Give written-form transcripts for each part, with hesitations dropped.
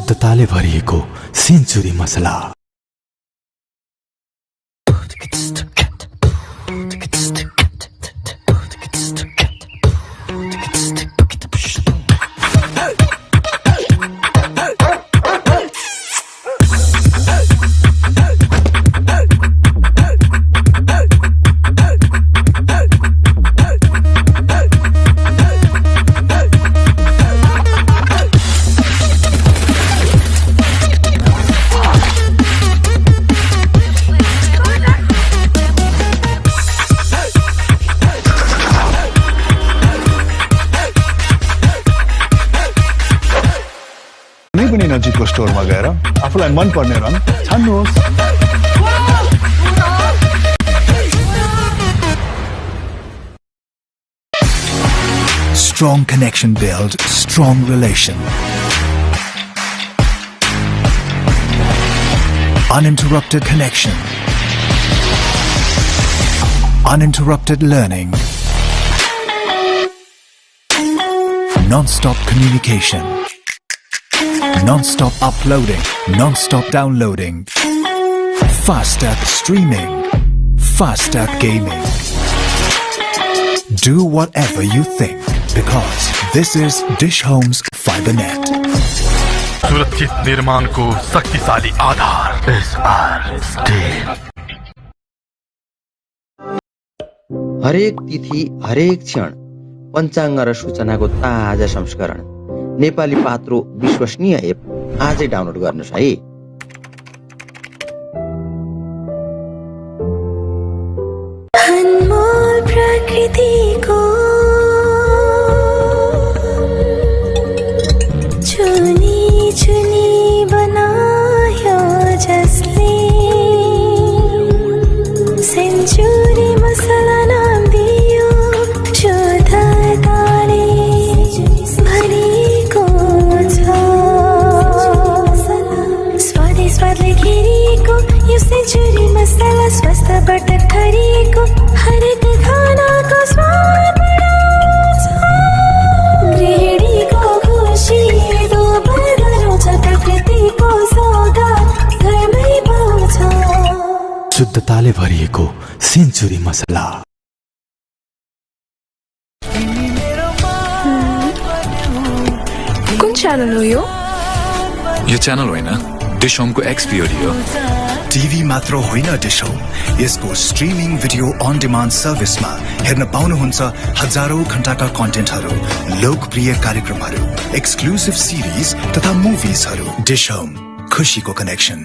शुद्धताले भरिएको सेन्चुरी मसला। नजिकको स्टोरमा गएर आफूलाई मन पर्ने रङ छान्नुहोस्। Strong connection builds strong relation. Uninterrupted connection. Uninterrupted learning. Non-stop communication. Non-stop uploading, non-stop downloading, faster streaming, faster gaming. Do whatever you think because this is Dish Home's FiberNet. सुरक्षित निर्माणको शक्तिशाली आधार SR स्टील। हरेक तिथि हरेक क्षण पञ्चाङ्ग र सूचनाको ताजा संस्करण नेपाली पात्रो विश्वसनीय एप आजै डाउनलोड गर्नुस् है। अनमोल प्रकृतिको चुनी चुनी बनायो जसले सेन्चुरी मसला नाम दियो शुद्धताले भरिएको छ। स्वादले घेरिएको यो सेन्चुरी मसला स्वास्थ्यबाट भरिएको हरेक खानाको स्वाद बढाउँछ। गृहिणीको खुसी दोब्बर गराउँछ प्रकृतिको सौगात घरमै पाउँछ। शुद्धताले भरिएको सेन्चुरी मसला। कुन च्यानल हो यो? यो च्यानल होइन, डिश होमको एक्सपिओडी हो। टिभी मात्र होइन डिश होम, यसको स्ट्रिमिङ भिडियो अन डिमान्ड सर्भिसमा हेर्न पाउनुहुन्छ हजारौं घण्टाका कन्टेन्टहरू, लोकप्रिय कार्यक्रमहरू, एक्सक्लुसिभ सिरिज तथा मुभिजहरू। डिश होम, खुशीको कनेक्सन।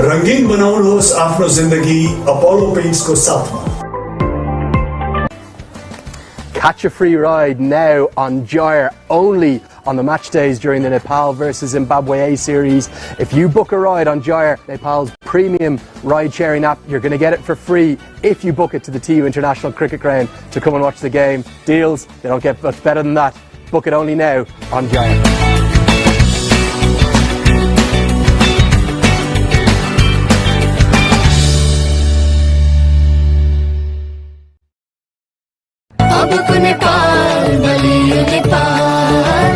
रंगीन बनाउनुहोस् आफ्नो जिन्दगी अपोलो पेन्ट्सको साथमा। Catch a free ride now on Gyre only on the match days during the Nepal vs Zimbabwe A series. If you book a ride on Gyre, Nepal's premium ride-sharing app, you're going to get it for free if you book it to the TU International Cricket Ground to come and watch the game. Deals, they don't get much better than that. Book it only now on Gyre. अबको नेपाल बलियो नेपाल,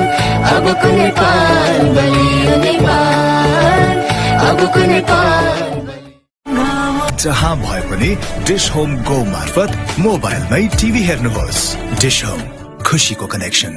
अबको नेपाल बलियो नेपाल, अबको नेपाल। जहाँ भए पनि Dish Home go मार्फत मोबाइलमै टिभी हेर्नुहोस्। डिश होम, खुशीको कनेक्सन।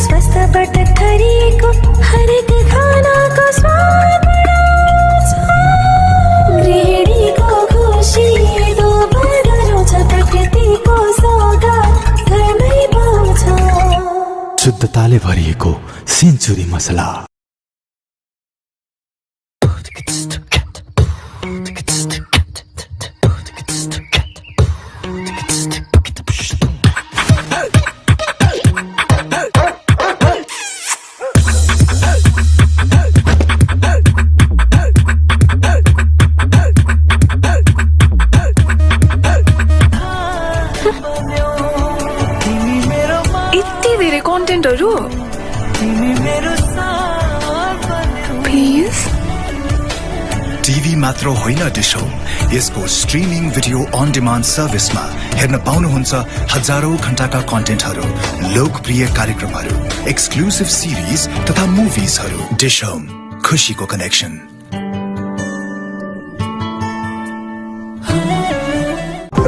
स्वस्थबाट गरिएको हरेक खानाको स्वाद बढाउँछ गृहिणीको खुसी दोबारा रोज प्रकृतिको सौगात घरमै पाउँछ शुद्धताले भरिएको सेन्चुरी मसला यति धेरै कन्टेन्टहरू प्लिज टिभी मात्र होइन डिश होम यसको स्ट्रिमिङ भिडियो अन डिमान्ड सर्भिसमा हेर्न पाउनुहुन्छ हजारौं घण्टाका कन्टेन्टहरू लोकप्रिय कार्यक्रमहरू एक्सक्लुसिभ सिरिज तथा मुभिजहरू डिश होम खुशीको कनेक्सन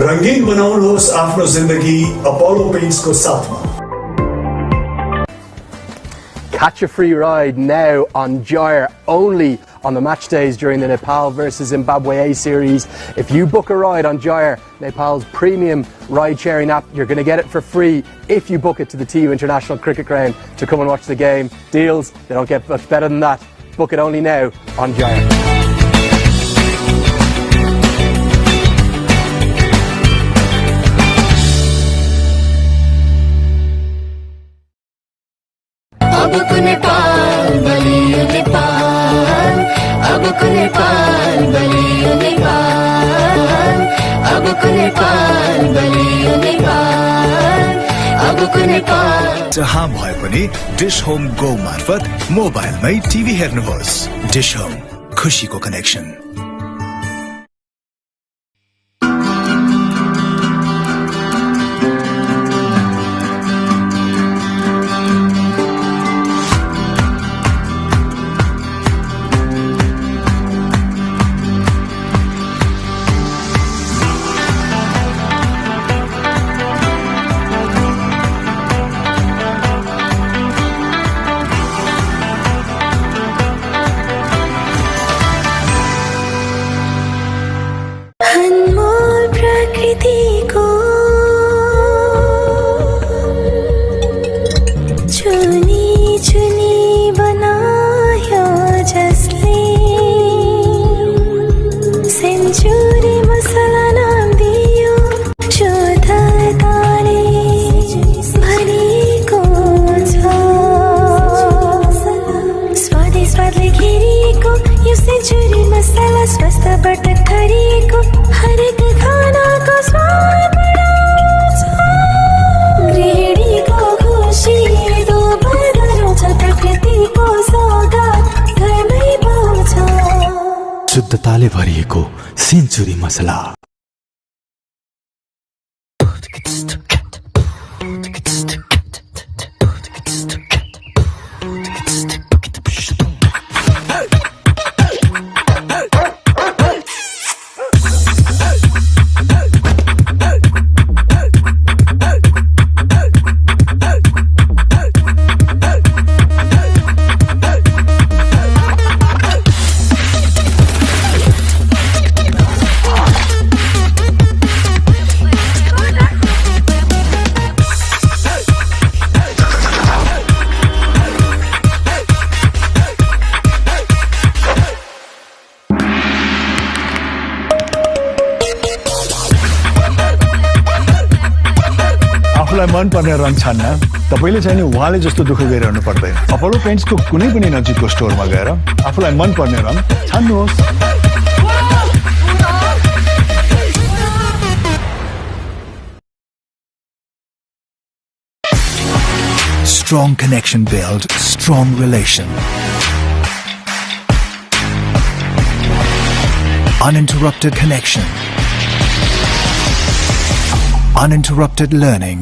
रंगीन बनाउनुहोस् आफ्नो जिन्दगी अपोलो पेन्ट्सको साथमा Catch a free ride now on Gyre only on the match days during the Nepal vs Zimbabwe A series. If you book a ride on Gyre, Nepal's premium ride-sharing app, you're going to get it for free if you book it to the TU International Cricket Ground to come and watch the game. Deals, they don't get much better than that. Book it only now on Gyre. अबको नेपाल बलियो नेपाल अबको नेपाल बलियो नेपाल अबको नेपाल बलियो नेपाल अबको नेपाल जहाँ भए पनि डिश होम गो मार्फत मोबाइलमै टिभी हेर्नुहोस् डिश होम खुशीको कनेक्सन अनमोल प्रकृतिको चुनी चुनी बनायो जसले सेन्चुरी मसला नाम दियो शुद्धताले भरिएको छ स्वादै स्वादले घेरिएको यो सेन्चुरी मसला स्वस्थबाट गरिएको हरेक खानाको स्वाद बढाउँछ गृहिणीको खुसी दोबारा रोज प्रकृतिको सौगात घरमै पाउँछ शुद्धताले भरिएको सेन्चुरी मसला आफूलाई मन पर्ने रङ छान्न तपाईले चाहिँ नि उहाँले जस्तो दुःख गरिरहनु पर्दैन अपोलो पेन्ट्सको कुनै पनि नजिकको स्टोरमा गएर आफूलाई मन पर्ने रङ छान्नुहोस् Strong connection build strong relation. Uninterrupted connection. Uninterrupted learning.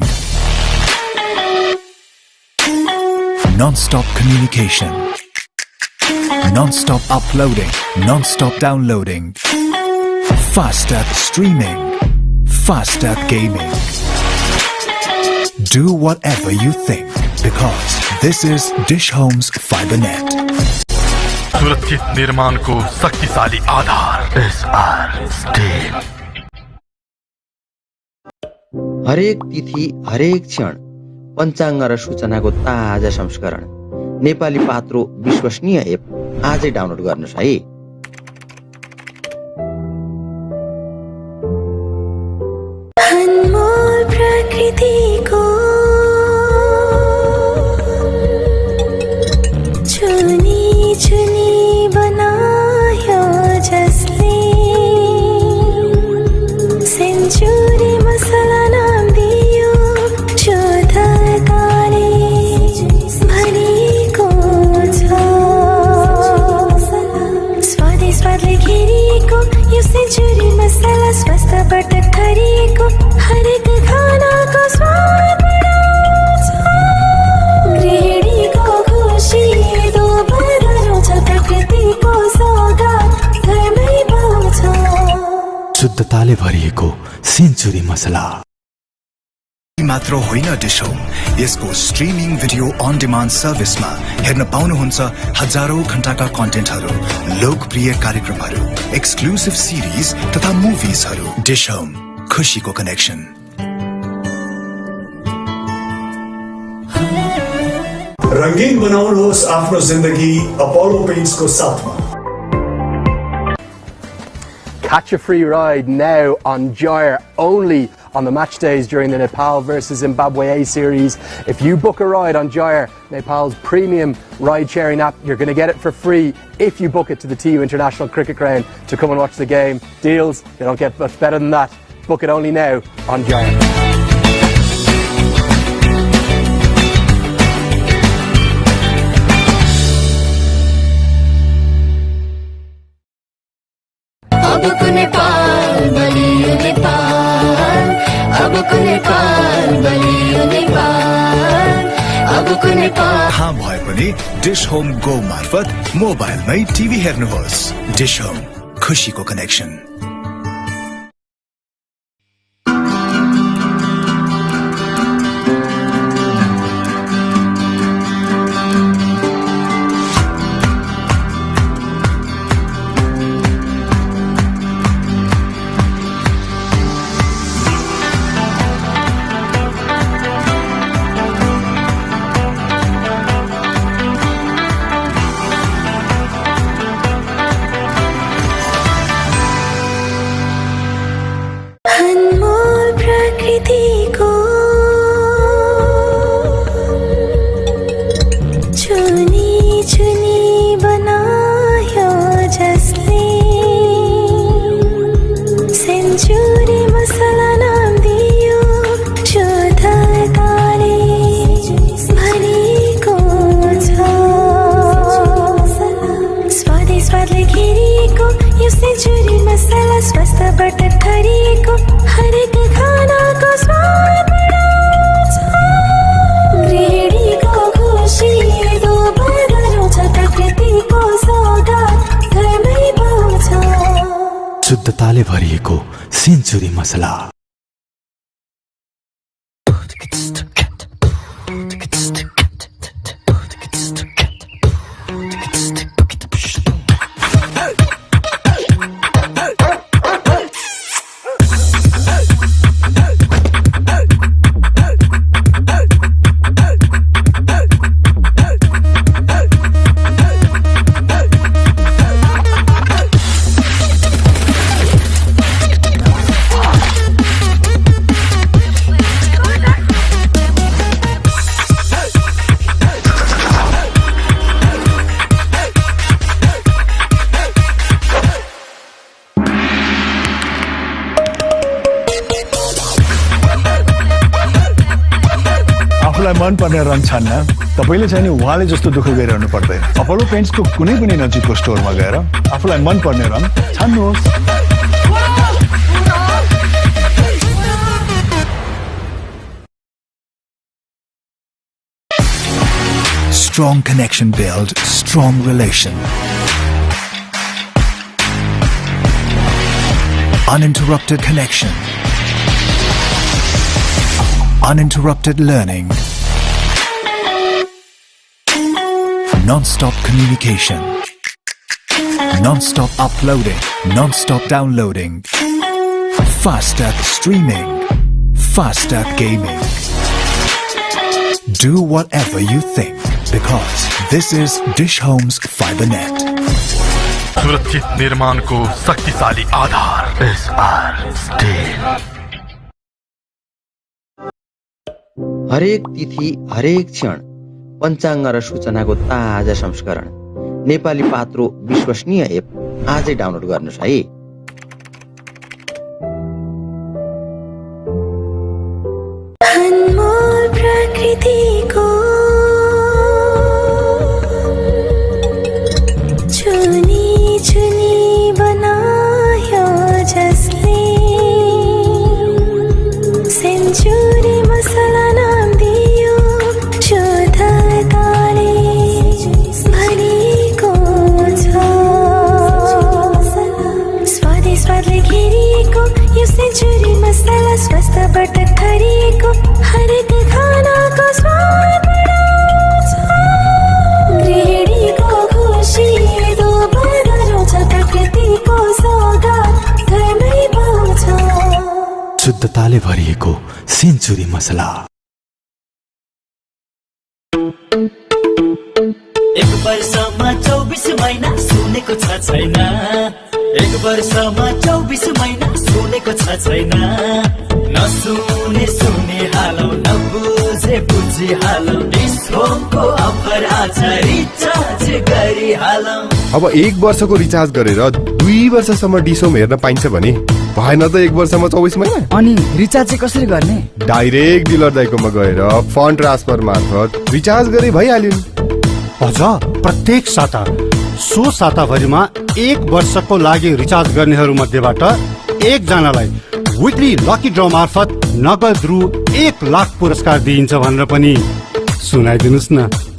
Non-stop communication. Non-stop uploading. Non-stop downloading. Faster streaming. Faster gaming. Do whatever you think. because this is Dish Home's fiber net. सुरक्षित निर्माणको शक्तिशाली आधार एसआर स्टील। हरेक तिथि हरेक क्षण पञ्चाङ्ग र सूचनाको ताजा संस्करण नेपाली पात्रो विश्वसनीय एप आजै डाउनलोड गर्नुहोस् है। अनमोल प्रकृतिको चुनी चुनी बनायो जसले सेन्चुरी मसला नाम दियो शुद्धताले भरिएको छ। स्वादै स्वादले घेरिएको यो सेन्चुरी मसला स्वास्थ्यबाट थरिएको हरेक खानाको स्वाद बढाउँछ। गृहिणीको खुसी दोब्बर गराउँछ प्रकृतिको सौगात घरमै पाउँछ। शुद्धताले भरिएको सेन्चुरी मसला मात्र होइन डिश होम, यसको स्ट्रिमिङ भिडियो अन डिमान्ड सर्भिसमा हेर्न पाउनुहुन्छ हजारौं घण्टाका कन्टेन्टहरू, लोकप्रिय कार्यक्रमहरू, एक्सक्लुसिभ सिरिज तथा मुभिजहरू। डिश होम, खुशीको कनेक्सन। रंगीन बनाउनुहोस् आफ्नो जिन्दगी अपोलो पेन्ट्सको साथमा। Catch a free ride now on Gyre only on the match days during the Nepal vs Zimbabwe A series. If you book a ride on Gyre, Nepal's premium ride-sharing app, you're going to get it for free if you book it to the TU International Cricket Ground to come and watch the game. Deals, they don't get much better than that. Book it only now on Gyre. अबको नेपाल बलियो नेपाल, अबको नेपाल बलियो नेपाल, अबको नेपाल। कहाँ भए पनि Dish Home go मार्फत मोबाइलमै टिभी हेर्नुहोस्। डिश होम, खुशीको कनेक्सन। अनमोल प्रकृतिको चुनी चुनी बनायो जसले सेन्चुरी मसला नाम दियो शुद्धताले भरिएको छ। स्वादै स्वादले घेरिएको यो सेन्चुरी मसला स्वास्थ्यबाट थरिएको हरेक खानाको स्वाद बढाउँछ। गृहिणीको खुसी दोब्बर गराउँछ प्रकृतिको सौगात घरमै पाउँछ। शुद्धताले भरिएको सेन्चुरी मसला आफूलाई मन पर्ने रङ छान्न तपाईले चाहिँ नि उहाँले जस्तो दुःख गरिरहनु पर्दैन। अपोलो पेन्ट्सको कुनै पनि नजिकको स्टोरमा गएर आफूलाई मन पर्ने रङ छान्नुहोस्। Strong connection build strong relation. Uninterrupted connection. Uninterrupted learning. non-stop communication, non-stop uploading, non-stop downloading, faster streaming, faster gaming. Do whatever you think because this is Dish Home's FiberNet. सुरक्षित निर्माणको शक्तिशाली आधार SR स्टील। हरेक तिथि हरेक क्षण पञ्चाङ्ग र सूचनाको ताजा संस्करण नेपाली पात्रो विश्वसनीय एप आजै डाउनलोड गर्नुस् है। अनमोल प्रकृतिको चुनी चुनी बनायो जसले सेन्चुरी मसला नाम दियो शुद्धताले भरिएको छ। स्वादै स्वादले घेरिएको यो सेन्चुरी मसला स्वास्थ्यबाट थरिएको हरेक खानाको स्वाद बढाउँछ। गृहिणीको खुसी दोब्बर गराउँछ प्रकृतिको सौगात घरमै पाउँछ। शुद्धताले भरिएको सेन्चुरी मसला। एक वर्षमा 24 महिना सुनेको छ छैन, एक वर्षमा 24 महिना सुनेको छ छैन। नसुने सुने हालौ, नबुझे बुझी हालौ, डिस्कोको अफर आज रिचार्ज गरी हालौ। अब 1 वर्षको रिचार्ज गरेर 2 वर्षसम्म डिसोम हेर्न पाइन्छ भने भएन त 1 वर्षमा 24 महिना। अनि रिचार्ज चाहिँ कसरी गर्ने? डाइरेक्ट डिलर दाइकोमा गएर फन्ड ट्रान्सफर मार्फत रिचार्ज गरे भइहाल्यो। अझ प्रत्येक साता सो साताभरिमा 1 वर्षको लागि रिचार्ज गर्नेहरू मध्येबाट 1 जनालाई विकली लकी ड्र मार्फत नगद रु 1 लाख पुरस्कार दिइन्छ भनेर पनि सुनाइदिनुस् न।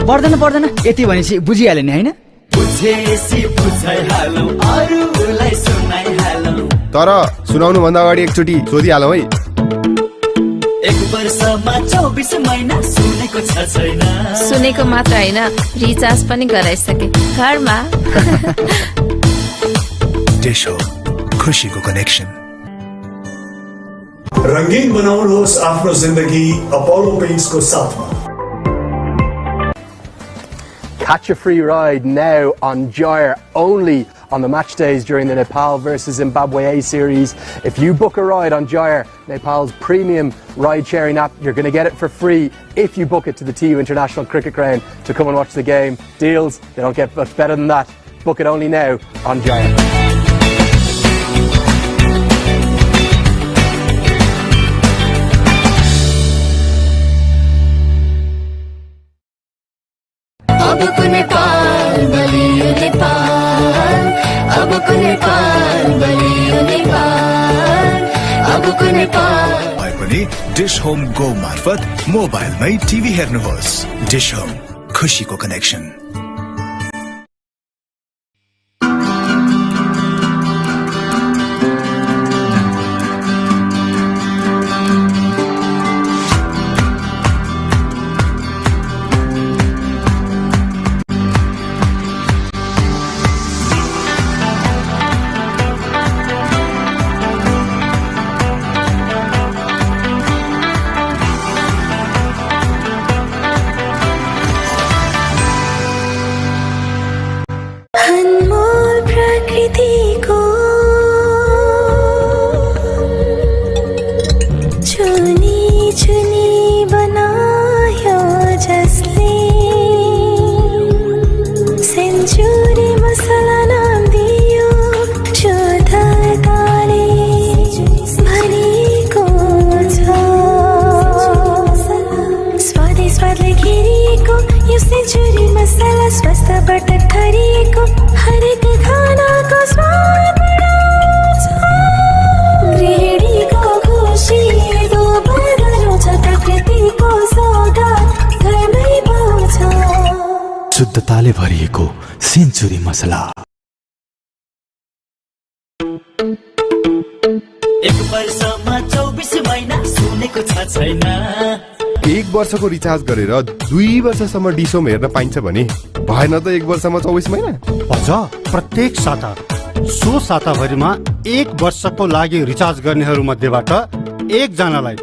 पर्दैन पर्दैन, यति भनेपछि बुझिहाल्यो नि हैन? बुझेसी बुझाइहालौ, अरूलाई सुनाइहालौ। तर सुनाउनु भन्दा अगाडि एकचोटि सोधिहालौ है। 1 वर्षमा 24 महिना सुनेको छ छैन। सुनेको मात्र हैन, रिचार्ज पनि गराइसके घरमा। Dish Home, खुशीको कनेक्सन। रंगीन बनाउनुहोस् आफ्नो जिन्दगी अपोलो पेन्ट्सको साथमा। Catch a free ride now on Gyre only on the match days during the Nepal vs Zimbabwe A series. If you book a ride on Gyre, Nepal's premium ride-sharing app, you're going to get it for free if you book it to the TU International Cricket Ground to come and watch the game. Deals, they don't get much better than that. Book it only now on Gyre. अबको नेपाल बलियो नेपाल, अबको नेपाल बलियो नेपाल, अबको नेपाल। भए पनि Dish Home go मार्फत मोबाइलमै TV हेर्नुहोस्। डिश होम, खुशीको कनेक्सन। अनमोल प्रकृतिको चुनी चुनी बनायो जसले सेन्चुरी मसला नाम दियो शुद्धताले भरिएको छ। स्वादै स्वादले घेरिएको यो सेन्चुरी मसला स्वास्थ्यबाट थरिएको हरेक खानाको स्वाद बढाउँछ। गृहिणीको खुसी दोब्बर गराउँछ प्रकृतिको सौगात घरमै पाउँछ। शुद्धताले भरिएको सेन्चुरी मसला। 1 वर्षमा 24 महिना सुनेको छ छैन। एक वर्षको रिचार्ज गरेर 2 वर्षसम्म डिसोम हेर्न पाइन्छ भने भएन त 1 वर्षमा 24 महिना? अझ प्रत्येक साता सो साताभरिमा 1 वर्षको लागि रिचार्ज गर्नेहरू मध्येबाट एकजनालाई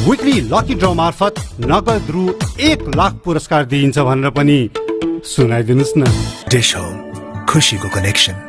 विकली लकी ड्र मार्फत नगद रु 1 लाख पुरस्कार दिइन्छ भनेर पनि सुनाइदिनुस् न। डिश होम, खुशीको कनेक्सन।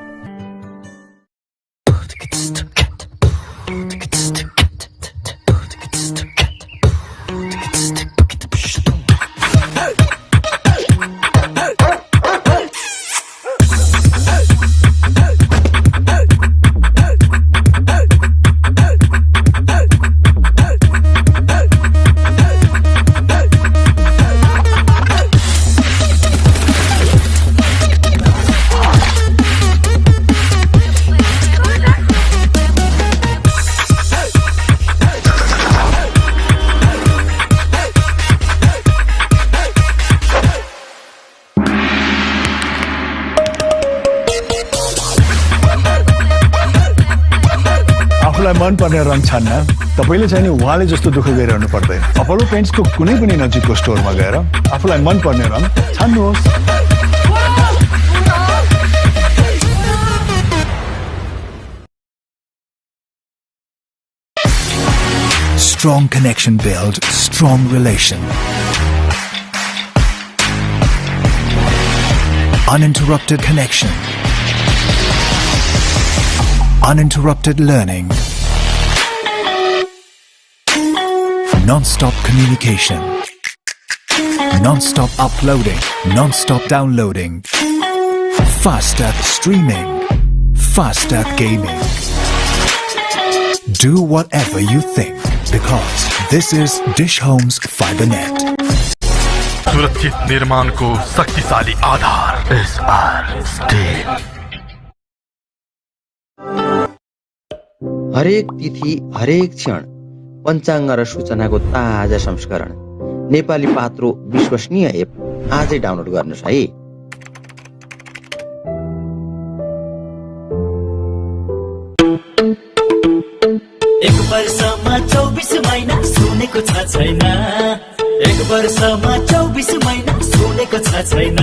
मन पर्ने रङ छान्न तपाईले चाहिँ नि उहाँले जस्तो दुःख गरिरहनु पर्दैन। अपोलो पेन्ट्सको कुनै पनि नजिकको स्टोरमा गएर आफूलाई मन पर्ने रङ छान्नुहोस्। Strong connection build strong relation. Uninterrupted connection. Uninterrupted learning. Non-stop communication. Non-stop uploading. Non-stop downloading. Faster streaming. Faster gaming. Do whatever you think because this is Dish Home's FiberNet. सुरक्षित निर्माणको शक्तिशाली आधार एसआर स्टील। हरेक तिथि हरेक क्षण पञ्चाङ्ग र सूचनाको ताजा संस्करण नेपाली पात्रो विश्वसनीय एप आजै डाउनलोड गर्नुहोस् है। एक वर्षमा 24 महिना सुनेको छ छैन। एक वर्षमा 24 महिना सुनेको छ छैन।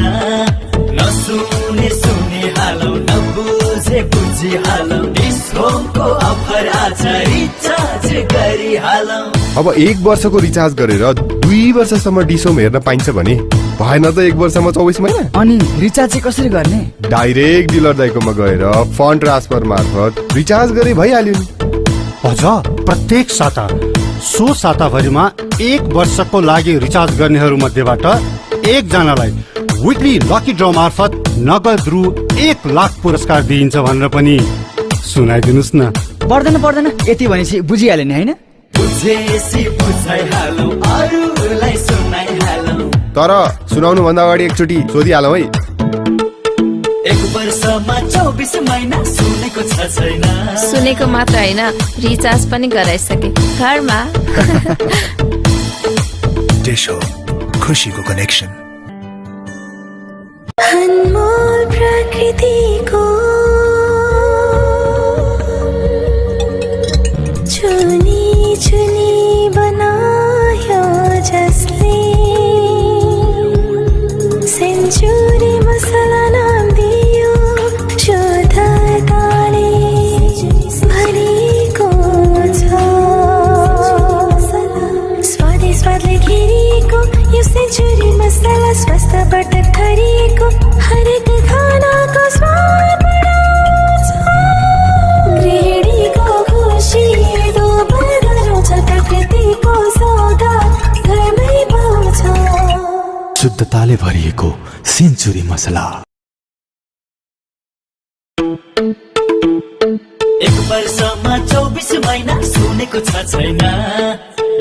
नसुने सुने हालौ नबुझे बुझी हालौ। डिश होमको अफर आज रिचार्ज गरी हालौ। अब 1 वर्षको रिचार्ज गरेर 2 वर्षसम्म डिसोम हेर्न पाइन्छ भने भएन त 1 वर्षमा 24 महिना? अनि रिचार्ज चाहिँ कसरी गर्ने? डाइरेक्ट डिलर दाइकोमा गएर फन्ड ट्रान्सफर मार्फत रिचार्ज गरे भइहाल्यो नि। अझ प्रत्येक साता सो साताभरिमा 1 वर्षको लागि रिचार्ज गर्नेहरू मध्येबाट एकजनालाई विकली लकी ड्र मार्फत नगद रु 1 लाख पुरस्कार दिइन्छ भनेर पनि सुनाइदिनुस् न। पर्दैन पर्दैन यति भनेपछि बुझिहाल्यो नि हैन? बुझेसी बुझाइहालौ अरूलाई सुनाइहालौ। तर सुनाउनु भन्दा अगाडि एकचोटि सोधिहालौ है। 1 वर्षमा 24 महिना सुनेको छ छैन। सुनेको मात्र हैन रिचार्ज पनि गराइसके घरमा। डिश होम, खुशीको कनेक्सन। अनमोल प्रकृतिको चुनी चुनी बनायो जसले सेन्चुरी मसला नाम दियो शुद्धताले भरिएको छ। स्वादै स्वादले घेरिएको यो सेन्चुरी मसला स्वास्थ्यबाट गरिएको हरेक खानाको स्वाद बढाउँछ। गृहिणीको खुसी दोब्बर गराउँछ प्रकृतिको सौगात घरमै पाउँछ। शुद्धताले भरिएको सेन्चुरी मसला। 1 वर्षमा 24 महिना सुनेको छ छैन।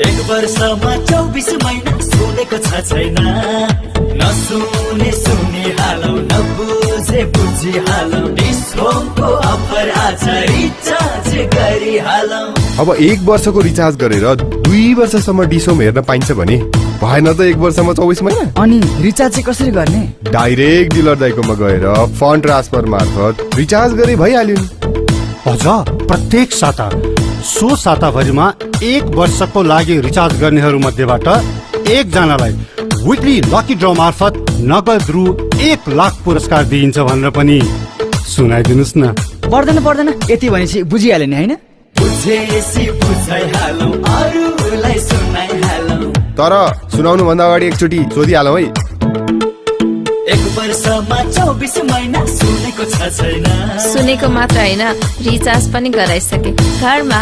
1 वर्षमा 24 महिना सुनेको छ छैन। नसुने सुने हालौ नबुझे बुझी हालौ। डिश होमको अफर आज रिचार्ज गरी हालौ। अब 1 वर्षको रिचार्ज गरेर 2 वर्षसम्म डिसोम हेर्न पाइन्छ भने भएन त 1 वर्षमा 24 महिना? अनि रिचार्ज चाहिँ कसरी गर्ने? डाइरेक्ट डिलर दाइकोमा गएर फन्ड ट्रान्सफर मार्फत रिचार्ज गरे भइहाल्यो नि। अझ प्रत्येक साता सो साताभरिमा 1 वर्षको लागि रिचार्ज गर्नेहरू मध्येबाट एकजनालाई विकली लकी ड्र मार्फत नगद रु 1 लाख पुरस्कार दिइन्छ भनेर पनि सुनाइदिनुस् न। पर्दैन पर्दैन यति भनेपछि बुझिहाल्यो नि हैन? बुझेसी बुझाइहालौ अरूलाई सुनाइहालौ। तर सुनाउनु भन्दा अगाडि एकचोटि सोधिहालौ है। एक वर्षमा 24 महिना सुनेको छ छैन? सुनेको मात्र हैन, रिचार्ज पनि गराइसके घरमा।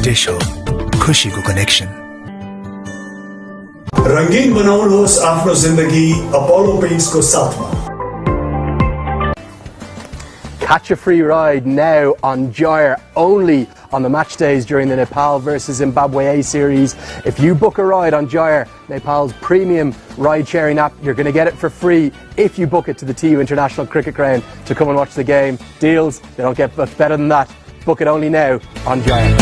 डिश होम, खुशीको कनेक्सन। रंगीन बनाउनुहोस् आफ्नो जिन्दगी अपोलो पेन्ट्सको साथमा। Catch a free ride now on Gyre only on the match days during the Nepal vs Zimbabwe A series. If you book a ride on Gyre, Nepal's premium ride-sharing app, you're going to get it for free if you book it to the TU International Cricket Ground to come and watch the game. Deals, they don't get much better than that. Book it only now on Gyre.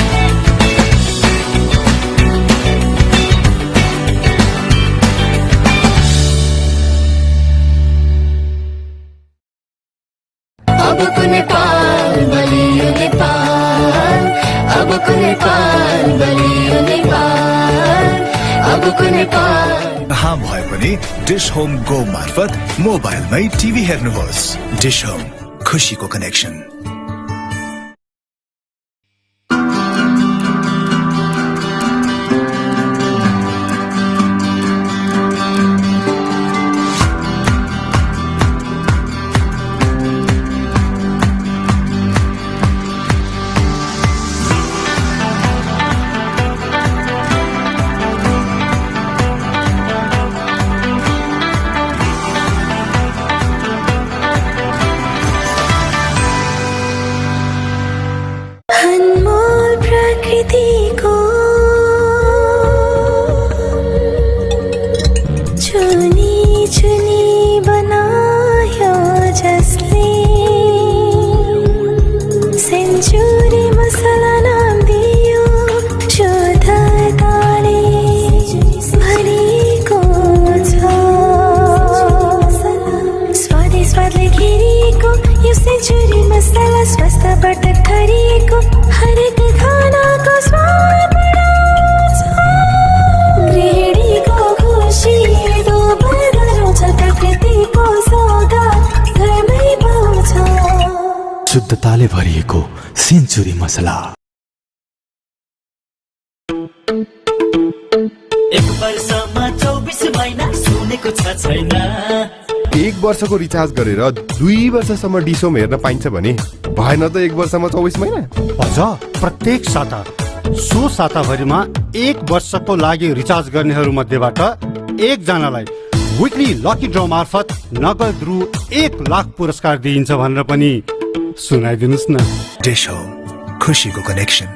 अबको नेपाल बलियो नेपाल, अबको नेपाल बलियो नेपाल, अबको नेपाल। कहाँ भए पनि Dish Home go मार्फत मोबाइलमै टिभी हेर्नुहोस्। डिश होम, खुशीको कनेक्सन। अनमोल प्रकृतिको चुनी चुनी बनायो जसले, सेन्चुरी मसला नाम दियो शुद्धताले भरिएको छ। स्वादै स्वादले घेरिएको यो सेन्चुरी मसला स्वास्थ्यबाट गरिएको हरेक खानाको स्वाद बढाउँछ। गृहिणीको खुसी दोब्बर गराउँछ, प्रकृतिको सौगात घरमै पाउँछ। शुद्धताले भरिएको सेन्चुरी मसला। एक वर्षमा 24 महिना सुनेको छ छैन? एक वर्षको रिचार्ज गरेर 2 वर्षसम्म डिसोम हेर्न पाइन्छ भने भएन त 1 वर्षमा 24 महिना? अझ प्रत्येक साता सो साताभरिमा 1 वर्षको लागि रिचार्ज गर्नेहरू मध्येबाट एकजनालाई विकली लकी ड्र मार्फत नगद रु 1 लाख पुरस्कार दिइन्छ भनेर पनि सुनाइदिनुस् न। डिश होम, खुशीको कनेक्सन।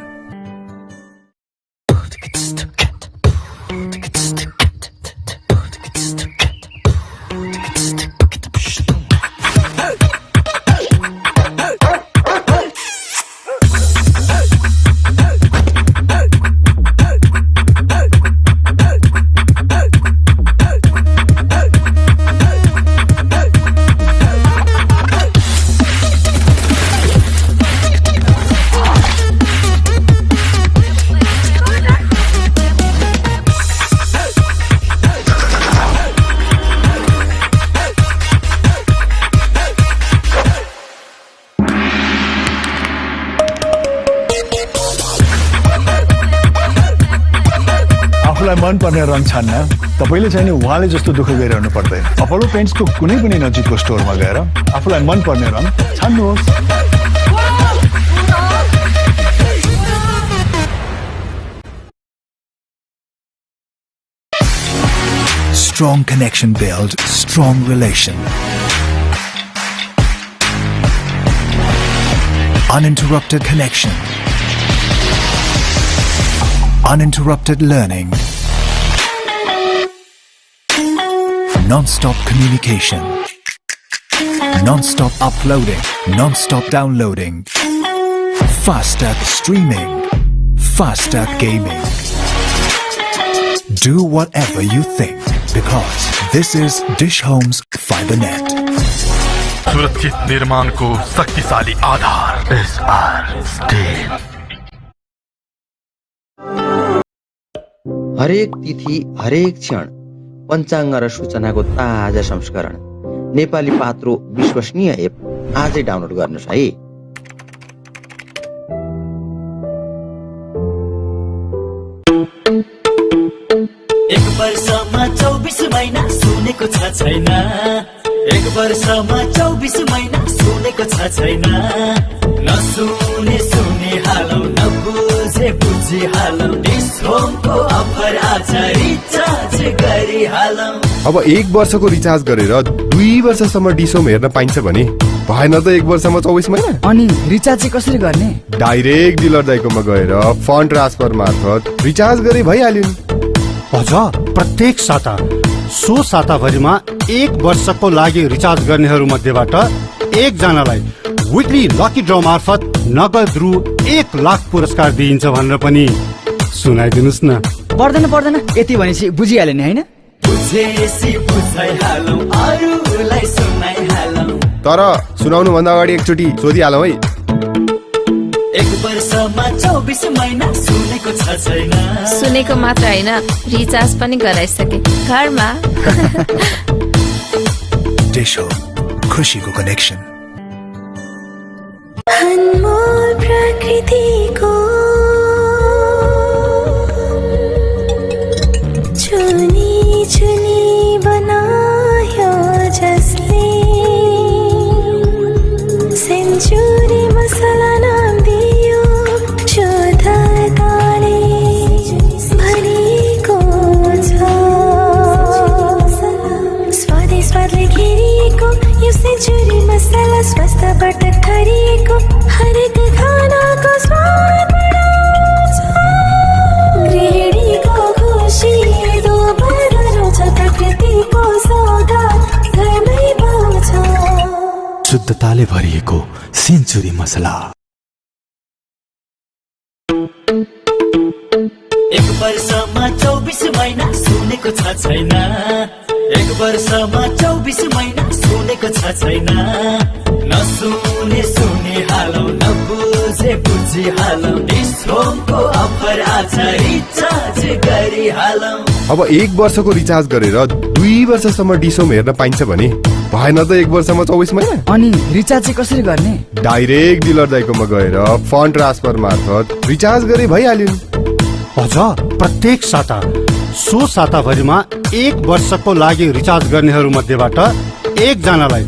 आफूलाई मन पर्ने रङ छान्न तपाईले चाहिँ नि उहाँले जस्तो दुःख गरिरहनु पर्दैन। अपोलो पेन्ट्सको कुनै पनि नजिकको स्टोरमा गएर आफूलाई मन पर्ने रङ छान्नुहोस्। Strong connection build strong relation. Uninterrupted connection. Uninterrupted learning. Non-stop communication. Non-stop uploading. Non-stop downloading. Faster streaming. Faster gaming. Do whatever you think because this is Dish Home's FiberNet. सुरक्षित निर्माणको शक्तिशाली आधार SR स्टील। हरेक तिथि हरेक क्षण पञ्चाङ्ग र सूचनाको ताजा संस्करण नेपाली पात्रो विश्वसनीय एप आजै डाउनलोड गर्नुहोस् है। एक वर्षमा 24 महिना सुनेको छ छैन, एक वर्षमा 24 महिना सुनेको छ छैन, नसुने सुने हालौ नबुझे बुझी हालौ, डिस्काउन्टको अफर आज रिचार्ज गरी हालौ। अब 1 वर्षको रिचार्ज गरेर 2 वर्षसम्म डिसोम हेर्न पाइन्छ भने भएन त 1 वर्षमा 24 महिना। अनि रिचार्ज चाहिँ कसरी गर्ने? डाइरेक्ट डिलर दाइकोमा गएर फन्ड ट्रान्सफर मार्फत रिचार्ज गरे भइहाल्यो नि। अझ प्रत्येक साता सो साताभरिमा 1 वर्षको लागि रिचार्ज गर्नेहरू मध्येबाट 1 जनालाई विकली लकी ड्र मार्फत नगद रु 1 लाख पुरस्कार दिइन्छ भनेर पनि सुनाइदिनुस् न। पर्दैन यति भनेपछि बुझिहाल्यो नि हैन? बुझेसी बुझाइहालौ अरूलाई सुनाइहालौ। तर सुनाउनु भन्दा अगाडि एकचोटि सोधिहालौ है। 1 वर्षमा 24 महिना सुनेको छ छैन। सुनेको मात्र हैन, रिचार्ज पनि गराइसके घरमा। डिश हो खुशीको कनेक्सन। अनमोल प्रकृतिको चुनी चुनी बनायो जसले, सेन्चुरी मसला नाम दियो शुद्धताले भरिएको छ। स्वादै स्वादले घेरिएको यो सेन्चुरी मसला स्वास्थ्यबाट खरिएको हरेक खानाको स्वाद बढाउँछ। गृहिणीको खुसी दोब्बर रोज प्रकृतिको सौगात घरमै पाउँछ। शुद्धताले भरिएको सेन्चुरी मसला। 1 वर्षमा 24 महिना सुनेको छ छैन, 1 वर्षमा 24 महिना सुनेको छ छैन, नसुने सुने हालौ नबुझे बुझी हालौ, डिस्काउन्टको अफर आज रिचार्ज गरी हालौ। अब 1 वर्षको रिचार्ज गरेर 2 वर्षसम्म डिसोम हेर्न पाइन्छ भने भएन त 1 वर्षमा 24 महिना। अनि रिचार्ज चाहिँ कसरी गर्ने? डाइरेक्ट डिलर दाइकोमा गएर फन्ड ट्रान्सफर मार्फत रिचार्ज गरे भइहाल्यो नि। अझ प्रत्येक साता सो साताभरिमा 1 वर्षको लागि रिचार्ज गर्नेहरू मध्येबाट 1 जनालाई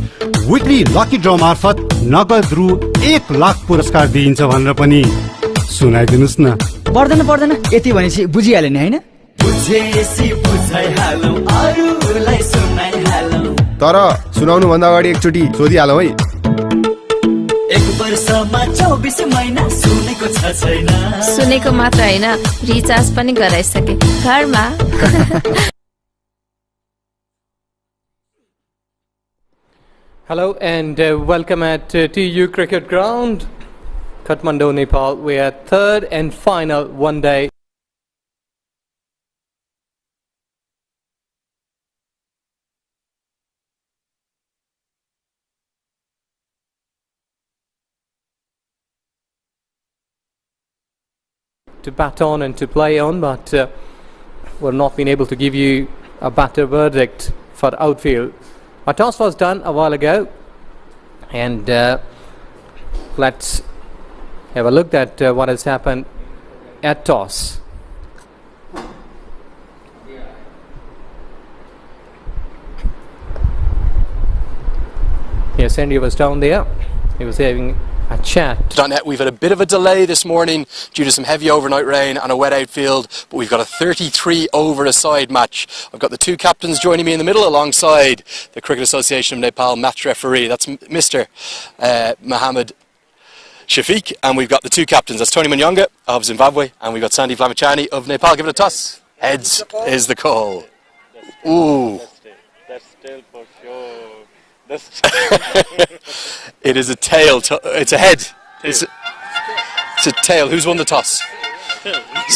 विकली लकी ड्र मार्फत नगद रु 1 लाख पुरस्कार दिइन्छ भनेर पनि सुनाइदिनुस् न। पर्दैन यति भनेपछि बुझिहाल्यो नि हैन? बुझेसी बुझाइहालौ अरूलाई सुनाइहालौ। तर सुनाउनु भन्दा अगाडि एकचोटि सोधिहालौ है। 1 वर्षमा 24 महिना सुनेको छ छैन। सुनेको मात्र हैन, रिचार्ज पनि गराइसके घरमा। Hello and welcome at TU Cricket Ground, Kathmandu, Nepal. We are third and final one-day to bat on and to play on, but we've not been able to give you a batter verdict for outfield. Our toss was done a while ago, and let's have a look at what has happened at toss. Yes, Andy was down there. He was having a chat. We've had a bit of a delay this morning due to some heavy overnight rain and a wet outfield, but we've got a 33 over a side match. I've got the 2 captains joining me in the middle alongside the Cricket Association of Nepal match referee. That's Mr. Mohammed Shafiq, and we've got the 2 captains. That's Tony Manyonga of Zimbabwe, and we've got Sandeep Lamachani of Nepal. Give it a toss. Heads is the call. Ooh. That's still for sure. It is a tail. It's a head. It's a tail. Who's won the toss?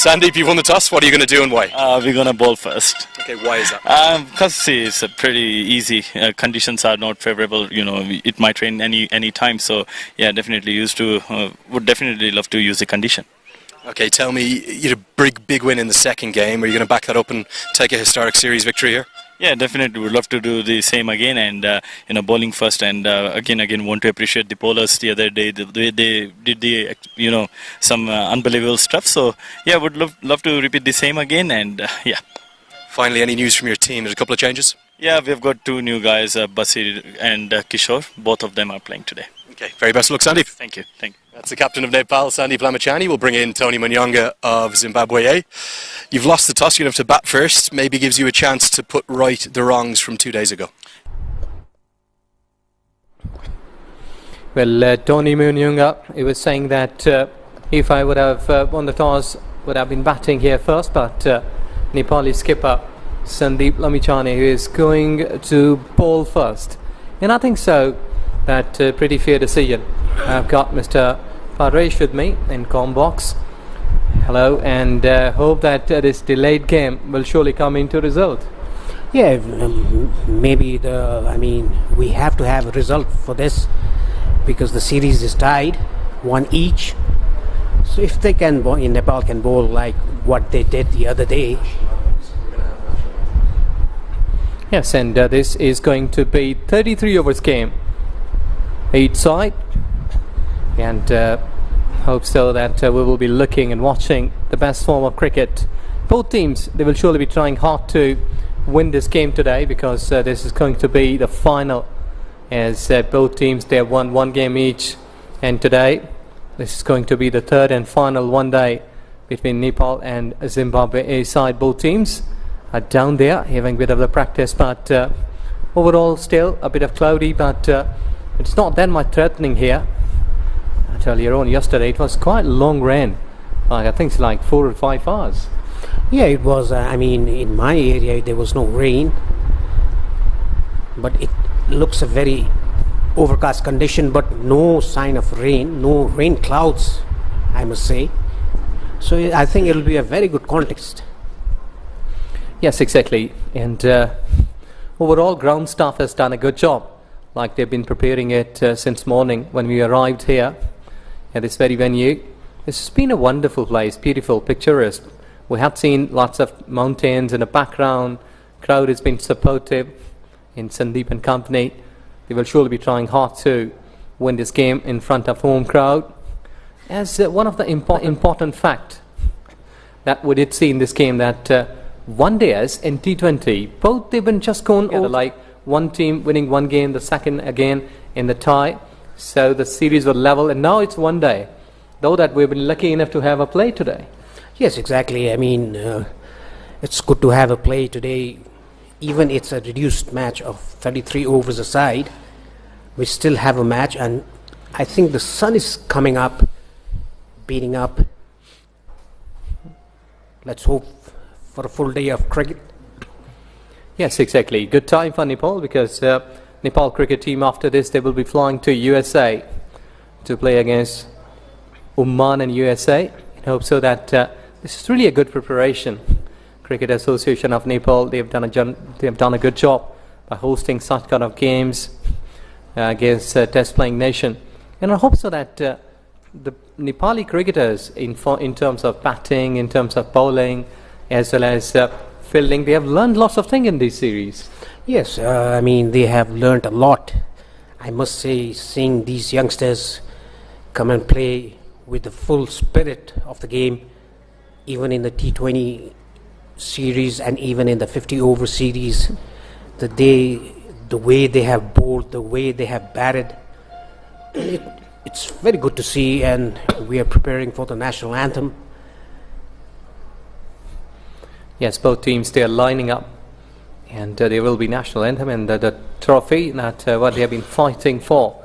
Sandeep, you won the toss. What are you going to do and why? We're going to bowl first. Okay, why is that? Because see, it's a pretty easy. Conditions are not favorable. You know, it might rain any time. So yeah, definitely would definitely love to use the condition. Okay, tell me, you had a big win in the second game. Are you going to back that up and take a historic series victory here? Yeah, definitely. Would love to do the same again, and bowling first, and again want to appreciate the bowlers the other day. The way they did the some unbelievable stuff. So yeah, would love to repeat the same again, and yeah. Finally, any news from your team? There's a couple of changes. Yeah, we've got two new guys, Basir and Kishore. Both of them are playing today. Okay, very best of luck, Sandeep. Thank you. That's the captain of Nepal, Sandeep Lamachani. We'll bring in Tony Manyonga of Zimbabwe A. You've lost the toss, you have to bat first. Maybe gives you a chance to put right the wrongs from 2 days ago. Well, Tony Manyonga, he was saying that if I would have won the toss, would have been batting here first, but Nepali skipper Sandeep Lamachani, who is going to bowl first. And I think so. That pretty fair decision. I've got Mr. Paresh with me in comm box. Hello, and hope that this delayed game will surely come into result. Yeah, maybe we have to have a result for this because the series is tied, one each. So if they can, in Nepal can bowl like what they did the other day. Yes, and this is going to be 33 overs game. Each side, and hope so that we will be looking and watching the best form of cricket. Both teams, they will surely be trying hard to win this game today because this is going to be the final, as both teams, they have won one game each, and today this is going to be the third and final one day between Nepal and Zimbabwe A side. Both teams are down there having a bit of the practice, but overall still a bit of cloudy, but it's not that much threatening here. I tell you, yesterday it was quite a long rain. I think it's like 4 or 5 hours. Yeah, it was. In my area there was no rain, but it looks a very overcast condition, but no sign of rain, no rain clouds, I must say. So I think it will be a very good contest. Yes, exactly. And overall, ground staff has done a good job. Like they've been preparing it since morning when we arrived here at this very venue. It's been a wonderful place, beautiful, picturesque. We have seen lots of mountains in the background. Crowd has been supportive in Sandeep and company. They will surely be trying hard to win this game in front of home crowd. As one of the important fact that we did see in this game, that one day as in T20, both they've been just gone over, like one team winning one game, the second again in the tie. So the series were level, and now it's one day. Though that we've been lucky enough to have a play today. Yes, exactly. It's good to have a play today. Even it's a reduced match of 33 overs aside, we still have a match, and I think the sun is coming up, beating up. Let's hope for a full day of cricket. Yes, exactly. Good time for Nepal because Nepal cricket team after this, they will be flying to USA to play against Oman and USA. I hope so that this is really a good preparation. Cricket Association of Nepal, they have done a good job by hosting such kind of games against test playing nation. And I hope so that the Nepali cricketers in terms of batting, in terms of bowling, as well as fielding, they have learned lots of things in this series. Yes, they have learned a lot. I must say, seeing these youngsters come and play with the full spirit of the game, even in the T20 series and even in the 50 over series, the way they have bowled, the way they have batted, it's very good to see, and we are preparing for the national anthem. Yes, both teams, they are lining up, and there will be national anthem, and the trophy that what they have been fighting for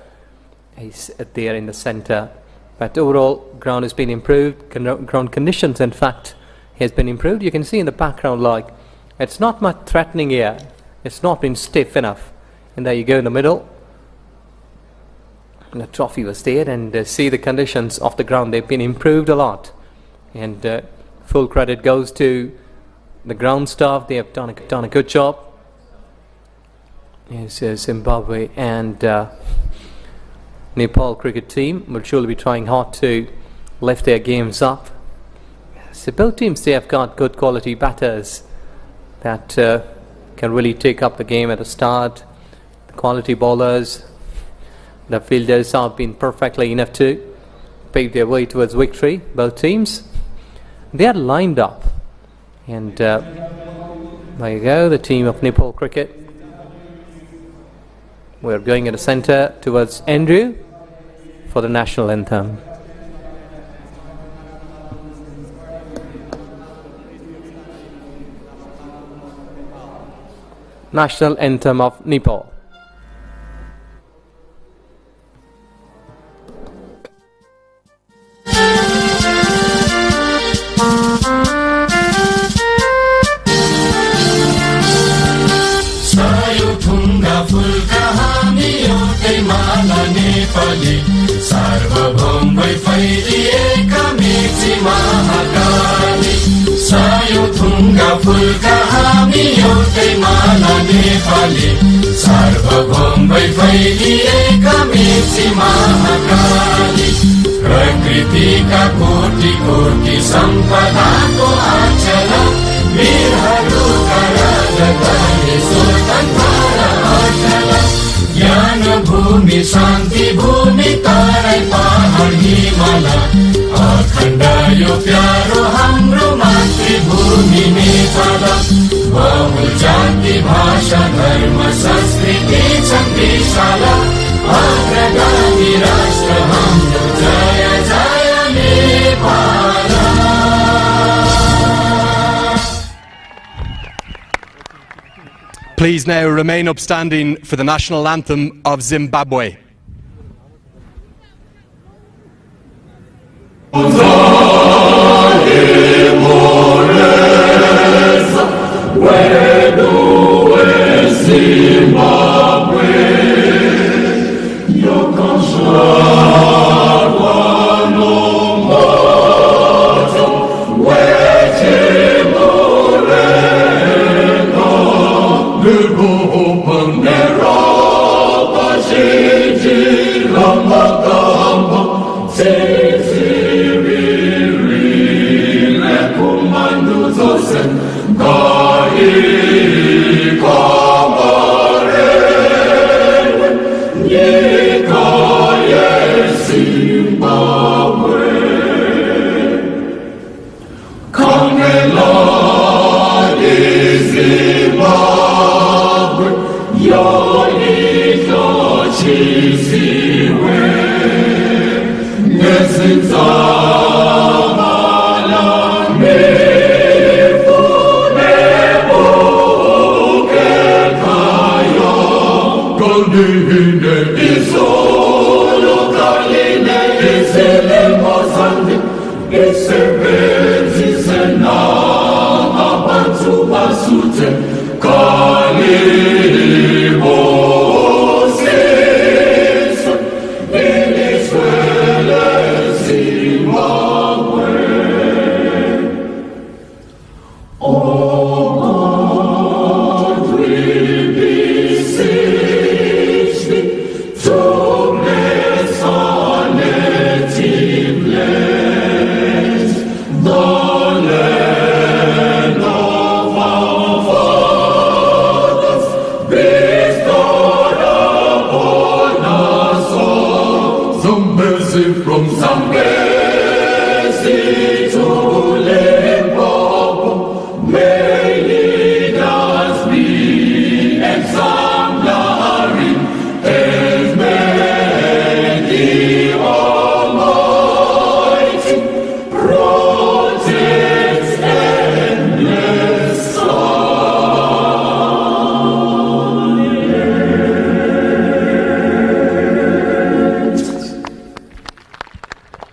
is there in the center. But overall, ground has been improved. Ground conditions, in fact, has been improved. You can see in the background, like it's not much threatening here. It's not been stiff enough. And there you go in the middle. And the trophy was there, and see the conditions of the ground. They've been improved a lot, and full credit goes to the ground staff. They have done a good job. Yes, Zimbabwe and Nepal cricket team will surely be trying hard to lift their games up. So both teams, they have got good quality batters that can really take up the game at the start. The quality bowlers, the fielders have been perfectly enough to pave their way towards victory. Both teams, they are lined up. And there you go, the team of Nepal cricket. We're going in the centre towards Andrew for the national anthem. National anthem of Nepal. सार्वभौम फैलिएका मेची महाकाली सायो थुङ्गा फुलका हामी एउटै माला नेपाली सार्वभौम फैलिएका मेची महाकाली प्रकृतिका कोटि कोटि सम्पदाको आचल वीरहरूका राजा गर्ने स्वतन्त्र अचल ज्ञान भूमि शान्ति भूमि तराई पहाड हिमाल अखण्ड यो प्यारो हाम्रो मातृभूमि नेपाल बहु जाति भाषा धर्म संस्कृति छन् विशाल अग्रगामी राष्ट्र हाम्रो जय जय Nepal. Please now remain upstanding for the national anthem of Zimbabwe.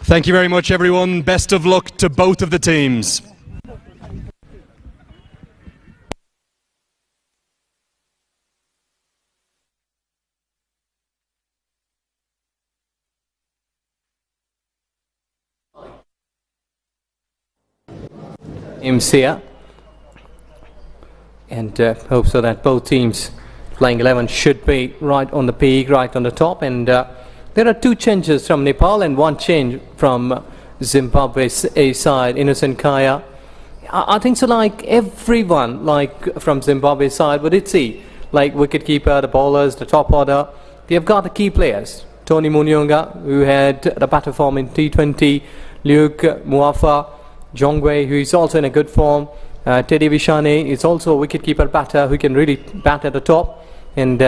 Thank you very much, everyone. Best of luck to both of the teams. Here, and hope so that both teams playing 11 should be right on the peak, right on the top. And there are two changes from Nepal and one change from Zimbabwe A side, Innocent Kaya. I think so, like everyone, like from Zimbabwe side, what did see? Like wicketkeeper, the bowlers, the top order, they have got the key players. Tony Munyonga, who had the better form in T20, Luke Muafa, Jongwe, who is also in a good form, Teddy Vishane is also a wicketkeeper batter who can really bat at the top. And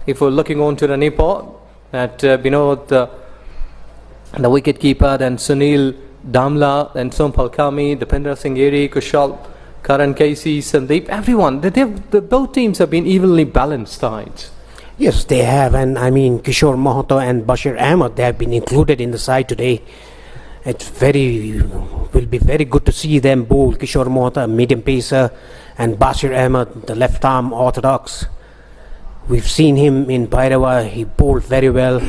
if we're looking on to the Nepal, that Binod, the wicketkeeper, then Sunil Damla, then Sompal Kami, Dipendra Singh Eri, Kushal, Karan Casey, Sandeep, everyone. Both teams have been evenly balanced sides. Yes, they have, and I mean Kishore Mahato and Bashir Ahmed, they have been included in the side today. It's will be very good to see them bowl. Kishore Mahato, a medium pacer, and Bashir Ahmed, the left arm orthodox. We've seen him in Bhairava, he bowled very well.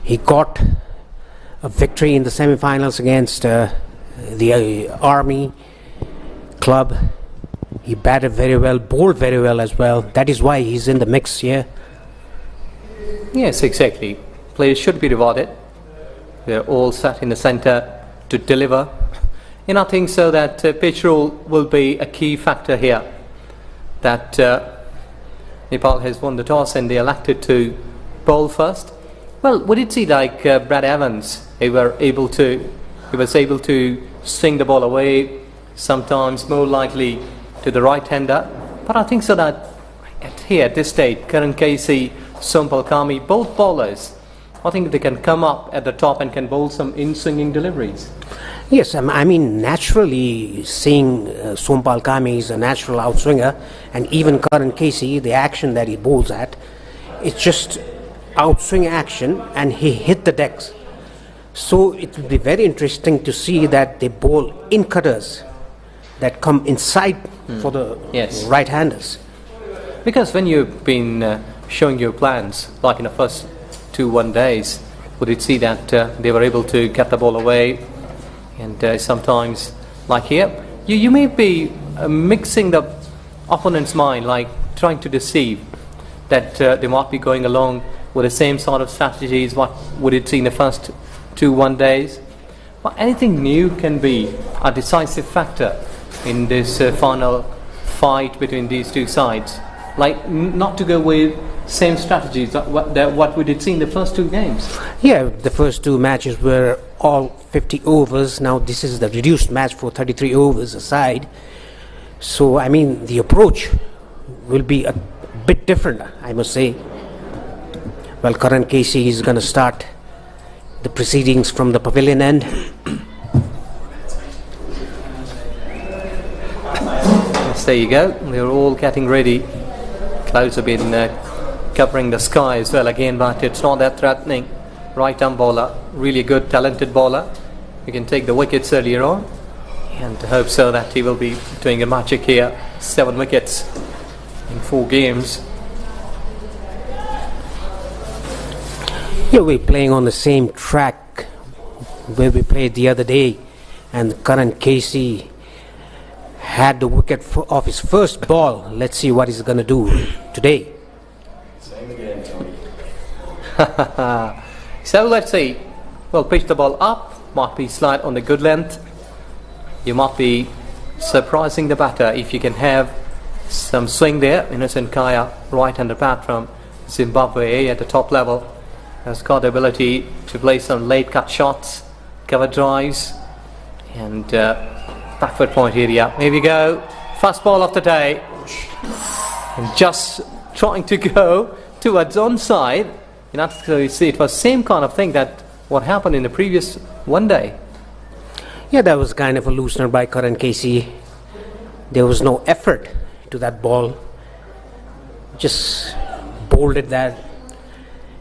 He got a victory in the semi-finals against the Army club. He batted very well, bowled very well as well. That is why he's in the mix here. Yes, exactly. Players should be rewarded. They're all sat in the centre to deliver. And I think so that pitch rule will be a key factor here. That Nepal has won the toss and they elected to bowl first. Well, we did see like Brad Evans, he was able to swing the ball away, sometimes more likely to the right-hander. But I think so that at this stage, Karan Casey, Sompal Kami, both bowlers, I think they can come up at the top and can bowl some in-swinging deliveries. Yes, I mean, naturally, seeing Sompal Kami is a natural outswinger, and even Karan Casey, the action that he bowls at, it's just outswing action, and he hit the decks. So it will be very interesting to see that they bowl in cutters that come inside for the right-handers. Because when you've been showing your plans, like in the first 2-1 days, we did see that they were able to get the ball away, and sometimes, like here, you may be mixing the opponent's mind, like trying to deceive that they might be going along with the same sort of strategies what we did see in the first 2-1 days. But anything new can be a decisive factor in this final fight between these two sides. Like not to go with same strategies that what we did see in the first 2 games. Yeah, the first 2 matches were all 50 overs. Now this is the reduced match for 33 overs aside. So I mean the approach will be a bit different, I must say. Well, Karan Casey is going to start the proceedings from the pavilion end. Yes, there you go. They're all getting ready. Clouds have been covering the sky as well again, but it's not that threatening. Right arm bowler, really good, talented bowler. You can take the wickets earlier on, and hope so that he will be doing a magic here. 7 wickets in 4 games. Yeah, we're playing on the same track where we played the other day, and Karan Casey had the wicket off his first ball. Let's see what he's going to do today. Same again, Tony. So let's see. Well, pitch the ball up, might be slide on the good length. You might be surprising the batter if you can have some swing there. Innocent Kaya, right-hander bat from Zimbabwe A at the top level, has got the ability to play some late cut shots, cover drives, and backward point area. Here we go, first ball of the day, and just trying to go towards onside. You know, so you see, it was same kind of thing that what happened in the previous 1 day. Yeah, that was kind of a loosener by Karan Casey. There was no effort to that ball. Just bowled it that.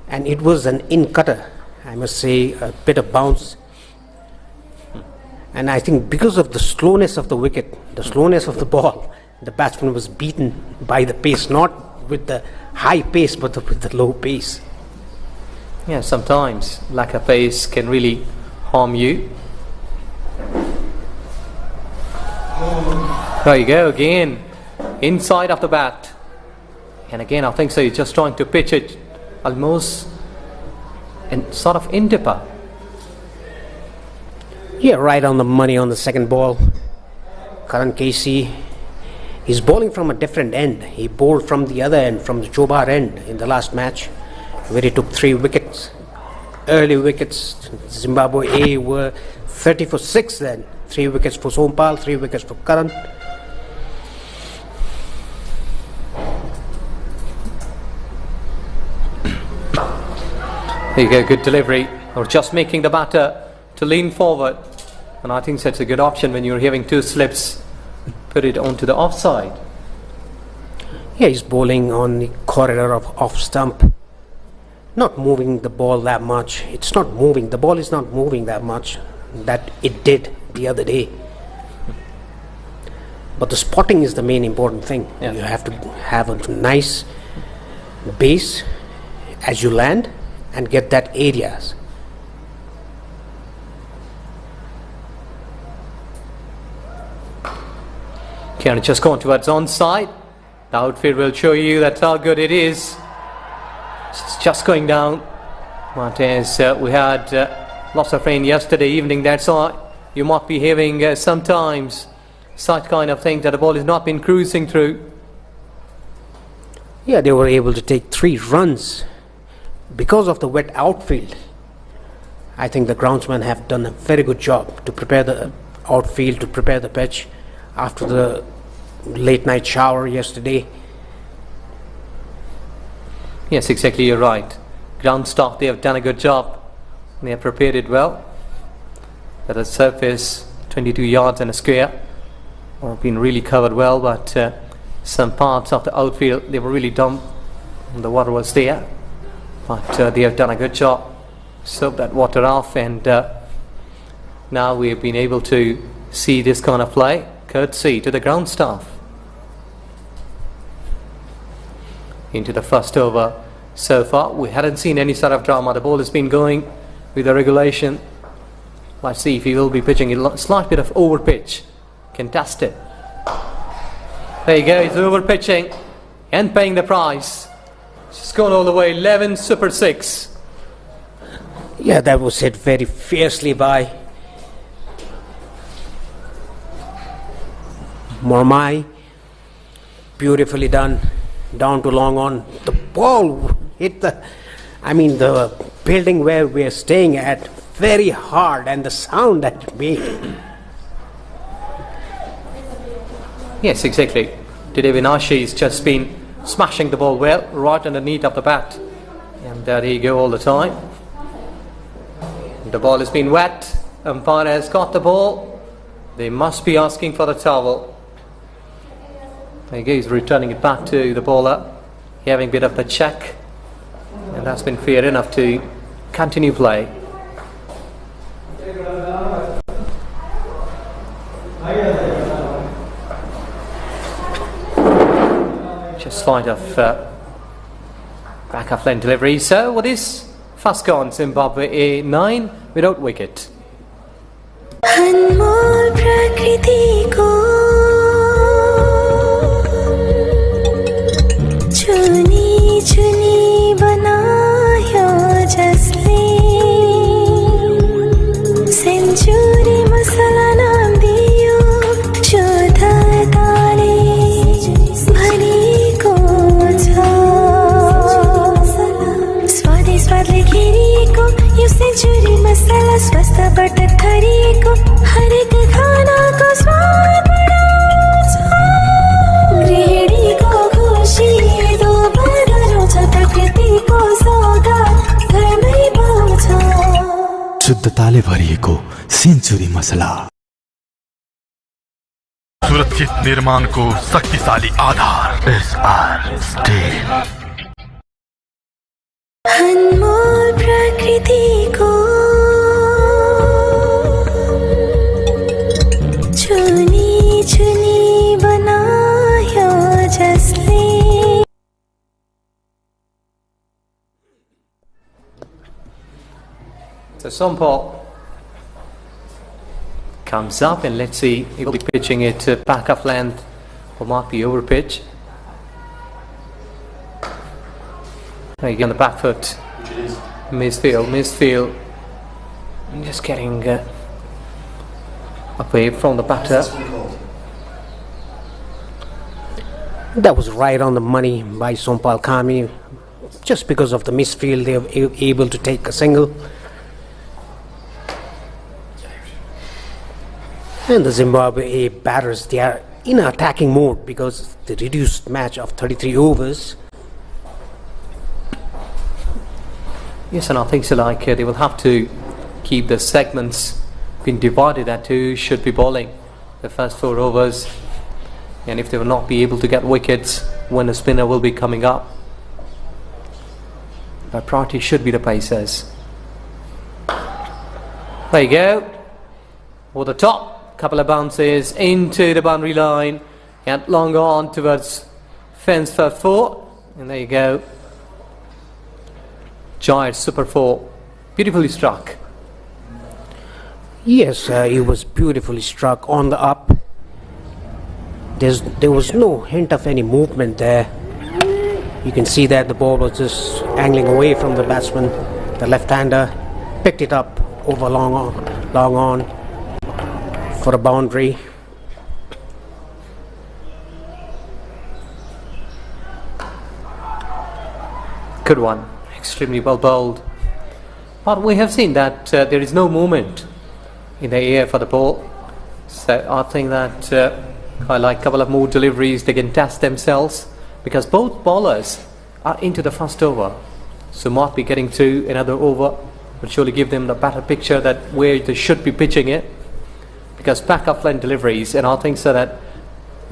And it was an in-cutter, I must say, a bit of bounce. And I think because of the slowness of the wicket, the slowness of the ball, the batsman was beaten by the pace, not with the high pace, but with the low pace. Yeah, sometimes lack of pace can really harm you. There you go again, inside of the bat. And again, I think so, he's just trying to pitch it almost in sort of in dipper. Yeah, right on the money on the second ball. Karan Casey is bowling from a different end. He bowled from the other end, from the Jobar end in the last match, where he took 3 wickets. Early wickets. Zimbabwe A were 30 for 6 then. 3 wickets for Sompal, 3 wickets for Karan. There you go, good delivery. Or just making the batter to lean forward. And I think that's a good option when you're having 2 slips. Put it onto the offside. Yeah, he's bowling on the corridor of off stump. Not moving the ball that much. It's not moving. The ball is not moving that much that it did the other day. But the spotting is the main important thing. Yeah. You have to have a nice base as you land and get that areas. Can just go towards onside. The outfield will show you that's how good it is. It's just going down. But as we had lots of rain yesterday evening, that's why you might be having sometimes such kind of thing that the ball has not been cruising through. Yeah, they were able to take 3 runs because of the wet outfield. I think the groundsmen have done a very good job to prepare the outfield, to prepare the pitch after the late night shower yesterday. Yes, exactly, you're right. Ground staff, they have done a good job. They have prepared it well. That the surface, 22 yards and a square, have been really covered well, but some parts of the outfield, they were really dumb. The water was there, but they have done a good job. Soak that water off, and now we have been able to see this kind of play, courtesy to the ground staff. Into the first over so far, we hadn't seen any sort of drama. The ball has been going with the regulation. Let's see if he will be pitching a slight bit of over pitch. Contested. There you go, he's over pitching and paying the price. It's gone all the way, 11 super 6. Yeah, that was hit very fiercely by Mormai. Beautifully done. Down to long on. The ball hit the building where we're staying at very hard, and the sound that it made. Yes, exactly. Today Vinashi's just been smashing the ball well, right underneath of the bat. And there you go all the time. The ball has been wet. Umpire has got the ball. They must be asking for the towel. There you go, he's returning it back to the bowler, having a bit of the check, and that's been fair enough to continue play. Just slight of back off lane delivery. So what is first gone? Zimbabwe A 9 without wicket. चुनी चुनी बनायो जसले century मसला नाम दियो शुद्धताले भरिएको छ स्वादै स्वादले घेरिएको यो सेन्चुरी मसला स्वास्थ्यबाट थरिएको हरेक खानाको स्वाद बढाउँछ गृहिणीको खुसी शुद्धताले भरिएको सेन्चुरी मसला, सुरक्षित निर्माणको शक्तिशाली आधार एसआर स्टील। अनमोल प्रकृतिको चुनी चुनी बनायो जसले। So Sompal comes up, and let's see, he'll be pitching it back off length or might be over pitch. Again on the back foot. Misfield. Just getting away from the batter. That was right on the money by Sompal Kami. Just because of the misfield, they were able to take a single. And the Zimbabwe A batters, they are in attacking mode because the reduced match of 33 overs. Yes, and I think so. Like they will have to keep the segments being divided at who should be bowling the first 4 overs, and if they will not be able to get wickets when a spinner will be coming up, the priority should be the pacers. There you go. Over the top, couple of bounces into the boundary line and long on towards fence for 4, and there you go. Giant super 4, beautifully struck. Yes, he was beautifully struck on the up. There was no hint of any movement there. You can see that the ball was just angling away from the batsman. The left-hander picked it up over long on for a boundary. Good one. Extremely well bowled. But we have seen that there is no movement in the air for the ball. So I think that I like a couple of more deliveries. They can test themselves because both bowlers are into the first over. So might be getting to another over will surely give them the better picture that where they should be pitching it. Because back up line deliveries, and I think so that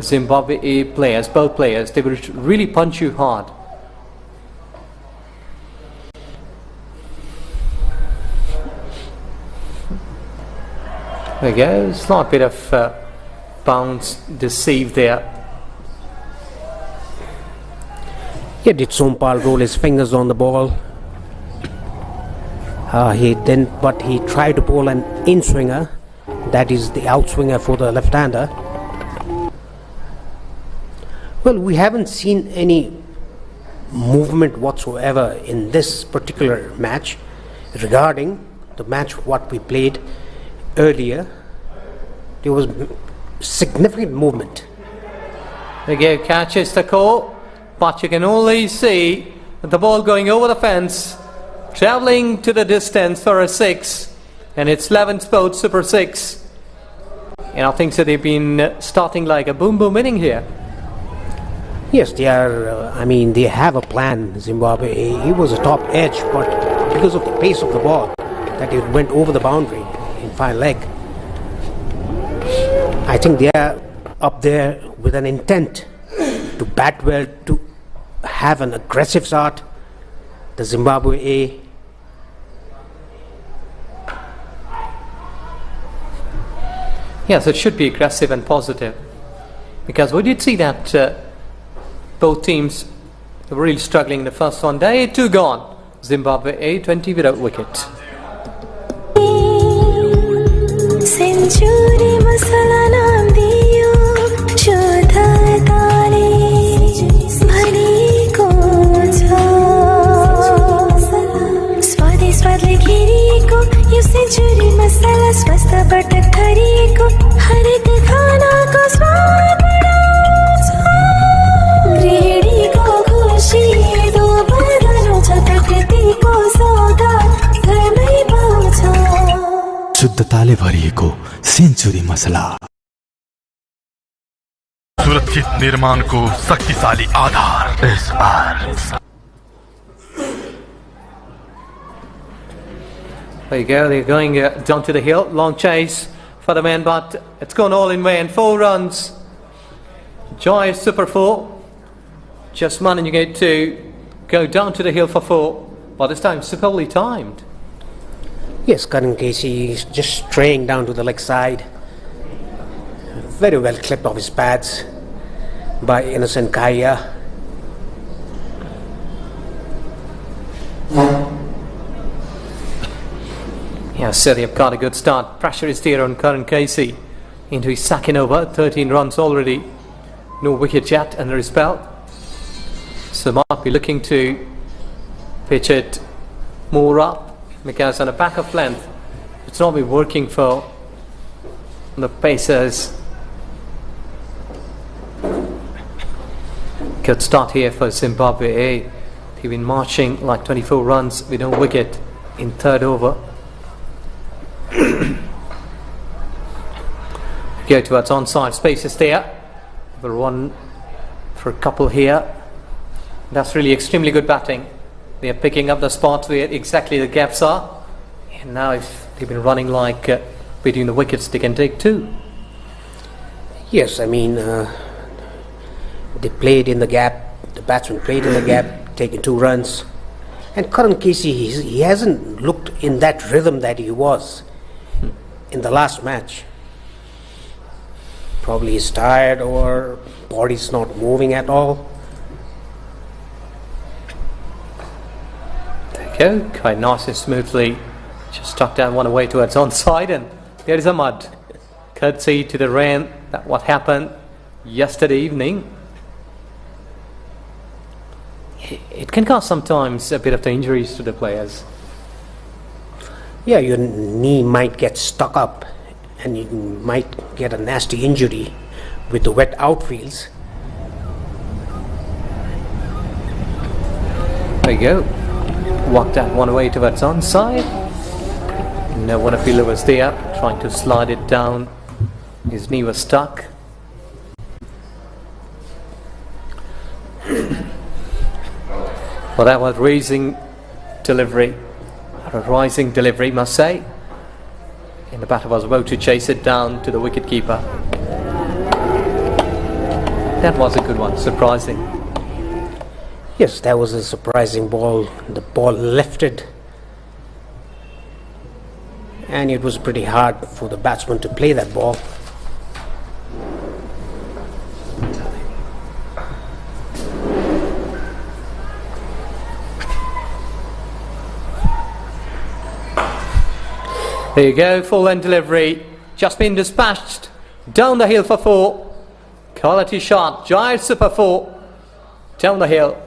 Zimbabwe A players, both players, they will really punch you hard. There we go, slight bit of bounce deceived there. Yeah, did Sompal roll his fingers on the ball? He didn't, but he tried to bowl an in-swinger. That is the outswinger for the left-hander. Well, we haven't seen any movement whatsoever in this particular match regarding the match what we played earlier. There was significant movement. There you go, catches the call, but you can only see the ball going over the fence, travelling to the distance for a 6, and it's 11 spot super 6. And I think so they've been starting like a boom boom inning here. Yes, they are. They have a plan. Zimbabwe. He was a top edge, but because of the pace of the ball, that it went over the boundary in fine leg. I think they are up there with an intent to bat well, to have an aggressive start. The Zimbabwe A. Yes, it should be aggressive and positive, because we did see that both teams were really struggling in the first one. Day 2 gone. Zimbabwe A 20 without wicket. Century मसाला नाम दियो शुद्धताले भरिएको छ स्वादै स्वादले घेरिएको यो century मसाला स्वास्थ्यबाट भरिएको हरेक खानाको स्वाद बढाउँछ गृहिणीको खुसी दो बदल्नु छ प्रकृतिको सौगात घरमै पाउँछ शुद्धताले भरिएको सेन्चुरी मसला सुरक्षित निर्माण को शक्तिशाली आधार SR. There you go, they're going down to the hill. Long chase for the man, but it's gone all in vain. 4 runs. Joy super 4. Just managing to go down to the hill for 4. But this time superbly timed. Yes, Karan Casey is just straying down to the leg side. Very well clipped off his pads by Innocent Kaya. Yeah, so they've got a good start. Pressure is there on Karan Casey into his second over. 13 runs already. No wicket yet under his belt. So might be looking to pitch it more up, because on a back of length it's not been working for the Pacers. Good start here for Zimbabwe A. They've been marching like 24 runs with no wicket in third over. Go towards onside, space is there. We'll run for a couple here. That's really extremely good batting. They are picking up the spots where exactly the gaps are. And now if they've been running like between the wickets, they can take two. Yes, I mean, they played in the gap. The batsman played in the gap, taking 2 runs. And Karan Casey, he hasn't looked in that rhythm that he was in the last match. Probably he's tired or body's not moving at all. There you go, quite nice and smoothly. Just struck down one away towards onside, and there is a mud. Courtesy to the rain, that what happened yesterday evening. It can cause sometimes a bit of the injuries to the players. Yeah, your knee might get stuck up and you might get a nasty injury with the wet outfields. There you go. Walked that one away towards onside. No one fielder was there, trying to slide it down. His knee was stuck. Well, that was rising delivery, must say. And the batter was about to chase it down to the wicket-keeper. That was a good one, surprising. Yes, that was a surprising ball. The ball lifted. And it was pretty hard for the batsman to play that ball. There you go, full end delivery, just been dispatched down the hill for 4. Quality shot, giant super 4, down the hill.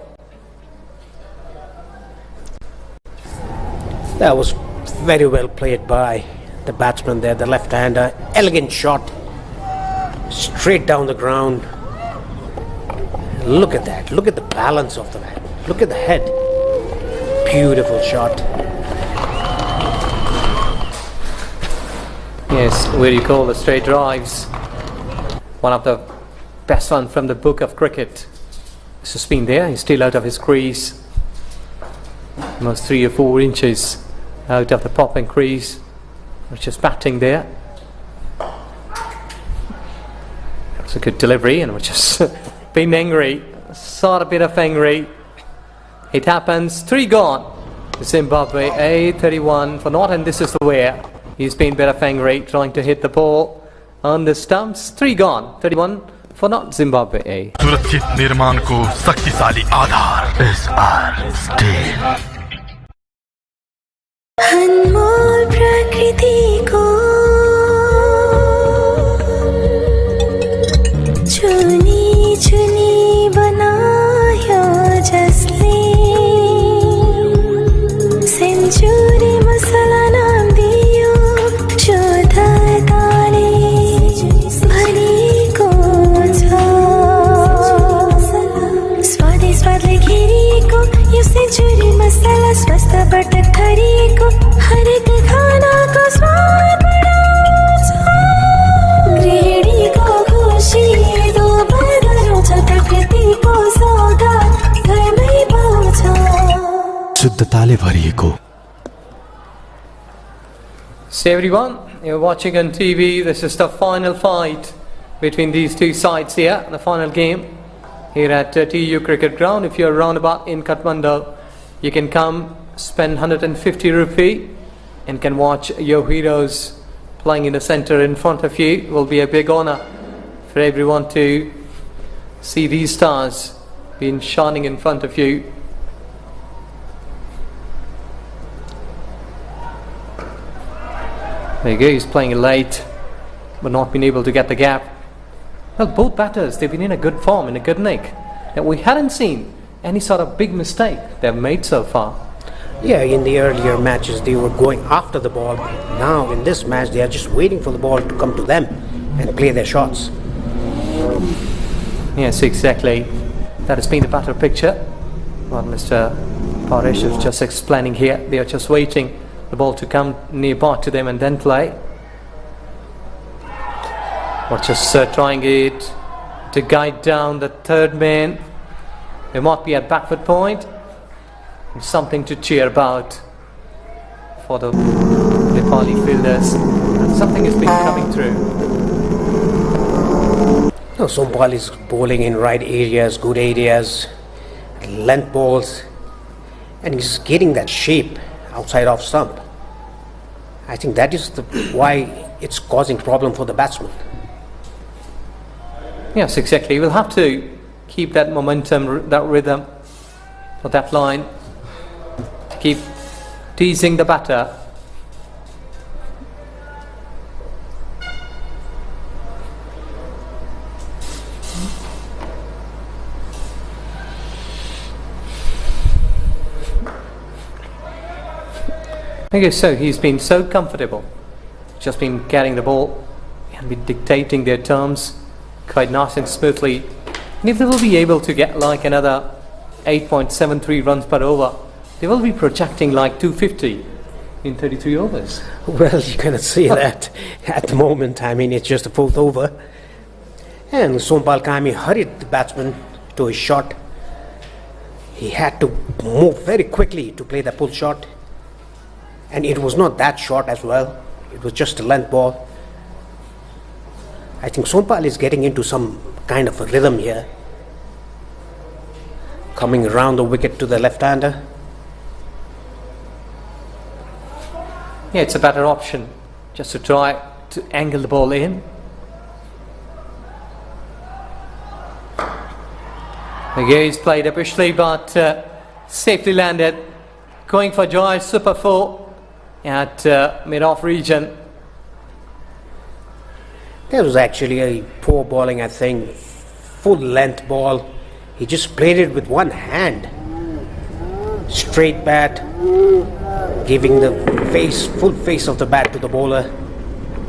That was very well played by the batsman there, the left-hander. Elegant shot, straight down the ground. Look at that, look at the balance of the bat, look at the head. Beautiful shot. Yes, where you call the straight drives. One of the best one from the book of cricket. This has been there, he's still out of his crease. Almost 3 or 4 inches out of the popping crease. Which is batting there. That's a good delivery, and we're just being angry. Sort of bit of angry. It happens, 3 gone. Zimbabwe A, 31 for naught, and this is the way. He's been a bit of angry, trying to hit the ball on the stumps. 3 gone, 31 for not Zimbabwe A. सुरक्षित निर्माण को शक्तिशाली आधार SR steel अनमोल प्रकृति को चुनी चुनी बनाया जसले सेंचुरी मसाला नाम दियो जो धरताले भरिको छ स्वादै स्वादले घेरिएको यो सेन्चुरी मसाला स्वस्थ बटक थरिएको हरेक खानाको स्वाद बढाउँछ गृहिणीको खुसी दोब्बर गराउँछ प्रकृतिको सौगात घरमै पाउँछ शुद्धताले भरिएको So everyone, you're watching on TV. This is the final fight between these two sides here, the final game here at TU Cricket Ground. If you're roundabout in Kathmandu, you can come spend 150 rupee and can watch your heroes playing in the center in front of you. It will be a big honor for everyone to see these stars being shining in front of you. There you go, he's playing late, but not been able to get the gap. Well, both batters, they've been in a good form, in a good nick. And we hadn't seen any sort of big mistake they've made so far. Yeah, in the earlier matches they were going after the ball. Now in this match they are just waiting for the ball to come to them and play their shots. Yes, exactly. That has been the better picture. What Mr. Paresh is just explaining here. They are just waiting the ball to come nearby to them and then play. Or just trying it to guide down the third man. They might be at backward point. Something to cheer about for the Nepali fielders. And something has been coming through. No, Sompal is bowling in right areas, good areas, length balls, and he's getting that shape outside off stump. I think that is why it's causing problem for the batsman. Yes, exactly. We'll have to keep that momentum, that rhythm for that line. Keep teasing the batter. Okay, so he's been so comfortable, just been carrying the ball and been dictating their terms quite nice and smoothly. And if they will be able to get like another 8.73 runs per over, they will be projecting like 250 in 33 overs. Well, you cannot say that at the moment. I mean, it's just the fourth over. And Sompal Kami hurried the batsman to his shot. He had to move very quickly to play the pull shot. And it was not that short as well. It was just a length ball. I think Sompal is getting into some kind of a rhythm here. Coming around the wicket to the left-hander. Yeah, it's a better option just to try to angle the ball in. Again, he's played officially, but safely landed. Going for Joy Super 4 at mid-off region. That was actually a poor bowling, I think. Full length ball. He just played it with one hand. Straight bat. Giving the full face of the bat to the bowler.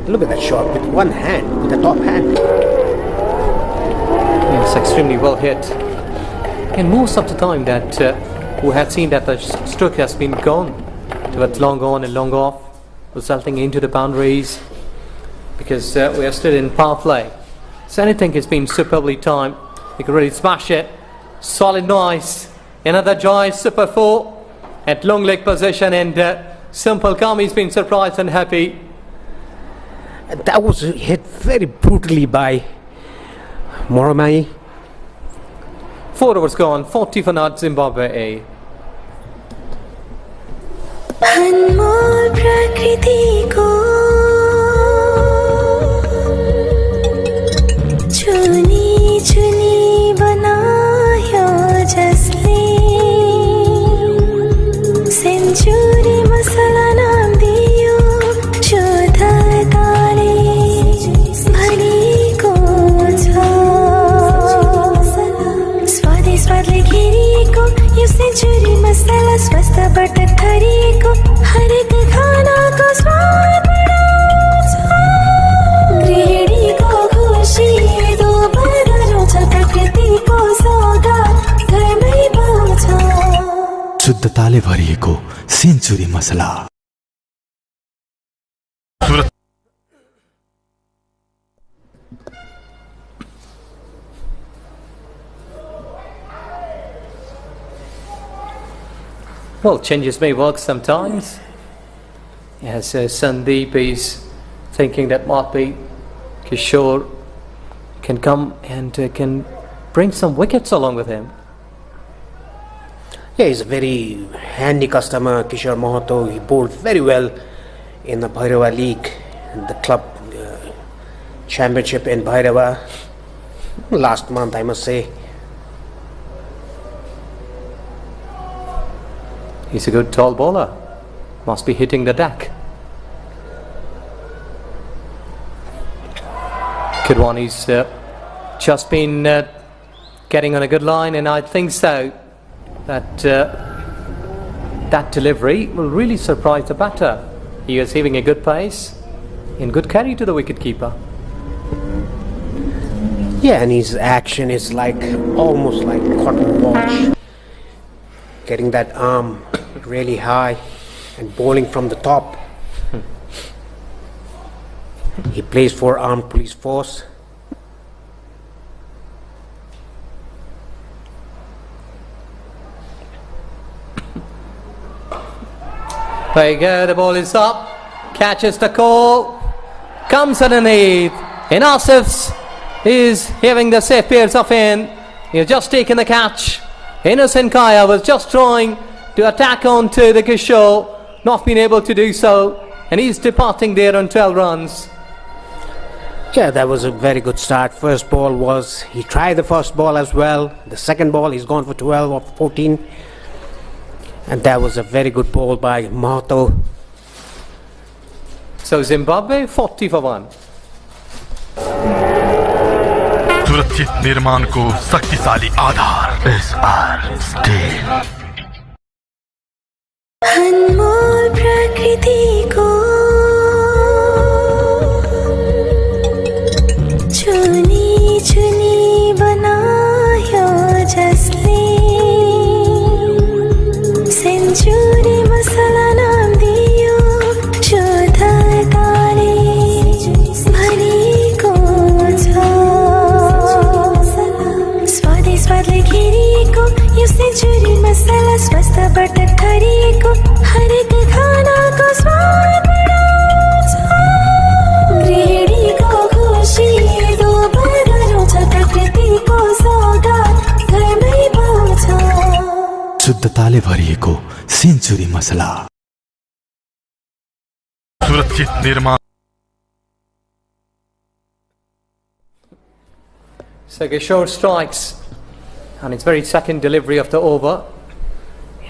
Look at that shot with one hand, with the top hand. Yes, extremely well hit. And most of the time that we had seen that the stroke has been gone towards long on and long off, resulting into the boundaries, because we are still in power play. So anything has been superbly timed. You can really smash it. Solid noise. Another Joy Super 4 at long leg position, and Sompal Kami's been surprised and happy. And that was hit very brutally by Moramai. 4 overs gone, 40 for not Zimbabwe A. अनमोल प्रकृति को चुनी चुनी बनायो जसले century मसला नाम दियो शुद्धताले भरिएको छ स्वादै स्वादले घेरिएको यो सेन्चुरी मसला स्वास्थ्यबाट थरिएको हरेक खानाको स्वाद बढाउँछ गृहिणीको खुसी दोब्बर गराउँछ प्रकृतिको सौगात घरमै पाउँछ शुद्धताले भरिएको सेन्चुरी मसला। Well, changes may work sometimes. As Sandeep is thinking that might be Kishore can come and can bring some wickets along with him. Yeah, he's a very handy customer, Kishore Mahato. He bowled very well in the Bhairava League, the club championship in Bhairava last month, I must say. He's a good tall bowler. Must be hitting the deck. Kidwani's just been getting on a good line, and I think so that that delivery will really surprise the batter. He is having a good pace and good carry to the wicketkeeper. Yeah, and his action is like almost like cotton watch, getting that arm really high and bowling from the top. He plays for Armed Police Force. There you go, the ball is up, catches the call, comes underneath, and Asif's is having the safe pairs of in. He's just taken the catch. Innocent Kaya was just trying to attack onto the Kishore, not being able to do so, and he's departing there on 12 runs. Yeah, that was a very good start. First ball was, he tried the first ball as well. The second ball, he's gone for 12 or 14. And that was a very good ball by Mahato. So Zimbabwe 40 for 1. सुरक्षित निर्माण को शक्तिशाली आधार SR steel अनमोल प्रकृति को चुनी चुनी बनायो जसले सेन्चुरी मसला नाम दियो शुद्धताले भरिएको छ स्वादै स्वादले घेरिएको यो सेन्चुरी मसला स्वास्थ्यबाट थरिएको हरेक खानाको स्वाद बढाउँछ गृहिणीको खुसी दोब्बर गराउँछ प्रकृतिको सौगात घरमै पाउँछ शुद्धताले भरिएको सेन्चुरी मसला सुरक्षित निर्माण So Kishore strikes, and it's very second delivery of the over,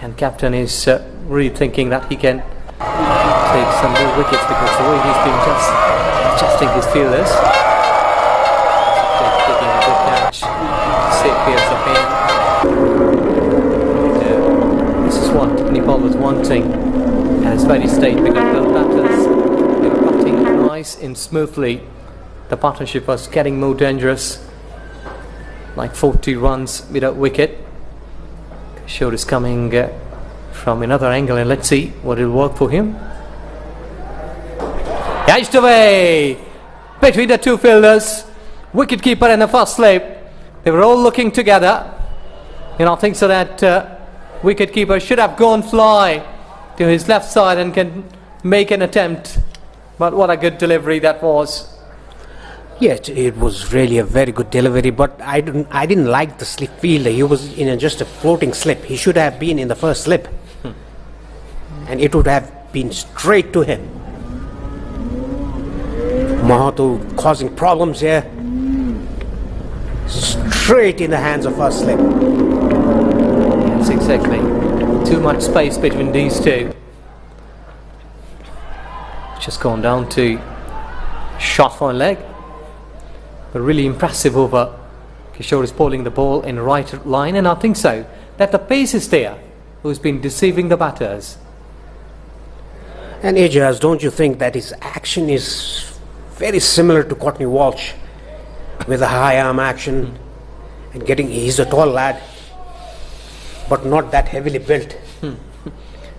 and captain is really thinking that he can take some more wickets because the way he's been just adjusting his fielders, taking a good catch, safe pairs of in. This is what Nepal was wanting, and it's very straight because both batters, they were batting nice and smoothly. The partnership was getting more dangerous. Like 40 runs without wicket. Kishore is coming from another angle, and let's see what will work for him. Edged away between the two fielders, wicketkeeper and the first slip. They were all looking together, and I think so that wicketkeeper should have gone fly to his left side and can make an attempt. But what a good delivery that was. Yes, it was really a very good delivery, but I didn't like the slip fielder. He was in just a floating slip. He should have been in the first slip, and it would have been straight to him. Mahato causing problems here. Straight in the hands of first slip. Yes, exactly. Too much space between these two. Just gone down to shot on leg. But really impressive over. Kishore is bowling the ball in right line, and I think so that the pace is there, who's been deceiving the batters. And Ajaz, don't you think that his action is very similar to Courtney Walsh, with a high arm action and he's a tall lad, but not that heavily built.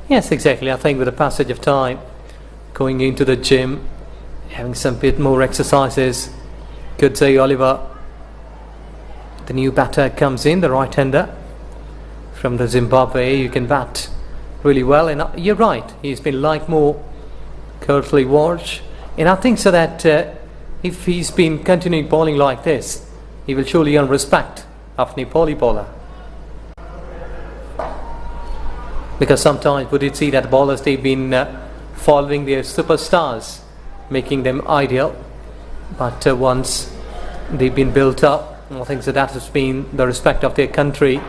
Yes, exactly. I think with the passage of time, going into the gym, having some bit more exercises. Good day, Oliver. The new batter comes in, the right-hander from the Zimbabwe. You can bat really well, and you're right. He's been like more Courtney Walsh, and I think so that if he's been continuing bowling like this, he will surely earn respect of Nepali bowler. Because sometimes we did see that bowlers, they've been following their superstars, making them ideal. But once they've been built up, I think so that has been the respect of their country.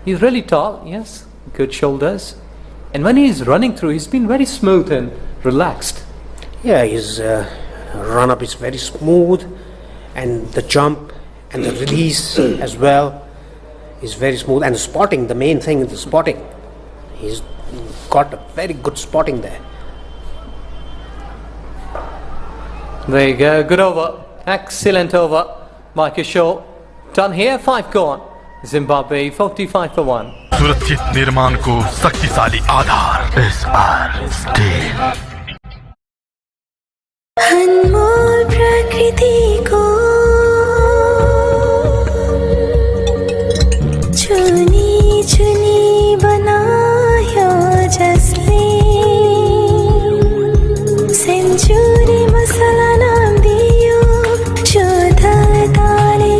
He's really tall, yes, good shoulders. And when he's running through, he's been very smooth and relaxed. Yeah, his run-up is very smooth, and the jump and the release as well is very smooth. And the spotting, the main thing is the spotting. He's got a very good spotting there. There you go, good over, excellent over by Kishore. Done here, 5 gone. Zimbabwe 45 for 1. सुरक्षित निर्माण को शक्तिशाली आधार SR अनमोल प्रकृति को चुनी चुनी बनायो जसले सेन्चुरी मसला नाम दियो शुद्धताले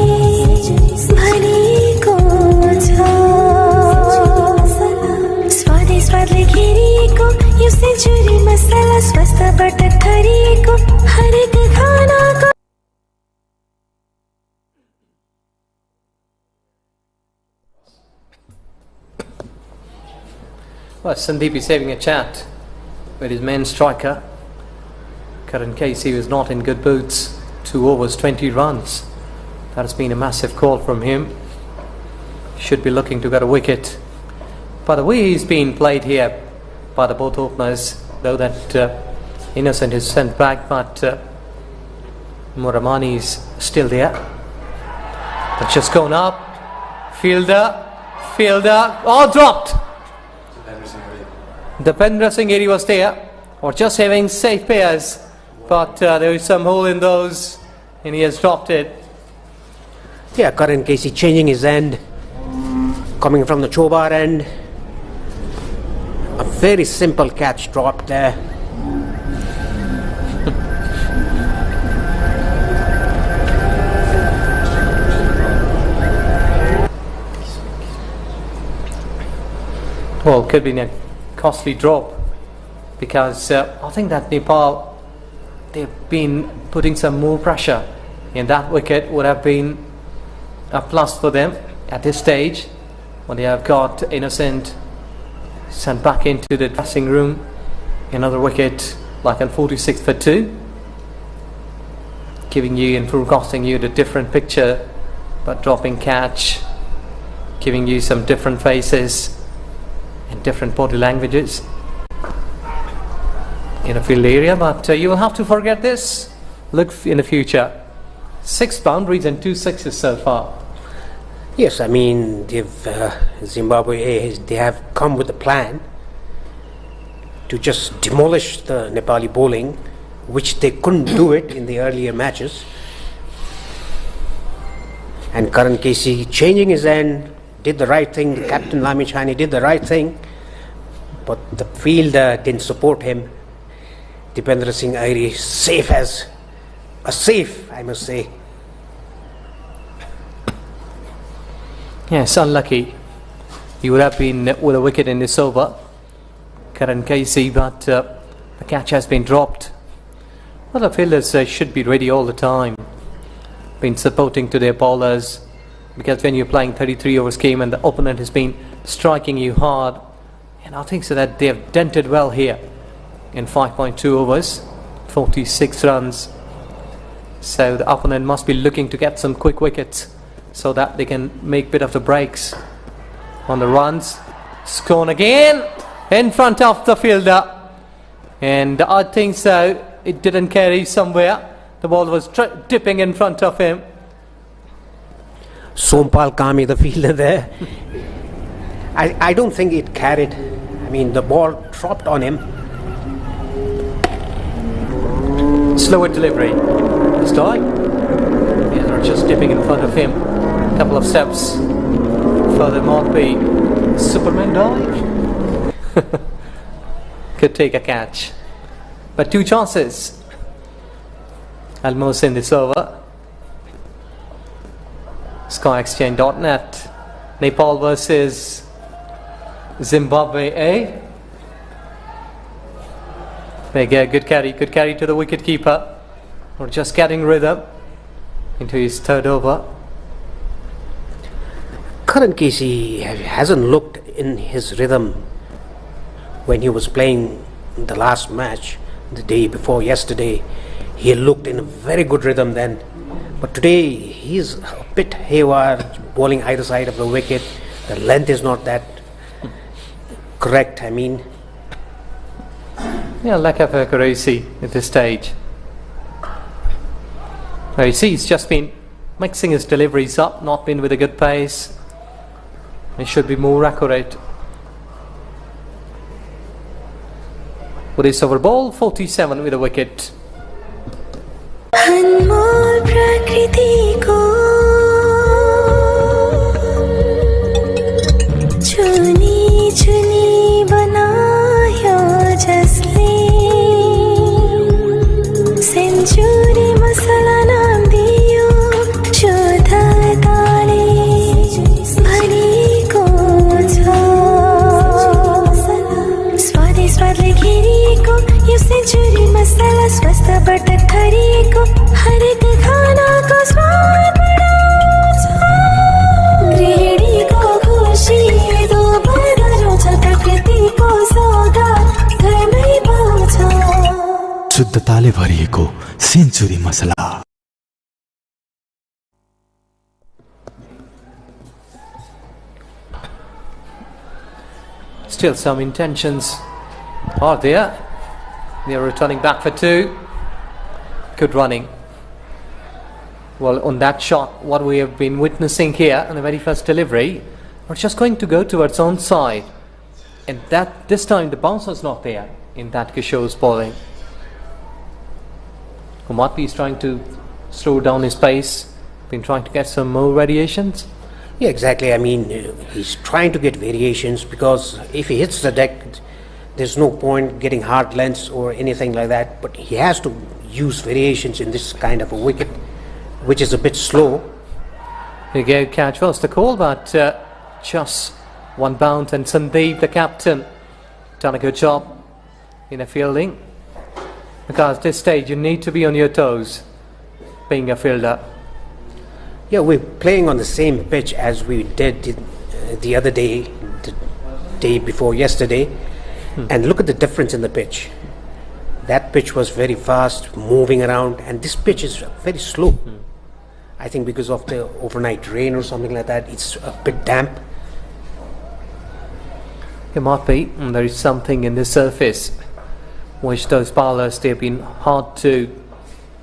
भरिएको छ स्वादै स्वादले घेरिएको यो सेन्चुरी मसला स्वास्थ्यबाट थरिएको हरेक खानाको Well, Sandeep is having a chat with his main striker. Karan Casey was not in good boots. 2 overs, 20 runs. That has been a massive call from him. Should be looking to get a wicket. By the way he's been played here by the both openers, though that Innocent is sent back, but Muramani is still there. That's just gone up. Fielder, oh, dropped. Dipendra Singh Eri was there, or just having safe pairs, but there is some hole in those, and he has dropped it. Yeah, Karan Casey changing his end, coming from the Chobar end. A very simple catch dropped there. Well, could be a costly drop, because I think that Nepal, they've been putting some more pressure, and that wicket would have been a plus for them at this stage when they have got Innocent sent back into the dressing room. Another wicket like on 46 for 2, giving you and forecasting you the different picture, but dropping catch, giving you some different faces and different body languages in a field area. But you will have to forget this. Look in the future. 6 boundaries and 2 sixes so far. Yes, I mean, Zimbabwe A, they have come with a plan to just demolish the Nepali bowling, which they couldn't do it in the earlier matches. And Karan Casey changing his end, did the right thing. The captain Lami Chani did the right thing, but the field didn't support him. Dipendra Singh Airi safe as a safe, I must say. Yes, unlucky. He would have been with a wicket in this over, Karan Casey, but the catch has been dropped. Well, the fielders should be ready all the time, been supporting to their bowlers, because when you're playing 33 overs game and the opponent has been striking you hard, and I think so that they have dented well here in 5.2 overs, 46 runs. So the opponent must be looking to get some quick wickets so that they can make bit of the breaks on the runs. Scorn again in front of the fielder, and I think so it didn't carry somewhere. The ball was dipping in front of him. Sompal Kami, the fielder there. I don't think it carried. I mean, the ball dropped on him. Slower delivery this time. Yeah, they're just dipping in front of him. A couple of steps further might be Superman dive. Could take a catch. But 2 chances almost in this over. SkyExchange.net. Nepal versus Zimbabwe A. There you go, good carry to the wicket keeper. Or just getting rhythm into his 3rd over. Karan Casey hasn't looked in his rhythm when he was playing the last match, the day before yesterday. He looked in a very good rhythm then. But today he's a bit haywire, bowling either side of the wicket. The length is not that correct. I mean, yeah, lack of accuracy at this stage. Now you see, he's just been mixing his deliveries up, not been with a good pace. He should be more accurate. With his over ball, 47 with a wicket. अनमोल प्रकृति को चुनी चुनी बनायो जसले century मसला नाम दियो शुद्धताले भरिएको छ स्वादै स्वादले घेरिएको यो सेन्चुरी मसला स्वास्थ्यबाट थरिएको हरेक खानाको स्वाद बढाउँछ गृहिणीको खुसी दो बदल्छ प्रकृतिको सौगात घरमै पाउँछ शुद्धताले भरिएको सेन्चुरी मसला. Still some intentions are there. They are returning back for two. Good running. Well, on that shot, what we have been witnessing here in the very first delivery, we're just going to go towards own side. And that this time the bouncer's not there in that Kishore's bowling. Kumatpi is trying to slow down his pace, been trying to get some more variations. yeah, exactly. I mean, he's trying to get variations because if he hits the deck, there's no point getting hard lengths or anything like that. But he has to use variations in this kind of a wicket, which is a bit slow. Here you go, catch was the call, but just one bounce, and Sandeep, the captain, done a good job in a fielding. Because at this stage you need to be on your toes, being a fielder. Yeah, we're playing on the same pitch as we did the other day, the day before yesterday. And look at the difference in the pitch. That pitch was very fast, moving around, and this pitch is very slow. I think because of the overnight rain or something like that, it's a bit damp. It might be, and there is something in the surface which those bowlers, they've been hard to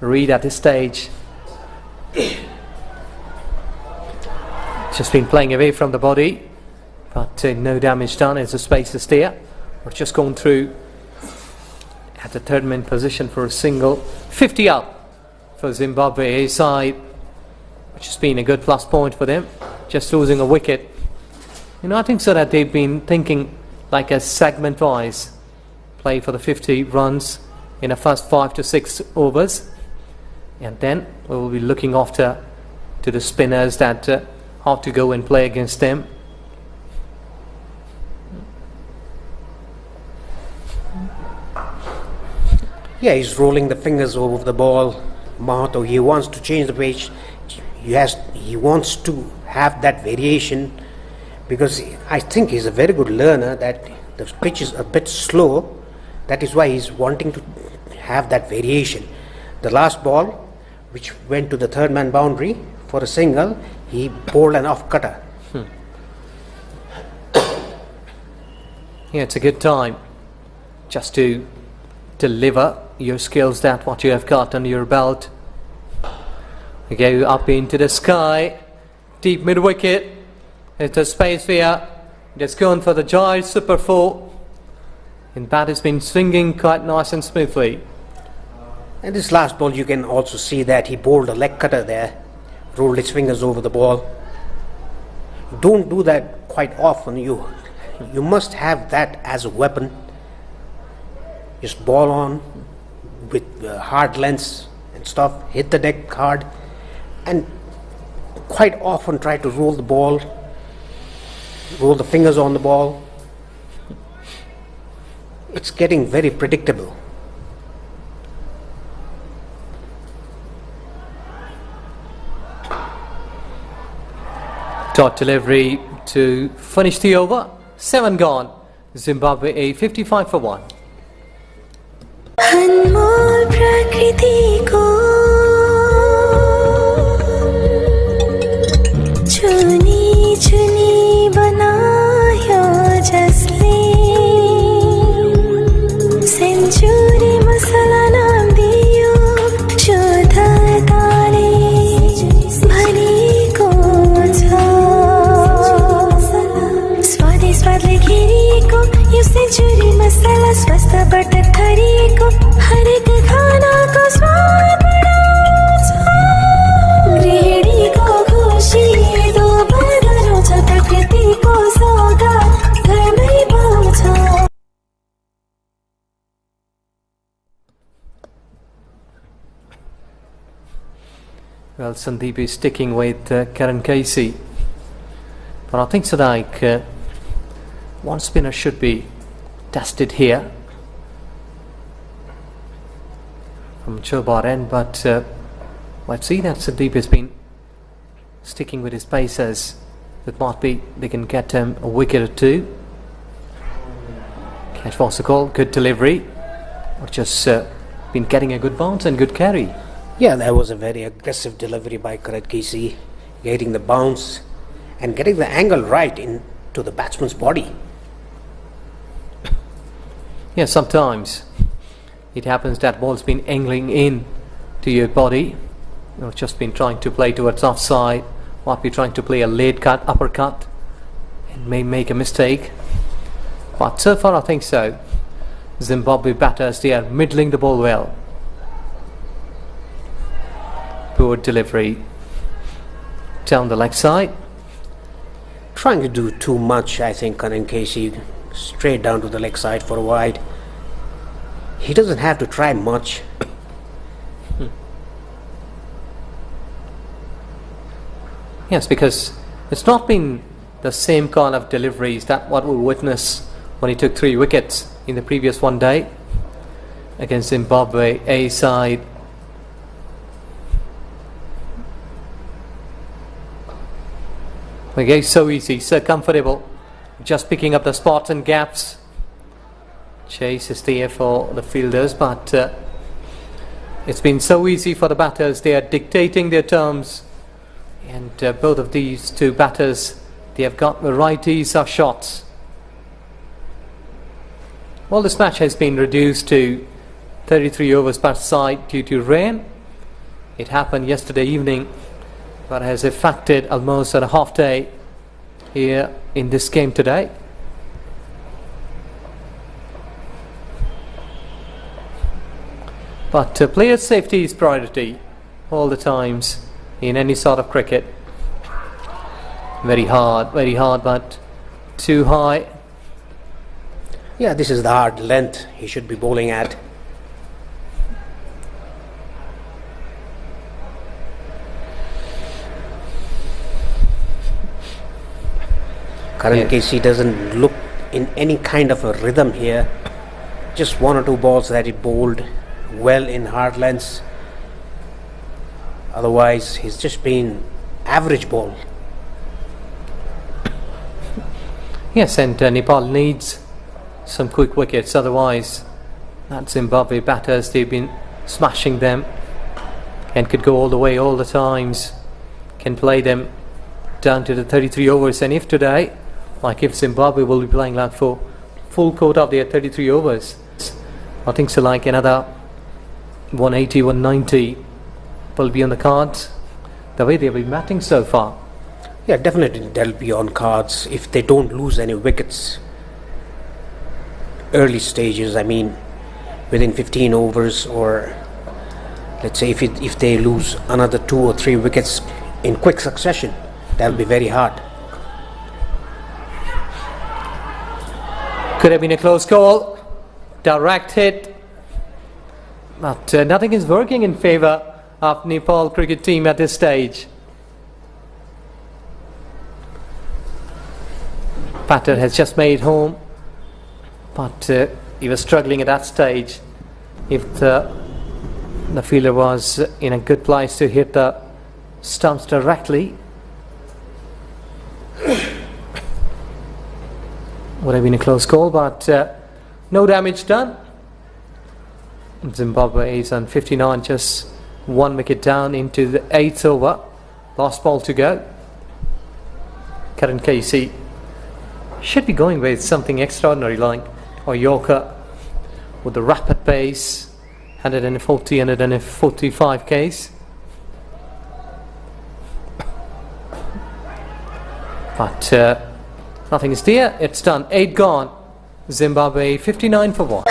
read at this stage. Just been playing away from the body, but no damage done as the space is there. We're just going through at the third man position for a single. 50 up for Zimbabwe A side, which has been a good plus point for them. Just losing a wicket. You know, I think so that they've been thinking like a segment wise play for the 50 runs in the first 5 to 6 overs, and then we will be looking after to the spinners that have to go and play against them. Yeah, he's rolling the fingers over the ball. Mahato, he wants to change the pitch. He wants to have that variation because I think he's a very good learner that the pitch is a bit slow. That is why he's wanting to have that variation. The last ball, which went to the third man boundary for a single, he bowled an off cutter. Yeah, it's a good time just to deliver your skills, that what you have got under your belt. You go up into the sky, deep mid wicket. It's a space here. It's going for the Jai Super 4. And bat has been swinging quite nice and smoothly. And this last ball, you can also see that he bowled a leg cutter there, rolled his fingers over the ball. Don't do that quite often. You must have that as a weapon. Just ball on with hard lengths and stuff, hit the deck hard, and quite often try to roll the ball, roll the fingers on the ball. It's getting very predictable. Dot delivery to finish the over. 7 gone. Zimbabwe A 55 for 1. अनमोल प्रकृति को चुनी चुनी बनायो जसले रसबाट थरिएको हरेक खानाको स्वाद बढाउँछ गृहिणीको खुसी दोबारा छ प्रकृतिको सौगात घरमै पाउँछ Well, Sandeep is sticking with Karen Casey. But I think so like one spinner should be tested here from Chobar end, but I've seen that Sandeep has been sticking with his pacers. It might be they can get him a wicket or two. Catch was the call, good delivery, or just been getting a good bounce and good carry. Yeah, that was a very aggressive delivery by Karan Casey, getting the bounce and getting the angle right into the batsman's body. Yeah, sometimes it happens that ball's been angling in to your body, or just been trying to play towards offside, might be trying to play a late cut, uppercut, and may make a mistake. But so far I think so. Zimbabwe batters, they are middling the ball well. Poor delivery down the leg side. Trying to do too much, I think, Karan Casey, straight down to the leg side for a wide. He doesn't have to try much. Yes, because it's not been the same kind of deliveries that what we witnessed when he took 3 wickets in the previous one day against Zimbabwe A side. Okay, so easy, so comfortable, just picking up the spots and gaps. Chase is there for the fielders, but it's been so easy for the batters. They are dictating their terms, and both of these two batters, they have got varieties of shots. Well, this match has been reduced to 33 overs per side due to rain. It happened yesterday evening, but has affected almost a half day here in this game today. But player safety is priority all the times in any sort of cricket. Very hard, but too high. Yeah, this is the hard length he should be bowling at. Karan Casey doesn't look in any kind of a rhythm here. Just 1 or 2 balls that he bowled well in hard lengths. Otherwise, he's just been average ball. Yes, and Nepal needs some quick wickets. Otherwise, that Zimbabwe batters, they've been smashing them and could go all the way all the times. Can play them down to the 33 overs. And if today, like if Zimbabwe will be playing like for full quota of their 33 overs, I think so like another 180, 190 will be on the cards, the way they've been batting so far. Yeah, definitely they'll be on cards if they don't lose any wickets. Early stages, I mean, within 15 overs, or let's say if they lose another 2 or 3 wickets in quick succession, that'll be very hard. Could have been a close call, direct hit, but nothing is working in favour of Nepal cricket team at this stage. Batter has just made home, but he was struggling at that stage. If the fielder was in a good place to hit the stumps directly, would have been a close call, but no damage done. Zimbabwe is on 59, just 1 wicket down into the 8th over. Last ball to go. Karan Casey should be going with something extraordinary like a Yorker with the rapid pace, 140, 145 Ks. But nothing is there. It's done. 8 gone. Zimbabwe 59 for 1.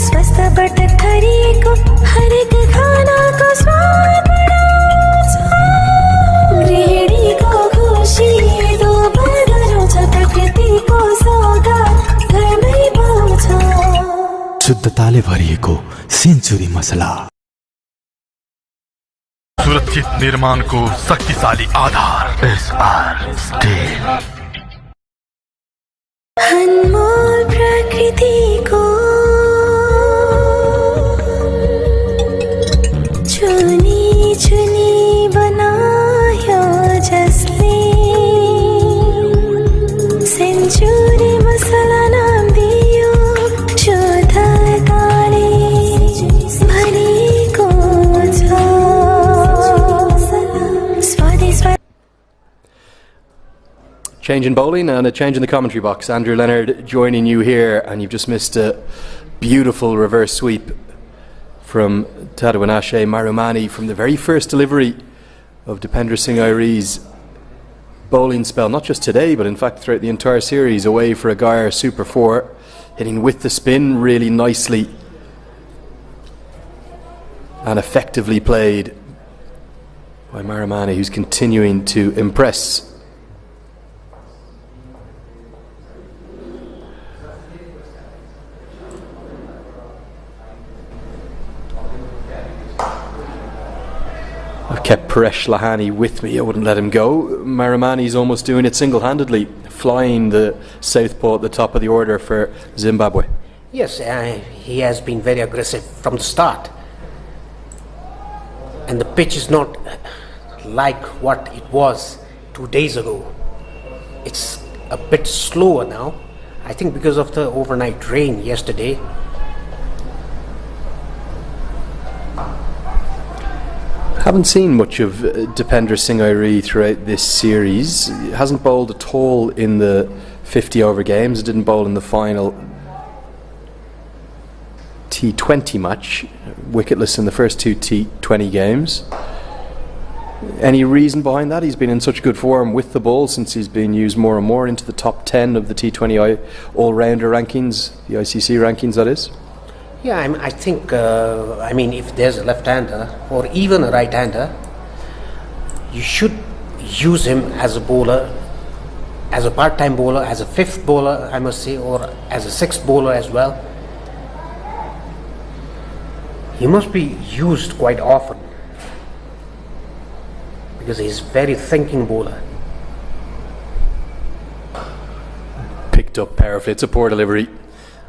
स्वस्थबाट खरिएको हरेक खानाको स्वाद बढाउँछ गृहिणीको खुसी दोब्बर गराउँछ प्रकृतिको सौगात घरमै पाउँछ शुद्धताले भरिएको सेन्चुरी मसला सुरक्षित निर्माणको शक्तिशाली आधार एसआर स्टील अनमोल प्रकृतिको चुनी चुनी बनायो जसले सेन्चुरी मसला नाम दियो शुद्धताले भरिएको छ स्वादिष्ट Change in bowling and a change in the commentary box. Andrew Leonard joining you here, and you've just missed a beautiful reverse sweep from Tadawinashe Marumani from the very first delivery of Dipendra Singh Airi's bowling spell, not just today, but in fact throughout the entire series, away for a Gaia Super 4, hitting with the spin really nicely and effectively played by Marumani, who's continuing to impress. I've kept Paresh Lahani with me, I wouldn't let him go. Marumani's almost doing it single-handedly, flying the southpaw at the top of the order for Zimbabwe. Yes, he has been very aggressive from the start. And the pitch is not like what it was 2 days ago. It's a bit slower now. I think because of the overnight rain yesterday. Haven't seen much of Dipendra Singh Airi throughout this series. He hasn't bowled at all in the 50 over games. Didn't bowl in the final T20 match. Wicketless in the first two T20 games. Any reason behind that? He's been in such good form with the ball since he's been used more and more into the top 10 of the T20 all-rounder rankings, the ICC rankings that is. Yeah, I think, if there's a left-hander or even a right-hander, you should use him as a bowler, as a part-time bowler, as a fifth bowler, I must say, or as a sixth bowler as well. He must be used quite often because he's a very thinking bowler. Picked up powerfully. It's a poor delivery.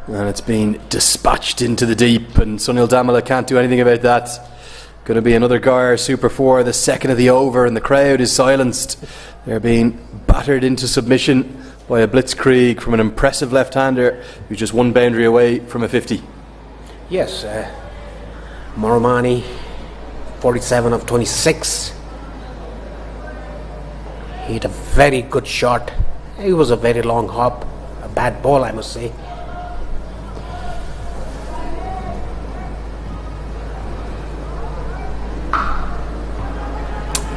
And it's been dispatched into the deep, and Sunil Damala can't do anything about that. Going to be another Gaia Super 4, the second of the over, and the crowd is silenced. They're being battered into submission by a blitzkrieg from an impressive left-hander who's just one boundary away from a 50. Yes, Marumani, 47 of 26. He hit a very good shot. It was a very long hop, a bad ball, I must say.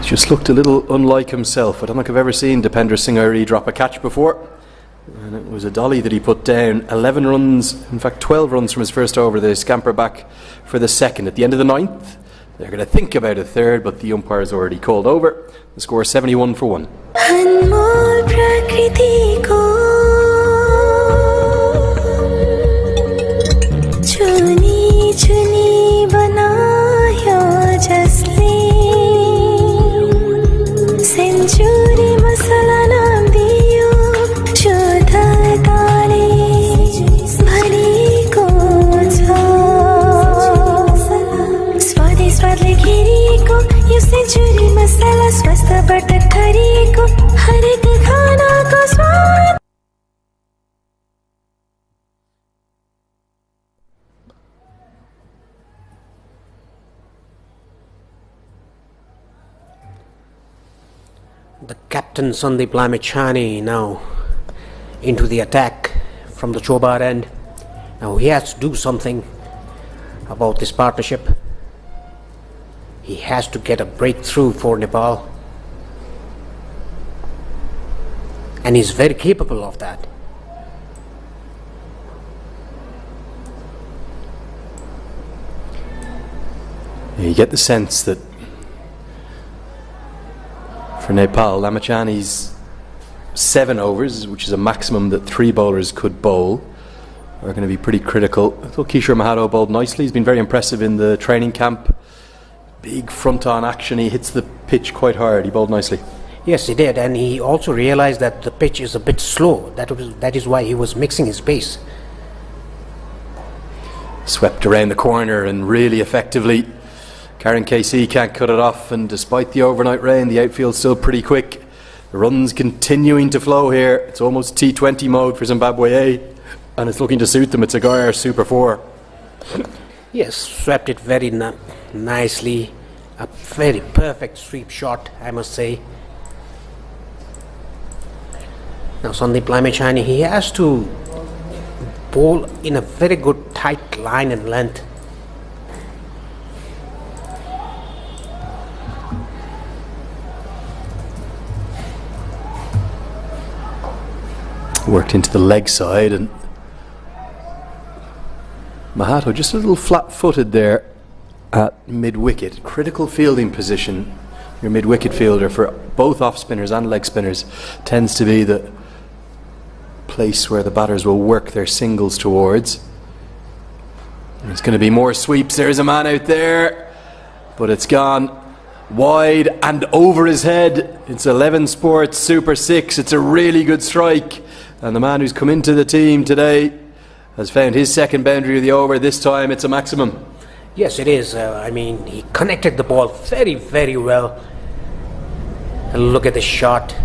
Just looked a little unlike himself. I don't think I've ever seen Dipendra Singh Airi drop a catch before. And it was a dolly that he put down. 11 runs, in fact 12 runs from his first over. They scamper back for the second. At the end of the ninth, they're going to think about a third, but the umpire's already called over. The score is 71 for 1. अनमोल प्रकृतिको चुनी चुनी बनायो जसले century मसला नाम दियो शुद्धताले भरिएको छ स्वादै स्वादले घेरिएको यो सेन्चुरी मसला स्वास्थ्यबाट खरिएको हरेक खानाको स्वाद The captain Sandeep Lamechani now into the attack from the Chobar end. Now he has to do something about this partnership. He has to get a breakthrough for Nepal. And he's very capable of that. You get the sense that for Nepal, Lamachani's 7 overs, which is a maximum that 3 bowlers could bowl, are going to be pretty critical. I thought Kishore Mahato bowled nicely. He's been very impressive in the training camp. Big front-on action. He hits the pitch quite hard. He bowled nicely. Yes, he did, and he also realized that the pitch is a bit slow. That is why he was mixing his pace. Swept around the corner and really effectively. Karen KC can't cut it off, and despite the overnight rain, the outfield's still pretty quick. The runs continuing to flow here. It's almost T20 mode for Zimbabwe A, and it's looking to suit them. It's a Gaia Super 4. Yes, swept it very nicely. A very perfect sweep shot, I must say. Now Sandeep Lamachani, he has to bowl in a very good tight line and length. Worked into the leg side, and Mahato just a little flat-footed there at mid-wicket. Critical fielding position. Your mid-wicket fielder for both off-spinners and leg spinners tends to be the place where the batters will work their singles towards. There's going to be more sweeps. There's a man out there, but it's gone wide and over his head. It's 11 Sports Super 6. It's a really good strike, and the man who's come into the team today has found his second boundary of the over. This time it's a maximum. Yes, it is. I mean, he connected the ball very, very well. And look at the shot.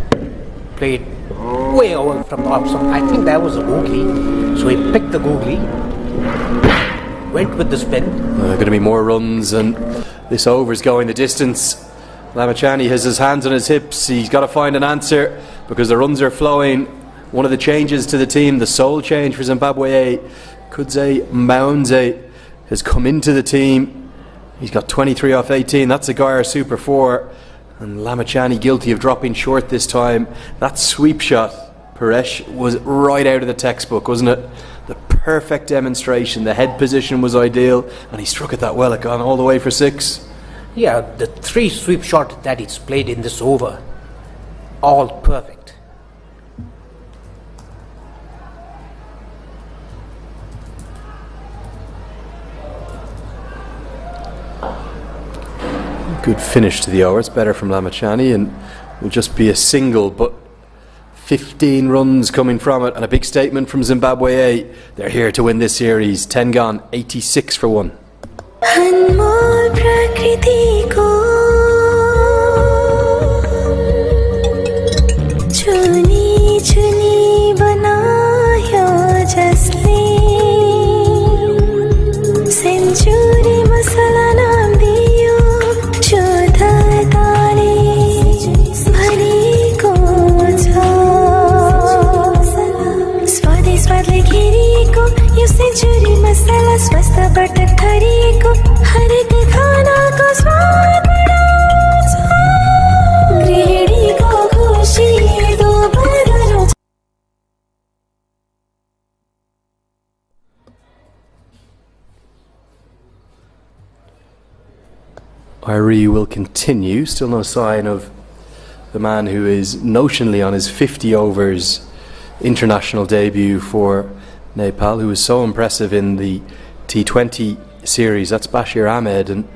Played way over from the off. I think that was a googly. So he picked the googly, went with the spin. Going to be more runs, and this over's going the distance. Lamachani has his hands on his hips. He's got to find an answer because the runs are flowing. One of the changes to the team, the sole change for Zimbabwe A, Kudze Maunze, has come into the team. He's got 23 off 18. That's a Gaia Super 4. And Lamachani guilty of dropping short this time. That sweep shot, Paresh, was right out of the textbook, wasn't it? The perfect demonstration. The head position was ideal, and he struck it that well. It gone all the way for 6. Yeah, the 3 sweep shots that he's played in this over, all perfect. Good finish to the over. It's better from Lamachani, and will just be a single, but 15 runs coming from it, and a big statement from Zimbabwe A. They're here to win this series. 10 gone, 86 for 1. अनमोल प्रकृति को चुनी चुनी बनायो जसले century मसाला नाम दियो शुद्धताले भरिएको छ स्वादै स्वादले घेरिएको यो सेंचुरी मसाला स्वास्थ्यबाट थरिएको हरेक खानाको स्वाद बढाउँछ गृहिणीको खुसी दोब्बर गराउँछ। Irie will continue. Still no sign of the man who is notionally on his 50 overs international debut for Nepal, who was so impressive in the T20 series. That's Bashir Ahmed, and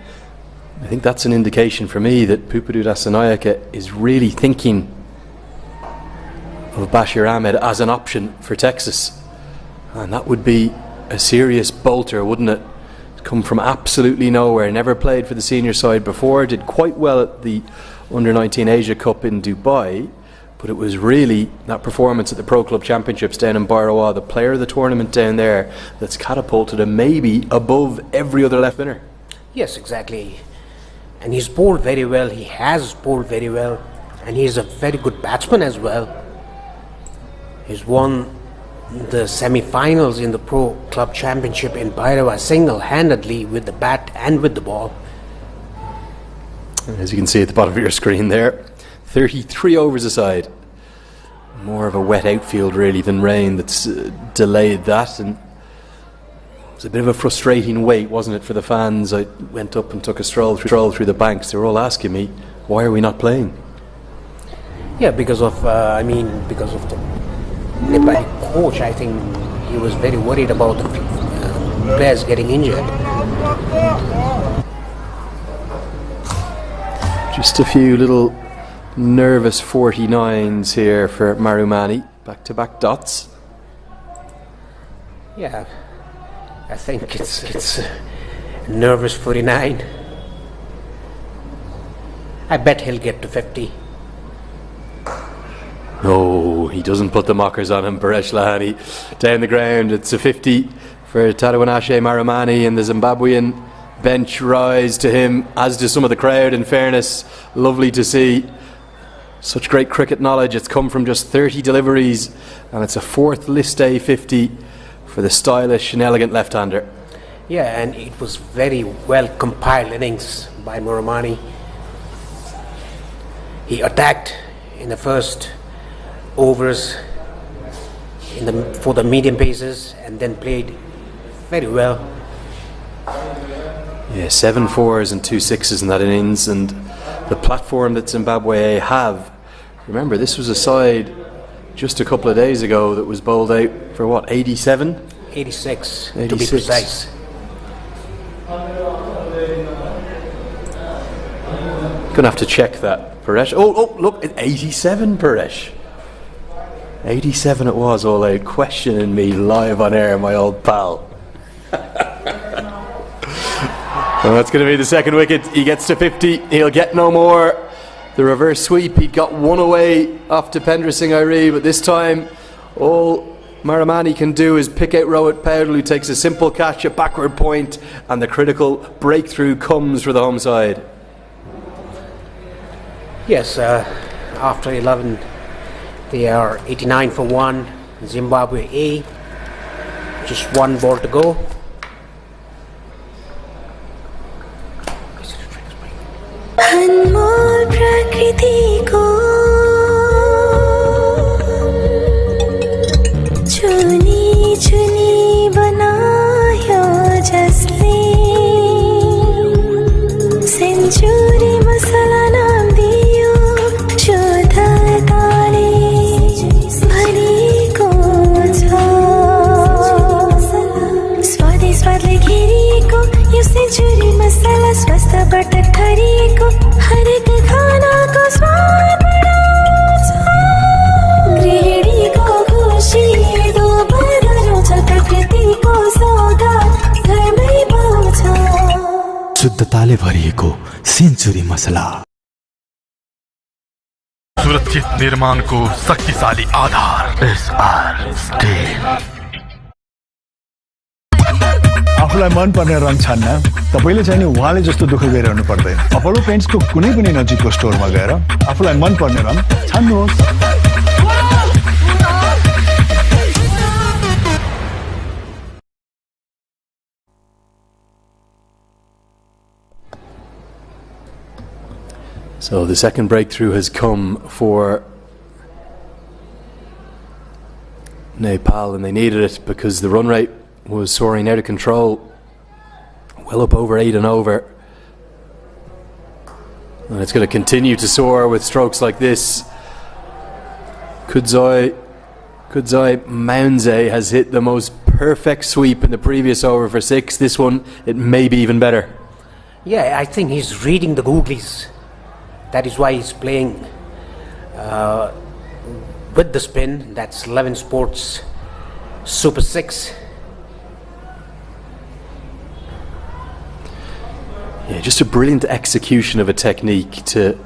I think that's an indication for me that Pupadu Dasanayake is really thinking of Bashir Ahmed as an option for Texas, and that would be a serious bolter, wouldn't it? Come from absolutely nowhere, never played for the senior side before, did quite well at the Under-19 Asia Cup in Dubai, but it was really that performance at the Pro Club Championships down in Barawa, the player of the tournament down there, that's catapulted him maybe above every other left spinner. Yes, exactly. And he's bowled very well. He has bowled very well. And he's a very good batsman as well. He's won the semi-finals in the Pro Club Championship in Bhairava single-handedly with the bat and with the ball. As you can see at the bottom of your screen there, 33 overs aside. More of a wet outfield really than rain that's delayed that, and was a bit of a frustrating wait, wasn't it, for the fans? I went up and took a stroll through the banks. They were all asking me, why are we not playing? Yeah, because of because of the Nepali coach. I think he was very worried about the players getting injured. Just a few little nervous 49s here for Marumani. Back-to-back dots. Yeah, I think it's nervous 49. I bet he'll get to 50. No, he doesn't put the mockers on him, Paresh Lahani. Down the ground, it's a 50 for Tadawinashe Marumani, and the Zimbabwean bench rise to him, as do some of the crowd, in fairness. Lovely to see. Such great cricket knowledge. It's come from just 30 deliveries, and it's a 4th list A 50 for the stylish and elegant left-hander. Yeah, and it was very well compiled innings by Marumani. He attacked in the first overs for the medium paces and then played very well. Yeah, 7 4s and 2 6s in that innings, and the platform that Zimbabwe A have. Remember, this was a side just a couple of days ago that was bowled out for what, 87? 86 to be precise. Gonna have to check that, Paresh. Oh, look, 87, Paresh. 87 it was, all out, questioning me live on air, my old pal. Well, that's going to be the second wicket. He gets to 50. He'll get no more. The reverse sweep, he'd got one away off Dipendra Singh Airi, but this time all Marumani can do is pick out Rohit Paudel, who takes a simple catch, a backward point, and the critical breakthrough comes for the home side. Yes, after 11, they are 89 for 1. Zimbabwe A, just 1 ball to go. अनमोल प्रकृति को चुनी चुनी बनायो जसले century मसला नाम दियो शुद्धताले भरिएको छ स्वादै स्वादले घेरिएको यो सेन्चुरी मसला स्वास्थ्यबाट ठरिएको हरेक खानाको स्वाद बढाउँछ गृहिणीको खुसी दोबारा प्रकृतिको सौगात घरमै पाउँछ शुद्धताले भरिएको सेन्चुरी मसला सुरक्षित निर्माण को शक्तिशाली आधार SR स्टील। आफूलाई मनपर्ने रङ छान्न तपाईले चाहिँ नि उहाँले जस्तो दुःख गरिरहनु पर्दैन। अपोलो पेन्ट्सको कुनै पनि नजिकको स्टोरमा गएर आफूलाई मनपर्ने रङ छान्नुहोस्। So the second breakthrough has come for Nepal, and they needed it because the run rate was soaring out of control, well up over 8 and over, and it's going to continue to soar with strokes like this. Kudzai Mounze has hit the most perfect sweep in the previous over for 6. This one, it may be even better. Yeah, I think he's reading the googlies. That is why he's playing with the spin. That's 11 Sports Super 6. Yeah, just a brilliant execution of a technique to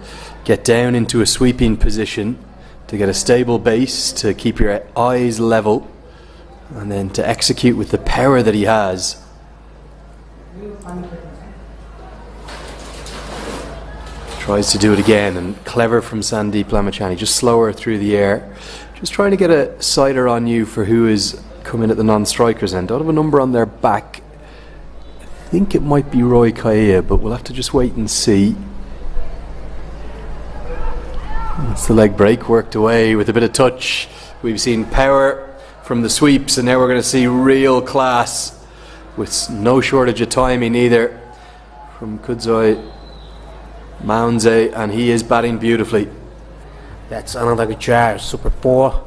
get down into a sweeping position, to get a stable base, to keep your eyes level, and then to execute with the power that he has. Tries to do it again, and clever from Sandeep Lamachani, just slower through the air. Just trying to get a sighter on you for who is coming at the non-strikers end. Don't have a number on their back. I think it might be Roy Kaia, but we'll have to just wait and see. It's the leg break worked away with a bit of touch. We've seen power from the sweeps, and now we're going to see real class with no shortage of timing either from Kudzoi Mounze, and he is batting beautifully. That's another Gujar, super 4.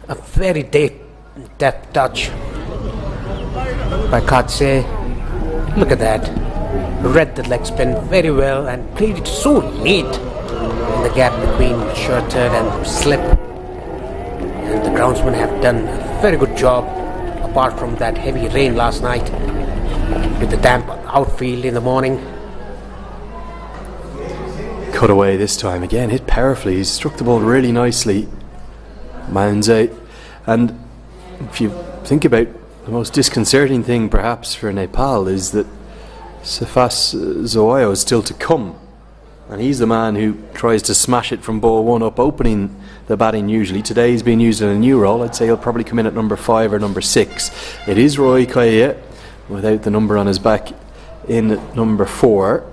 A very deft touch by Katse. Look at that. Read the leg spin very well and played it so neat in the gap between shorted and slip. And the groundsmen have done a very good job, apart from that heavy rain last night with the damp outfield in the morning. Cut away this time again, hit powerfully. He struck the ball really nicely, Mounze. And if you think about the most disconcerting thing perhaps for Nepal is that Sefas Zoayo is still to come, and he's the man who tries to smash it from ball 1 up, opening the batting usually. Today he's been used in a new role. I'd say he'll probably come in at number 5 or number 6. It is Roy Kaye without the number on his back in at number 4.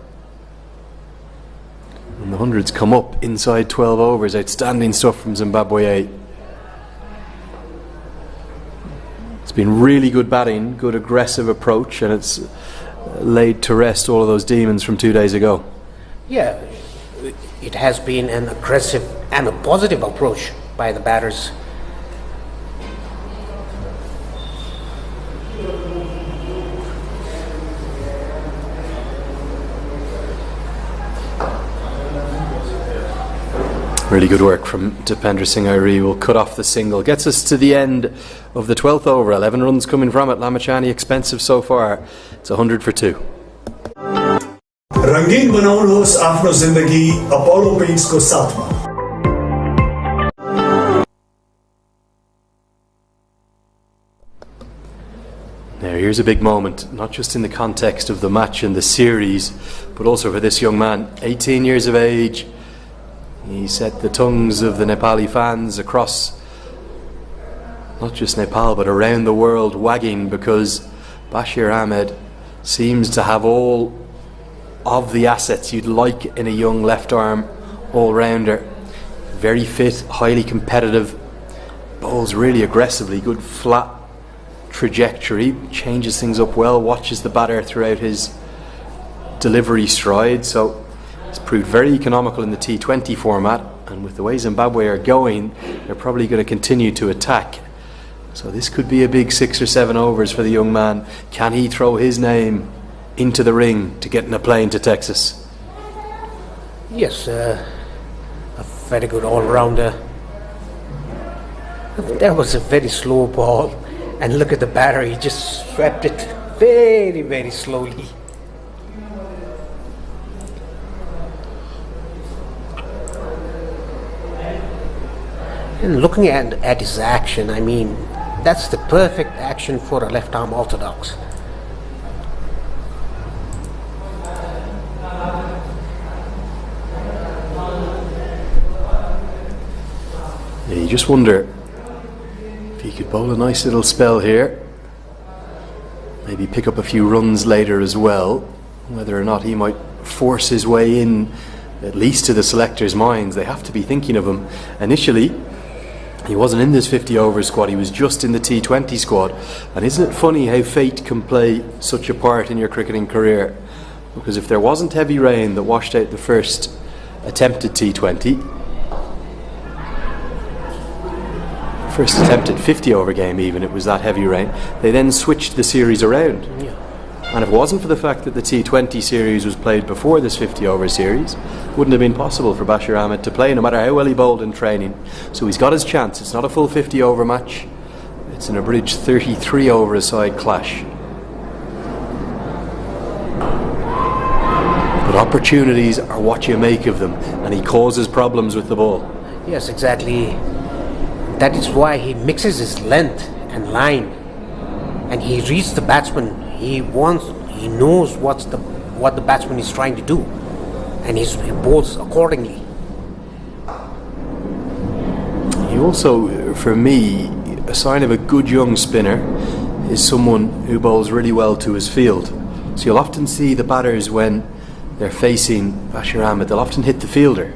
And the hundreds come up inside 12 overs. Outstanding stuff from Zimbabwe A. It's been really good batting, good aggressive approach, and it's laid to rest all of those demons from 2 days ago. Yeah, it has been an aggressive and a positive approach by the batters. Really good work from Dipendra Singh Airi. Will cut off the single. Gets us to the end of the 12th over. 11 runs coming from it. Lamachani expensive so far. It's 100 for 2. रंगीन बनाउनुहोस् आफ्नो जिन्दगी Apollo पेन्ट्सको साथमा। Now here's a big moment, not just in the context of the match and the series, but also for this young man, 18 years of age. He set the tongues of the Nepali fans across not just Nepal but around the world wagging, because Bashir Ahmed seems to have all of the assets you'd like in a young left arm all-rounder. Very fit, highly competitive, bowls really aggressively, good flat trajectory, changes things up well, watches the batter throughout his delivery stride. So it's proved very economical in the T20 format, and with the way Zimbabwe are going, they're probably going to continue to attack. So this could be a big 6 or 7 overs for the young man. Can he throw his name into the ring to get in a plane to Texas? Yes, a very good all-rounder. That was a very slow ball, and look at the batter, he just swept it very, very slowly. And looking at his action, I mean, that's the perfect action for a left-arm orthodox. Yeah, you just wonder if he could bowl a nice little spell here, maybe pick up a few runs later as well, whether or not he might force his way in at least to the selectors' minds. They have to be thinking of him. Initially he wasn't in this 50 over squad, he was just in the T20 squad. And isn't it funny how fate can play such a part in your cricketing career? Because if there wasn't heavy rain that washed out the first attempted T20, first attempted 50 over game even, it was that heavy rain, they then switched the series around. Yeah. And if it wasn't for the fact that the T20 series was played before this 50 over series, it wouldn't have been possible for Bashir Ahmed to play, no matter how well he bowled in training. So he's got his chance. It's not a full 50 over match, it's an abridged 33 over a side clash. But opportunities are what you make of them, and he causes problems with the ball. Yes, exactly. That is why he mixes his length and line, and he reads the batsman. He knows what the batsman is trying to do, and he bowls accordingly. He also, for me, a sign of a good young spinner is someone who bowls really well to his field. So you'll often see the batters, when they're facing Bashir Ahmed, they'll often hit the fielder.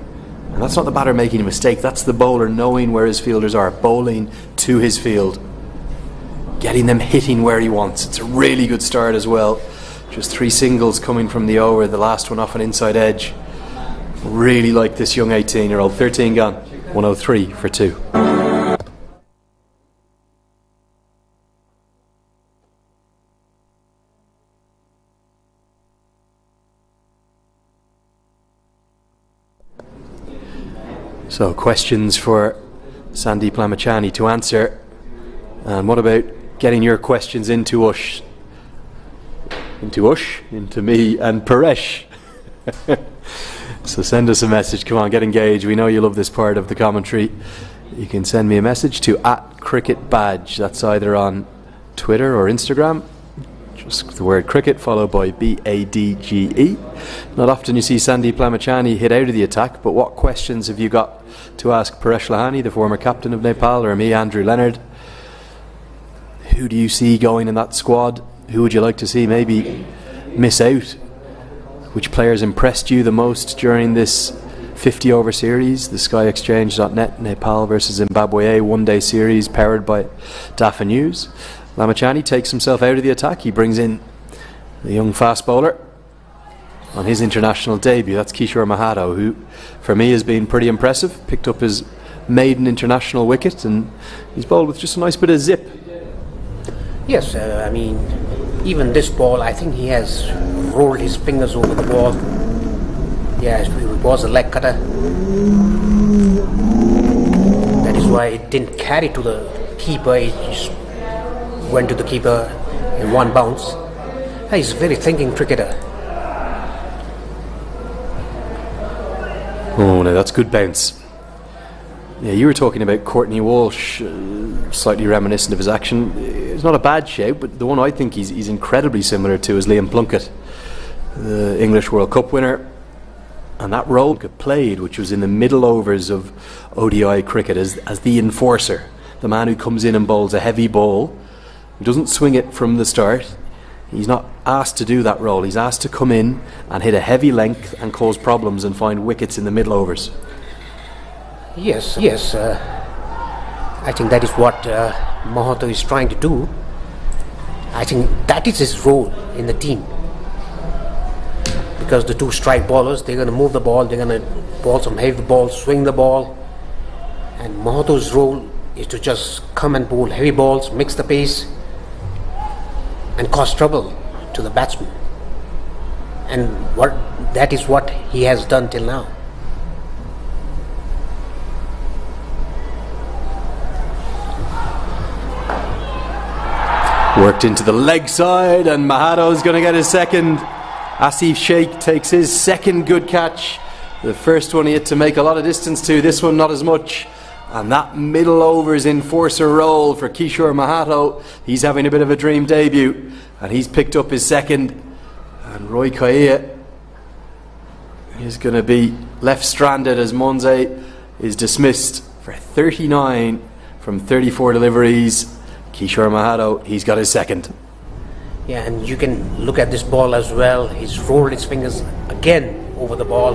And that's not the batter making a mistake, that's the bowler knowing where his fielders are, bowling to his field. getting them hitting where he wants. It's a really good start as well. Just 3 singles coming from the over, the last one off an inside edge. Really like this young 18-year-old. 13 gone, 103 for 2. So questions for Sandeep Lamachani to answer. And what about getting your questions into us? Into me and Paresh. So send us a message. Come on, get engaged. We know you love this part of the commentary. You can send me a message to @cricketbadge. That's either on Twitter or Instagram. Just the word cricket followed by BADGE. Not often you see Sandeep Lamachani hit out of the attack, but what questions have you got to ask Paresh Lahani, the former captain of Nepal, or me, Andrew Leonard? Who do you see going in that squad? Who would you like to see maybe miss out? Which players impressed you the most during this 50-over series? The SkyExchange.net Nepal vs Zimbabwe A one-day series powered by Dafa News. Lamachani takes himself out of the attack. He brings in the young fast bowler on his international debut. That's Kishore Mahato, who for me has been pretty impressive. Picked up his maiden international wicket and he's bowled with just a nice bit of zip. Yes, I mean, even this ball, I think he has rolled his fingers over the ball. Yeah, it was a leg cutter. That is why it didn't carry to the keeper. It just went to the keeper in one bounce. He's a very thinking cricketer. Oh, no, that's good bounce. Yeah, you were talking about Courtney Walsh, slightly reminiscent of his action. It's not a bad shape, but the one I think he's incredibly similar to is Liam Plunkett, the English World Cup winner. And that role Plunkett played, which was in the middle overs of ODI cricket, as the enforcer, the man who comes in and bowls a heavy ball. He doesn't swing it from the start. He's not asked to do that role. He's asked to come in and hit a heavy length and cause problems and find wickets in the middle overs. Yes, I think that is what Mahato is trying to do. I think that is his role in the team. Because the two strike bowlers, they're going to move the ball, they're going to bowl some heavy balls, swing the ball. And Mahato's role is to just come and bowl heavy balls, mix the pace, and cause trouble to the batsman. And that is what he has done till now. Worked into the leg side, and Mahato's going to get his second. Asif Sheikh takes his second good catch. The first one he had to make a lot of distance to, this one not as much. And that middle overs enforcer role for Kishore Mahato. He's having a bit of a dream debut, and he's picked up his second. And Roy Kaia is going to be left stranded as Monze is dismissed for 39 from 34 deliveries. Kishore Mahato, he's got his second. Yeah, and you can look at this ball as well. He's rolled his fingers again over the ball.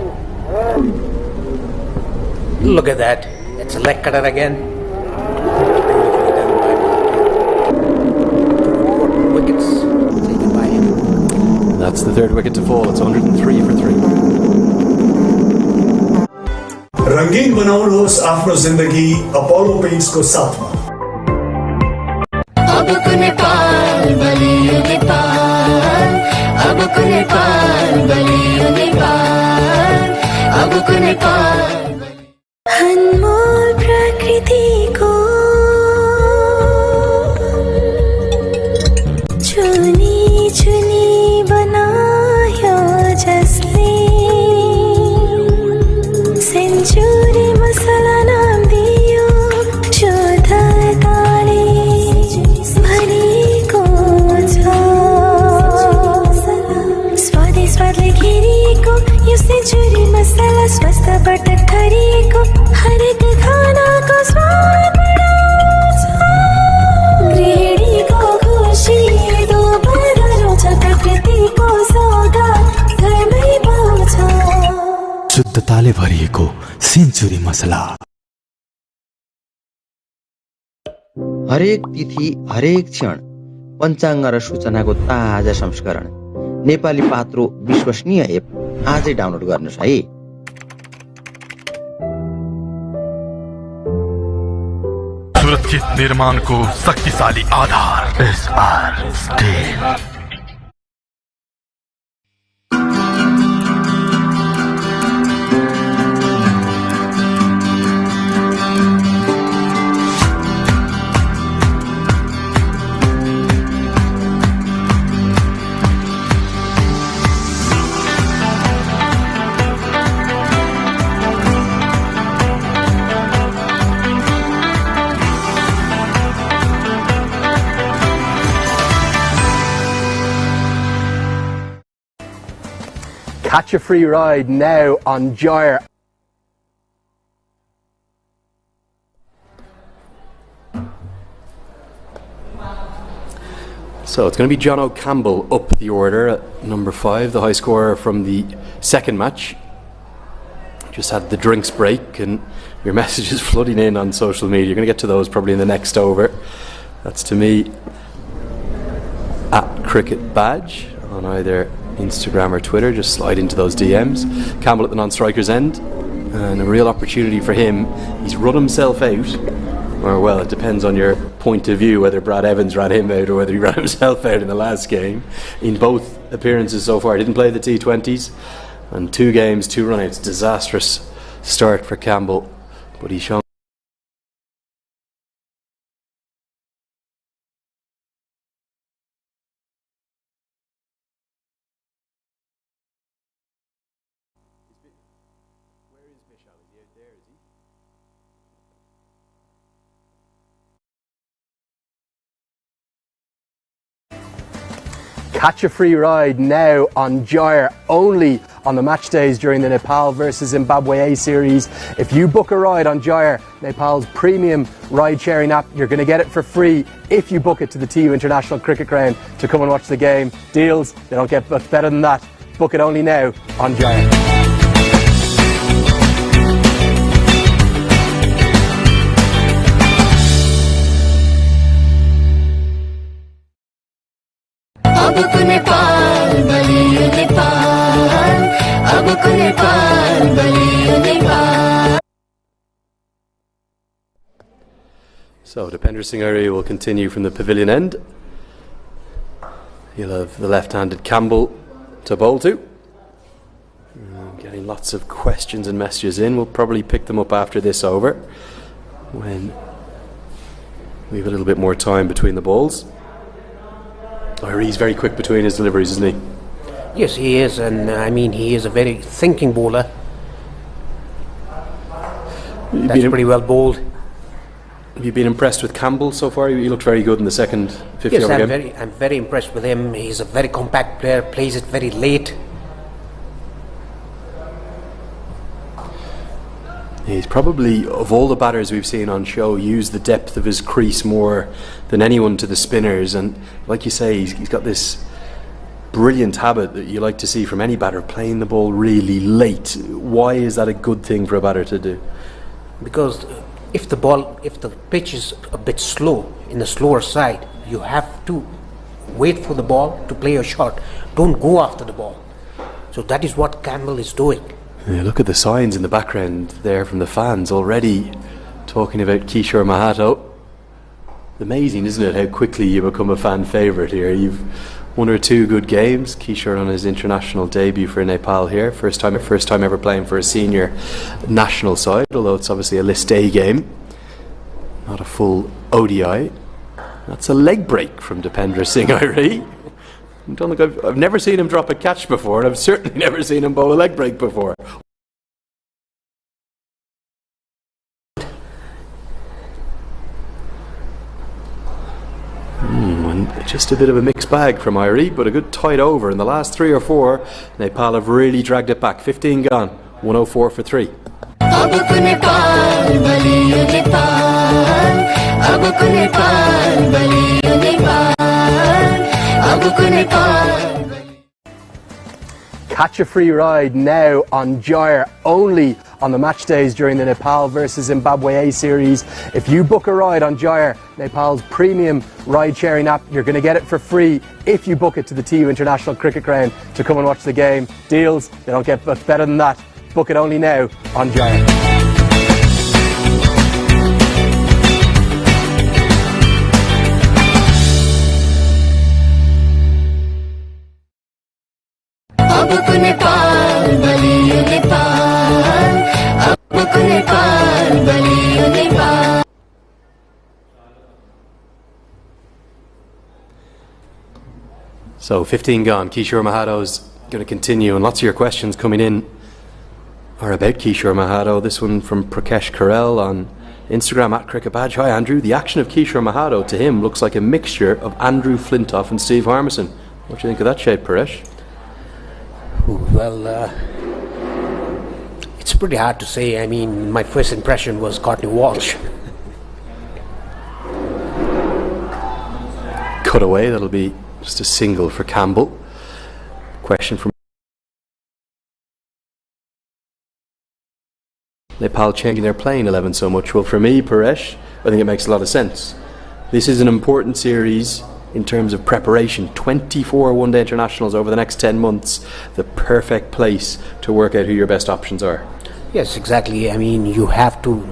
Look at that. It's a leg cutter again. Wickets taken by him. That's the third wicket to fall. It's 103 for 3. रंगीन बनाउनुहोस् आफ्नो जिन्दगी Apollo पेन्ट्सको साथमा। अबको नेपाल बलियो नेपाल, अबको नेपाल बलियो नेपाल, अबको नेपाल अनमोल प्रकृतिको चुनी चुनी बनायो जसले सेन्चुरी मसला नाम दियो शुद्धताले भरिएको छ। स्वादै स्वादले घेरिएको यो सेन्चुरी मसला स्वास्थ्यबाट ठरिएको हरेक खानाको स्वाद बढाउँछ। गृहिणीको खुसी दोब्बर छ प्रकृतिको सौगात घरमै पाउँछ। शुद्धताले भरिएको सेन्चुरी मसला। हरेक तिथि हरेक क्षण पञ्चाङ्ग र सूचनाको ताजा संस्करण नेपाली पात्रो विश्वसनीय एप आजै डाउनलोड गर्नुहोस् है। सुरक्षित निर्माणको शक्तिशाली आधार SR steel. Catch a free ride now on Gyre. So it's going to be John O'Campbell up the order at number 5, the high scorer from the second match. Just had the drinks break and your messages flooding in on social media. You're going to get to those probably in the next over. That's to me at Cricket Badge on either Instagram or Twitter. Just slide into those DMs. Campbell at the non-striker's end, and a real opportunity for him. He's run himself out, or well, it depends on your point of view whether Brad Evans ran him out or whether he ran himself out in the last game. In both appearances so far, he didn't play the T20s, and 2 games, 2 run-outs. Disastrous start for Campbell, but he's shown Catch a free ride now on Gyre, only on the match days during the Nepal vs Zimbabwe A series. If you book a ride on Gyre, Nepal's premium ride-sharing app, you're going to get it for free if you book it to the TU International Cricket Ground to come and watch the game. Deals, they don't get much better than that. Book it only now on Gyre. अबको नेपाल बलियो नेपाल अबको नेपाल बलियो Nepal. So Dipender Singh Airi will continue from the pavilion end. He'll have the left-handed Campbell to bowl to. Getting lots of questions and messages in. We'll probably pick them up after this over when we have a little bit more time between the balls. He's very quick between his deliveries, isn't he? Yes, he is, and I mean, he is a very thinking bowler. That's pretty well bowled. Have you been impressed with Campbell so far? He looked very good in the second 50 yes, over game. I'm very impressed with him. He's a very compact player, plays it very late. He's probably, of all the batters we've seen on show, used the depth of his crease more than anyone to the spinners. And like you say, he's got this brilliant habit that you like to see from any batter, playing the ball really late. Why is that a good thing for a batter to do? Because if the pitch is a bit slow, in the slower side, you have to wait for the ball to play a shot. Don't go after the ball. So that is what Campbell is doing. Yeah, look at the signs in the background there from the fans already talking about Kishore Mahato. Amazing, isn't it, how quickly you become a fan favourite here. You've 1 or 2 good games. Kishore on his international debut for Nepal here. First time ever playing for a senior national side, although it's obviously a List A game. Not a full ODI. That's a leg break from Dipender Singh Airi. I've never seen him drop a catch before, and I've certainly never seen him bowl a leg break before. Just a bit of a mixed bag from Airi, but a good tight over. In the last 3 or 4, Nepal have really dragged it back. 15 gone, 104 for 3. अबको नेपाल बलियो नेपाल अबको नेपाल बलियो नेपाल अबको Nepal. Catch a free ride now on Gyre, only on the match days during the Nepal versus Zimbabwe A series. If you book a ride on Gyre, Nepal's premium ride-sharing app, you're going to get it for free if you book it to the TU International Cricket Ground to come and watch the game. Deals, they don't get much better than that. Book it only now on Gyre. अबको नेपाल बलियो नेपाल अबको नेपाल बलियो Nepal. So 15 gone. Kishore Mahato's going to continue, and lots of your questions coming in are about Kishore Mahato. This one from Prakesh Karel on Instagram at Cricket Badge. Hi Andrew, the action of Kishore Mahato to him looks like a mixture of Andrew Flintoff and Steve Harmison. What do you think of that shape, Paresh? Well, it's pretty hard to say. I mean, my first impression was Courtney Walsh. Cut away, that'll be just a single for Campbell. Question from Nepal changing their playing 11 so much. Well, for me, Paresh, I think it makes a lot of sense. This is an important series in terms of preparation. 24 one-day internationals over the next 10 months. The perfect place to work out who your best options are. Yes, exactly. I mean, you have to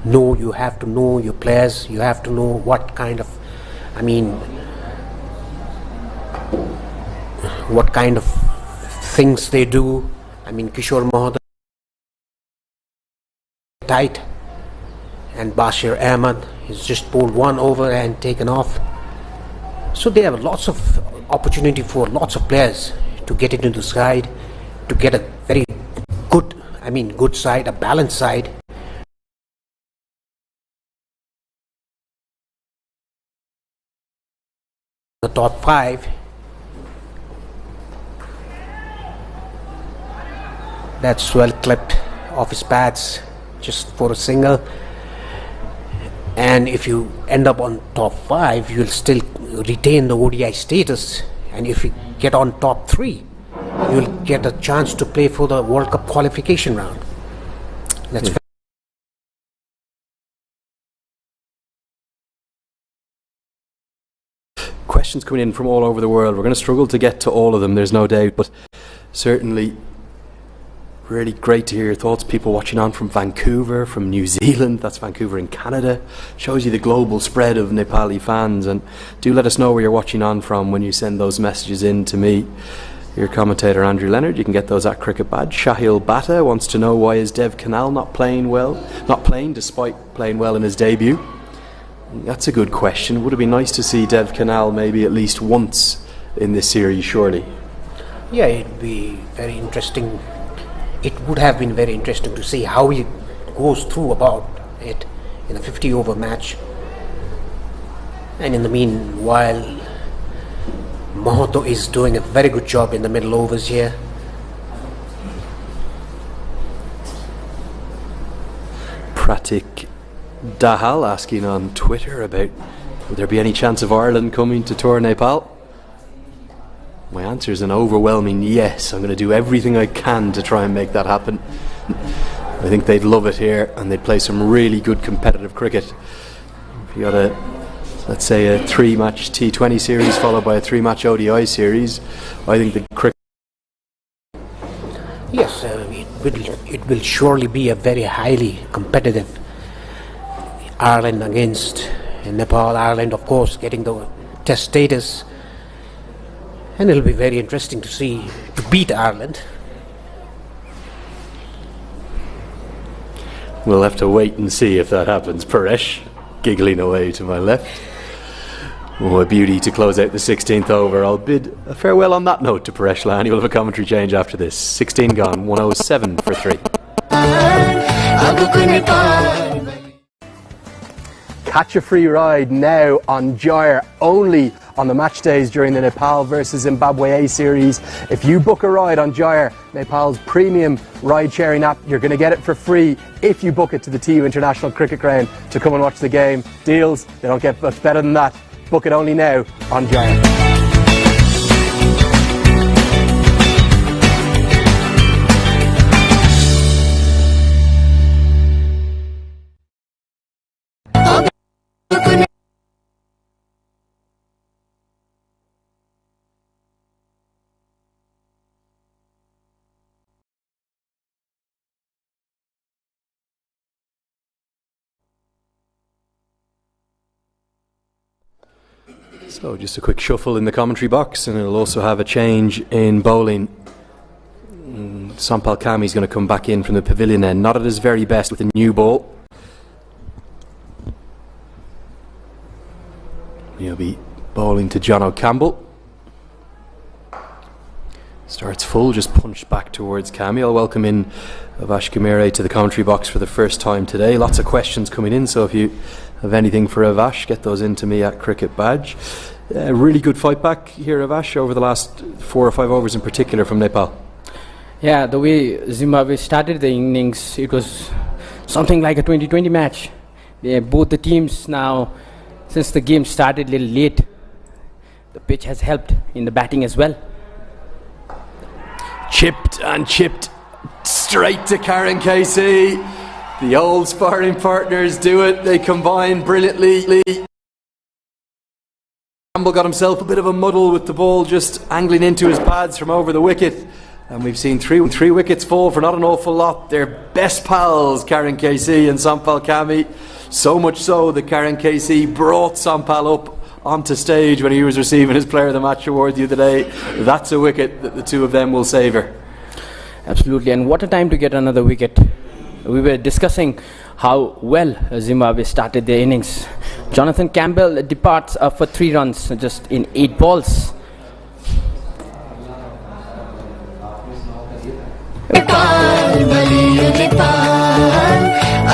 know your players. You have to know what kind of, I mean, what kind of things they do. I mean, Kishore Mahato tight, and Bashir Ahmed has just pulled one over and taken off. So they have lots of opportunity for lots of players to get into the side, to get a very good, I mean, good side, a balanced side. The top 5. That's well clipped off his pads just for a single. And if you end up on top 5, you'll still retain the ODI status. And if you get on top 3, you'll get a chance to play for the World Cup qualification round. That's Questions coming in from all over the world. We're going to struggle to get to all of them, there's no doubt, but certainly really great to hear your thoughts. People watching on from Vancouver, from New Zealand, that's Vancouver in Canada. Shows you the global spread of Nepali fans, and do let us know where you're watching on from when you send those messages in to me. Your commentator Andrew Leonard, you can get those at Cricket Badge. Shahil Bhatta wants to know, why is Dev Canal not playing despite playing well in his debut? That's a good question. Would it be nice to see Dev Canal maybe at least once in this series, surely? Yeah, it'd be very interesting. It would have been very interesting to see how he goes through about it in a 50-over match. And in the meanwhile, Mahato is doing a very good job in the middle overs here. Pratik Dahal asking on Twitter about, would there be any chance of Ireland coming to tour Nepal? My answer is an overwhelming yes. I'm going to do everything I can to try and make that happen. I think they'd love it here, and they'd play some really good competitive cricket. If you got let's say a 3-match T20 series followed by a 3-match ODI series, I think the cricket... Yes, it will surely be a very highly competitive Ireland against Nepal. Ireland, of course, getting the test status. And it'll be very interesting to see, to beat Ireland. We'll have to wait and see if that happens. Paresh, giggling away to my left. Oh, a beauty to close out the 16th over. I'll bid a farewell on that note to Paresh Lahani. We'll have a commentary change after this. 16 gone, 107 for 3. Catch a free ride now on Gyre, only on the match days during the Nepal versus Zimbabwe A series. If you book a ride on Gyre, Nepal's premium ride-sharing app, you're going to get it for free if you book it to the TU International Cricket Ground to come and watch the game. Deals, they don't get much better than that. Book it only now on Gyre. So just a quick shuffle in the commentary box, and it'll also have a change in bowling. Sampal Kami's going to come back in from the pavilion end, not at his very best with a new ball. He'll be bowling to John O'Campbell. Starts full, just punched back towards Kami. I'll welcome in Avash Gamere to the commentary box for the first time today. Lots of questions coming in, so if you have anything for Avash, get those in to me at Cricket Badge. Really good fight back here, Avash, over the last 4 or 5 overs in particular from Nepal. Yeah, the way Zimbabwe started the innings, it was something like a 2020 match. Both the teams now, since the game started a little late, the pitch has helped in the batting as well. Chipped and chipped straight to Karen Casey. The old sparring partners do it. They combine brilliantly. Campbell got himself a bit of a muddle with the ball just angling into his pads from over the wicket. And we've seen three wickets fall for not an awful lot. They're best pals, Karen Casey and Sampal Kami. So much so that Karen Casey brought Sampal up onto stage when he was receiving his Player of the Match award the other day. That's a wicket that the two of them will savour. Absolutely, and what a time to get another wicket. We were discussing how well Zimbabwe started their innings. Jonathan Campbell departs for 3 runs just in 8 balls. Nepal बलियो नेपाल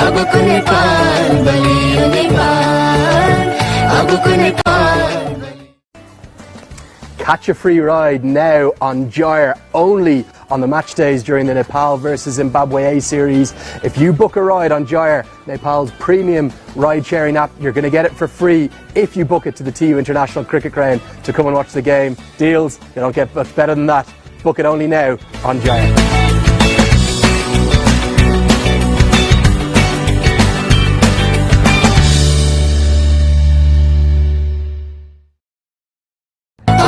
अबको नेपाल बलियो नेपाल अबको Nepal. Catch a free ride now on Gyre, only on the match days during the Nepal vs Zimbabwe A series. If you book a ride on Gyre, Nepal's premium ride-sharing app, you're going to get it for free if you book it to the TU International Cricket Ground to come and watch the game. Deals, you don't get much better than that. Book it only now on Gyre.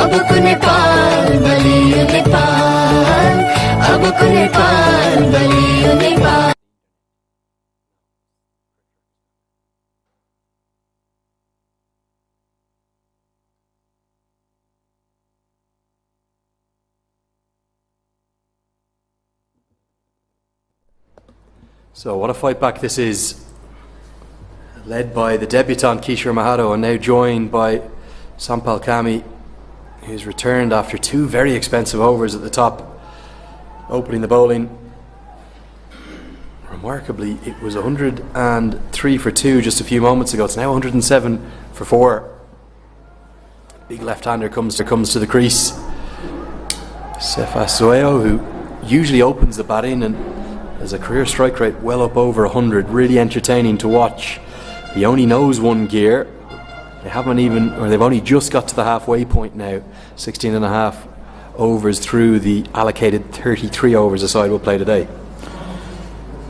अबको नेपाल बलियो नेपाल अबको नेपाल बलियो Nepal. So what a fight back this is. Led by the debutant Kishore Mahato and now joined by Sampal Kami, who's returned after 2 very expensive overs at the top, opening the bowling. Remarkably, it was 103 for 2 just a few moments ago. It's now 107 for 4. Big left-hander comes to the crease. Sefa Soeo, who usually opens the batting and has a career strike rate well up over 100, really entertaining to watch. He only knows 1 gear. They've only just got to the halfway point now. 16 and a half overs through the allocated 33 overs a side will play today.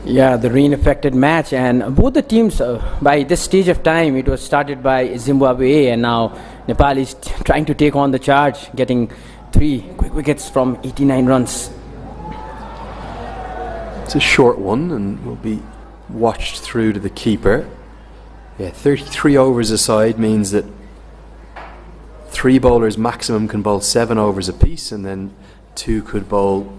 Yeah, the rain-affected match, and both the teams, by this stage of time, it was started by Zimbabwe A, and now Nepal is trying to take on the charge, getting 3 quick wickets from 89 runs. It's a short one and will be watched through to the keeper. Yeah, 33 overs a side means that 3 bowlers maximum can bowl 7 overs apiece, and then 2 could bowl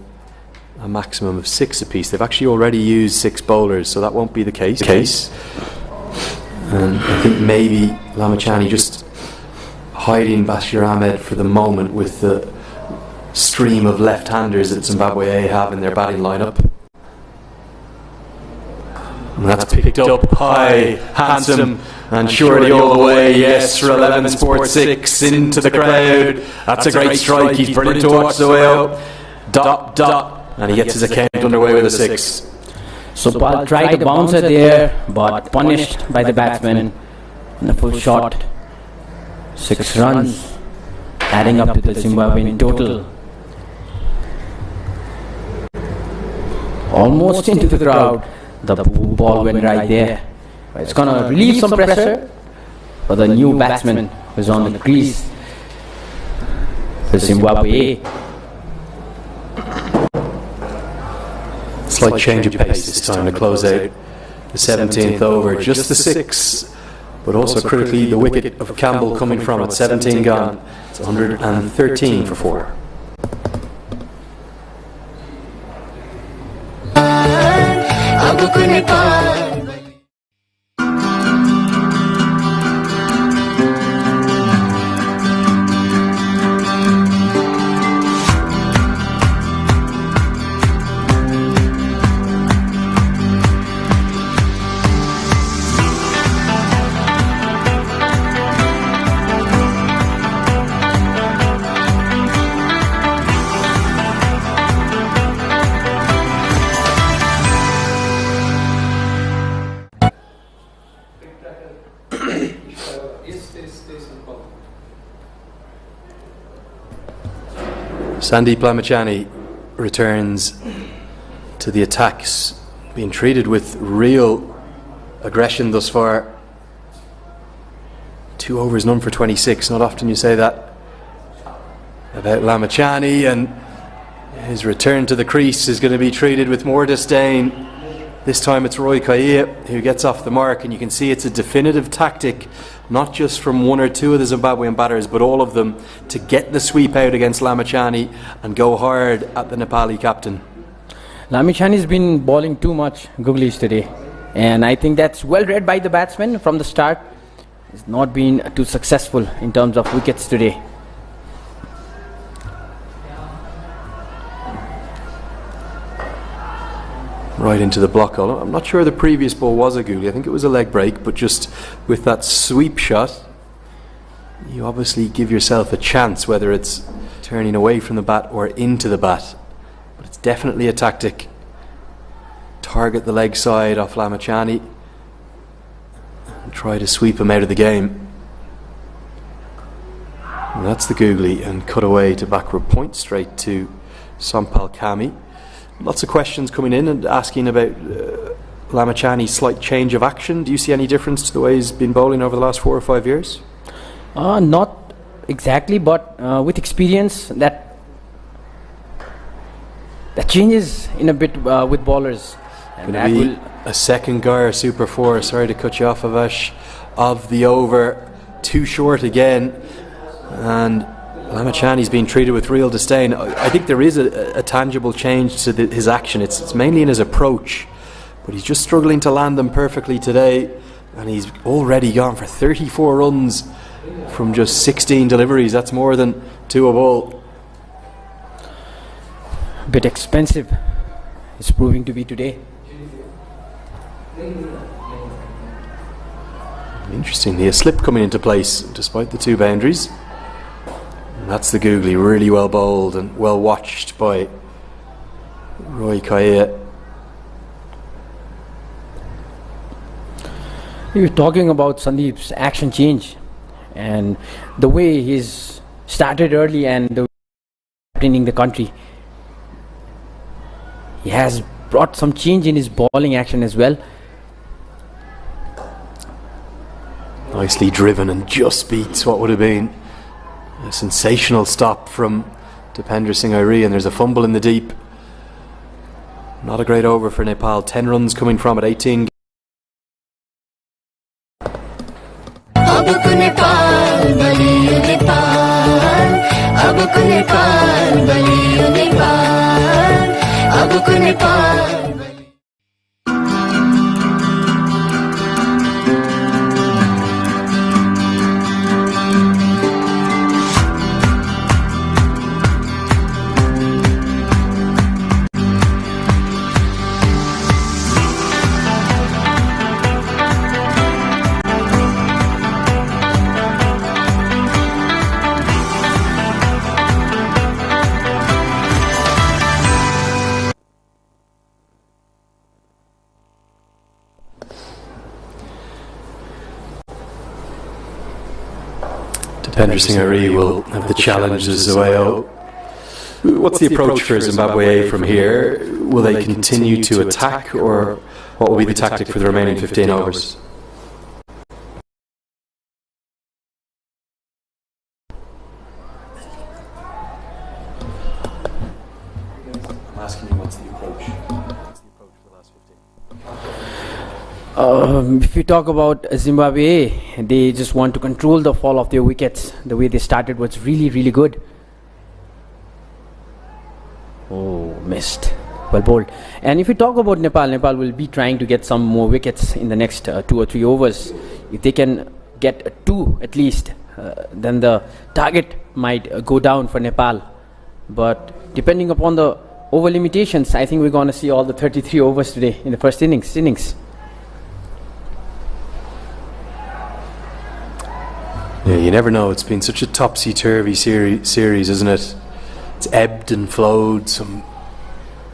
a maximum of 6 apiece. They've actually already used 6 bowlers, so that won't be the case. And I think maybe Lamachani just hiding Bashir Ahmed for the moment with the stream of left-handers that Zimbabwe A have in their batting lineup. And that's picked up high, handsome, and surely all the way. Yes, for 11 Sport 6 into the crowd. That's a great strike. He's brilliant to watch the way up. Dot, dot. And he gets his account underway with a 6. So Paul tried a bouncer there, but punished by the batsman. And a full shot. 6 runs, adding up to the Zimbabwean total. Almost into the crowd. The ball went right there. It's going to relieve some pressure for the new batsman who's on the crease. The Zimbabwe A. Slight change of pace this time to close out the 17th over. Just the 6 but also critically the wicket of Campbell coming from at 17 gone. It's 113 for 4. अबको Nepal Sandeep Lamachani returns to the attacks, being treated with real aggression thus far. 2 overs, none for 26. Not often you say that about Lamachani, and his return to the crease is going to be treated with more disdain. This time it's Roy Kaia who gets off the mark, and you can see it's a definitive tactic, not just from 1 or 2 of the Zimbabwean batters, but all of them, to get the sweep out against Lamachani and go hard at the Nepali captain. Lamachani's been bowling too much googlies today, and I think that's well read by the batsman from the start. He's not been too successful in terms of wickets today. Right into the block hole. I'm not sure the previous ball was a googly. I think it was a leg break, but just with that sweep shot, you obviously give yourself a chance, whether it's turning away from the bat or into the bat. But it's definitely a tactic. Target the leg side off Lamachani and try to sweep him out of the game. And that's the googly, and cut away to backward point straight to Sampal Kami. Lots of questions coming in and asking about Lamachani's slight change of action. Do you see any difference to the way he's been bowling over the last 4 or 5 years? Not exactly, but with experience, that changes in a bit with bowlers. And that will be a second Gaia Super 4. Sorry to cut you off, Avash. Of the over, too short again, and Lamachani's been treated with real disdain. I think there is a tangible change to his action. It's mainly in his approach, but he's just struggling to land them perfectly today, and he's already gone for 34 runs from just 16 deliveries. That's more than 2 a ball. Bit expensive, it's proving to be today. Interestingly, a slip coming into place despite the 2 boundaries. That's the googly, really well bowled and well watched by Roy Kaia. You were talking about Sandeep's action change and the way he's started early and the way he's captaining the country. He has brought some change in his bowling action as well. Nicely driven and just beats what would have been a sensational stop from Dipender Singh Airi, and there's a fumble in the deep. Not a great over for Nepal. 10 runs coming from at 18. अबको नेपाल बलियो नेपाल अबको नेपाल बलियो नेपाल अबको Nepal Dipender Singh Airi will have the challenge as Zaweo. What's the approach for Zimbabwe A from here? Will they continue to attack, or what will be the tactic for the remaining 15 overs? I'm asking you, what's the approach? What's the approach for the last 15? If you talk about Zimbabwe A, they just want to control the fall of their wickets. The way they started was really, really good. Oh, missed. Well bowled. And if you talk about Nepal, Nepal will be trying to get some more wickets in the next 2 or 3 overs. If they can get 2 at least, then the target might go down for Nepal. But depending upon the over limitations, I think we're going to see all the 33 overs today in the first innings. Yeah, you never know. It's been such a topsy-turvy series, isn't it? It's ebbed and flowed. Some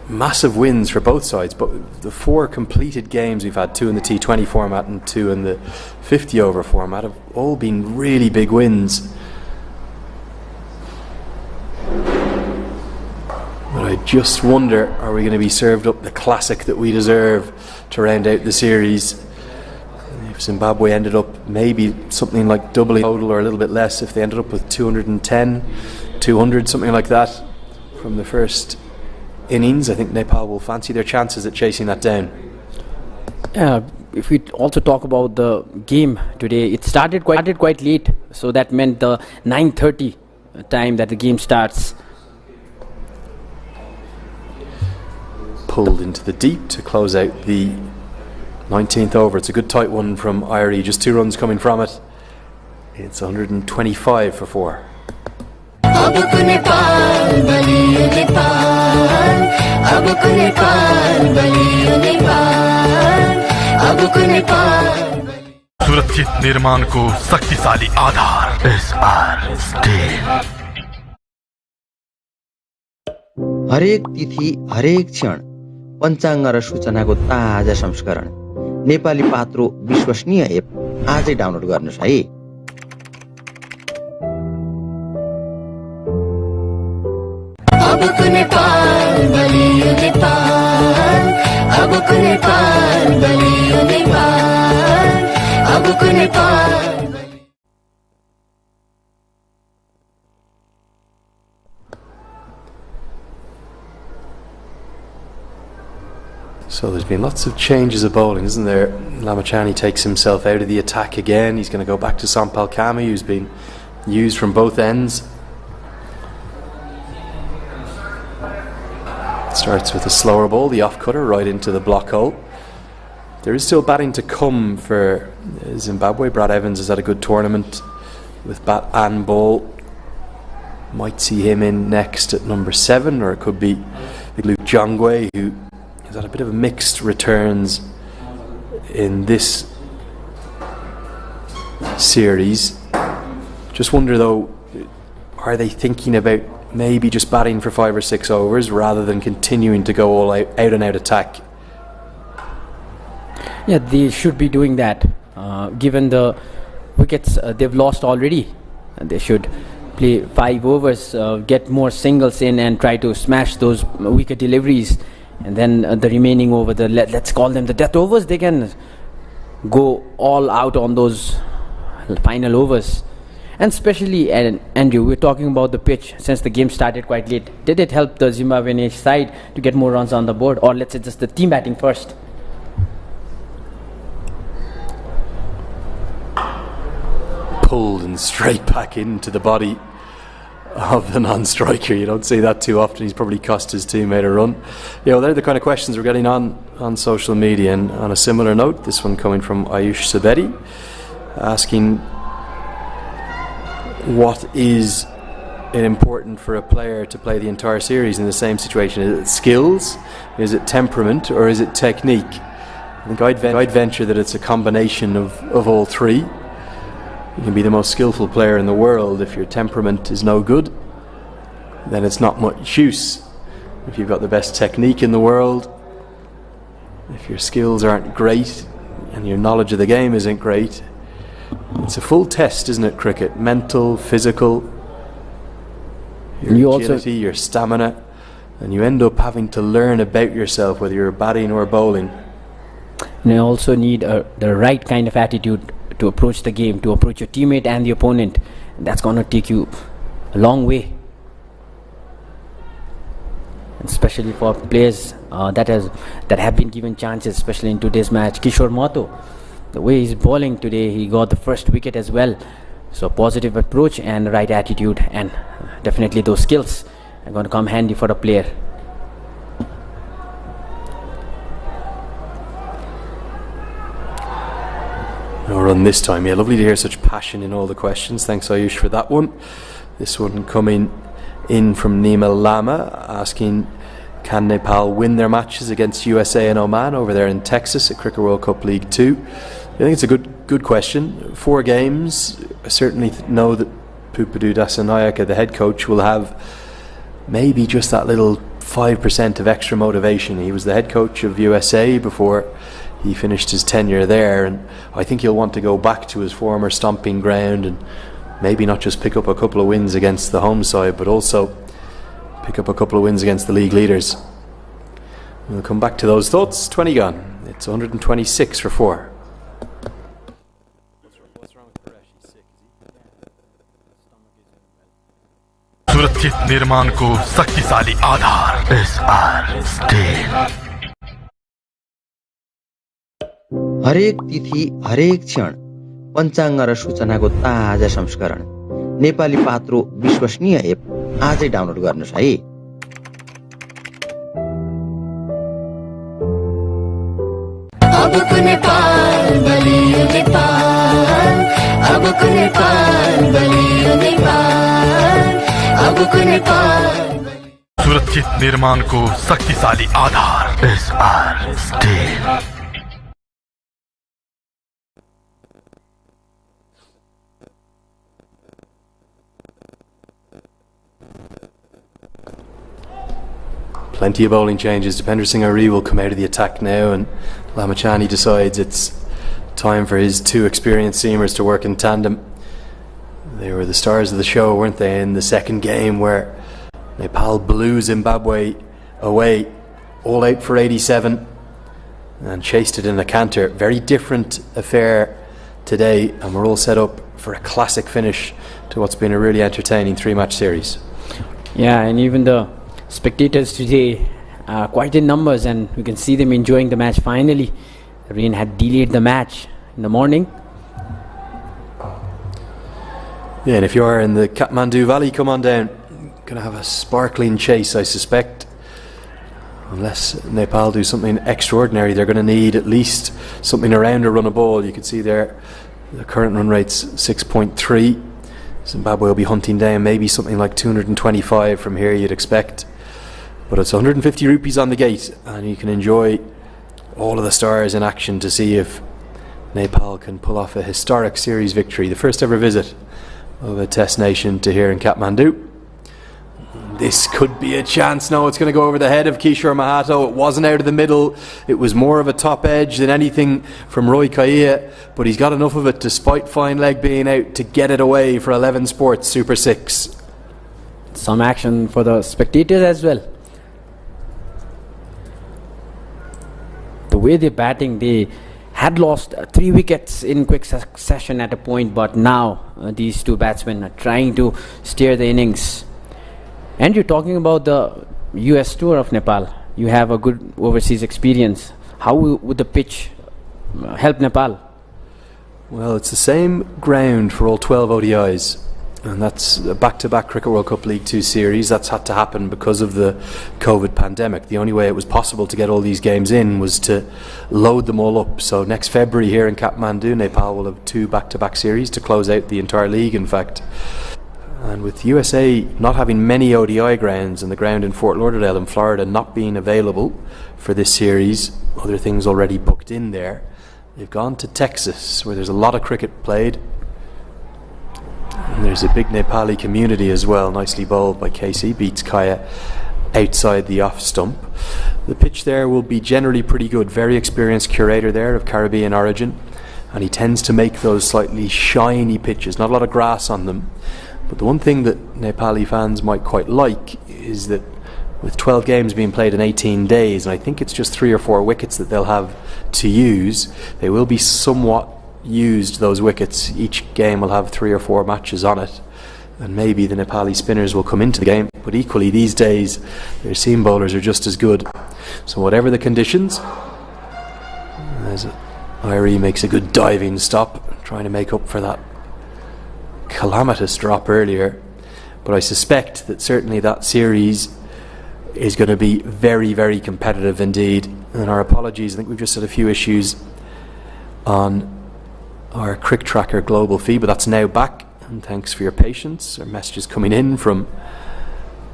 massive wins for both sides, but the 4 completed games we've had, 2 in the T20 format and 2 in the 50-over format, have all been really big wins. But I just wonder, are we going to be served up the classic that we deserve to round out the series? If Zimbabwe ended up maybe something like doubling total or a little bit less, if they ended up with 210, 200, something like that from the first innings, I think Nepal will fancy their chances at chasing that down. If we also talk about the game today, it started quite late, so that meant the 9:30 time that the game starts. Pulled into the deep to close out the 19th over. It's a good tight one from Irie, just 2 runs coming from it. It's 125 for 4. सुरक्षित निर्माण को शक्तिशाली आधार SR steel. हरेक तिथि हरेक क्षण पञ्चाङ्ग र सूचनाको ताजा संस्करण नेपाली पात्रो विश्वसनीय एप आजै डाउनलोड गर्नुहोस् है। अबको नेपाल बलियो नेपाल, अबको नेपाल बलियो नेपाल, अबको Nepal. So there's been lots of changes of bowling, isn't there? Lamachani takes himself out of the attack again. He's going to go back to Sampal Kami, who's been used from both ends. Starts with a slower ball, the off cutter right into the block hole. There is still batting to come for Zimbabwe. Brad Evans has had a good tournament with bat and ball. Might see him in next at number 7, or it could be Luke Jongwe, who has had a bit of mixed returns in this series. Just wonder though, are they thinking about maybe just batting for 5 or 6 overs rather than continuing to go all out and out attack? Yeah, they should be doing that. Given the wickets they've lost already, they should play 5 overs, get more singles in and try to smash those weaker deliveries. And then the remaining over, let's call them the death overs, they can go all out on those final overs. And especially, Andrew, we're talking about the pitch since the game started quite late. Did it help the Zimbabwean side to get more runs on the board, or let's say just the team batting first? Pulled and straight back into the body of the non-striker. You don't see that too often. He's probably cost his teammate a run. Yeah, well, they're the kind of questions we're getting on social media. And on a similar note, this one coming from Ayush Sabedi, asking, what is it important for a player to play the entire series in the same situation? Is it skills, is it temperament, or is it technique? I think I'd venture that it's a combination of all 3. You can be the most skillful player in the world. If your temperament is no good, then it's not much use. If you've got the best technique in the world, if your skills aren't great and your knowledge of the game isn't great, it's a full test, isn't it, cricket? Mental, physical, your agility, your stamina, and you end up having to learn about yourself, whether you're batting or bowling. And you also need the right kind of attitude to approach the game, to approach your teammate and the opponent. And that's going to take you a long way. especially for players that have been given chances, especially in today's match. Kishore Mahto, the way he's bowling today, he got the first wicket as well. So positive approach and right attitude, and definitely those skills are going to come handy for a player. No run this time. Yeah, lovely to hear such passion in all the questions. Thanks, Ayush, for that one. This one coming in from Nima Lama, asking, can Nepal win their matches against USA and Oman over there in Texas at Cricket World Cup League 2? I think it's a good question. 4 games. I certainly know that Pupadu Dasanayaka, the head coach, will have maybe just that little 5% of extra motivation. He was the head coach of USA before he finished his tenure there, and I think he'll want to go back to his former stomping ground and maybe not just pick up a couple of wins against the home side, but also pick up a couple of wins against the league leaders. We'll come back to those thoughts. 20 gone. It's 126 for 4. सुरक्षित निर्माण को शक्तिशाली आधार SR steel. हरेक तिथि हरेक क्षण पञ्चाङ्ग र सूचनाको ताजा संस्करण नेपाली पात्रो विश्वसनीय एप आजै डाउनलोड गर्नुस् है। अबको नेपाल बलियो नेपाल, अबको नेपाल बलियो नेपाल, अबको नेपाल। सुरक्षित निर्माण को शक्तिशाली आधार SR steel. Plenty of bowling changes. Dipender Singh Ari will come out of the attack now, and Lamachani decides it's time for his 2 experienced seamers to work in tandem. They were the stars of the show, weren't they, in the second game where Nepal blew Zimbabwe away, all out for 87, and chased it in a canter. Very different affair today, and we're all set up for a classic finish to what's been a really entertaining 3-match series. Yeah, and even the spectators today are quite in numbers, and we can see them enjoying the match finally. The rain had delayed the match in the morning. Yeah, and if you are in the Kathmandu Valley, come on down. Going to have a sparkling chase, I suspect. Unless Nepal do something extraordinary, they're going to need at least something around a run of ball. You can see there the current run rate's 6.3. Zimbabwe will be hunting down maybe something like 225 from here, you'd expect. But it's 150 rupees on the gate, and you can enjoy all of the stars in action to see if Nepal can pull off a historic series victory, the first ever visit of a test nation to here in Kathmandu. This could be a chance. No, it's going to go over the head of Kishore Mahto. It wasn't out of the middle. It was more of a top edge than anything from Roy Kaia, but he's got enough of it, despite fine leg being out, to get it away for 11 Sports Super 6. Some action for the spectators as well. The way they're batting, they had lost 3 wickets in quick succession at a point, but now these 2 batsmen are trying to steer the innings. And you're talking about the US tour of Nepal. You have a good overseas experience. How would the pitch help Nepal? Well, it's the same ground for all 12 ODIs, and that's a back-to-back Cricket World Cup League 2 series. That's had to happen because of the COVID pandemic. The only way it was possible to get all these games in was to load them all up. So next February here in Kathmandu, Nepal will have 2 back-to-back series to close out the entire league, in fact. And with USA not having many ODI grounds and the ground in Fort Lauderdale in Florida not being available for this series, other things already booked in there, they've gone to Texas, where there's a lot of cricket played. And there's a big Nepali community as well, nicely bowled by Casey, beats Kaya outside the off stump. The pitch there will be generally pretty good. Very experienced curator there of Caribbean origin, and he tends to make those slightly shiny pitches, not a lot of grass on them. But the one thing that Nepali fans might quite like is that with 12 games being played in 18 days, and I think it's just 3 or 4 wickets that they'll have to use, they will be somewhat used, those wickets. Each game will have 3 or 4 matches on it. and maybe the Nepali spinners will come into the game, but equally these days their seam bowlers are just as good. So whatever the conditions, as Irie makes a good diving stop, trying to make up for that calamitous drop earlier. But I suspect that certainly that series is going to be very, very competitive indeed. And our apologies, I think we've just had a few issues on our Crick Tracker global feed, but that's now back, and thanks for your patience. Our messages coming in from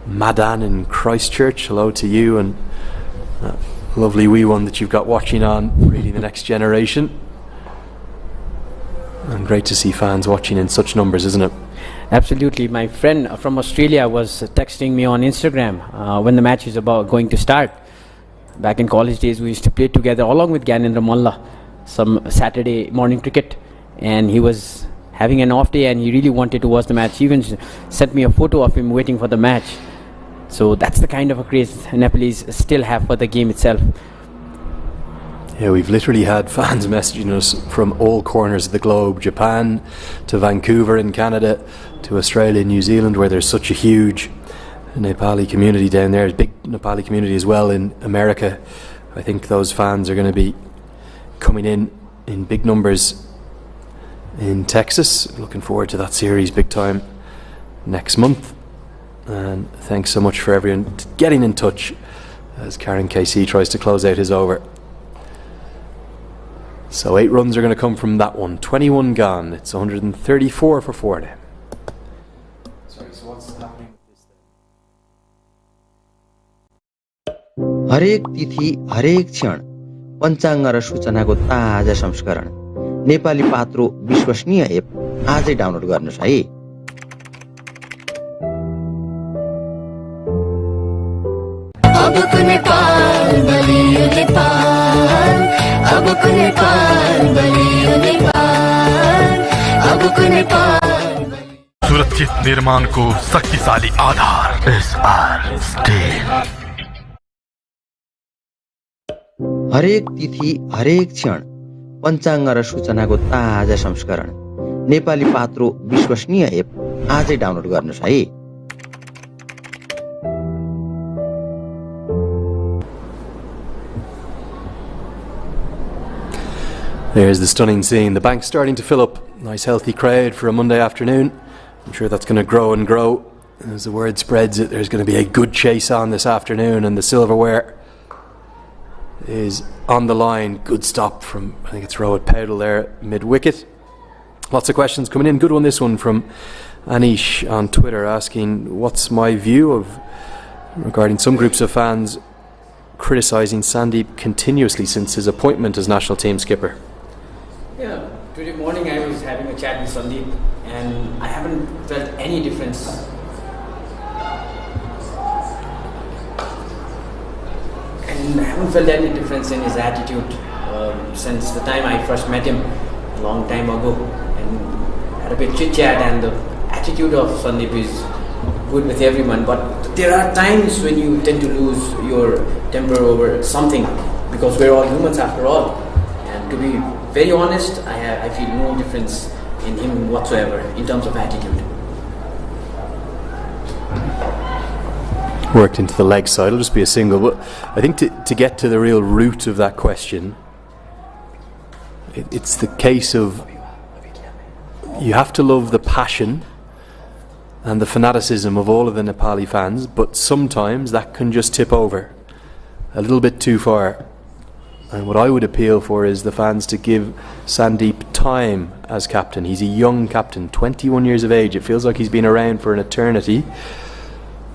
Madan in Christchurch. Hello to you, and that lovely wee one that you've got watching on Reading the Next Generation. And great to see fans watching in such numbers, isn't it? Absolutely. My friend from Australia was texting me on Instagram when the match is going to start. Back in college days, we used to play together along with Gyanendra Malla some Saturday morning cricket, and he was having an off day and he really wanted to watch the match. He even sent me a photo of him waiting for the match. So that's the kind of a craze Nepalese still have for the game itself. Yeah, we've literally had fans messaging us from all corners of the globe, Japan to Vancouver in Canada to Australia and New Zealand, where there's such a huge Nepali community down there. There's a big Nepali community as well in America. I think those fans are going to be coming in big numbers in Texas. Looking forward to that series big time next month. And thanks so much for everyone getting in touch as Karen KC tries to close out his over. So 8 runs are going to come from that one. 21 gone. It's 134 for 4 now. Sorry, so what's happening with this then? हरेक तिथि हरेक क्षण पञ्चाङ्ग र सूचनाको ताजा संस्करण नेपाली पात्रो विश्वसनीय app आजै download गर्नुस् है। अबको नेपाल बलियो नेपाल, अबको नेपाल बलियो नेपाल, अबको नेपाल। सुरक्षित निर्माण को शक्तिशाली आधार एसआर स्टील। हरेक तिथि हरेक क्षण पञ्चाङ्ग र सूचनाको ताजा संस्करण नेपाली पात्रो विश्वसनीय एप आजै डाउनलोड गर्नुस् है। There's the stunning scene. The bank's starting to fill up. Nice healthy crowd for a Monday afternoon. I'm sure that's going to grow and grow. As the word spreads it, there's going to be a good chase on this afternoon, and the silverware is on the line. Good stop from, I think it's Rohit Powdell there, mid-wicket. Lots of questions coming in. Good one, this one from Anish on Twitter, asking what's my view of regarding some groups of fans criticising Sandeep continuously since his appointment as national team skipper. Yeah, today morning I was having a chat with Sandeep and I haven't felt any difference. And I haven't felt any difference in his attitude since the time I first met him a long time ago, and had a bit chit chat, and the attitude of Sandeep is good with everyone, but there are times when you tend to lose your temper over something, because we're all humans after all. And to be very honest, I feel no difference in him whatsoever in terms of attitude. Worked into the leg side, it'll just be a single. But I think to get to the real root of that question, it's the case of you have to love the passion and the fanaticism of all of the Nepali fans, but sometimes that can just tip over a little bit too far. And what I would appeal for is the fans to give Sandeep time as captain. He's a young captain, 21 years of age. It feels like he's been around for an eternity,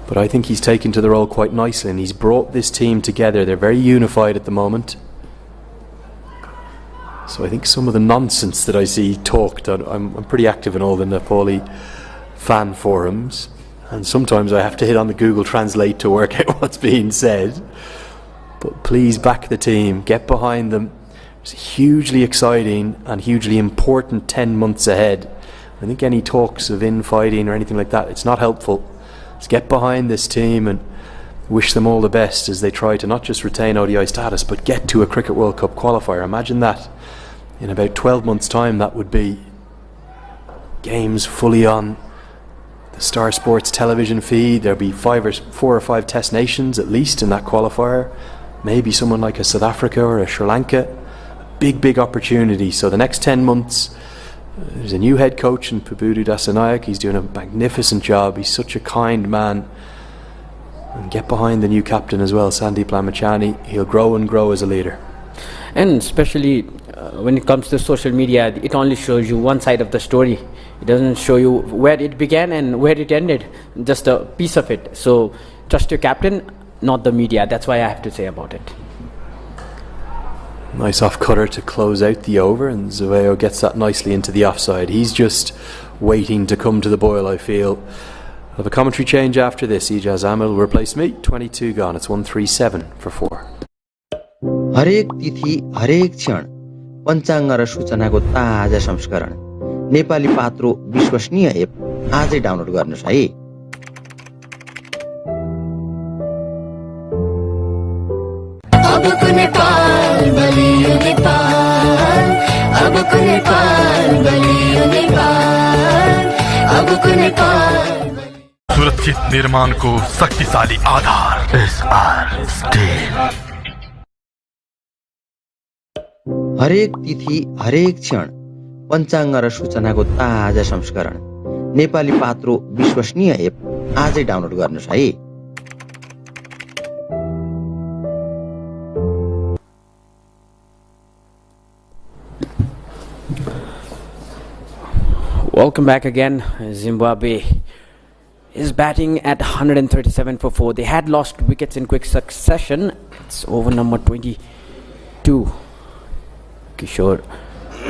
but I think he's taken to the role quite nicely, and he's brought this team together. They're very unified at the moment. So I think some of the nonsense that I see talked, I'm pretty active in all the Nepali fan forums, and sometimes I have to hit on the Google Translate to work out what's being said. But please back the team, get behind them. It's hugely exciting and hugely important 10 months ahead. I think any talks of infighting or anything like that, it's not helpful. Let's get behind this team and wish them all the best as they try to not just retain ODI status, but get to a Cricket World Cup qualifier. Imagine that. In about 12 months' time, that would be games fully on the Star Sports television feed. There'll be 4 or 5 test nations at least in that qualifier. Maybe someone like a South Africa or a Sri Lanka. Big opportunity. So the next 10 months, there's a new head coach in Pabudu Dasanayak. He's doing a magnificent job. He's such a kind man. And get behind the new captain as well, Sandeep Lamachani. He'll grow and grow as a leader. And especially when it comes to social media, it only shows you one side of the story. It doesn't show you where it began and where it ended, just a piece of it. So trust your captain, not the media. That's why I have to say about it. Nice off cutter to close out the over, and Zaveo gets that nicely into the offside. He's just waiting to come to the boil, I feel. I'll have a commentary change after this. Ijaz Amil will replace me. 22 gone. It's 137 for 4. हरेक तिथि हरेक क्षण पञ्चाङ्ग र सूचनाको ताजा संस्करण नेपाली पात्रो विश्वसनीय app आजै download गर्नुस् है। अबको नेपाल बलियो नेपाल, अबको नेपाल बलियो नेपाल, अबको नेपाल। सुरक्षित निर्माण को शक्तिशाली आधार एसआर स्टील। हरेक तिथि हरेक क्षण पञ्चाङ्ग र सूचनाको ताजा संस्करण नेपाली पात्रो विश्वसनीय एप आजै डाउनलोड गर्नुस् है। Welcome back again. Zimbabwe is batting at 137 for 4. They had lost wickets in quick succession. It's over number 22. Kishore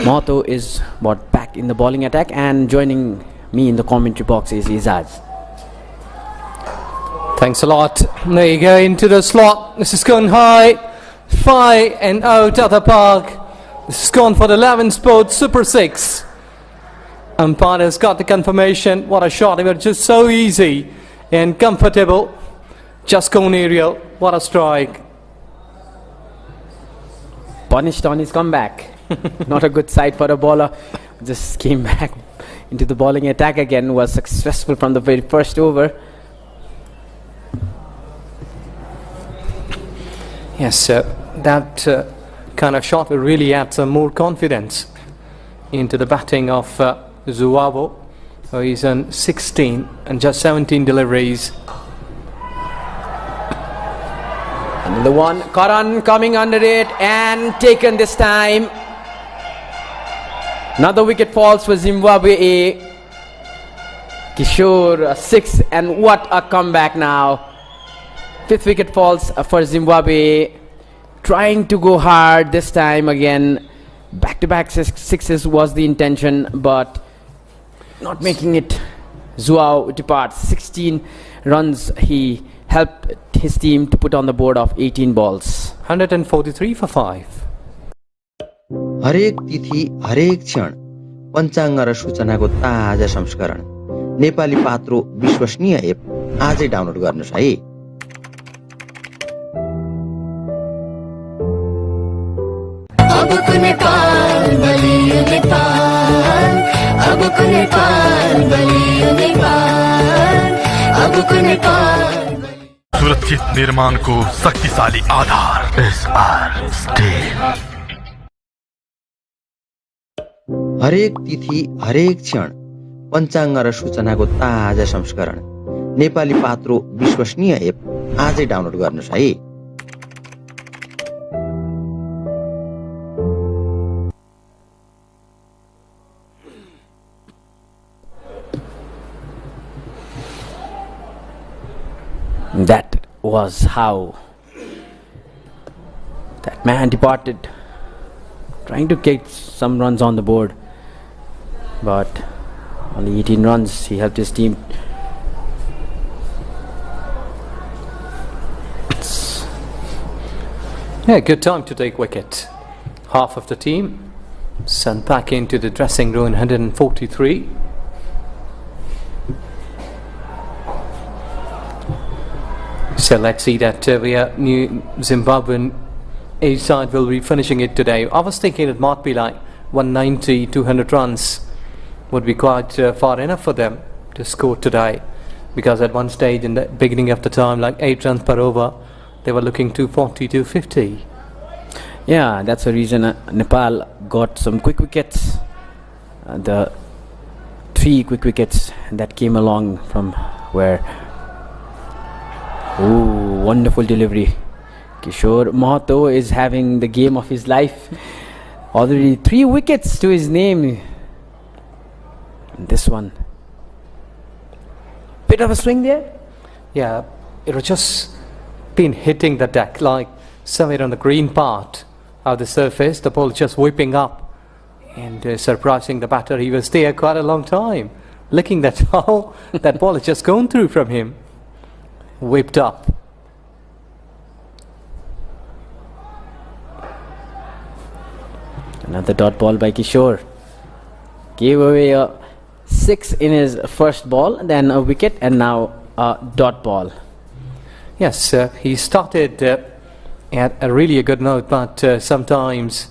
Mato is brought back in the bowling attack, and joining me in the commentary box is Izaz. Thanks a lot. There you go, into the slot. This is gone high. 5 and out of the park. This is gone for the 11 sport Super 6. Umpire has got the confirmation. What a shot. It was just so easy and comfortable. Just gone aerial. What a strike. Punished on his comeback. Not a good sight for a bowler. Just came back into the bowling attack again. Was successful from the very first over. Yes, that kind of shot will really add some more confidence into the batting of Zimbabwe. So he's on 16 and just 17 deliveries. Another one, Karan coming under it and taken this time. Another wicket falls for Zimbabwe A. Kishore 6, and what a comeback now. 5th wicket falls for Zimbabwe. Trying to go hard this time again. Back-to-back sixes was the intention, but not making it. Zuao departs. 16 runs he helped his team to put on the board of 18 balls. 143 for 5. हरेक तिथि हरेक क्षण पञ्चाङ्ग र सूचनाको ताजा संस्करण नेपाली पात्रो विश्वसनीय app आजै download गर्नुस् है। अबको नेपाल बलियो नेपाल, अबको नेपाल बलियो नेपाल, अबको नेपाल। सुरक्षित निर्माण को शक्तिशाली आधार एसआर स्टील। हरेक तिथि हरेक क्षण पञ्चाङ्ग र सूचनाको ताजा संस्करण नेपाली पात्रो विश्वसनीय एप आजै डाउनलोड गर्नुस् है। That was how that man departed, trying to get some runs on the board, but only 18 runs. He helped his team. Yeah, good time to take wicket. Half of the team sent back into the dressing room. 143. So let's see that new Zimbabwean A side will be finishing it today. I was thinking it might be like 190, 200 runs would be quite far enough for them to score today, because at one stage in the beginning of the time, like 8 runs per over, they were looking 240, 250. Yeah, that's the reason Nepal got some quick wickets. The 3 quick wickets that came along from where. Oh, wonderful delivery. Kishore Mahato is having the game of his life. Already 3 wickets to his name. And this one. Bit of a swing there. Yeah, it was just been hitting the deck like somewhere on the green part of the surface. The ball just whipping up and surprising the batter. He was there quite a long time, looking that how that ball has just gone through from him. Whipped up. Another dot ball by Kishore. Gave away a 6 in his first ball, then a wicket, and now a dot ball. Yes, he started at a really good note, but sometimes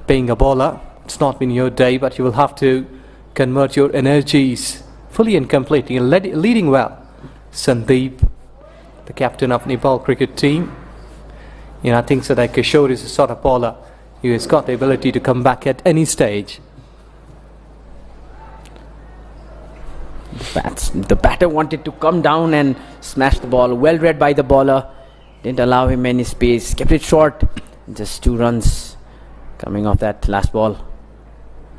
being a bowler, it's not been your day, but you will have to convert your energies fully and completely. Leading well, Sandeep, the captain of Nepal cricket team. I think so that Kishore is a sort of bowler who has got the ability to come back at any stage. The batter wanted to come down and smash the ball. Well read by the bowler. Didn't allow him any space. Kept it short. Just 2 runs coming off that last ball.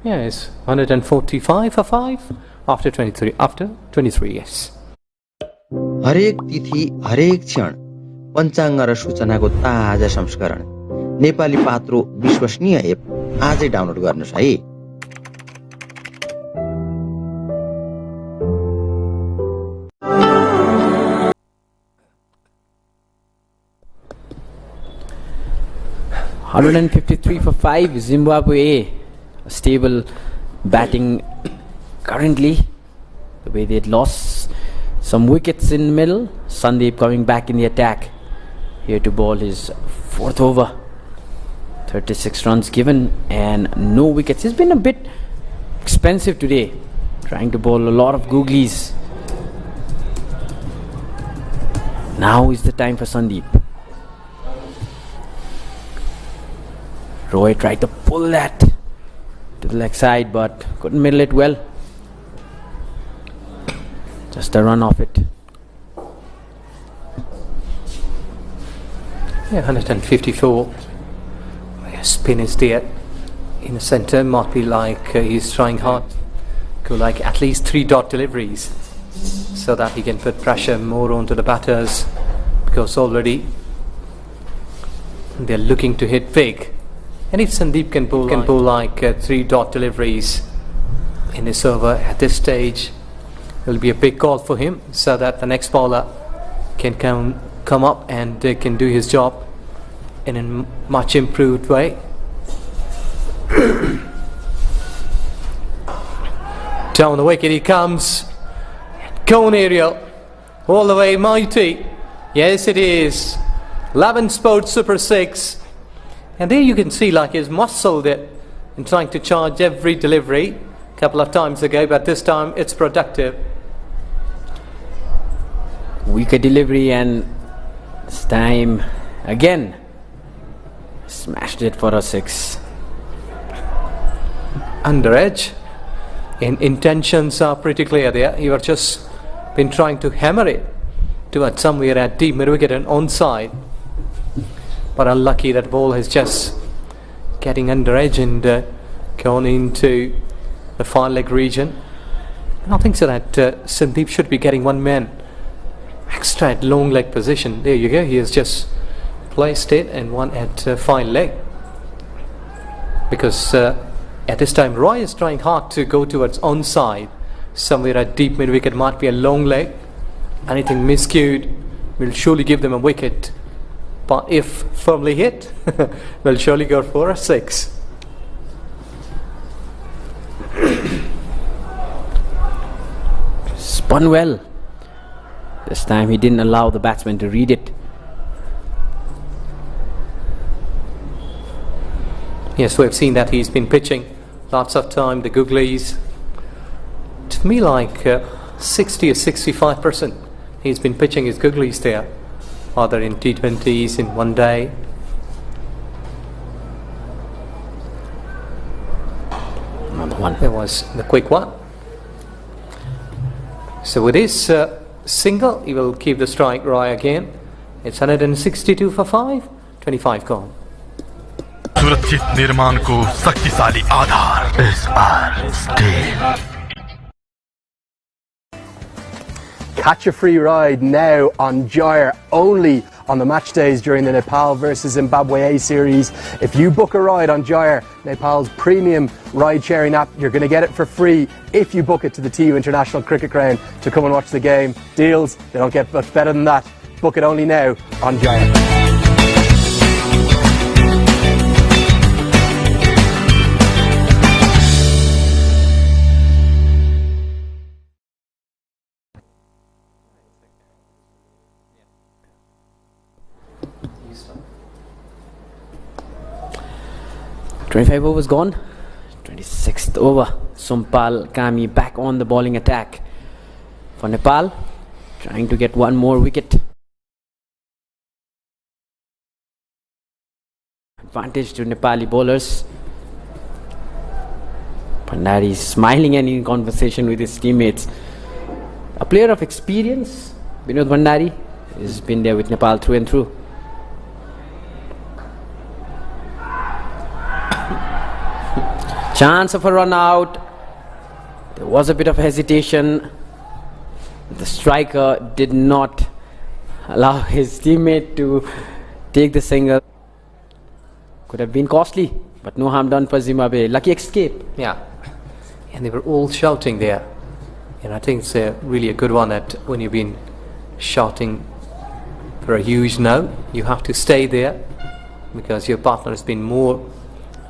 Yes, 145 for 5 after 23. After 23, yes. हरेक तिथि हरेक क्षण पञ्चाङ्ग र सूचनाको ताजा संस्करण नेपाली पात्रो विश्वसनीय app आजै download गर्नुहोस् है। $153 for 5, Zimbabwe A. A stable batting currently. The way they had lost some wickets in the middle. Sandeep coming back in the attack. Here to bowl his 4th over. 36 runs given and no wickets. He's been a bit expensive today. Trying to bowl a lot of googlies. Now is the time for Sandeep. Roy tried to pull that to the leg side, but couldn't middle it well. Just a run off it. Yeah, 154. Spin is there in the centre. Might be like he's trying hard. Go like at least 3 dot deliveries so that he can put pressure more onto the batters, because already they're looking to hit big. And if Sandeep can pull like 3 dot deliveries in this over at this stage, it will be a big call for him, so that the next bowler can come up and can do his job in a much improved way. Down the wicket he comes. Cone aerial. All the way mighty. Yes, it is. 11 Sports Super 6. And there you can see like he's muscled it in trying to charge every delivery. A couple of times ago, but this time it's productive. Weaker delivery, and this time again smashed it for a 6. Under edge. Intentions are pretty clear there. You have just been trying to hammer it towards somewhere at deep mid-wicket and onside. But unlucky that ball is just getting under edge and gone into the far leg region. And I think so that Sandeep should be getting 1 man extra at long leg position. There you go. He has just placed it and 1 at fine leg. Because at this time Roy is trying hard to go towards onside. Somewhere at deep mid-wicket might be a long leg. Anything miscued will surely give them a wicket. But if firmly hit, will surely go for a 6. Spun well. This time he didn't allow the batsman to read it. Yes, we've seen that he's been pitching lots of time, the googlies. To me, like 60 or 65%. He's been pitching his googlies there, either in T20s, in one day. Another one. There was the quick one. So with his single, he will keep the strike right again. It's 162 for 5, 25 gone. सुरक्षित निर्माण को शक्तिशाली आधार SR steel. Catch a free ride now on Gyre, only on the match days during the Nepal versus Zimbabwe A series. If you book a ride on Gyre, Nepal's premium ride-sharing app, you're going to get it for free if you book it to the TU International Cricket Ground to come and watch the game. Deals, they don't get much better than that. Book it only now on Gyre. 25 overs gone. 26th over. Sompal Kami back on the bowling attack for Nepal, trying to get one more wicket. Advantage to Nepali bowlers. Bhandari smiling and in conversation with his teammates. A player of experience, Vinod Bhandari, has been there with Nepal through and through. Chance of a run out. There was a bit of hesitation. The striker did not allow his teammate to take the single. Could have been costly, but no harm done for Zimbabwe. Lucky escape. Yeah, and they were all shouting there. And I think it's really a good one that when you've been shouting for a huge no, you have to stay there because your partner has been more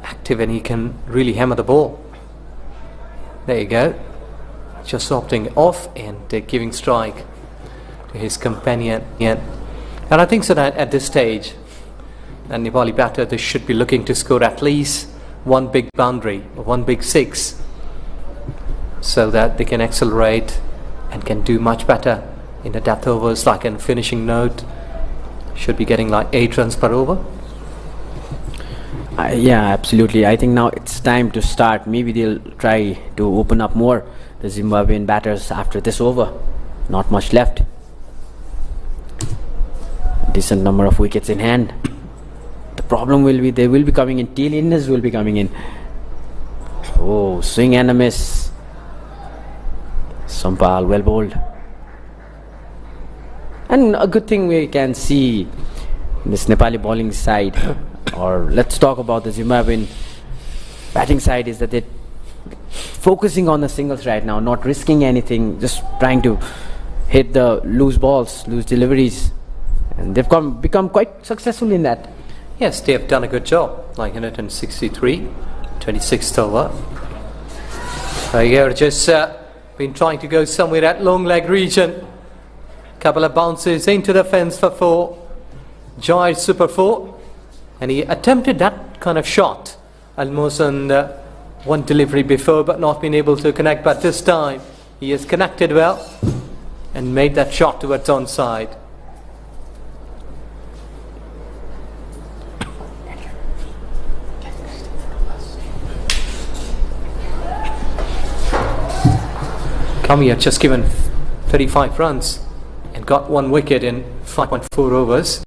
active and he can really hammer the ball. There you go. Just opting off and giving strike to his companion. Yeah. And I think so that at this stage, the Nepali batter, they should be looking to score at least one big boundary or one big six so that they can accelerate and can do much better in the death overs, like in finishing note. Should be getting like 8 runs per over. Yeah, absolutely. I think now it's time to start. Maybe they'll try to open up more the Zimbabwean batters after this over. Not much left. Decent number of wickets in hand. The problem will be they will be coming in. Tail enders will be coming in. Oh, swing and a miss. Sompal well bowled. And a good thing we can see in this Nepali bowling side, or let's talk about the Zimbabwean batting side, is that they're focusing on the singles right now, not risking anything, just trying to hit the loose balls, loose deliveries, and they've become quite successful in that. Yes, they have done a good job, like 163, 26th over. They're just been trying to go somewhere at long leg region. Couple of bounces into the fence for 4. Joy super 4. And he attempted that kind of shot almost on one delivery before, but not been able to connect. But this time he has connected well and made that shot towards onside. Kami had just given 35 runs and got 1 wicket in 5.4 overs.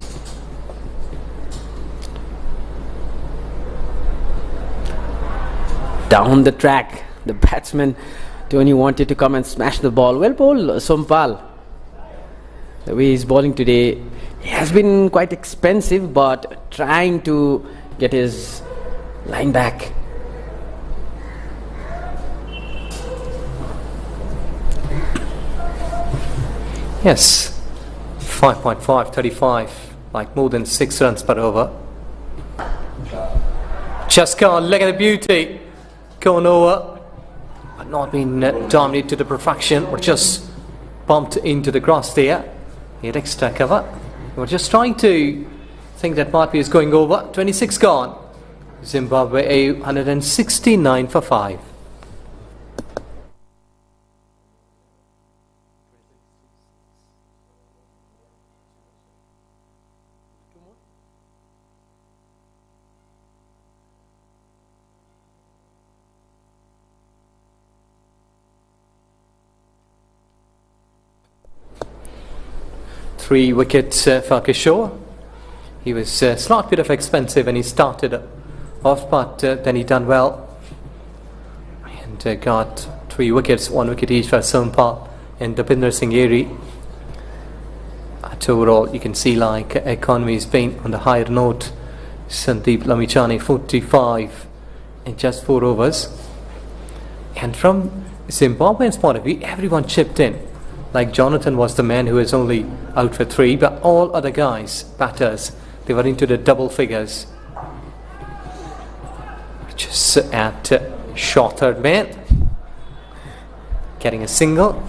Down the track, the batsman Tony wanted to come and smash the ball. Well bowled, Sompal. The way he's bowling today, he has been quite expensive, but trying to get his line back. Yes, 5.5, 35, like more than 6 runs per over. Just gone, look at the beauty. Gone over, but not been dominated to the perfection, or just bumped into the grass there. He had extra cover. We're just trying to think that Marty is going over. 26 gone. Zimbabwe A 169 for 5. 3 wickets for Kishore. He was slight bit of expensive when he started off, but then he done well and got 3 wickets, 1 wicket each for Sonpal and Dapinder Singh Eri. But overall, you can see like economy has been on the higher note. Sandeep Lamichhane 45 in just 4 overs. And from Zimbabwe's point of view, everyone chipped in. Like Jonathan was the man who was only out for 3, but all other guys, batters, they were into the double figures. Just at short third man, getting a single.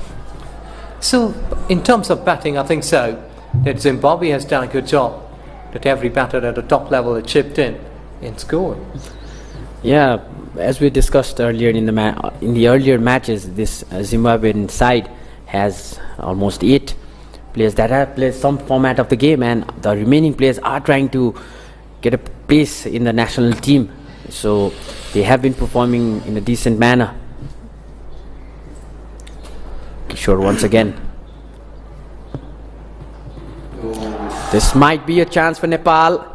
So in terms of batting, I think so that Zimbabwe has done a good job, that every batter at the top level has chipped in and scored. Yeah, as we discussed earlier in the earlier matches, this Zimbabwean side has almost 8 players that have played some format of the game, and the remaining players are trying to get a place in the national team. So they have been performing in a decent manner. Kishore once again. This might be a chance for Nepal.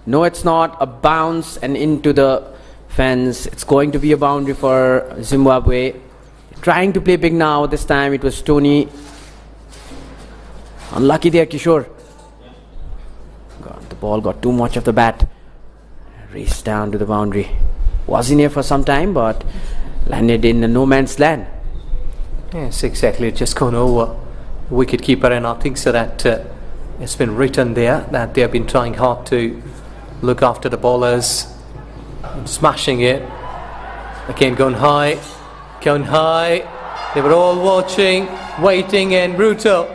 No, it's not. A bounce and into the fence. It's going to be a boundary for Zimbabwe. Trying to play big now. This time it was Tony. Unlucky there, Kishore. The ball got too much of the bat. Raced down to the boundary. Was in here for some time, but landed in a no man's land. Yes, exactly. Just gone over wicket keeper, and I think so that it's been written there that they have been trying hard to look after the bowlers, smashing it. Again, going high. They were all watching, waiting, and brutal.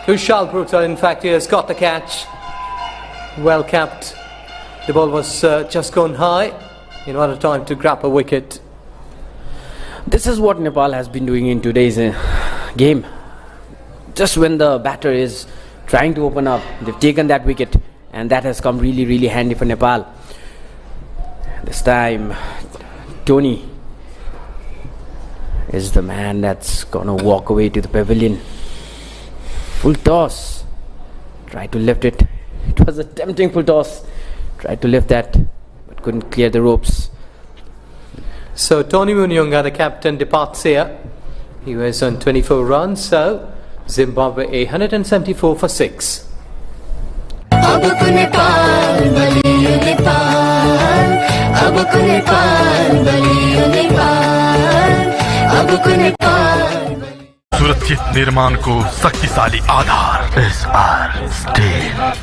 Kushal Brutal, in fact, he has got the catch. Well capped. The ball was just gone high in order time to grab a wicket. This is what Nepal has been doing in today's game. Just when the batter is trying to open up, they've taken that wicket, and that has come really, really handy for Nepal. This time, Tony is the man that's gonna walk away to the pavilion. Full toss. Tried to lift it. It was a tempting full toss. Tried to lift that, but couldn't clear the ropes. So Tony Munyonga, the captain, departs here. He was on 24 runs, so Zimbabwe A 174 for 6. सुरक्षित निर्माण को शक्तिशाली आधार SR steel.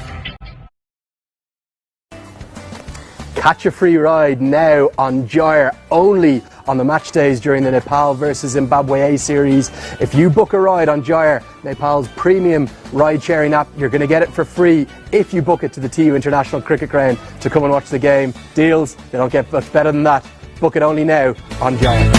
Catch a free ride now on Gyre, only on the match days during the Nepal versus Zimbabwe A series. If you book a ride on Gyre, Nepal's premium ride-sharing app, you're going to get it for free if you book it to the TU International Cricket Ground to come and watch the game. Deals, they don't get much better than that. Book it only now on Gyre.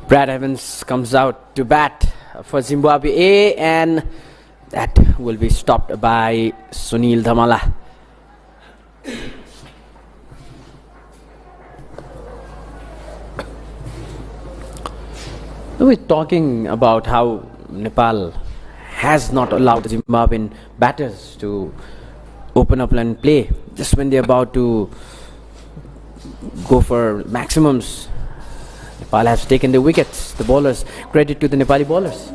Brad Evans comes out to bat for Zimbabwe A, and that will be stopped by Sunil Dhamala. We're talking about how Nepal has not allowed the Zimbabwean batters to open up and play. Just when they're about to go for maximums, Nepal has taken the wickets. The bowlers, credit to the Nepali bowlers.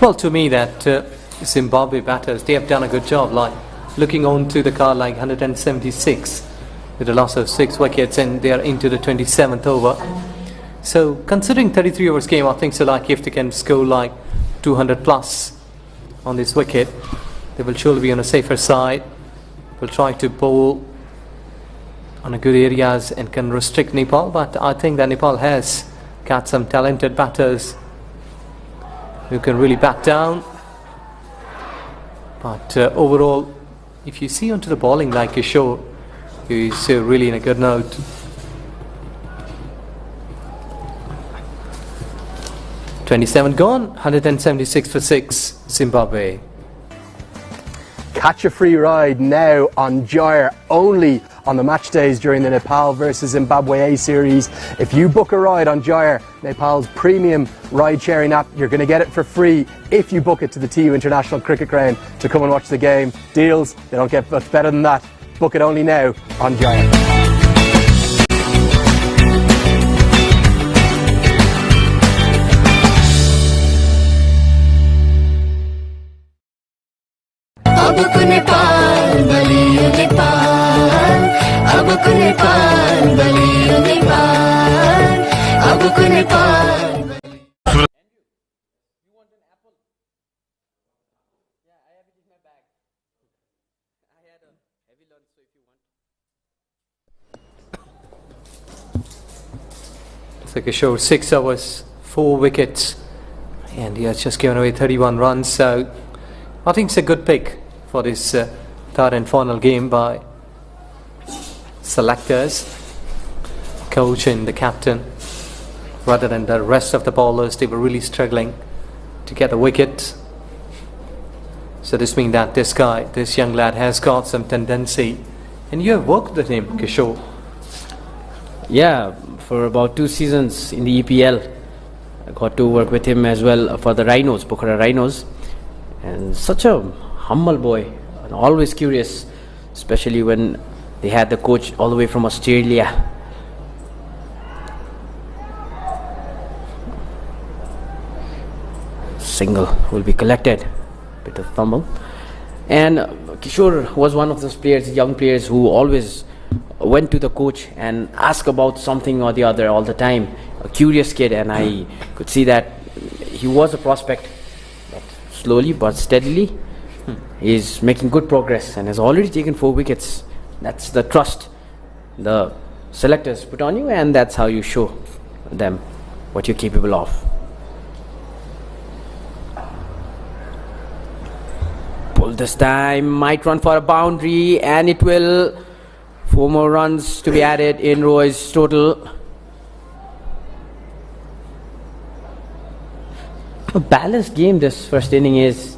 Well, to me that Zimbabwe batters, they have done a good job, like looking on to the card like 176 with a loss of 6 wickets, and they are into the 27th over. So considering 33 overs game, I think so like if they can score like 200 plus on this wicket, they will surely be on a safer side. Will try to bowl on a good areas and can restrict Nepal, but I think that Nepal has got some talented batters who can really bat down. But overall, if you see onto the bowling like Kishore, who is really in a good note. 27 gone, 176 for 6, Zimbabwe. Catch a free ride now on Gyre, only on the match days during the Nepal versus Zimbabwe A series. If you book a ride on Gyre, Nepal's premium ride-sharing app, you're going to get it for free if you book it to the TU International Cricket Ground to come and watch the game. Deals, they don't get much better than that. Book it only now on Gyre. अबको नेपाल बलियो नेपाल अबको नेपाल बलियो नेपाल अबको Nepal So Kishore, 6 overs, 4 wickets, and he has just given away 31 runs. So I think it's a good pick for this third and final game by selectors, coach and the captain. Rather than the rest of the bowlers, they were really struggling to get a wicket. So this means that this guy, this young lad, has got some tendency, and you have worked with him, Kishore. Yeah, for about 2 seasons in the EPL. I got to work with him as well for the Rhinos, Pokhara Rhinos. And such a humble boy, and always curious, especially when they had the coach all the way from Australia. Single will be collected, bit of fumble. And Kishore was one of those players, young players, who always went to the coach and asked about something or the other all the time. A curious kid, and I could see that he was a prospect. But slowly but steadily, he's making good progress and has already taken 4 wickets. That's the trust the selectors put on you, and that's how you show them what you're capable of. Pull this time, might run for a boundary, and it will. 4 more runs to be added in Roy's total. A balanced game this first inning is.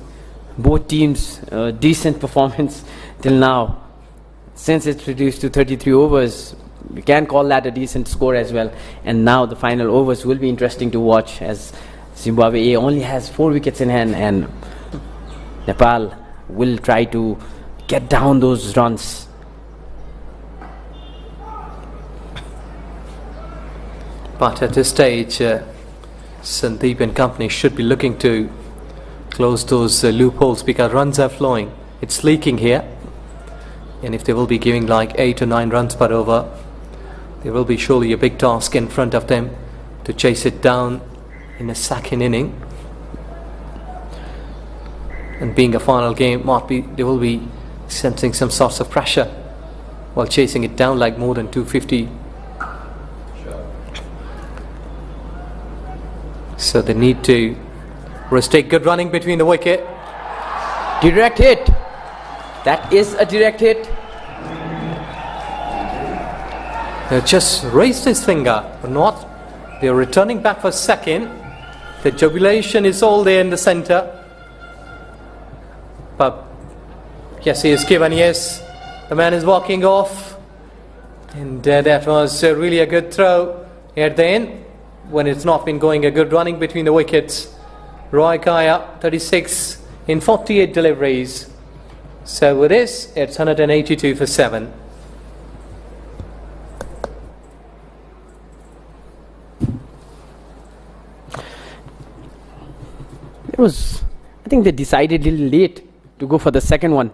Both teams decent performance till now. Since it's reduced to 33 overs, you can call that a decent score as well. And now the final overs will be interesting to watch, as Zimbabwe A only has 4 wickets in hand, and Nepal will try to get down those runs. But at this stage, Sandeep and company should be looking to close those loopholes, because runs are flowing. It's leaking here, and if they will be giving like 8 or 9 runs per over, there will be surely a big task in front of them to chase it down in a second inning. And being a final game, they will be sensing some sorts of pressure while chasing it down like more than 250. So they need to restrict. Good running between the wicket. Direct hit. That is a direct hit. They just raised his finger, but not. They are returning back for second. The jubilation is all there in the centre. But yes, he is given. Yes, the man is walking off, and that was really a good throw at the end, when it's not been going a good running between the wickets. Roy Kaya, 36 in 48 deliveries. So with this, it's 182 for 7. I think they decided a little late to go for the second one.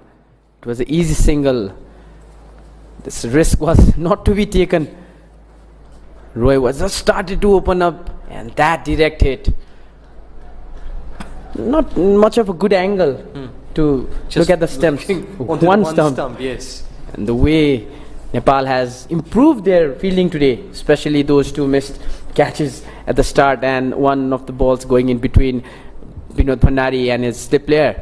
It was an easy single. This risk was not to be taken. Roy was just started to open up, and that direct hit. Not much of a good angle to Just look at the stumps. One stump. Yes. And the way Nepal has improved their fielding today, especially those 2 missed catches at the start and one of the balls going in between Vinod Bhandari and his slip player.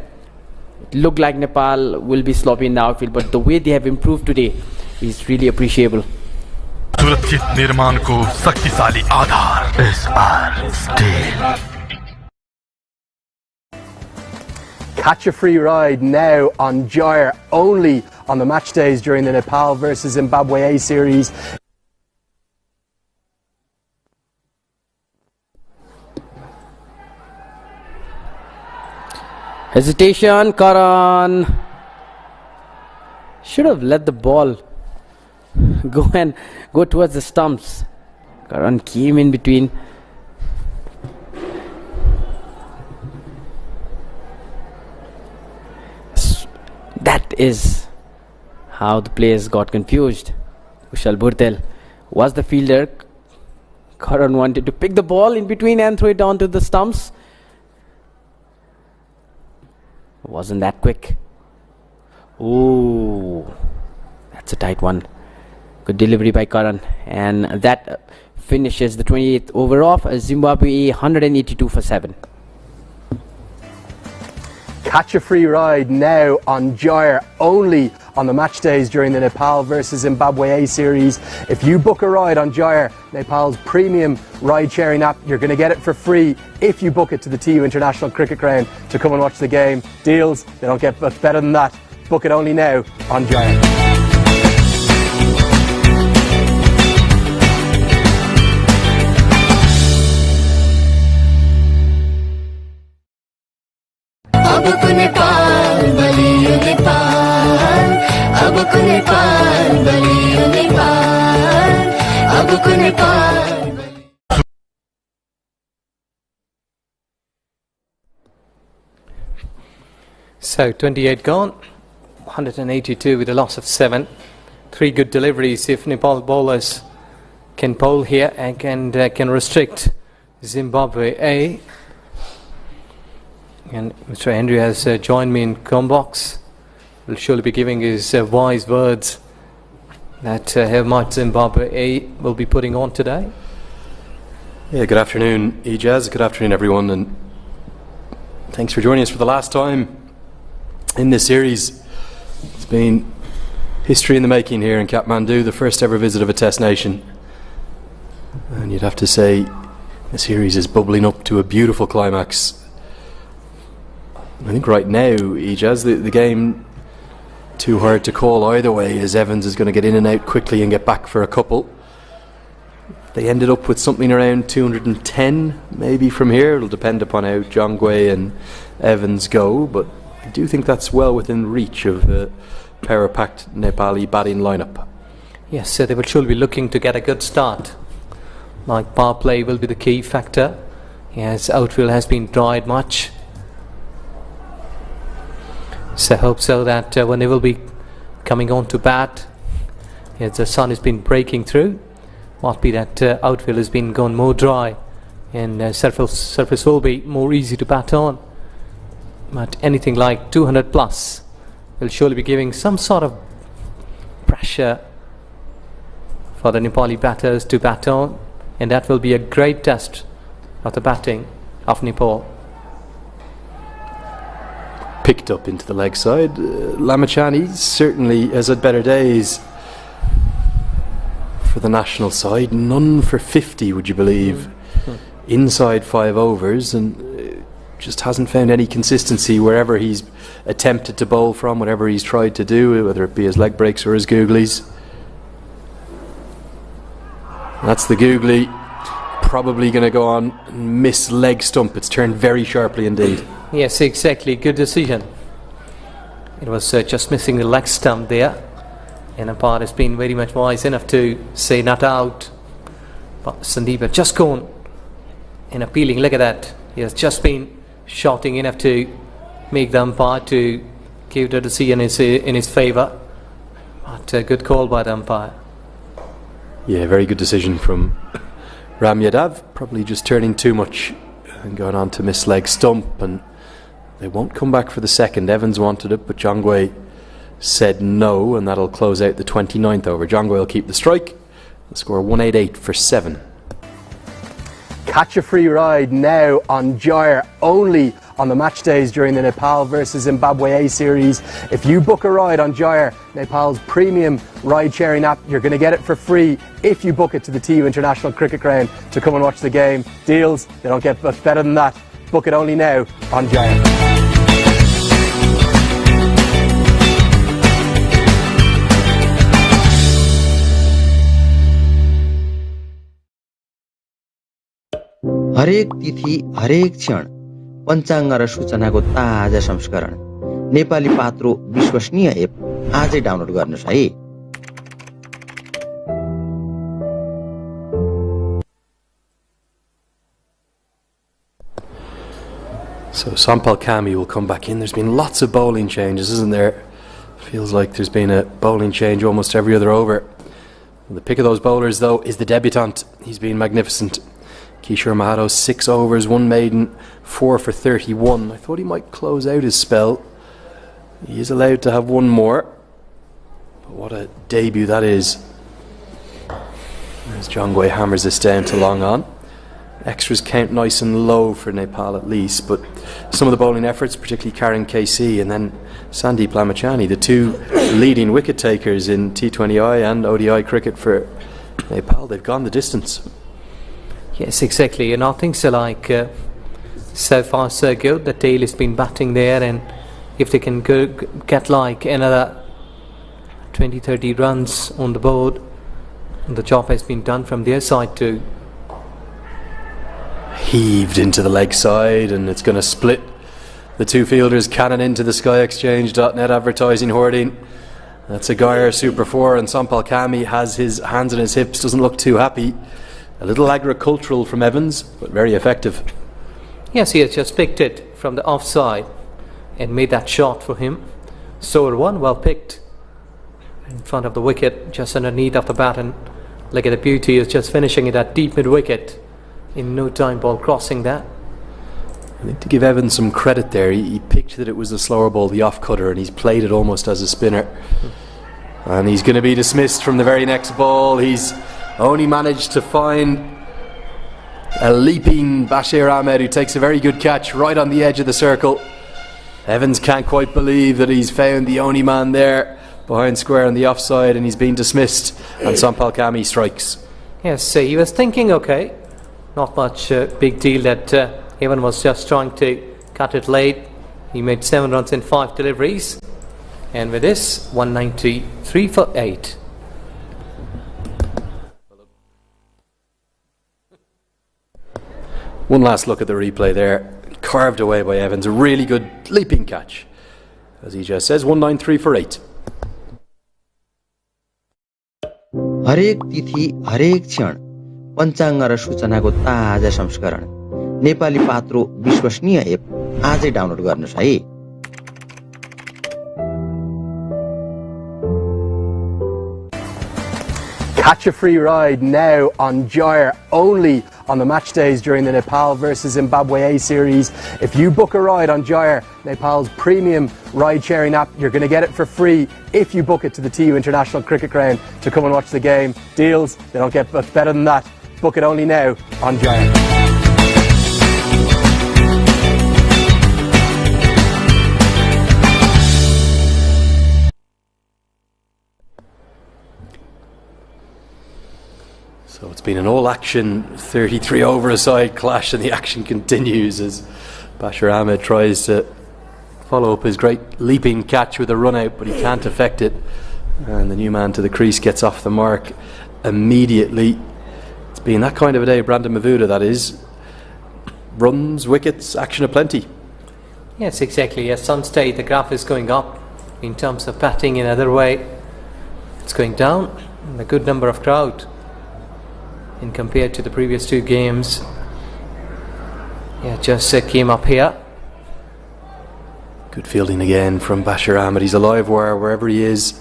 It looked like Nepal will be sloppy in the outfield, but the way they have improved today is really appreciable. सुरक्षित निर्माण को शक्तिशाली आधार SR steel Catch a free ride now on Gyre, only on the match days during the Nepal versus Zimbabwe A series. Hesitation, Karan. Should have let the ball go towards the stumps. Karan came in between. That is how the players got confused. Kushal Burtel was the fielder. Karan wanted to pick the ball in between and throw it onto the stumps. Wasn't that quick. Ooh, that's a tight one. Good delivery by Karan, and that finishes the 28th over off. Zimbabwe 182 for 7. Catch a free ride now on Gyre, only on the match days during the Nepal versus Zimbabwe A series. If you book a ride on Gyre, Nepal's premium ride-sharing app, you're going to get it for free if you book it to the TU International Cricket Ground to come and watch the game. Deals, they don't get much better than that. Book it only now on Gyre. अबको नेपाल बलियो नेपाल अबको नेपाल बलियो नेपाल अबको Nepal So 28 gone, 182 with a loss of 7. 3 good deliveries if Nepal bowlers can bowl here and can restrict Zimbabwe A. And Mr. Andrew has joined me in Combox. Will surely be giving his wise words that how much Zimbabwe A will be putting on today. Yeah, good afternoon, Ejaz. Good afternoon, everyone, and thanks for joining us for the last time in this series. It's been history in the making here in Kathmandu, the first ever visit of a Test nation. And you'd have to say the series is bubbling up to a beautiful climax. I think right now, Ejaz, the game too hard to call either way, as Evans is going to get in and out quickly and get back for a couple. They ended up with something around 210 maybe from here. It'll depend upon how Jongwe and Evans go, but I do think that's well within reach of a power-packed Nepali batting lineup. Yes, so they will surely be looking to get a good start. Like power play will be the key factor. Yes, outfield has been dried much. So I hope so that when they will be coming on to bat, yes, the sun has been breaking through. Might be that outfield has been gone more dry, and surface will be more easy to bat on. But anything like 200 plus will surely be giving some sort of pressure for the Nepali batters to bat on, and that will be a great test of the batting of Nepal. Picked up into the leg side. Lamachani certainly has had better days for the national side. None for 50, would you believe, inside 5 overs, and just hasn't found any consistency wherever he's attempted to bowl from, whatever he's tried to do, whether it be his leg breaks or his googlies. That's the googly, probably going to go on and miss leg stump. It's turned very sharply indeed. Yes, exactly. Good decision. It was just missing the leg stump there. And umpire has been very much wise enough to say not out. But Sandeep had just gone and appealing. Look at that. He has just been shouting enough to make the umpire to give the decision in his favour. But a good call by the umpire. Yeah, very good decision from Ram Yadav. Probably just turning too much and going on to miss leg stump, and they won't come back for the second. Evans wanted it, but Jongwe said no, and that'll close out the 29th over. Jongwe will keep the strike. The score 188 for 7. Catch a free ride now on Gyre, only on the match days during the Nepal versus Zimbabwe A series. If you book a ride on Gyre, Nepal's premium ride-sharing app, you're going to get it for free if you book it to the TU International Cricket Ground to come and watch the game. Deals, they don't get much better than that. Book it only now on Gyre. हरेक तिथि हरेक क्षण पञ्चाङ्ग र सूचनाको ताजा संस्करण नेपाली पात्रो विश्वसनीय app आजै download गर्नुहोस् है। So Sampal Kami will come back in. There's been lots of bowling changes, isn't there? Feels like there's been a bowling change almost every other over. The pick of those bowlers, though, is the debutant. He's been magnificent. Kishore Mahato, 6 overs, 1 maiden, 4 for 31. I thought he might close out his spell. He is allowed to have one more. But what a debut that is. As John Guay hammers this down to long on. Extras count nice and low for Nepal at least, but some of the bowling efforts, particularly Karen KC and then Sandeep Lamachani, the two leading wicket takers in T20I and ODI cricket for Nepal, they've gone the distance. Yes, exactly. And I think so. Like so far, so good. The tail has been batting there, and if they can get like another 20-30 runs on the board, the job has been done from their side too. Heaved into the leg side, and it's going to split the two fielders. Cannon into the skyexchange.net advertising hoarding. That's a Gaia Super 4, and Sampal Kami has his hands on his hips, doesn't look too happy. A little agricultural from Evans, but very effective. Yes, he has just picked it from the offside and made that shot for him. So one well picked in front of the wicket, just underneath of the bat, and look at the beauty, is just finishing it at deep mid wicket. In no time, ball crossing that. I think to give Evans some credit there, he picked that it was the slower ball, the off cutter, and he's played it almost as a spinner. And he's going to be dismissed from the very next ball. He's only managed to find a leaping Bashir Ahmed, who takes a very good catch right on the edge of the circle. Evans can't quite believe that he's found the only man there behind square on the offside, and he's been dismissed, and Sampal Kami strikes. Yes, so he was thinking, okay, not much big deal that Evan was just trying to cut it late. He made 7 runs in 5 deliveries, and with this 193 for 8. One last look at the replay there, carved away by Evans. A really good leaping catch, as he just says. 193 for 8. हरेक तिथि हरेक क्षण पञ्चाङ्ग र सूचनाको ताजा संस्करण नेपाली पात्रो विश्वसनीय app आजै download गर्नुहोस् है। Catch a free ride now on Gyre, only on the match days during the Nepal vs Zimbabwe A series. If you book a ride on Gyre, Nepal's premium ride-sharing app, you're going to get it for free if you book it to the TU International Cricket Ground to come and watch the game. Deals, they don't get much better than that. Book it only now on Gyre. So it's been an all-action 33 over a side clash, and the action continues as Bashir Ahmed tries to follow up his great leaping catch with a run out, but he can't effect it, and the new man to the crease gets off the mark immediately. It's been that kind of a day, Brandon Mavuda, that is. Runs, wickets, action aplenty. Yes, exactly. At some stage the graph is going up in terms of batting. In other way, it's going down. And a good number of crowd in compared to the previous 2 games. Yeah, just came up here. Good fielding again from Bashir Ahmed. He's a live wire wherever he is.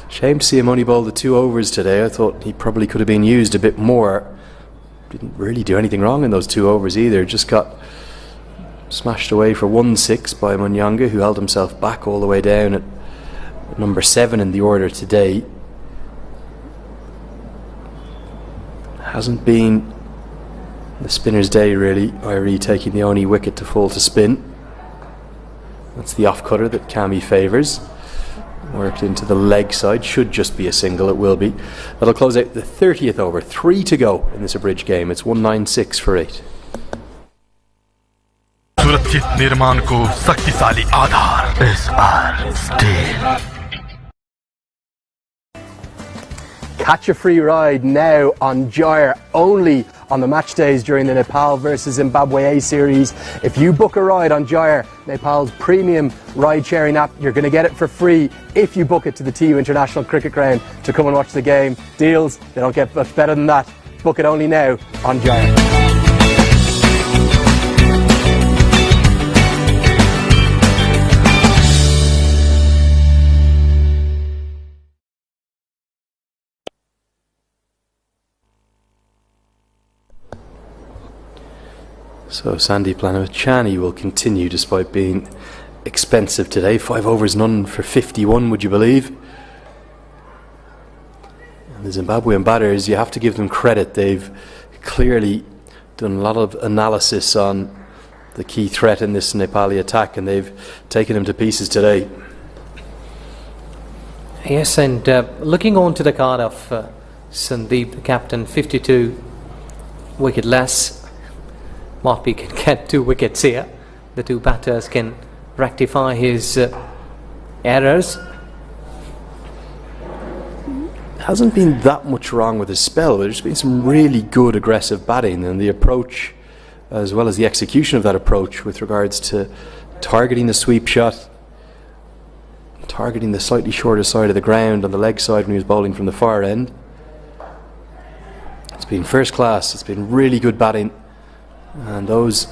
Shame to see him only bowl the 2 overs today. I thought he probably could have been used a bit more. Didn't really do anything wrong in those 2 overs either. Just got smashed away for 1-6 by Munyanga, who held himself back all the way down at number 7 in the order today. Hasn't been the spinner's day really. Irie taking the only wicket to fall to spin. That's the off cutter that Kami favours. Worked into the leg side, should just be a single, it will be. That'll close out the 30th over. 3 to go in this abridged game. It's 196 for 8. सुरक्षित निर्माण को शक्तिशाली आधार SR Steel. Catch a free ride now on Gyre, only on the match days during the Nepal vs Zimbabwe A series. If you book a ride on Gyre, Nepal's premium ride-sharing app, you're going to get it for free if you book it to the TU International Cricket Ground to come and watch the game. Deals, they don't get much better than that. Book it only now on Gyre. So Sandeep Lanamachani will continue despite being expensive today. 5 overs, none for 51, would you believe? And the Zimbabwean batters, you have to give them credit. They've clearly done a lot of analysis on the key threat in this Nepali attack, and they've taken him to pieces today. Yes, and looking on to the card of Sandeep, the captain, 52 wicket less. Marpi can get 2 wickets here. The 2 batters can rectify his errors. Hasn't been that much wrong with his spell, but there's been some really good aggressive batting, and the approach as well as the execution of that approach with regards to targeting the sweep shot, targeting the slightly shorter side of the ground on the leg side when he was bowling from the far end. It's been first class, it's been really good batting, and those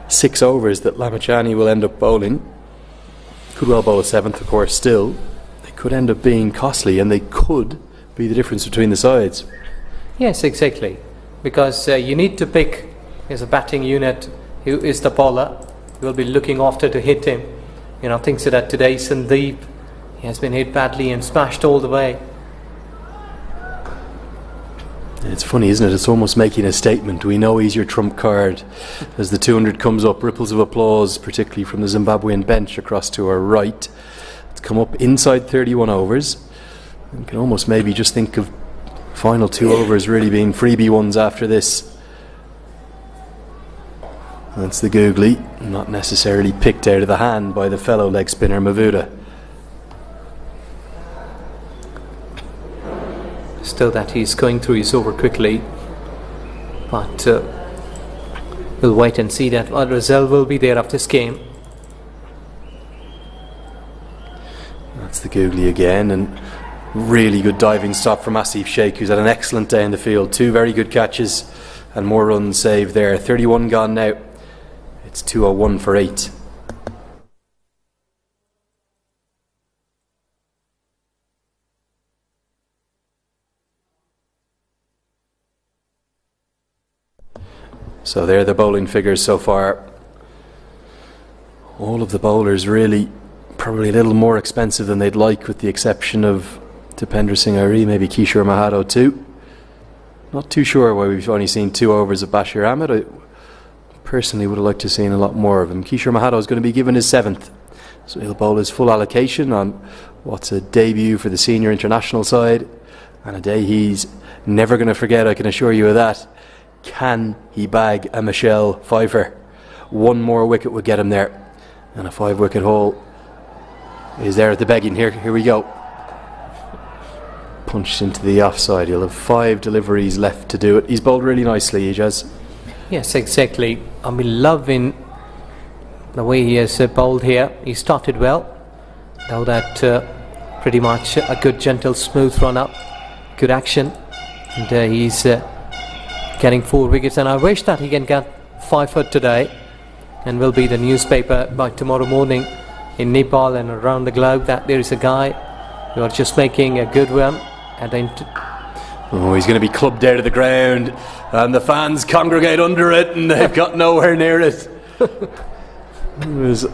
6 overs that Lamachani will end up bowling, could well bowl a 7th of course still, they could end up being costly, and they could be the difference between the sides. Yes, exactly, because you need to pick as a batting unit who is the bowler you will be looking after to hit him. You know, things that today Sandeep, he has been hit badly and smashed all the way. It's funny, isn't it? It's almost making a statement. We know he's your trump card. As the 200 comes up, ripples of applause, particularly from the Zimbabwean bench across to our right. It's come up inside 31 overs. You can almost maybe just think of final 2 overs really being freebie ones after this. That's the googly, not necessarily picked out of the hand by the fellow leg spinner Mavuda. Still that he's going through his over quickly, but we'll wait and see that what result will be there after this game. That's the googly again, and really good diving stop from Asif Sheikh, who's had an excellent day in the field. 2 very good catches and more runs saved there. 31 gone now. It's 201 for 8. So there are the bowling figures so far. All of the bowlers really probably a little more expensive than they'd like, with the exception of Dipendra Singh Ari, maybe Kishore Mahado too. Not too sure why we've only seen 2 overs of Bashir Ahmed. I personally would have liked to have seen a lot more of him. Kishore Mahado is going to be given his 7th, so he'll bowl his full allocation on what's a debut for the senior international side, and a day he's never going to forget, I can assure you of that. Can he bag a Michelle Pfeiffer? 1 more wicket would get him there, and a 5-wicket haul is there at the begging. Here we go. Punched into the offside. He'll have 5 deliveries left to do it. He's bowled really nicely, Ijaz. Yes, exactly. I'm loving the way he has bowled here. He started well. Now that pretty much a good, gentle, smooth run up, good action, and he's getting 4 wickets. And I wish that he can get 5 foot today, and will be the newspaper by tomorrow morning in Nepal and around the globe that there is a guy who are just making a good one. And then oh, he's going to be clubbed out of the ground, and the fans congregate under it, and they've got nowhere near it. It was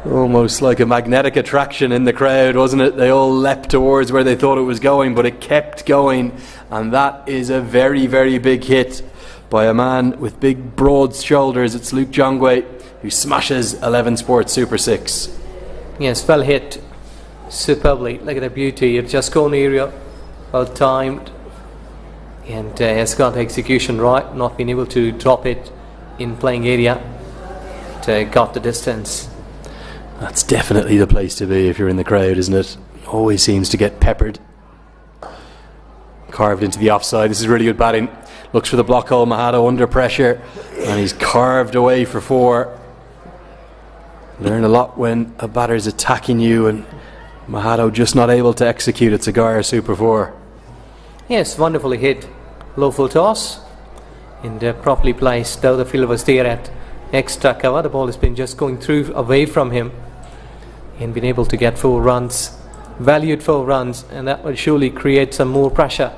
almost like a magnetic attraction in the crowd, wasn't it? They all leapt towards where they thought it was going, but it kept going, and that is a very, very big hit by a man with big, broad shoulders. It's Luke Jongwe, who smashes 11 Sports Super 6. Yes, well hit superbly. Look at the beauty. It's just gone area, well timed, and has got the execution right, not been able to drop it in playing area, got the distance. That's definitely the place to be if you're in the crowd, isn't it? Always seems to get peppered. Carved into the offside. This is really good batting. Looks for the block hole, Mahado under pressure, and he's carved away for 4. Learn a lot when a batter's attacking you, and Mahado just not able to execute. It's a Gaia Super 4. Yes, wonderfully hit. Low full toss and properly placed, though the fielder was there at extra cover. The ball has been just going through away from him and been able to get 4 runs, valued 4 runs, and that will surely create some more pressure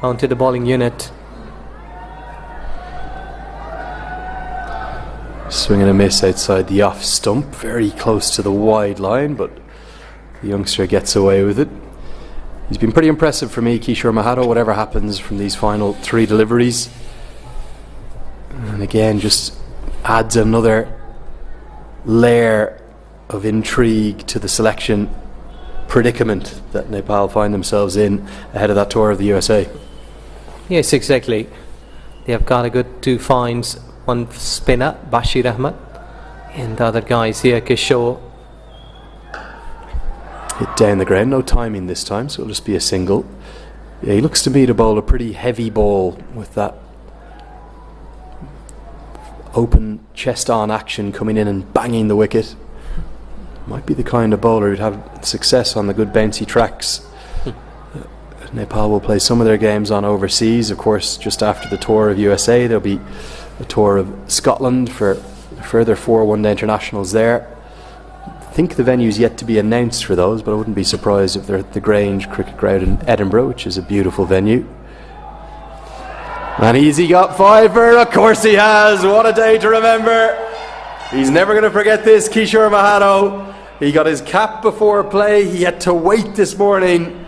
onto the bowling unit. Swing and a miss outside the off stump, very close to the wide line, but the youngster gets away with it. He's been pretty impressive for me, Kishore Mahado, whatever happens from these final 3 deliveries. And again, just adds another layer of intrigue to the selection predicament that Nepal find themselves in ahead of that tour of the USA. Yes, exactly. They have got a good 2 finds. One spinner, Bashir Ahmed, and the other guy is here, Kishore. Hit down the ground, no timing this time, so it'll just be a single. Yeah, he looks to me to bowl a pretty heavy ball with that open chest on action coming in and banging the wicket. Might be the kind of bowler who'd have success on the good bouncy tracks. Nepal will play some of their games on overseas. Of course, just after the tour of USA, there'll be a tour of Scotland for a further 4 one-day internationals there. I think the venue's yet to be announced for those, but I wouldn't be surprised if they're at the Grange Cricket Ground in Edinburgh, which is a beautiful venue. And he got 5 for, of course he has. What a day to remember. He's never going to forget this, Kishore Mahado. He got his cap before play. He had to wait this morning,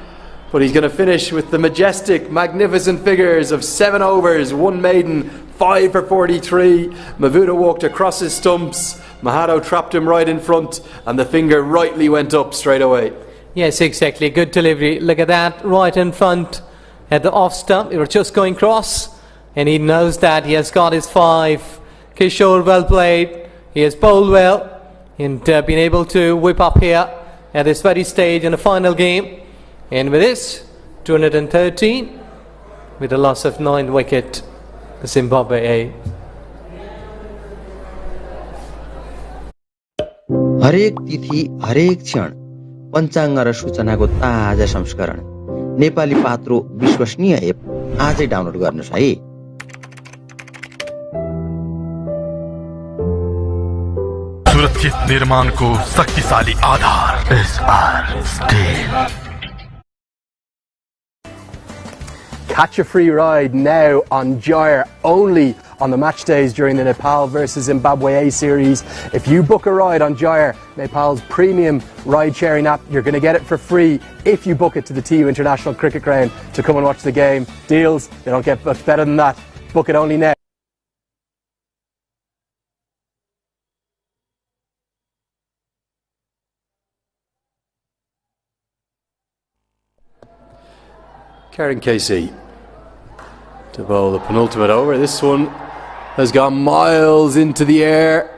but he's going to finish with the majestic, magnificent figures of 7 overs, 1 maiden, 5 for 43. Mavuda walked across his stumps. Mahado trapped him right in front, and the finger rightly went up straight away. Yes, exactly. Good delivery. Look at that, right in front at the off stump. It was just going cross, and he knows that he has got his 5. Kishore, well played. He has bowled well and been able to whip up here at this very stage in the final game. And with this, 213 with a loss of 9 wicket, Zimbabwe A. हरेक तिथि हरेक क्षण पञ्चाङ्ग र सूचनाको ताजा संस्करण नेपाली पात्रो विश्वसनीय app आजै download गर्नुस् है। सुरक्षित निर्माण को शक्तिशाली आधार SR steel. Catch a free ride now on Gyre, only on the match days during the Nepal vs Zimbabwe A series. If you book a ride on Gyre, Nepal's premium ride-sharing app, you're going to get it for free if you book it to the TU International Cricket Ground to come and watch the game. Deals, they don't get much better than that. Book it only now. Karen Casey to bowl the penultimate over. This one has gone miles into the air.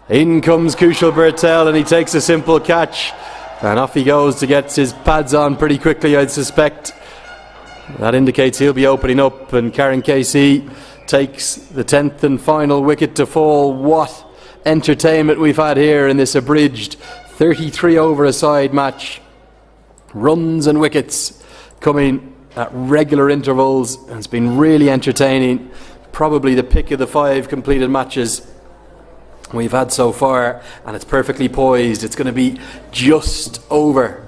In comes Kushal Bertel, and he takes a simple catch, and off he goes to get his pads on pretty quickly, I'd suspect. That indicates he'll be opening up, and Karen Casey takes the 10th and final wicket to fall. What entertainment we've had here in this abridged 33 over a side match. Runs and wickets coming at regular intervals, and it's been really entertaining. Probably the pick of the 5 completed matches we've had so far, and it's perfectly poised. It's going to be just over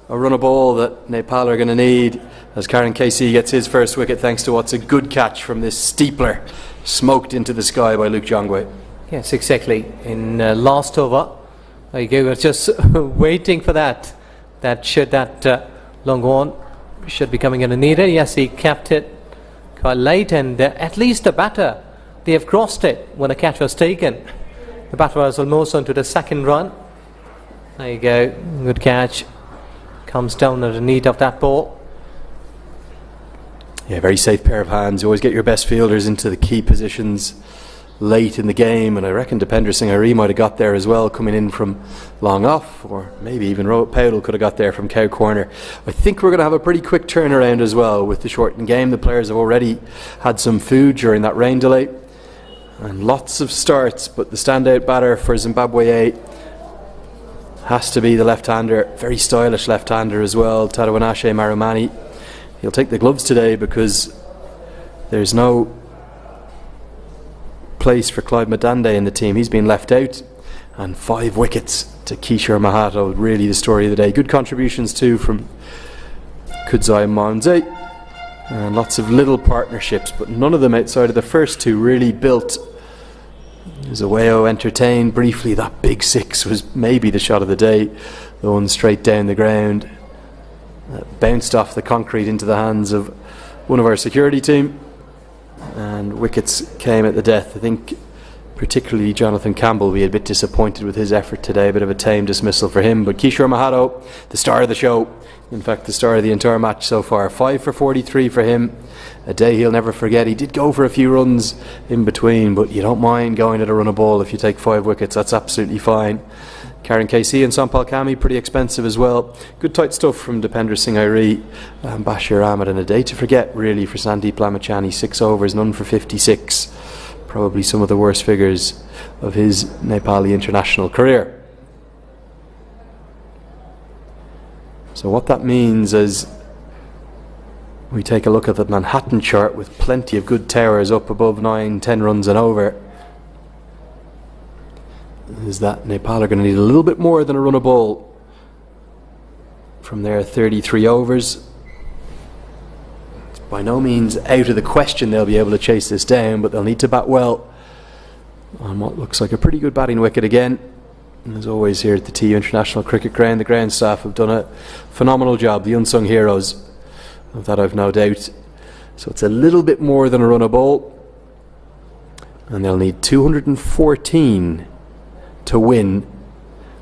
a run of ball that Nepal are going to need as Karen Casey gets his first wicket thanks to what's a good catch from this steepler smoked into the sky by Luke Jongwe. Yes, exactly. In last over, we were just waiting for that should that long on should be coming in and needed. Yes, he kept it quite late, and at least the batter, they have crossed it when a catch was taken. The batter was almost onto the 2nd run. There you go, good catch. Comes down underneath of that ball. Yeah, very safe pair of hands. You always get your best fielders into the key positions late in the game, and I reckon Dipender Singh Hari might have got there as well, coming in from long off, or maybe even Rohit Powell could have got there from cow corner. I think we're going to have a pretty quick turnaround as well with the shortened game. The players have already had some food during that rain delay, and lots of starts, but the standout batter for Zimbabwe A has to be the left-hander, very stylish left-hander as well, Tadawinashe Marumani. He'll take the gloves today because there's no place for Clive Madande in the team. He's been left out, and 5 wickets to Kishore Mahato, really the story of the day. Good contributions too from Kudzai Manze, and lots of little partnerships, but none of them outside of the first 2 really built. Zaweo entertained briefly. That big 6 was maybe the shot of the day, the one straight down the ground, bounced off the concrete into the hands of one of our security team, and wickets came at the death. I think particularly Jonathan Campbell will be a bit disappointed with his effort today, a bit of a tame dismissal for him. But Kishore Mahato, the star of the show, in fact the star of the entire match so far, 5 for 43 for him, a day he'll never forget. He did go for a few runs in between, but you don't mind going at a run of ball if you take 5 wickets, that's absolutely fine. Karen KC and Sampal Kami pretty expensive as well. Good tight stuff from Dipender Singh Hari and Bashir Ahmed, and a day to forget really for Sandeep Lamachani. 6 overs, none for 56. Probably some of the worst figures of his Nepali international career. So what that means is we take a look at the Manhattan chart with plenty of good towers up above 9-10 runs and over, is that Nepal are going to need a little bit more than a run of ball from their 33 overs. It's by no means out of the question they'll be able to chase this down, but they'll need to bat well on what looks like a pretty good batting wicket again. And as always here at the TU International Cricket Ground, the ground staff have done a phenomenal job, the unsung heroes of that I've no doubt. So it's a little bit more than a run of ball, and they'll need 214 to win.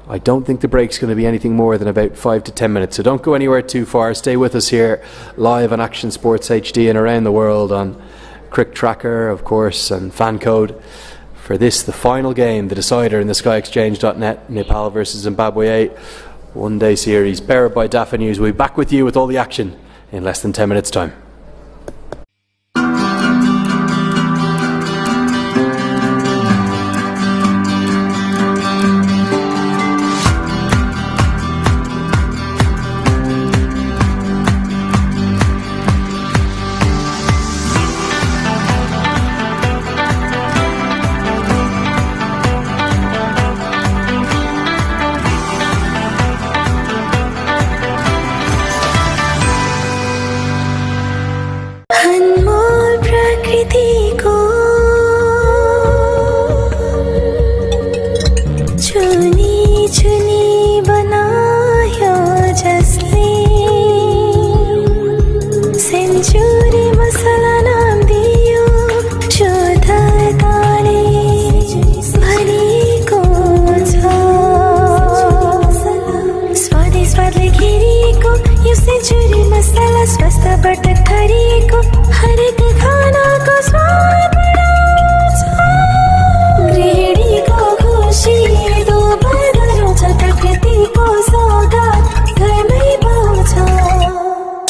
I don't think the break's going to be anything more than about 5 to 10 minutes, so don't go anywhere too far. Stay with us here live on Action Sports HD and around the world on Crick Tracker, of course, and Fan Code for this, the final game, the decider in the SkyExchange.net, Nepal versus Zimbabwe A one-day series, powered by Dafa News. We'll be back with you with all the action in less than 10 minutes time.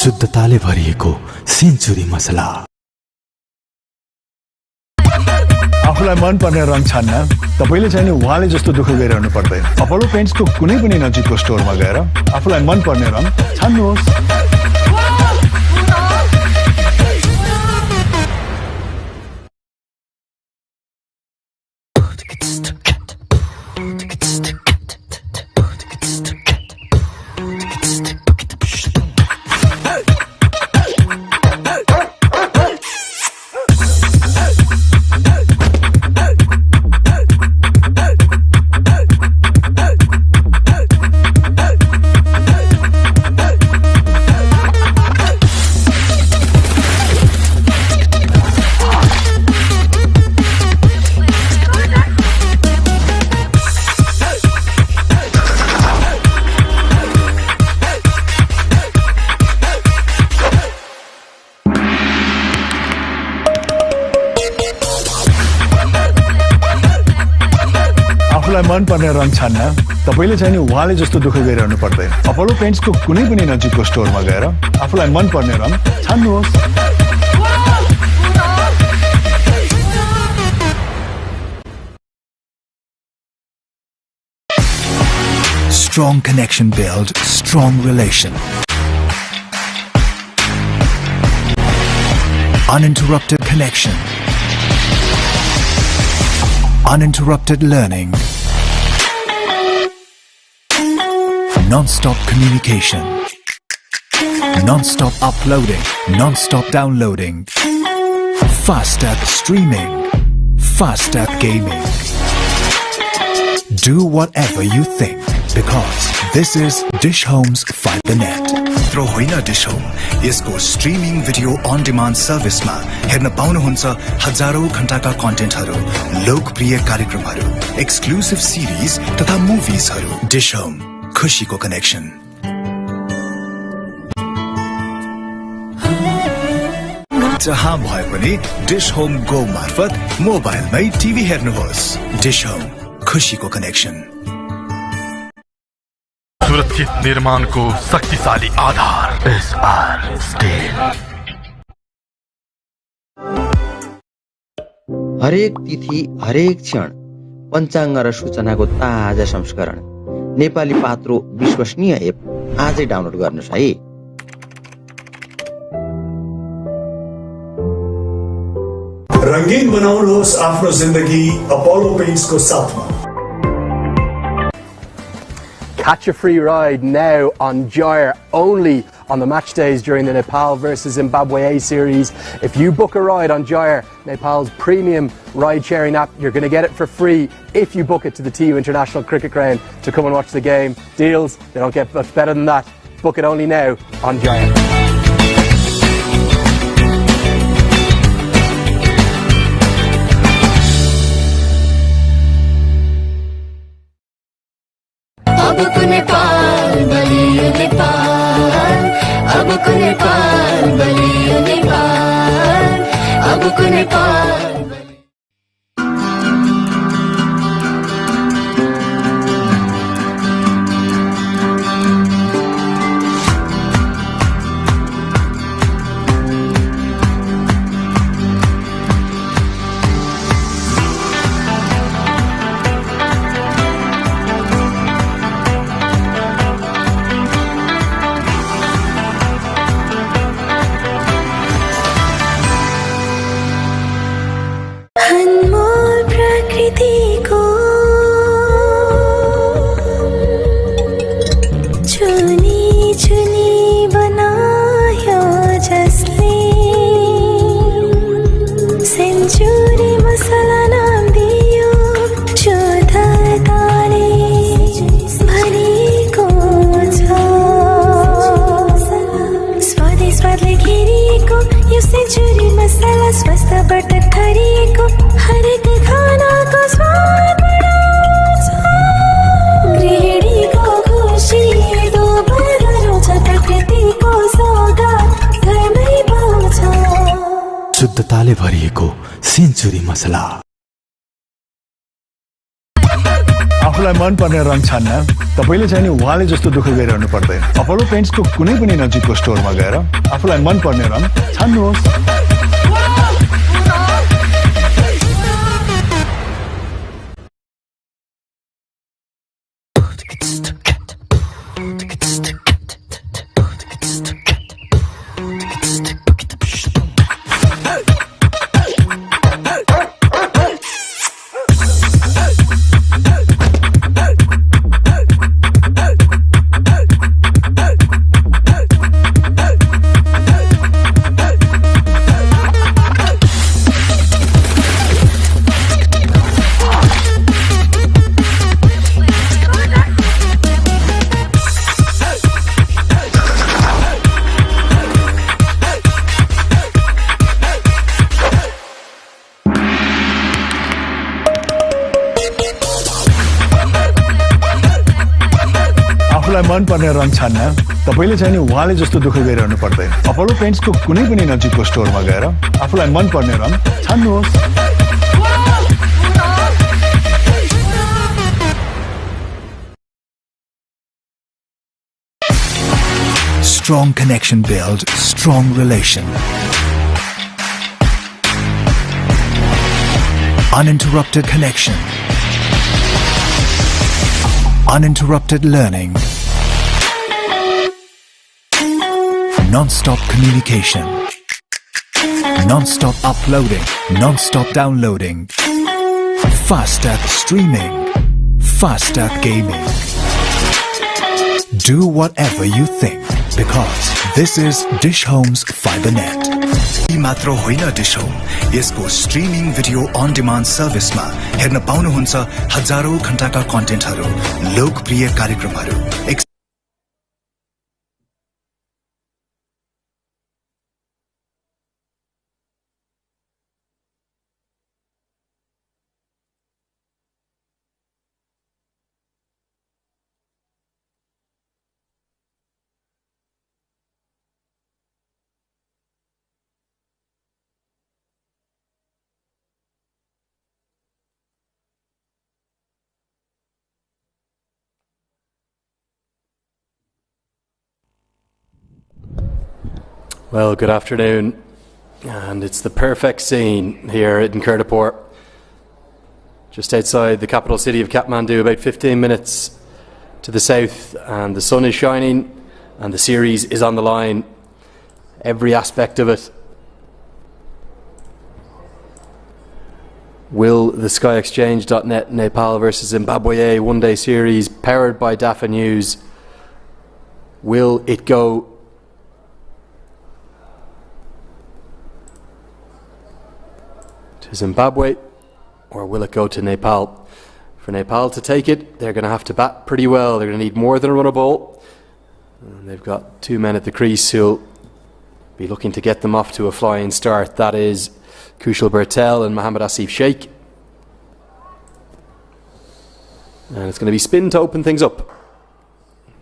शुद्धताले भरिएको century मसला। आफूलाई मन पर्ने रङ छान्न तपाईले चाहिँ नि उहाँले जस्तो दुःख गरिरहनु पर्दैन। अपोलो पेन्ट्सको कुनै पनि नजिकको स्टोरमा गएर आफूलाई मन पर्ने रङ छान्नुहोस्। आफूलाई मनपर्ने रङ छान्न तपाईँले चाहिँ नि उहाँले जस्तो दुःख गरिरहनु पर्दैन अपोलो पेन्ट्सको कुनै पनि नजिकको स्टोरमा गएर आफूलाई मनपर्ने रङ छान्नुहोस् Strong connection build strong relation. Uninterrupted connection. Uninterrupted learning. Non-stop communication. Non-stop uploading. Non-stop downloading. Fast app streaming. Fast app gaming. Do whatever you think because this is Dish Home's FiberNet. Throw hoina Dish Home. यसको streaming video अन demand सर्भिसमा हेर्न पाउनुहुन्छ हजारौं घण्टाका कन्टेन्टहरू, लोकप्रिय कार्यक्रमहरू, exclusive series तथा मुभिजहरू। Dish Home, खुशीको connection. जहाँ भए पनि डिश होम गो मार्फत मोबाइलमै टिभी हेर्नुहोस्। डिश होम, खुशीको कनेक्सन। सुरक्षित निर्माण को शक्तिशाली आधार SR स्टील। हरेक तिथि हरेक क्षण पञ्चाङ्ग र सूचनाको ताजा संस्करण नेपाली पात्रो विश्वसनीय एप आजै डाउनलोड गर्नुहोस् है। रंगीन बनाउनुहोस् आफ्नो जिन्दगी अपोलो पेन्ट्सको साथमा। Catch a free ride now on Gyre only on the match days during the Nepal vs Zimbabwe A series. If you book a ride on Gyre, Nepal's premium ride-sharing app, you're going to get it for free if you book it to the TU International Cricket Ground to come and watch the game. Deals, they don't get much better than that. Book it only now on Gyre. अबको नेपाल बलियो नेपाल, अबको नेपाल बलियो नेपाल, अबको नेपाल। शुद्धताले भरिएको century मसला। आफूलाई मनपर्ने रङ छान्न तपाईँले चाहिँ नि उहाँले जस्तो दुःख गरिरहनु पर्दैन अपोलो पेन्ट्सको कुनै पनि नजिकको स्टोरमा गएर आफूलाई मनपर्ने रङ छान्नुहोस्। मनपर्ने रङ छान्न तपाईँले चाहिँ नि उहाँले जस्तो दुःख गरिरहनु पर्दैन अपोलो पेन्ट्सको कुनै पनि नजिकको स्टोरमा गएर आफूलाई मनपर्ने रङ छान्नुहोस्। strong connection build strong relation. Uninterrupted connection. Uninterrupted learning. Non-stop communication. Non-stop uploading. Non-stop downloading. Faster streaming. Faster gaming. Do whatever you think because this is Dish Home's FiberNet. मात्र होइन डिश होम यसको streaming video अन demand सर्भिसमा हेर्न पाउनुहुन्छ हजारौं घण्टाका कन्टेन्टहरू, लोकप्रिय कार्यक्रमहरू। Well, good afternoon, and it's the perfect scene here in Kurdapur, just outside the capital city of Kathmandu, about 15 minutes to the south, and the sun is shining and the series is on the line, every aspect of it. Will the SkyExchange.net Nepal vs Zimbabwe A one-day series powered by DAFA News, will it go to Zimbabwe, or will it go to Nepal? For Nepal to take it, they're going to have to bat pretty well. They're going to need more than a run of ball. And they've got two men at the crease who'll be looking to get them off to a flying start. That is Kushal Bertel and Mohammad Asif Sheikh. And it's going to be spin to open things up.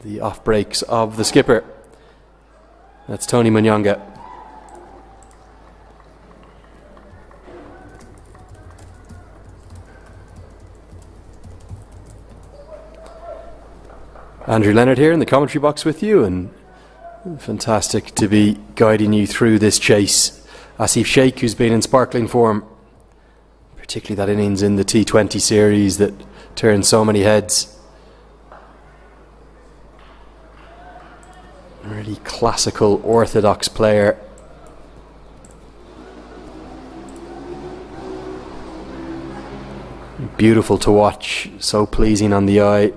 The off breaks of the skipper. That's Tony Munyanga. Andrew Leonard here in the commentary box with you, and fantastic to be guiding you through this chase. Asif Sheikh, who's been in sparkling form, particularly that innings in the T20 series that turned so many heads. A really classical, orthodox player. Beautiful to watch, so pleasing on the eye.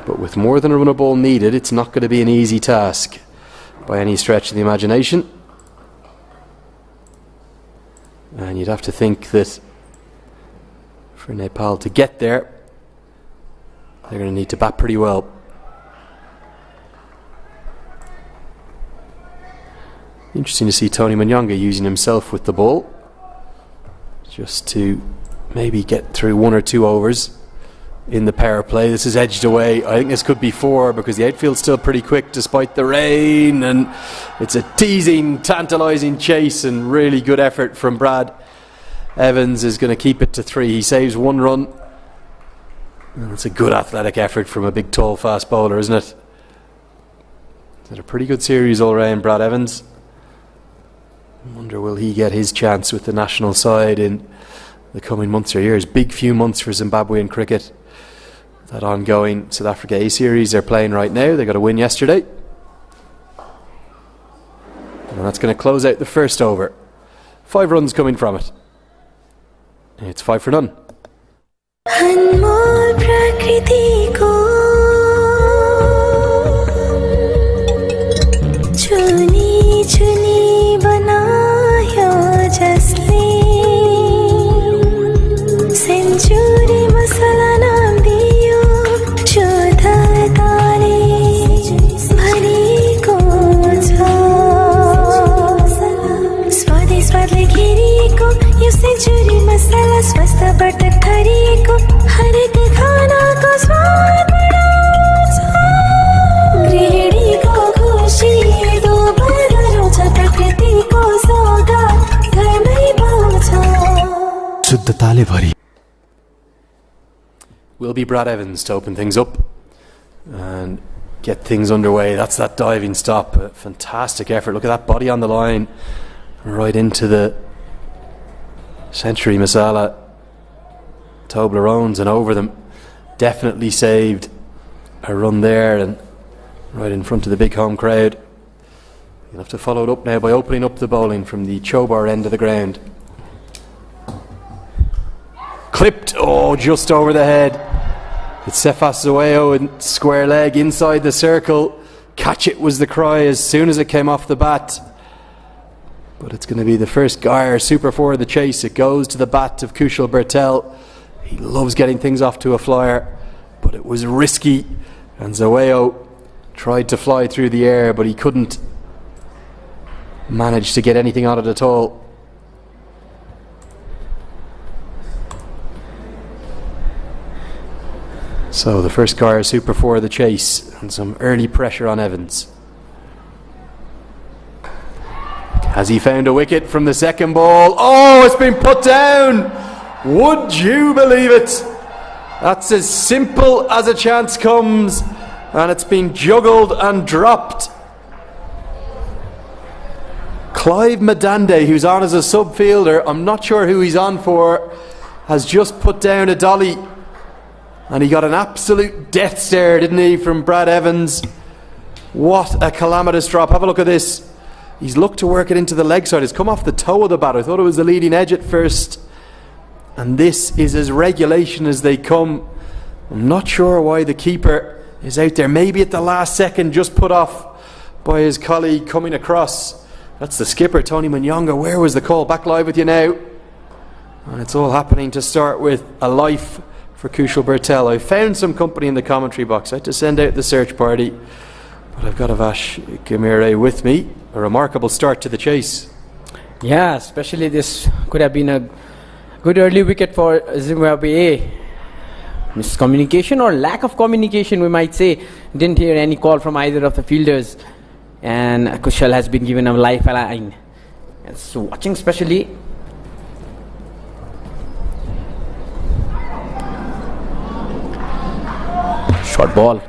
But with more than a run of ball needed, it's not going to be an easy task by any stretch of the imagination. And you'd have to think that for Nepal to get there, they're going to need to bat pretty well. Interesting to see Tony Munyanga using himself with the ball, just to maybe get through one or two overs in the power play. This is edged away. I think this could be four because the outfield's still pretty quick despite the rain, and it's a teasing, tantalising chase, and really good effort from Brad Evans is going to keep it to three. He saves one run, and it's a good athletic effort from a big, tall, fast bowler, isn't it? It's had a pretty good series all round, Brad Evans. I wonder, will he get his chance with the national side in the coming months or years? Big few months for Zimbabwean cricket. That ongoing South Africa A series they're playing right now. They got a win yesterday, and that's going to close out the first over. 5 runs coming from it. It's 5 for none. Century मसाला स्वस्थ बटक थरिएको हरेक खानाको will be Brad Evans to open things up and get things underway. That's that diving stop. A fantastic effort. Look at that body on the line. Right into the century Masala. Toblerones and over them. Definitely saved a run there and right in front of the big home crowd. You'll have to follow it up now by opening up the bowling from the Chobar end of the ground. Clipped, oh, just over the head. It's Sefas Zoeo in square leg inside the circle. Catch it was the cry as soon as it came off the bat. But it's going to be the first Gyre super for the chase. It goes to the bat of Kushal Bertel. He loves getting things off to a flyer, but it was risky. And Zoeo tried to fly through the air, but he couldn't manage to get anything on it at all. So the first Gyre super for the chase and some early pressure on Evans. Has he found a wicket from the second ball? Oh, it's been put down! Would you believe it? That's as simple as a chance comes, and it's been juggled and dropped. Clive Madande, who's on as a sub-fielder, I'm not sure who he's on for, has just put down a dolly. And he got an absolute death stare, didn't he, from Brad Evans. What a calamitous drop. Have a look at this. He's looked to work it into the leg side. It's come off the toe of the bat. I thought it was the leading edge at first. And this is as regulation as they come. I'm not sure why the keeper is out there. Maybe at the last second, just put off by his colleague coming across. That's the skipper, Tony Manyonga. Where was the call? Back live with you now. And it's all happening to start with a life for Kushal Bertel. I found some company in the commentary box. I had to send out the search party, but I've got Avash Gamire with me. A remarkable start to the chase. Yeah, especially this could have been a good early wicket for Zimbabwe A. Miscommunication or lack of communication, we might say. Didn't hear any call from either of the fielders, and Kushal has been given a lifeline. And so watching especially short ball,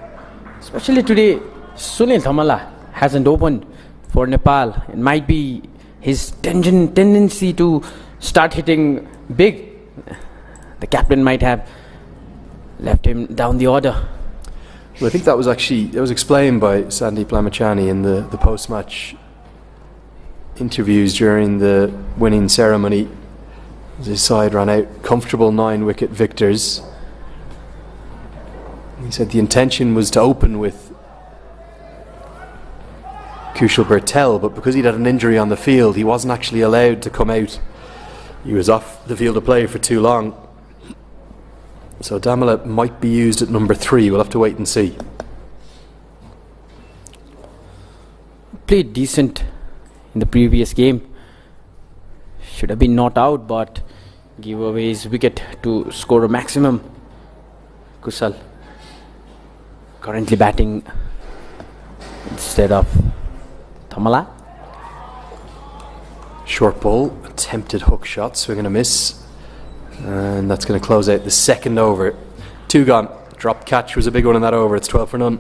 especially today, Sunil Thamala hasn't opened for Nepal. It might be his tendency to start hitting big. The captain might have left him down the order. Well, I think that was explained by Sandeep Lamachani in the post-match interviews during the winning ceremony. His side ran out comfortable 9-wicket victors. He said the intention was to open with Kushal Bertel, but because he'd had an injury on the field, he wasn't actually allowed to come out. He was off the field of play for too long. So Damala might be used at number 3. We'll have to wait and see. Played decent in the previous game. Should have been not out, but give away his wicket to score a maximum. Kushal currently batting instead of Thamala. Short ball, attempted hook shot, swing and a miss. And that's going to close out the second over. 2 gone. Drop catch was a big one in that over. It's 12 for none.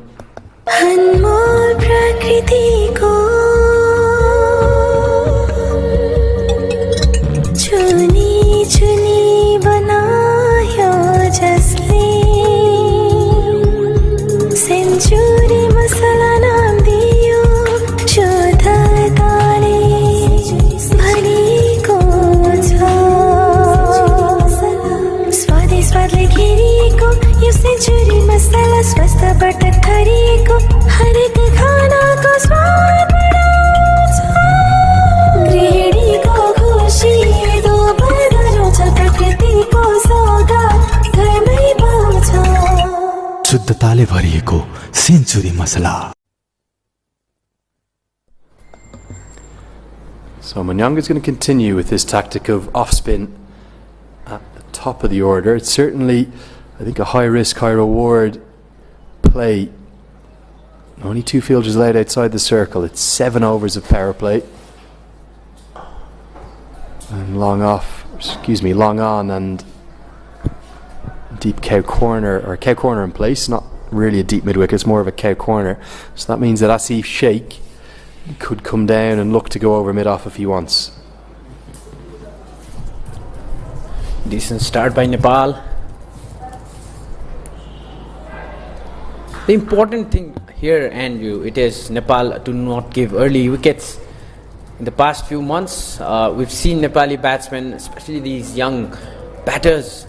शुद्धताले भरिएको century मसला. So Manyonga's going to continue with his tactic of off-spin at the top of the order. It's certainly, I think, a high-risk, high-reward play. Only 2 fielders laid outside the circle. It's 7 overs of power play. And long on, and deep cow corner, or cow corner in place, not really a deep mid-wicket, it's more of a cow corner. So that means that Asif Sheikh could come down and look to go over mid-off if he wants. Decent start by Nepal. The important thing here, Andrew, it is Nepal to not give early wickets. In the past few months, we've seen Nepali batsmen, especially these young batters,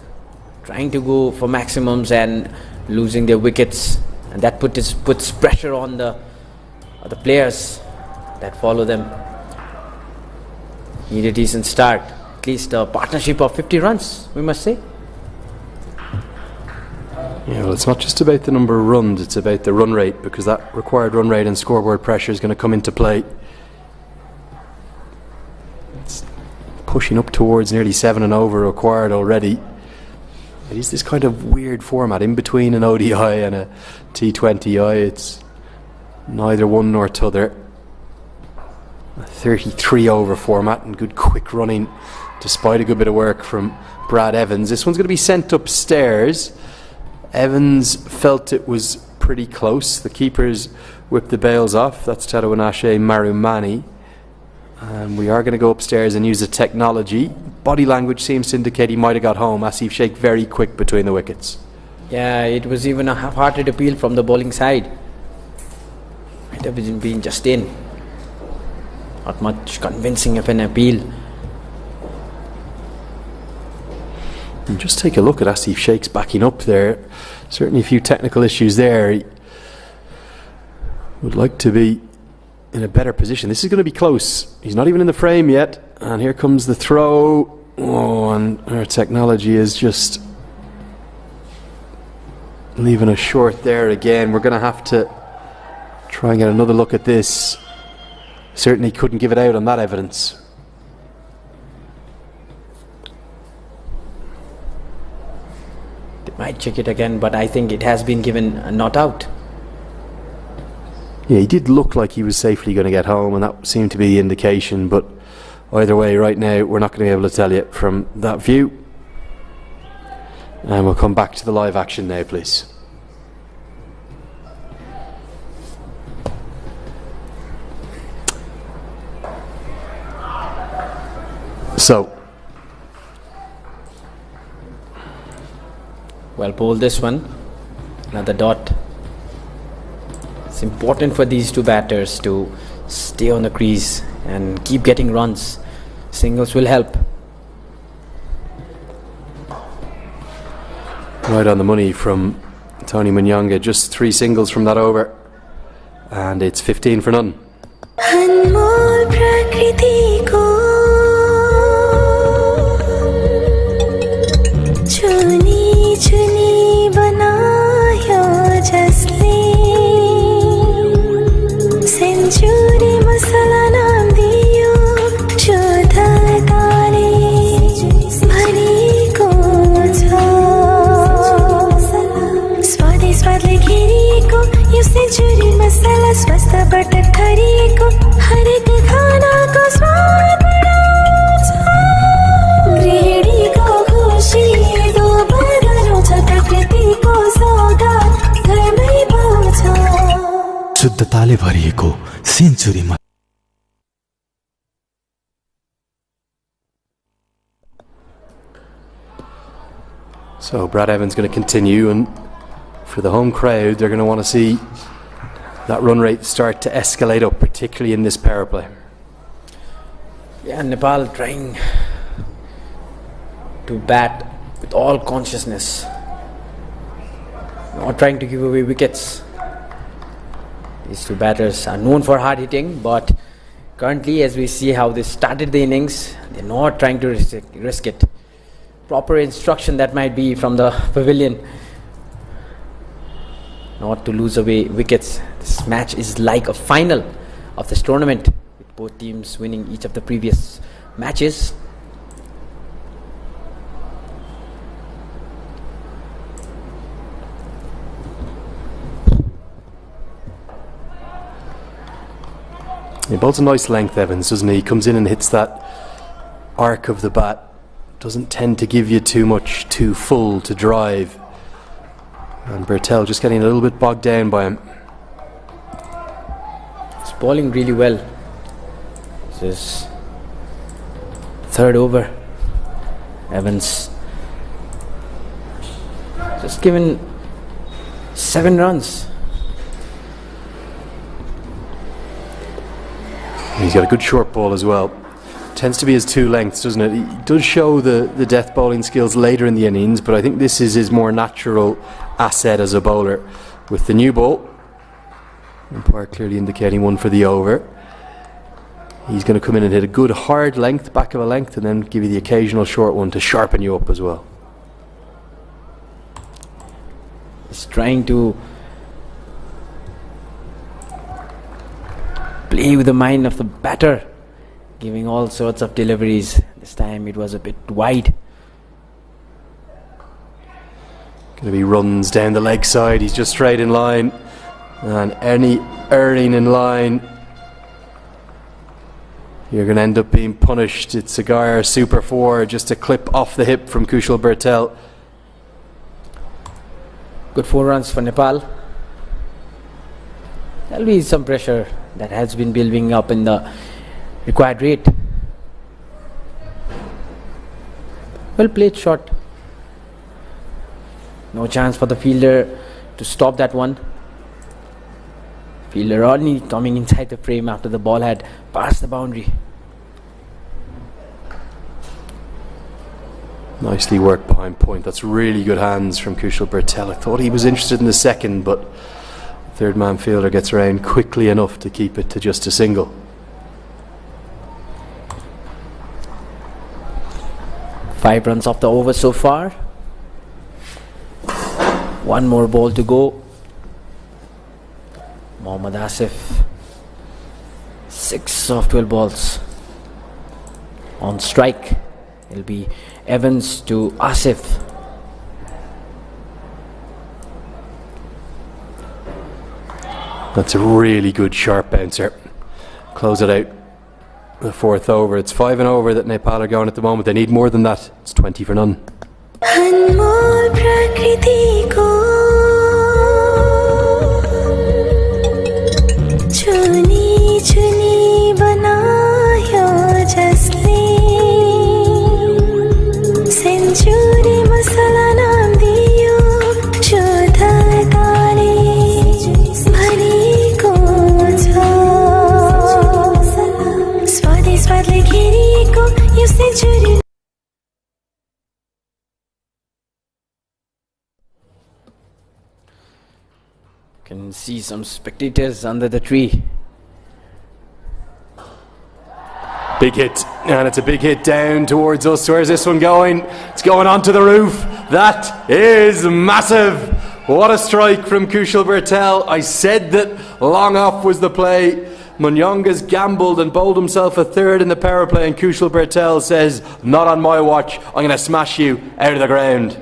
trying to go for maximums and losing their wickets, and that puts pressure on the players that follow them. Need a decent start, at least a partnership of 50 runs, we must say. Yeah, well, it's not just about the number of runs, it's about the run rate, because that required run rate and scoreboard pressure is going to come into play. It's pushing up towards nearly 7 and over required already. It is this kind of weird format in between an ODI and a T20I. It's neither one nor t'other. A 33 over format and good quick running despite a good bit of work from Brad Evans. This one's going to be sent upstairs. Evans felt it was pretty close. The keepers whipped the bails off. That's Tadawanache Marumani. And we are going to go upstairs and use the technology. Body language seems to indicate he might have got home. Asif Sheikh very quick between the wickets. Yeah, it was even a half-hearted appeal from the bowling side. Might have been just in. Not much convincing of an appeal. And just take a look at Asif Sheikh's backing up there. Certainly a few technical issues there. He would like to be in a better position. This is going to be close. He's not even in the frame yet. And here comes the throw. Oh, and our technology is just leaving us short there again. We're going to have to try and get another look at this. Certainly couldn't give it out on that evidence. They might check it again, but I think it has been given a not out. Yeah, he did look like he was safely going to get home, and that seemed to be the indication, but either way, right now, we're not going to be able to tell you from that view. And we'll come back to the live action now, please. So, well bowled this one. Another dot. It's important for these two batters to stay on the crease and keep getting runs. Singles will help. Right on the money from Tony Munyanga. Just 3 singles from that over. And it's 15 for none. शुद्धताले भरिएको सेन्चुरीमा So Brad Evans going to continue, and for the home crowd, they're going to want to see that run rate start to escalate up, particularly in this power play. Yeah, Nepal trying to bat with all consciousness, not trying to give away wickets. These two batters are known for hard hitting, but currently, as we see how they started the innings, they're not trying to risk it. Proper instruction that might be from the pavilion, not to lose away wickets. This match is like a final of this tournament, with both teams winning each of the previous matches. He bowls a nice length, Evans, doesn't he? He comes in and hits that arc of the bat. Doesn't tend to give you too much too full to drive. And Bertel just getting a little bit bogged down by him. He's bowling really well. This is third over. Evans just given 7 runs. He's got a good short ball as well. Tends to be his 2 lengths, doesn't it? He does show the death bowling skills later in the innings, but I think this is his more natural asset as a bowler. With the new ball, umpire clearly indicating 1 for the over. He's going to come in and hit a good hard length, back of a length, and then give you the occasional short one to sharpen you up as well. He's trying to play with the mind of the batter, giving all sorts of deliveries. This time it was a bit wide. Going to be runs down the leg side. He's just straight in line, and any erring in line, you're going to end up being punished. It's a Gaia Super 4, just a clip off the hip from Kushal Bertel. Good 4 runs for Nepal. There'll be some pressure that has been building up in the required rate. Well played shot. No chance for the fielder to stop that one. Fielder only coming inside the frame after the ball had passed the boundary. Nicely worked behind point. That's really good hands from Kushal Bertel. I thought he was interested in the second, but the third man fielder gets around quickly enough to keep it to just a single. Five runs off the over so far. 1 more ball to go. Mohammad Asif, 6 of 12 balls. On strike, it'll be Evans to Asif. That's a really good sharp bouncer. Close it out. The 4th over. It's 5 and over that Nepal are going at the moment. They need more than that. It's 20 for none. Can see some spectators under the tree. Big hit, and it's a big hit down towards us. Where's this one going? It's going onto the roof. That is massive. What a strike from Kushal Bertel. I said that long off was the play. Munyonga's gambled and bowled himself a third in the power play, and Kushal Bertel says, not on my watch, I'm going to smash you out of the ground.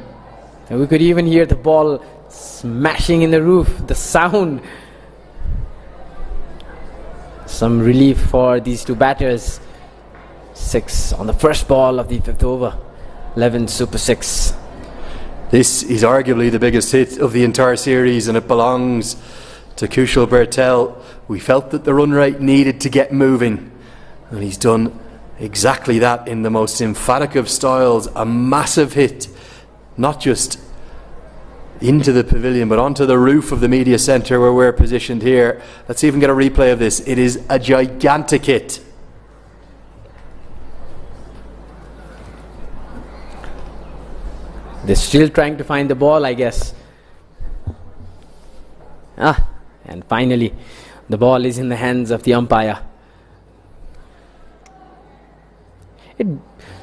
And we could even hear the ball smashing in the roof, the sound. Some relief for these two batters. 6 on the first ball of the 5th over. 11 super 6. This is arguably the biggest hit of the entire series, and it belongs to Kushal Bertel. We felt that the run rate needed to get moving, and he's done exactly that in the most emphatic of styles. A massive hit, not just into the pavilion but onto the roof of the media centre where we're positioned here. Let's even get a replay of this. It is a gigantic hit. They're still trying to find the ball, I guess. And finally the ball is in the hands of the umpire.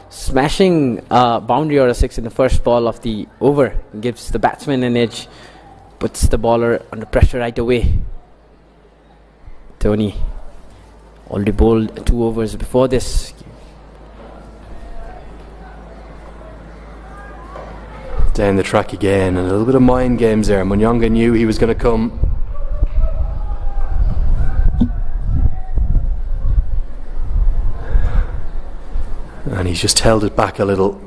Smashing a boundary or a 6 in the first ball of the over gives the batsman an edge, puts the bowler under pressure right away. Tony already bowled 2 overs before this. Down the track again, and a little bit of mind games there. Munyonga knew he was going to come. And he's just held it back a little.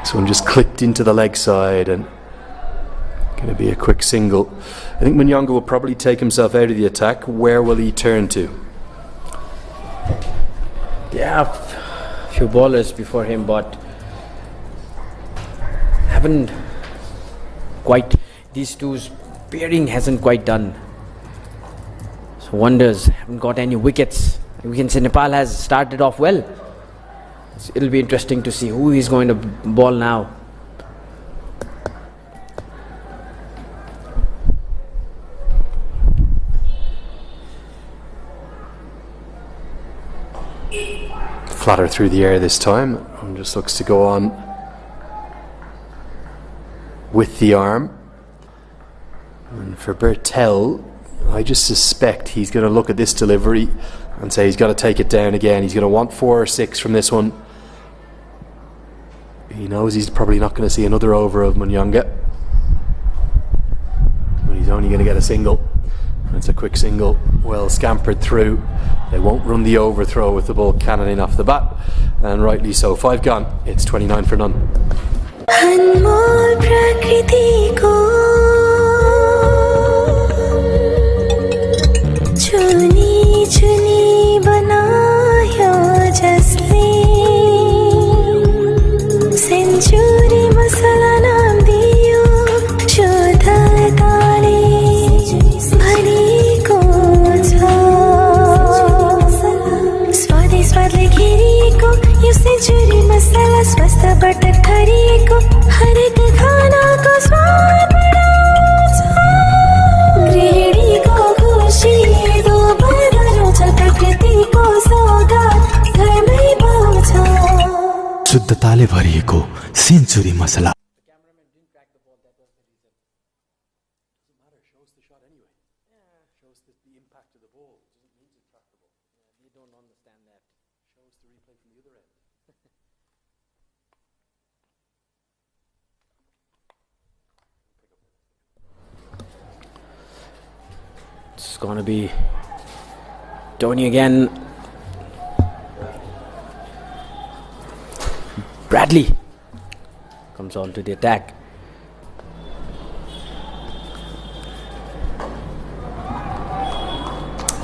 This one just clipped into the leg side and going to be a quick single. I think Munyanga will probably take himself out of the attack. Where will he turn to? Yeah, a few bowlers before him, but haven't quite, these two's pairing hasn't quite done. So wonders, haven't got any wickets. We can say Nepal has started off well. So it'll be interesting to see who he's going to bowl now. Flatter through the air this time, and just looks to go on with the arm. And for Bertel, I just suspect he's going to look at this delivery and say he's got to take it down again. He's going to want 4 or 6 from this one. He knows he's probably not going to see another over of Munyanga, but he's only going to get a single. It's a quick single, well scampered through. They won't run the overthrow with the ball cannoning off the bat, and rightly so. 5 gone, it's 29 for none. शुद्धताले भरिएको century मसला. It's going to be Tony again. Bradley comes on to the attack.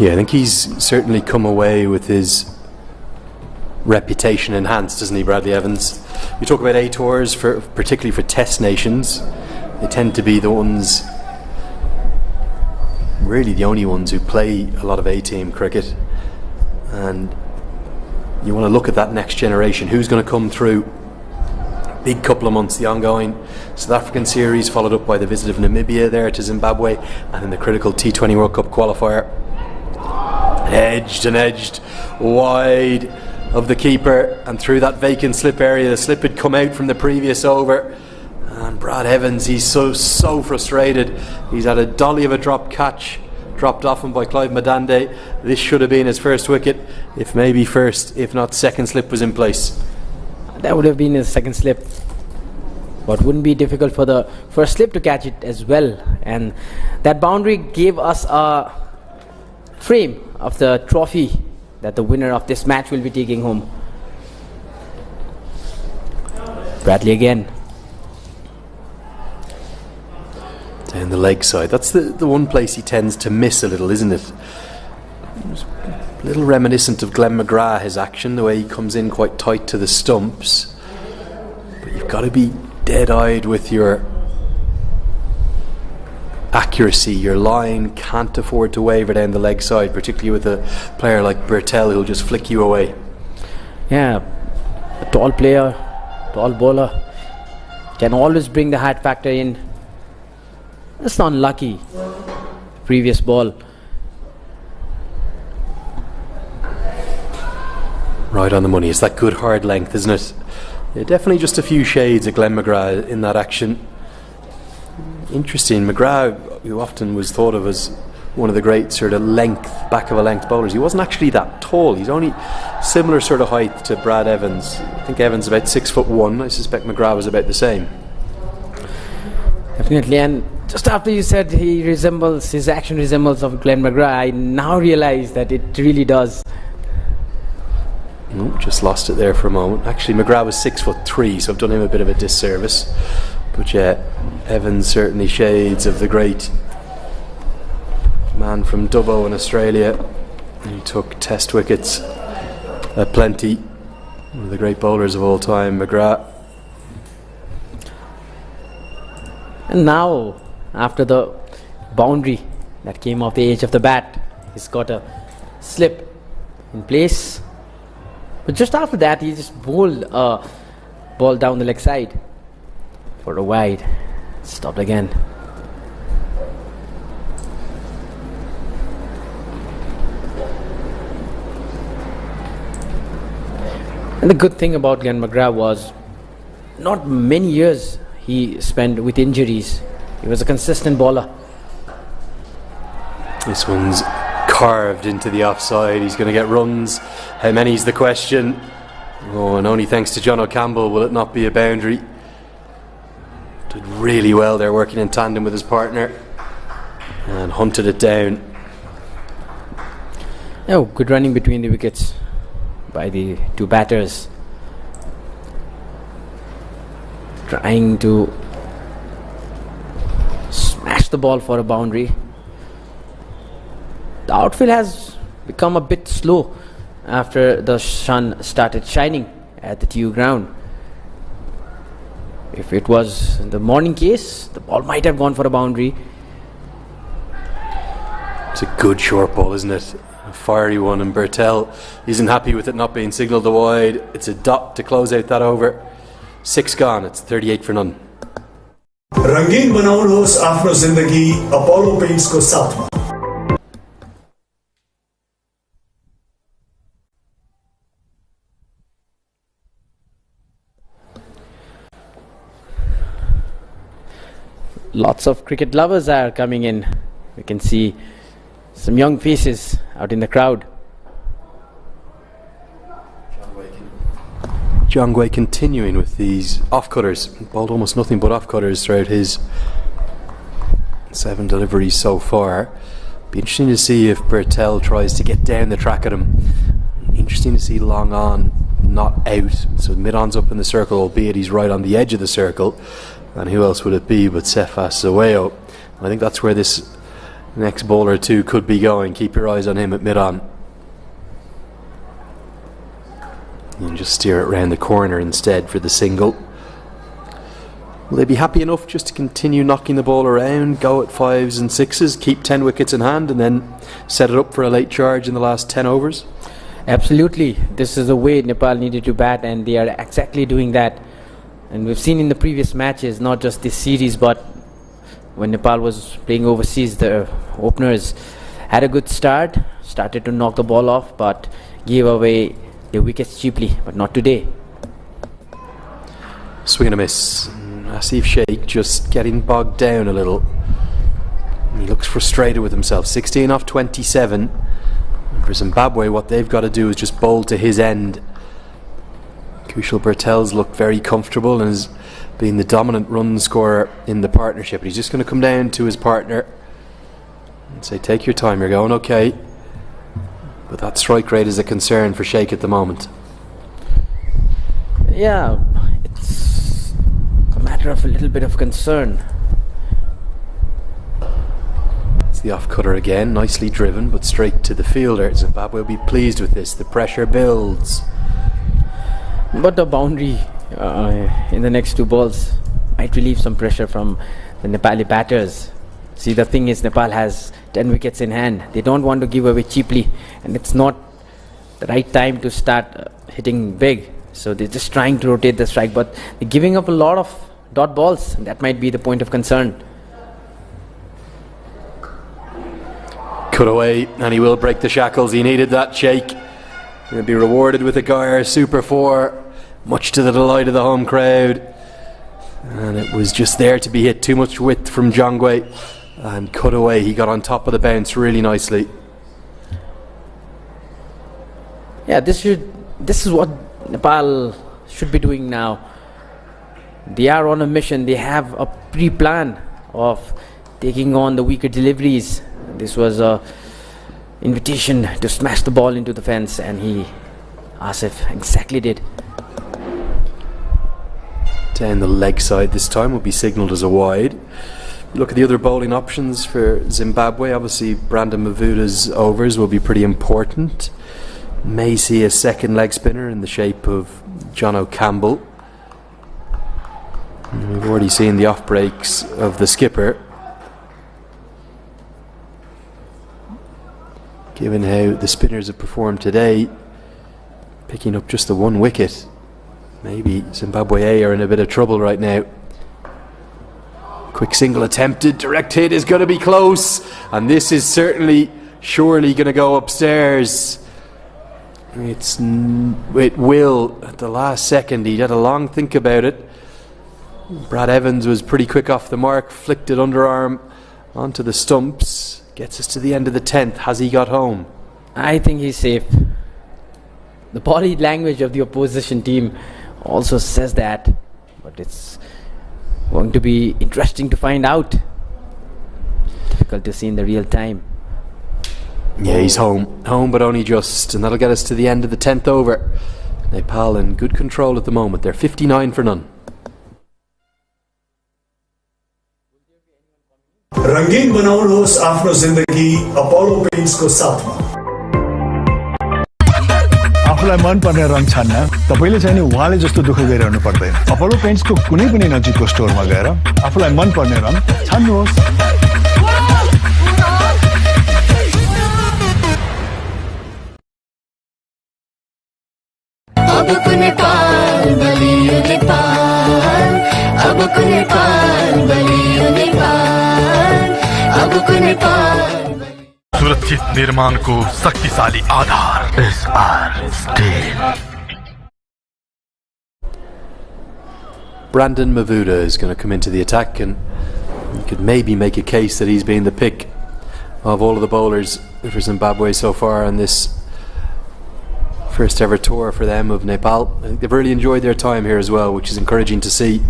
Yeah, I think he's certainly come away with his reputation enhanced, doesn't he, Bradley Evans? You talk about A tours, particularly for test nations. They tend to be the ones, really the only ones who play a lot of A-team cricket. And you want to look at that next generation. Who's going to come through? Big couple of months, the ongoing South African series, followed up by the visit of Namibia there to Zimbabwe, and then the critical T20 World Cup qualifier. Edged wide of the keeper and through that vacant slip area. The slip had come out from the previous over, and Brad Evans, he's so frustrated. He's had a dolly of a drop catch dropped off him by Clive Madande. This should have been his first wicket, if maybe first, if not second slip was in place. That would have been his second slip, but wouldn't be difficult for the first slip to catch it as well. And that boundary gave us a frame of the trophy that the winner of this match will be taking home. Bradley again. Down the leg side. That's the one place he tends to miss a little, isn't it? A little reminiscent of Glenn McGrath, his action, the way he comes in quite tight to the stumps. But you've got to be dead-eyed with your accuracy. Your line can't afford to waver down the leg side, particularly with a player like Bertel who'll just flick you away. Yeah, a tall player, tall bowler, can always bring the height factor in. It's not unlucky. Previous ball. Right on the money. It's that good hard length, isn't it? Yeah, definitely just a few shades of Glenn McGrath in that action. Interesting. McGrath, who often was thought of as one of the great sort of back of a length bowlers, he wasn't actually that tall. He's only similar sort of height to Brad Evans. I think Evans about 6'1". I suspect McGrath was about the same. Definitely. And just after you said his action resembles of Glenn McGrath, I now realize that it really does. Just lost it there for a moment. Actually, McGrath was 6'3", so I've done him a bit of a disservice. But yeah, Evans certainly shades of the great man from Dubbo in Australia. He took test wickets at plenty. One of the great bowlers of all time, McGrath. And now, after the boundary that came off the edge of the bat, he's got a slip in place. But just after that, he just bowled a ball down the leg side for a wide. Stopped again. And the good thing about Glenn McGrath was not many years he spent with injuries. He was a consistent bowler. This one's carved into the offside. He's going to get runs. How many's the question? Oh, and only thanks to John O'Campbell will it not be a boundary. Did really well there, working in tandem with his partner, and hunted it down. Oh, good running between the wickets by the two batters, trying to smash the ball for a boundary. The outfield has become a bit slow after the sun started shining at the TU ground. If it was the morning case, the ball might have gone for a boundary. It's a good short ball, isn't it? A fiery one, and Bertel isn't happy with it not being signalled the wide. It's a dot to close out that over. 6 gone, it's 38 for none. रंगीन बनाउनुहोस् आफ्नो जिन्दगी Apollo पेन्ट्सको साथमा। Lots of cricket lovers are coming in. We can see some young faces out in the crowd. Jongwei continuing with these off-cutters. Bowled almost nothing but off-cutters throughout his 7 deliveries so far. Be interesting to see if Bertel tries to get down the track at him. Interesting to see long on, not out. So mid-on's up in the circle, albeit he's right on the edge of the circle. And who else would it be but Cephas Zaweo? I think that's where this next bowler too could be going. Keep your eyes on him at mid-on. And just steer it round the corner instead for the single. Will they be happy enough just to continue knocking the ball around, go at 5s and 6s, keep 10 wickets in hand, and then set it up for a late charge in the last 10 overs? Absolutely. This is the way Nepal needed to bat, and they are exactly doing that. And we've seen in the previous matches, not just this series, but when Nepal was playing overseas, the openers had a good start, started to knock the ball off, but gave away the wickets cheaply, but not today. Swing and a miss. Asif Sheikh just getting bogged down a little. He looks frustrated with himself. 16 off 27. And for Zimbabwe, what they've got to do is just bowl to his end. Kushal Bertel's looked very comfortable and has been the dominant run scorer in the partnership. He's just going to come down to his partner and say, take your time, you're going okay. But that strike rate is a concern for Sheikh at the moment. Yeah, it's a matter of a little bit of concern. It's the off-cutter again, nicely driven, but straight to the fielder. Zimbabwe will be pleased with this. The pressure builds. But the boundary in the next 2 balls might relieve some pressure from the Nepali batters. See, the thing is, Nepal has 10 wickets in hand. They don't want to give away cheaply, and it's not the right time to start hitting big. So they're just trying to rotate the strike, but they're giving up a lot of dot balls, and that might be the point of concern. Cut away, and he will break the shackles. He needed that, Sheikh. He'll be rewarded with a Gaia Super 4, much to the delight of the home crowd. And it was just there to be hit. Too much width from Jongwei, and cut away. He got on top of the bounce really nicely. Yeah, this is what Nepal should be doing now. They are on a mission. They have a pre-plan of taking on the weaker deliveries. This was a invitation to smash the ball into the fence, and he Asif exactly did. Down the leg side this time will be signalled as a wide. Look at the other bowling options for Zimbabwe. Obviously, Brandon Mavuta's overs will be pretty important. May see a second leg spinner in the shape of John O'Campbell. And we've already seen the off breaks of the skipper. Given how the spinners have performed today, picking up just the one wicket, maybe Zimbabwe A are in a bit of trouble right now. Quick single attempted, direct hit is going to be close, and this is surely going to go upstairs. It will at the last second. He had a long think about it. Brad Evans was pretty quick off the mark, flicked it underarm onto the stumps. Gets us to the end of the 10th. Has he got home? I think he's safe. The body language of the opposition team also says that, but it's going to be interesting to find out. Difficult to see in the real time. Yeah, he's home, but only just, and that'll get us to the end of the 10th over. Nepal in good control at the moment. They're 59 for none. रंगीन बनाउनुहोस् आफ्नो जिन्दगी Apollo पेन्ट्सको साथमा। आफूलाई मन पर्ने रङ छान्न तपाईले चाहिँ नि उहाँले जस्तो दुःख गरिरहनु पर्दैन। अपोलो पेन्ट्सको कुनै पनि नजिकको स्टोरमा गएर आफूलाई मन पर्ने रङ छान्नुहोस्। अब नेपाल बलियो नेपाल, अब नेपाल बलियो नेपाल, अब नेपाल। सुरक्षित निर्माण को शक्तिशाली आधार SR steel. Brandon Mavuta is going to come into the attack, and you could maybe make a case that he's been the pick of all of the bowlers for Zimbabwe so far on this first ever tour for them of Nepal. I think they've really enjoyed their time here as well, which is encouraging to see.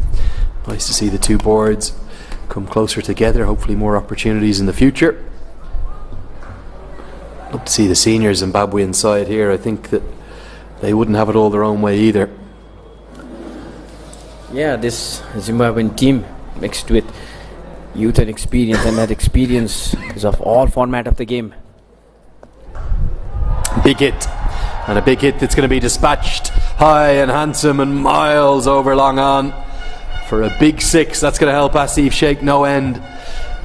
Nice to see the two boards come closer together, hopefully more opportunities in the future. Love to see the senior Zimbabwean side here. I think that they wouldn't have it all their own way either. Yeah, this Zimbabwean team mixed with youth and experience, and that experience is of all format of the game. Big hit, and a big hit that's going to be dispatched high and handsome and miles over long on for a big six. That's going to help Asif Sheikh no end.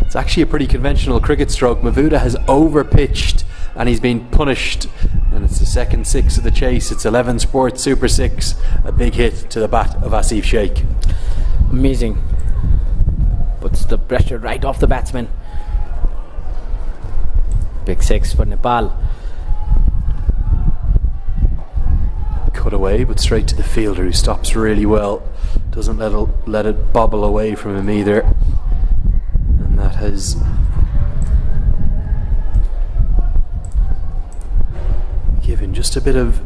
It's actually a pretty conventional cricket stroke. Mavuta has overpitched and he's been punished, and it's the second six of the chase. It's 11 Sports Super 6, a big hit to the bat of Asif Sheikh. Amazing. Puts the pressure right off the batsman. Big six for Nepal. Cut away, but straight to the fielder, who stops really well. Doesn't let it bobble away from him either. And that has given just a bit of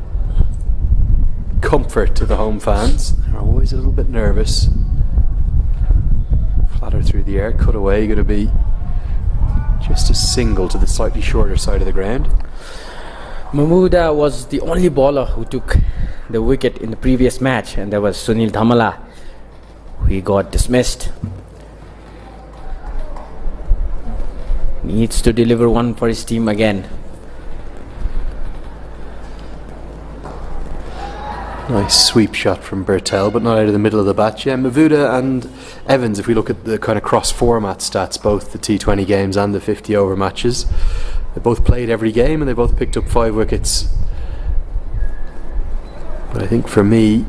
comfort to the home fans. They're always a little bit nervous. Flatter through the air, cut away, going to be just a single to the slightly shorter side of the ground. Mavuta was the only bowler who took the wicket in the previous match, and there was Sunil Dhamala. He got dismissed. Needs to deliver one for his team again. Nice sweep shot from Bertel, but not out of the middle of the bat. Yeah, Mavuta and Evans, if we look at the kind of cross-format stats, both the T20 games and the 50-over matches, they both played every game and they both picked up 5 wickets. But I think for me,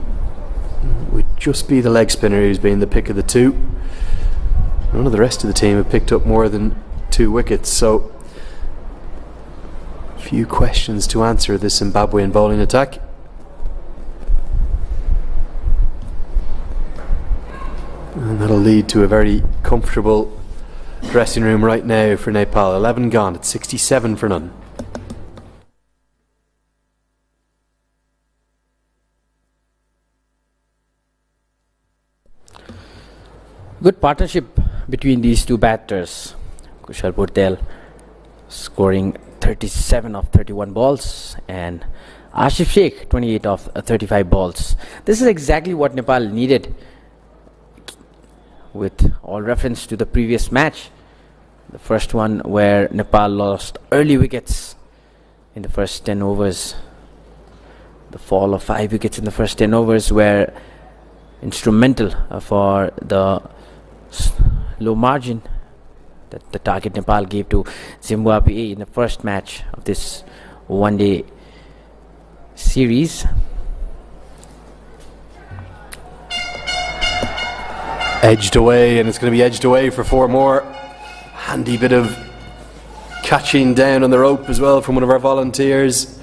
it would just be the leg spinner who's been the pick of the two. None of the rest of the team have picked up more than 2 wickets, so a few questions to answer this Zimbabwean bowling attack. And that'll lead to a very comfortable dressing room right now for Nepal. 11 gone, it's 67 for none. Good partnership between these two batters. Kushal Purtel scoring 37 of 31 balls, and Ashif Sheikh, 28 of 35 balls. This is exactly what Nepal needed, with all reference to the previous match. The first one where Nepal lost early wickets in the first 10 overs. The fall of 5 wickets in the first 10 overs were instrumental for the low margin that the target Nepal gave to Zimbabwe A in the first match of this one-day series. Edged away, and it's going to be edged away for 4 more. Handy bit of catching down on the rope as well from one of our volunteers.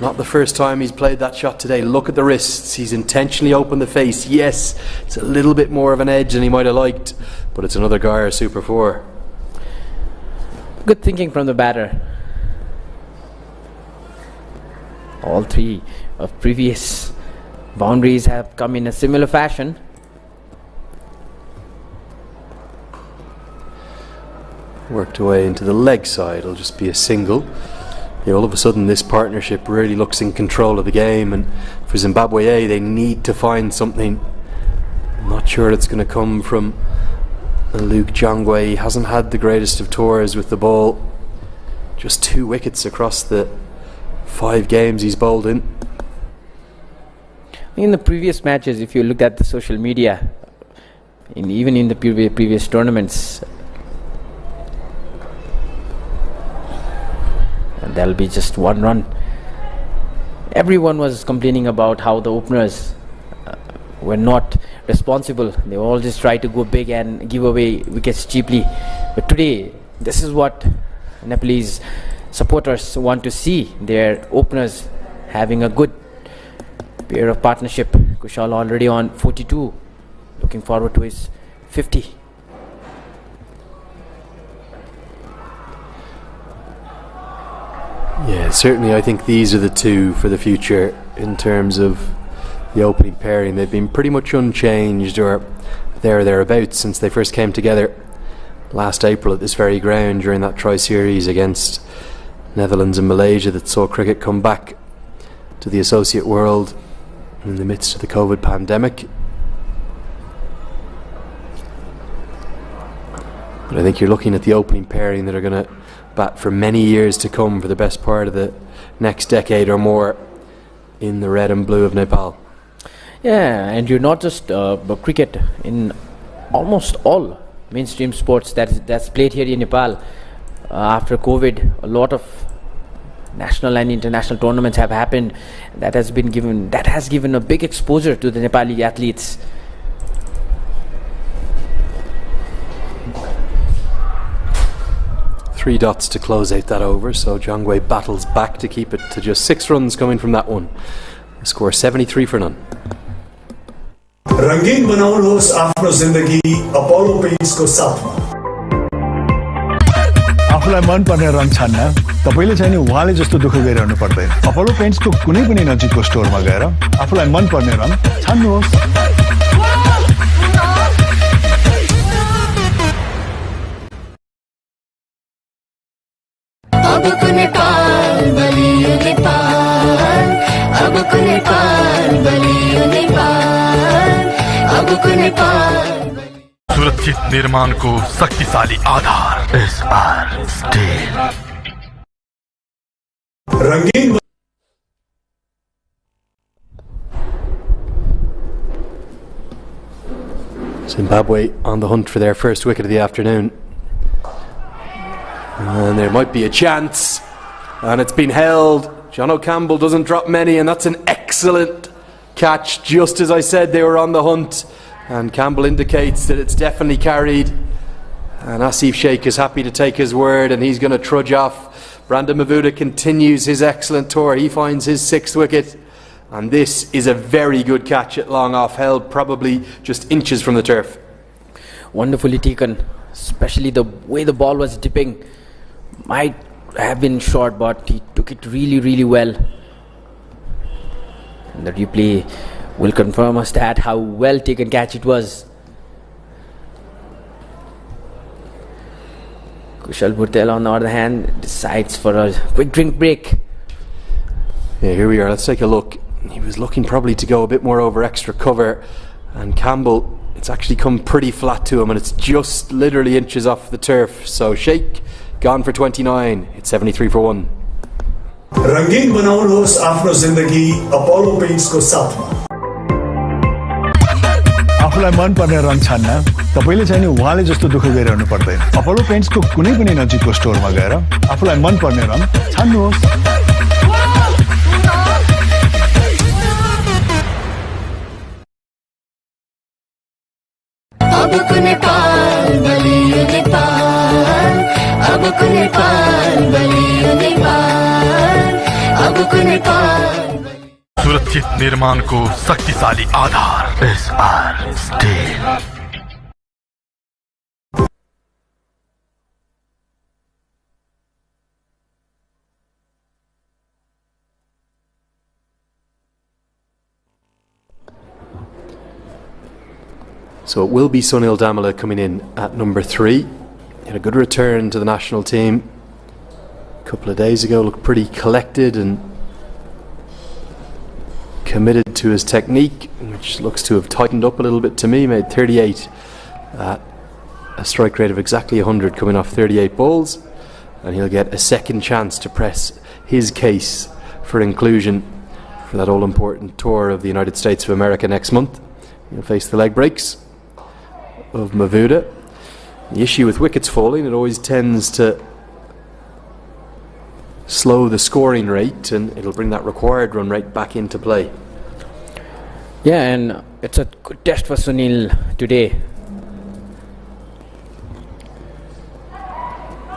Not the first time he's played that shot today. Look at the wrists. He's intentionally opened the face. Yes, it's a little bit more of an edge than he might have liked, but it's another Gaia Super 4. Good thinking from the batter. All 3 of previous boundaries have come in a similar fashion. Worked away into the leg side. It'll just be a single. All of a sudden this partnership really looks in control of the game, and for Zimbabwe A they need to find something. I'm not sure it's going to come from Luke Jongwe. He hasn't had the greatest of tours with the ball. Just 2 wickets across the 5 games he's bowled in. In the previous matches, if you look at the social media, even in the previous tournaments, and there'll be just 1 run. Everyone was complaining about how the openers were not responsible. They all just try to go big and give away wickets cheaply. But today, this is what Nepalese supporters want to see. Their openers having a good pair of partnership. Kushal already on 42. Looking forward to his 50. Yeah, certainly I think these are the 2 for the future in terms of the opening pairing. They've been pretty much unchanged or thereabouts since they first came together last April at this very ground during that tri-series against Netherlands and Malaysia that saw cricket come back to the associate world in the midst of the COVID pandemic. But I think you're looking at the opening pairing that are going to bat for many years to come, for the best part of the next decade or more, in the red and blue of Nepal. Yeah, and you're not just cricket. In almost all mainstream sports that's played here in Nepal, after COVID, a lot of national and international tournaments have happened. That has given a big exposure to the Nepali athletes. Three dots to close out that over, so Jongwe battles back to keep it to just 6 runs coming from that one. The score 73 for none. रंगीन बनाउनुहोस् आफ्नो जिन्दगी Apollo पेन्ट्सको साथमा। आफूलाई मन पर्ने रङ छान्न तपाईले चाहिँ नि उहाँले जस्तो दुःख गरिरहनु पर्दैन। अपोलो पेन्ट्सको कुनै पनि नजिकको स्टोरमा गएर आफूलाई मन पर्ने रङ छान्नुहोस्। अबको नेपाल बलियो नेपाल, अबको नेपाल बलियो नेपाल, अबको नेपाल। सुरक्षित निर्माणको शक्तिशाली आधार SR स्टील। रंगीन Zimbabwe on the hunt for their first wicket of the afternoon. And there might be a chance, and it's been held. John O'Campbell doesn't drop many, and that's an excellent catch. Just as I said, they were on the hunt, and Campbell indicates that it's definitely carried. And Asif Sheikh is happy to take his word, and he's going to trudge off. Brandon Mavuda continues his excellent tour. He finds his 6th wicket, and this is a very good catch at long off, held probably just inches from the turf. Wonderfully taken, especially the way the ball was dipping. Might have been short, but he took it really well. And the replay will confirm us that how well taken catch it was. Kushal Bhurtel on the other hand decides for a quick drink break. Yeah, here we are. Let's take a look. He was looking probably to go a bit more over extra cover, and Campbell, it's actually come pretty flat to him, and it's just literally inches off the turf. So Sheikh gone for 29. It's 73 for 1. रंगीन बनाउनुहोस् आफ्नो जिन्दगी Apollo पेन्ट्सको साथमा। आफूलाई मनपर्ने रङ छान्न तपाईले चाहिँ नि उहाँले जस्तो दुःख गरिरहनु पर्दैन। अपोलो पेन्ट्सको कुनै पनि नजिकको स्टोरमा गएर आफूलाई मनपर्ने रङ छान्नुहोस्। अबको नेपाल बलियो नेपाल, अबको नेपाल बलियो नेपाल, अबको नेपाल। सुरक्षित निर्माण को शक्तिशाली आधार SR steel. So it will be Sunil Damala coming in at number 3. He had a good return to the national team a couple of days ago, looked pretty collected and committed to his technique, which looks to have tightened up a little bit to me. Made 38 at a strike rate of exactly 100 coming off 38 balls, and he'll get a second chance to press his case for inclusion for that all-important tour of the United States of America next month. He'll face the leg breaks of Mavuda. The issue with wickets falling, it always tends to slow the scoring rate, and it'll bring that required run rate back into play. Yeah, and it's a good test for Sunil today.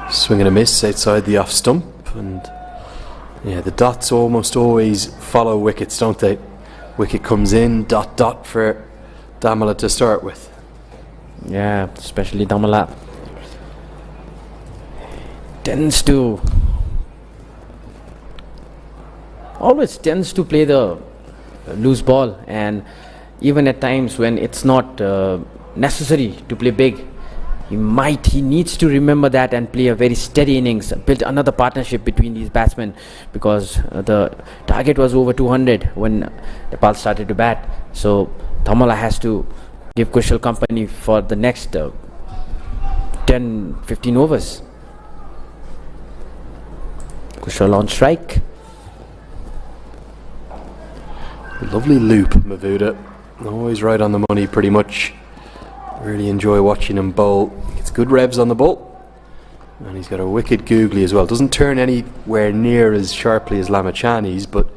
Swing and a miss outside the off stump, and yeah, the dots almost always follow wickets, don't they? Wicket comes in, dot dot for Damala to start with. Yeah, especially Damala always tends to play the loose ball, and even at times when it's not necessary to play big, he needs to remember that and play a very steady innings, build another partnership between these batsmen, because the target was over 200 when Nepal started to bat. So Damala has to give Kushal company for the next 10-15 overs. Kushal on strike. Lovely loop, Mavuda. Always right on the money pretty much. Really enjoy watching him bowl. Gets good revs on the ball. And he's got a wicked googly as well. Doesn't turn anywhere near as sharply as Lamachani's, but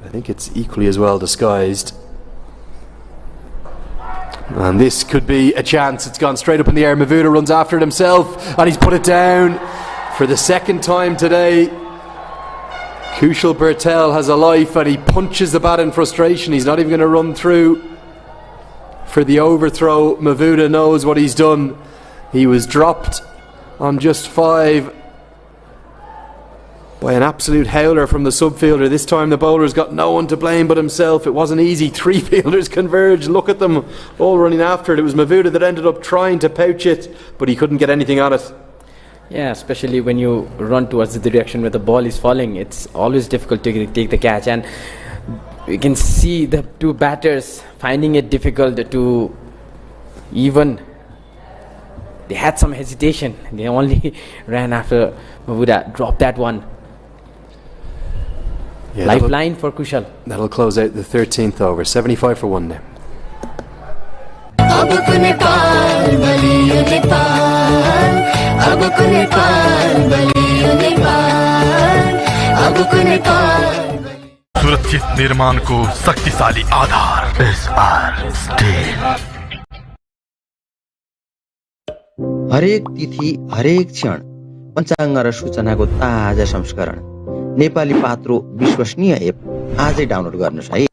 I think it's equally as well disguised. And this could be a chance. It's gone straight up in the air. Mavuda runs after it himself, and he's put it down for the second time today. Kushal Bertel has a life, and he punches the bat in frustration. He's not even going to run through for the overthrow. Mavuda knows what he's done. He was dropped on just 5 by an absolute howler from the subfielder. This time the bowler's got no one to blame but himself. It wasn't easy. 3 fielders converged. Look at them all running after it. It was Mavuda that ended up trying to pouch it, but he couldn't get anything on it. Yeah, especially when you run towards the direction where the ball is falling, it's always difficult to take the catch, and you can see the two batters finding it difficult to even. They had some hesitation. They only ran after Mavuda. Dropped that one. Yeah, lifeline for Kushal. That'll close out the 13th over. 75 for 1 now. सुरक्षित निर्माण को शक्तिशाली आधार SR steel. हरेक तिथि हरेक क्षण पञ्चाङ्ग र सूचनाको ताजा संस्करण नेपाली पात्रो विश्वसनीय एप आजै डाउनलोड गर्नुस् है।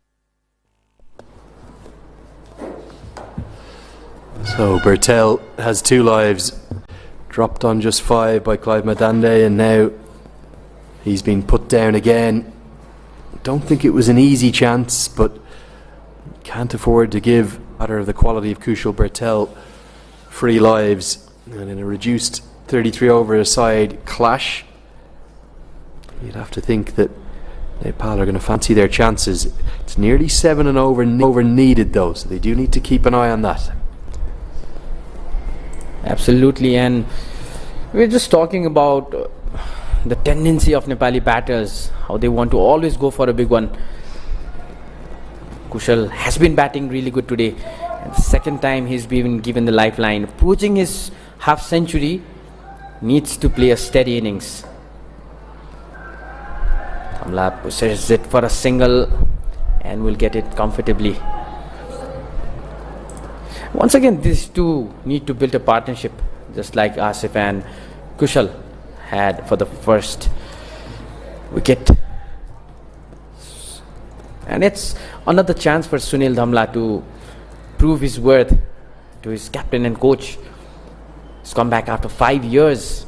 So Bertel has 2 lives, dropped on just 5 by Clive Madande, and now he's been put down again. Don't think it was an easy chance, but can't afford to give a batter of the quality of Kushal Bertel 3 lives. And in a reduced 33 over side clash, you'd have to think that Nepal are going to fancy their chances. It's nearly 7 and over needed though, so they do need to keep an eye on that. Absolutely, and we're just talking about the tendency of Nepali batters, how they want to always go for a big one. Kushal has been batting really good today. And the second time he's been given the lifeline. Approaching his half century, needs to play a steady innings. Dhamla pushes it for a single and will get it comfortably. Once again, these two need to build a partnership, just like Asif and Kushal had for the first wicket. And it's another chance for Sunil Dhamla to prove his worth to his captain and coach. He's come back after 5 years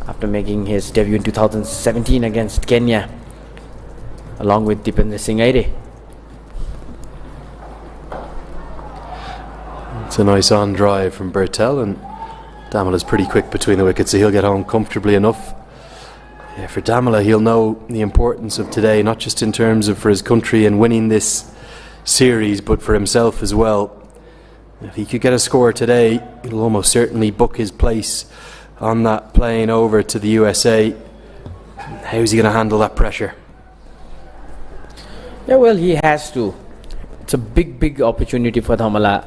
after making his debut in 2017 against Kenya, along with Dipendra Singh Aire. It's a nice on drive from Bertel, and Damala's pretty quick between the wickets, so he'll get home comfortably enough. Yeah, for Dhamla, he'll know the importance of today, not just in terms of for his country and winning this series, but for himself as well. If he could get a score today, he'll almost certainly book his place on that plane over to the USA. How's he going to handle that pressure? Yeah, well, he has to. It's a big opportunity for Dhamla.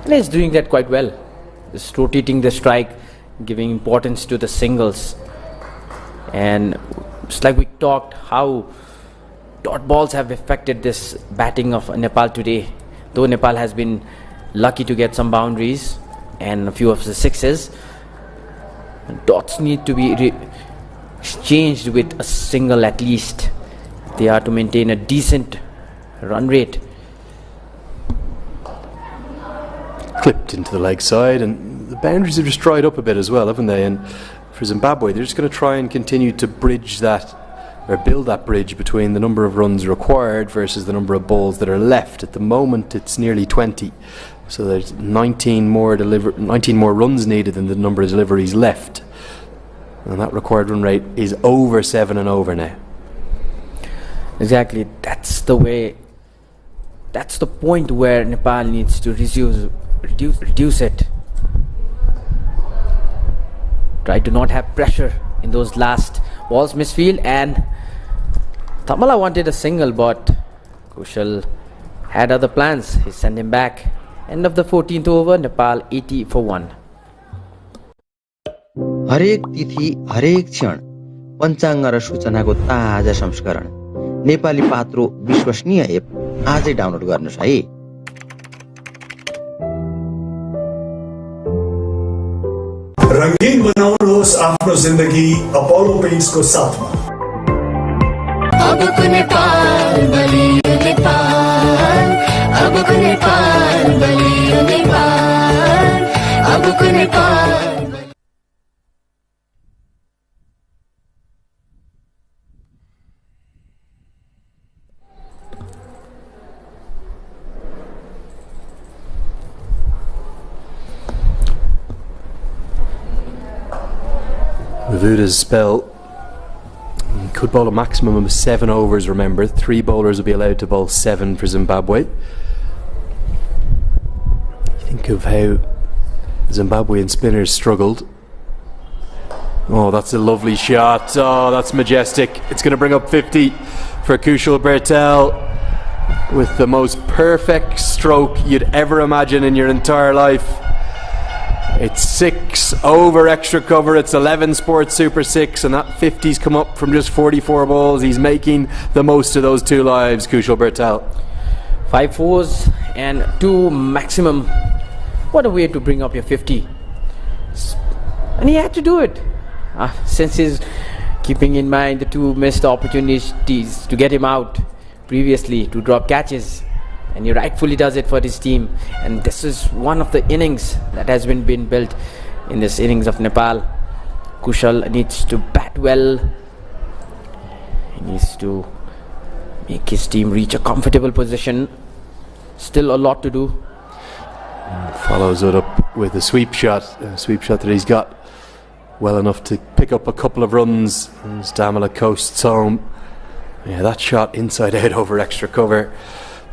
And he's doing that quite well. Just rotating the strike, giving importance to the singles. And just like we talked, how dot balls have affected this batting of Nepal today. Though Nepal has been lucky to get some boundaries and a few of the sixes, dots need to be exchanged with a single at least. They are to maintain a decent run rate. Clipped into the leg side, and the boundaries have just dried up a bit as well, haven't they? And for Zimbabwe, they're just going to try and continue to bridge that, or build that bridge between the number of runs required versus the number of balls that are left. At the moment, it's nearly 20, so there's 19 more runs needed than the number of deliveries left, and that required run rate is over 7 and over now. Exactly, that's the way. That's the point where Nepal needs to reduce it. Try to not have pressure in those last balls. Misfield, and Dhamla wanted a single, but Kushal had other plans. He sent him back. End of the 14th over, Nepal 80 for 1. हरेक तिथि हरेक क्षण पञ्चाङ्ग र सूचनाको ताजा संस्करण नेपाली पात्रो विश्वसनीय app आजै download गर्नुस् है। रंगीन बनाउनुहोस् आफ्नो जिन्दगी अपोलो पेन्ट्सको साथमा। अबको नेपाल बलियो नेपाल, अबको नेपाल बलियो नेपाल, अबको Nepal. Mavuda's spell could bowl a maximum of 7 overs, remember. 3 bowlers will be allowed to bowl 7 for Zimbabwe. Think of how Zimbabwean spinners struggled. Oh, that's a lovely shot. Oh, that's majestic. It's going to bring up 50 for Kushal Bertel with the most perfect stroke you'd ever imagine in your entire life. It's 6 over extra cover. It's 11 Sports Super 6, and that 50's come up from just 44 balls. He's making the most of those 2 lives, Kushal Bertel. 5 fours and 2 maximum. What a way to bring up your 50. And he had to do it. Since he's keeping in mind the 2 missed opportunities to get him out previously to drop catches. And he rightfully does it for his team. And this is one of the innings that has been built in this innings of Nepal. Kushal needs to bat well. He needs to make his team reach a comfortable position. Still a lot to do. Follows it up with a sweep shot that he's got well enough to pick up a couple of runs as Damala coasts home. Yeah, that shot inside out over extra cover,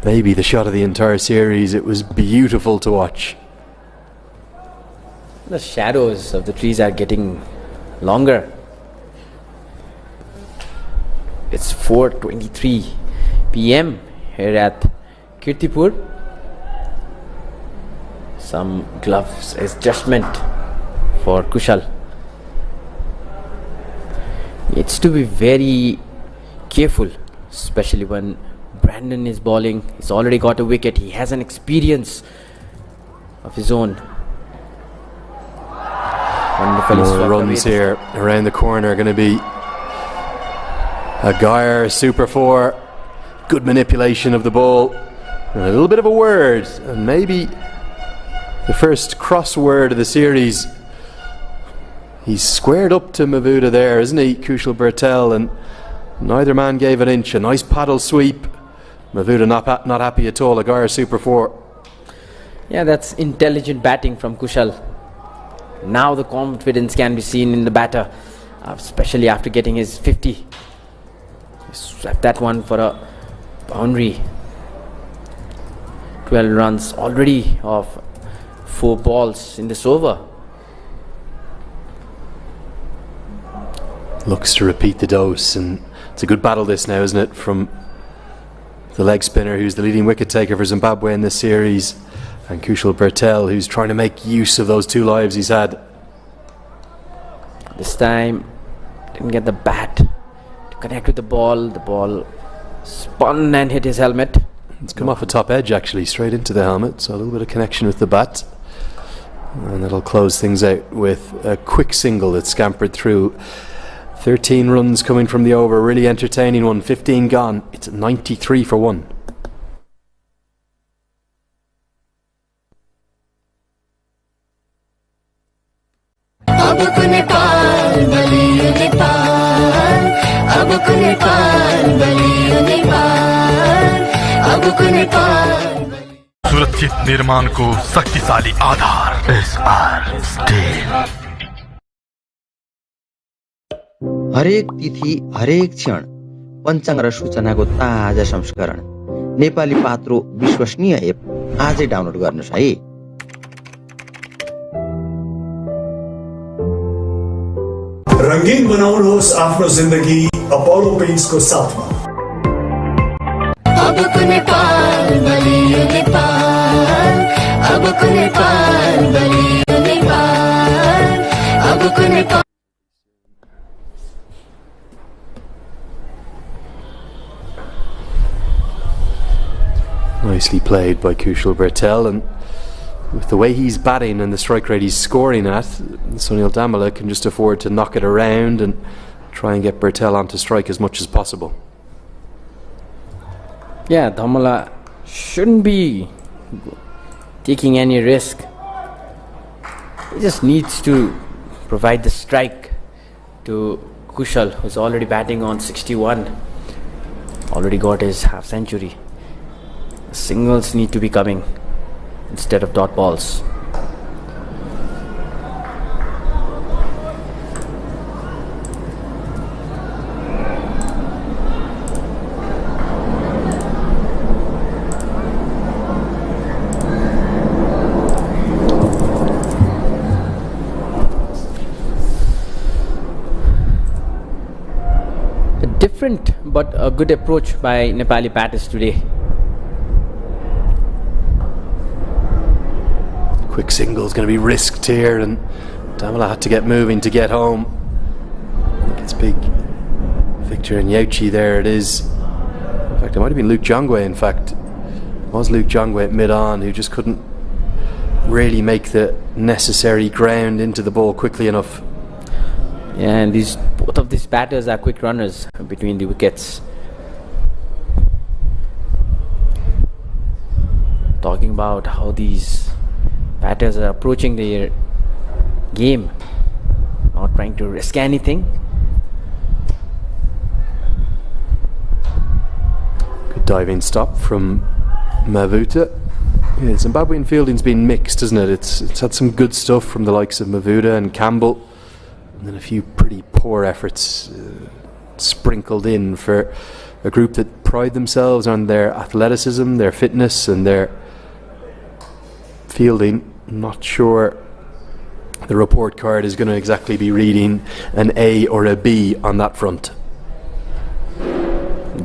maybe the shot of the entire series. It was beautiful to watch. The shadows of the trees are getting longer. It's 4:23 p.m. here at Kirtipur. Some gloves adjustment for Kushal. Needs to be very careful, especially when Brandon is bowling. He's already got a wicket. He has an experience of his own. More runs here around the corner. Going to be a Geyer super 4. Good manipulation of the ball. And a little bit of a word. And maybe the first crossword of the series. He's squared up to Mavuda there, isn't he, Kushal Bertel? And neither man gave an inch. A nice paddle sweep. Mavuda not happy at all. A Geyer super 4. Yeah, that's intelligent batting from Kushal. Now the confidence can be seen in the batter, especially after getting his 50. He swept that one for a boundary. 12 runs already off 4 balls in this over. Looks to repeat the dose, and it's a good battle this now, isn't it, from the leg spinner who's the leading wicket taker for Zimbabwe in this series, and Kushal Bertel, who's trying to make use of those 2 lives he's had. This time didn't get the bat to connect with the ball. The ball spun and hit his helmet. It's come off a top edge actually, straight into the helmet, so a little bit of connection with the bat, and that'll close things out with a quick single that scampered through. 13 runs coming from the over, really entertaining one. 15 gone. It's 93 for 1. सुरक्षित निर्माण को शक्तिशाली आधार SR steel. हरेक तिथि हरेक क्षण पञ्चाङ्ग र सूचनाको ताजा संस्करण नेपाली पात्रो विश्वसनीय एप आजै डाउनलोड गर्नुस् है। रंगीन बनाउनुहोस् आफ्नो जिन्दगी अपोलो पेन्ट्सको साथमा। अब कुनै पाल बलियो नेपाल, अब कुनै पाल बलियो नेपाल, अब कुनै पाल। Nicely played by Kushal Bertel, and with the way he's batting and the strike rate he's scoring at, Sunil Damala can just afford to knock it around and try and get Bertel onto strike as much as possible. Yeah, Damala shouldn't be taking any risk. He just needs to provide the strike to Kushal, who's already batting on 61. Already got his half century. Singles need to be coming instead of dot balls. A different but a good approach by Nepali batters today. Quick single is going to be risked here, and Damala had to get moving to get home. I think it's big Victor and Yauchi there. It is. In fact, it might have been Luke Jongwe. In fact, it was Luke Jongwe at mid-on who just couldn't really make the necessary ground into the ball quickly enough. Yeah, and both of these batters are quick runners between the wickets. Talking about how these batters are approaching their game, not trying to risk anything. Good diving stop from Mavuda. Yeah, Zimbabwean fielding's been mixed, hasn't it? It's had some good stuff from the likes of Mavuda and Campbell, And then a few pretty poor efforts sprinkled in for a group that pride themselves on their athleticism, their fitness and their fielding. I'm not sure the report card is going to exactly be reading an A or a B on that front.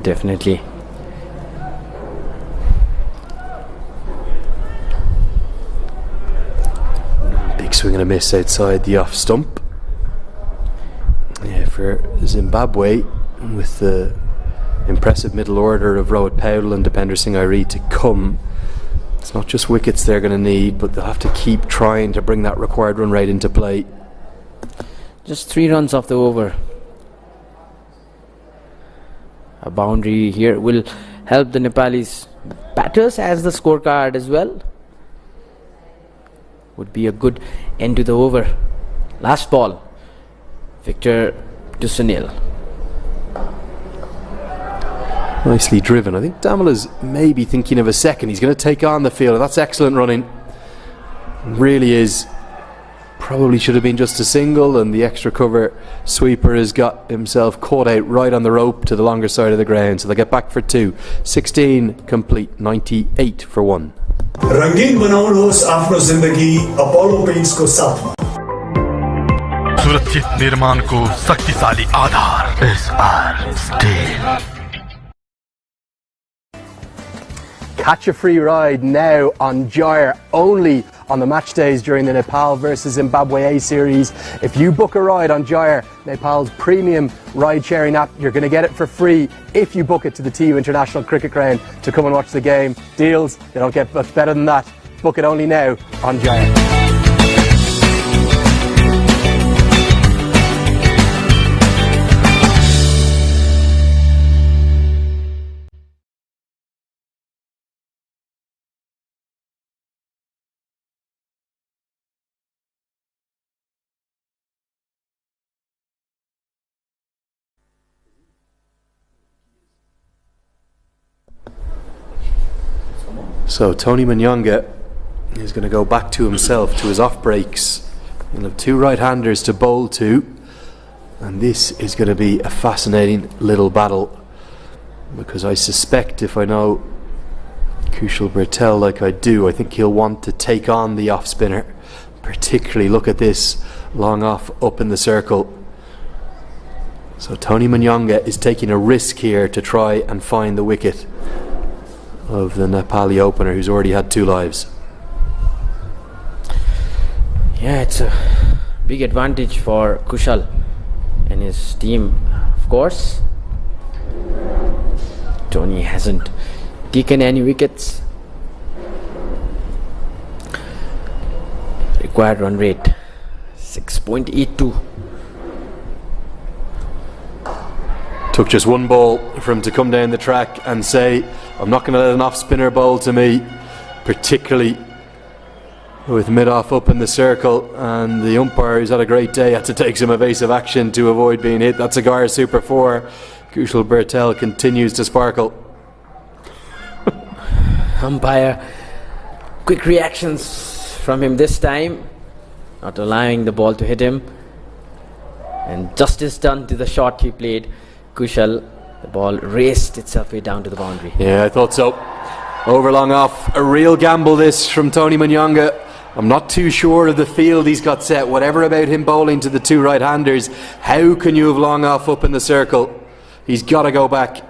Definitely. Big swing and a miss outside the off stump. Yeah, for Zimbabwe, with the impressive middle order of Rohit Powell and Dipender Singh Airi to come, it's not just wickets they're going to need, but they'll have to keep trying to bring that required run rate into play. Just 3 runs off the over. A boundary here will help the Nepalese batters as the scorecard as well. Would be a good end to the over. Last ball, Victor to Sunil. Nicely driven. I think Damola's maybe thinking of a second. He's going to take on the field. That's excellent running. Really is. Probably should have been just a single, and the extra cover sweeper has got himself caught out right on the rope to the longer side of the ground. So they get back for 2. 16 complete, 98 for 1. रंगीन बनाउनुहोस् आफ्नो जिन्दगी Apollo पेन्ट्सको साथमा। सुरक्षित निर्माणको शक्तिशाली आधार SR steel. Catch a free ride now on Gyre, only on the match days during the Nepal vs Zimbabwe A series. If you book a ride on Gyre, Nepal's premium ride-sharing app, you're going to get it for free if you book it to the TU International Cricket Ground to come and watch the game. Deals, they don't get much better than that. Book it only now on Gyre. So Tony Manyanga is going to go back to himself, to his off breaks. He'll have 2 right-handers to bowl to, and this is going to be a fascinating little battle, because I suspect, if I know Kushal Bertel like I do, I think he'll want to take on the off spinner. Particularly, look at this long off up in the circle. So Tony Manyanga is taking a risk here to try and find the wicket of the Nepali opener, who's already had 2 lives. Yeah, it's a big advantage for Kushal and his team, of course. Tony hasn't taken any wickets. Required run rate 6.82. Took just 1 ball for him to come down the track and say, I'm not going to let an off spinner bowl to me, particularly with mid-off up in the circle, and the umpire, who's had a great day, had to take some evasive action to avoid being hit. That's a Gyre Super 4. Kushal Bertel continues to sparkle. Umpire, quick reactions from him this time, not allowing the ball to hit him, and justice done to the shot he played. Kushal, the ball raced itself way down to the boundary. Yeah, I thought so. Over long off. A real gamble this from Tony Manyanga. I'm not too sure of the field he's got set. Whatever about him bowling to the 2 right-handers, how can you have long off up in the circle? He's got to go back.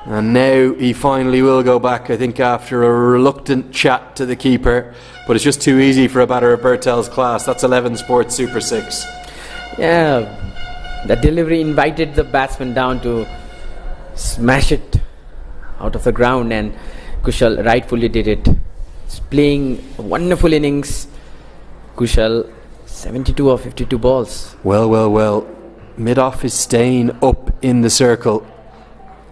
And now he finally will go back, I think, after a reluctant chat to the keeper. But it's just too easy for a batter of Bertel's class. That's 11 Sports Super 6. Yeah, the delivery invited the batsman down to smash it out of the ground, and Kushal rightfully did it. He's playing a wonderful innings. Kushal, 72 of 52 balls. Well. Mid-off is staying up in the circle,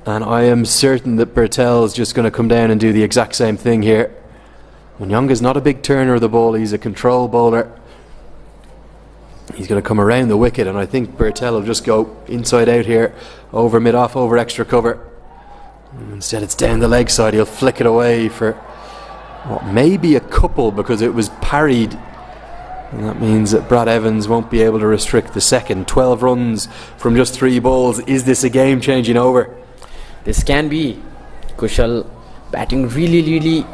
and I am certain that Bertel's just going to come down and do the exact same thing here. Manyanga's not a big turner of the ball. He's a control bowler. He's going to come around the wicket, and I think Bertel will just go inside out here, over mid-off, over extra cover. Instead it's down the leg side. He'll flick it away for maybe a couple, because it was parried And that means that Brad Evans won't be able to restrict the second. 12 runs from just 3 balls. Is this a game-changing over? This can be. Kushal batting really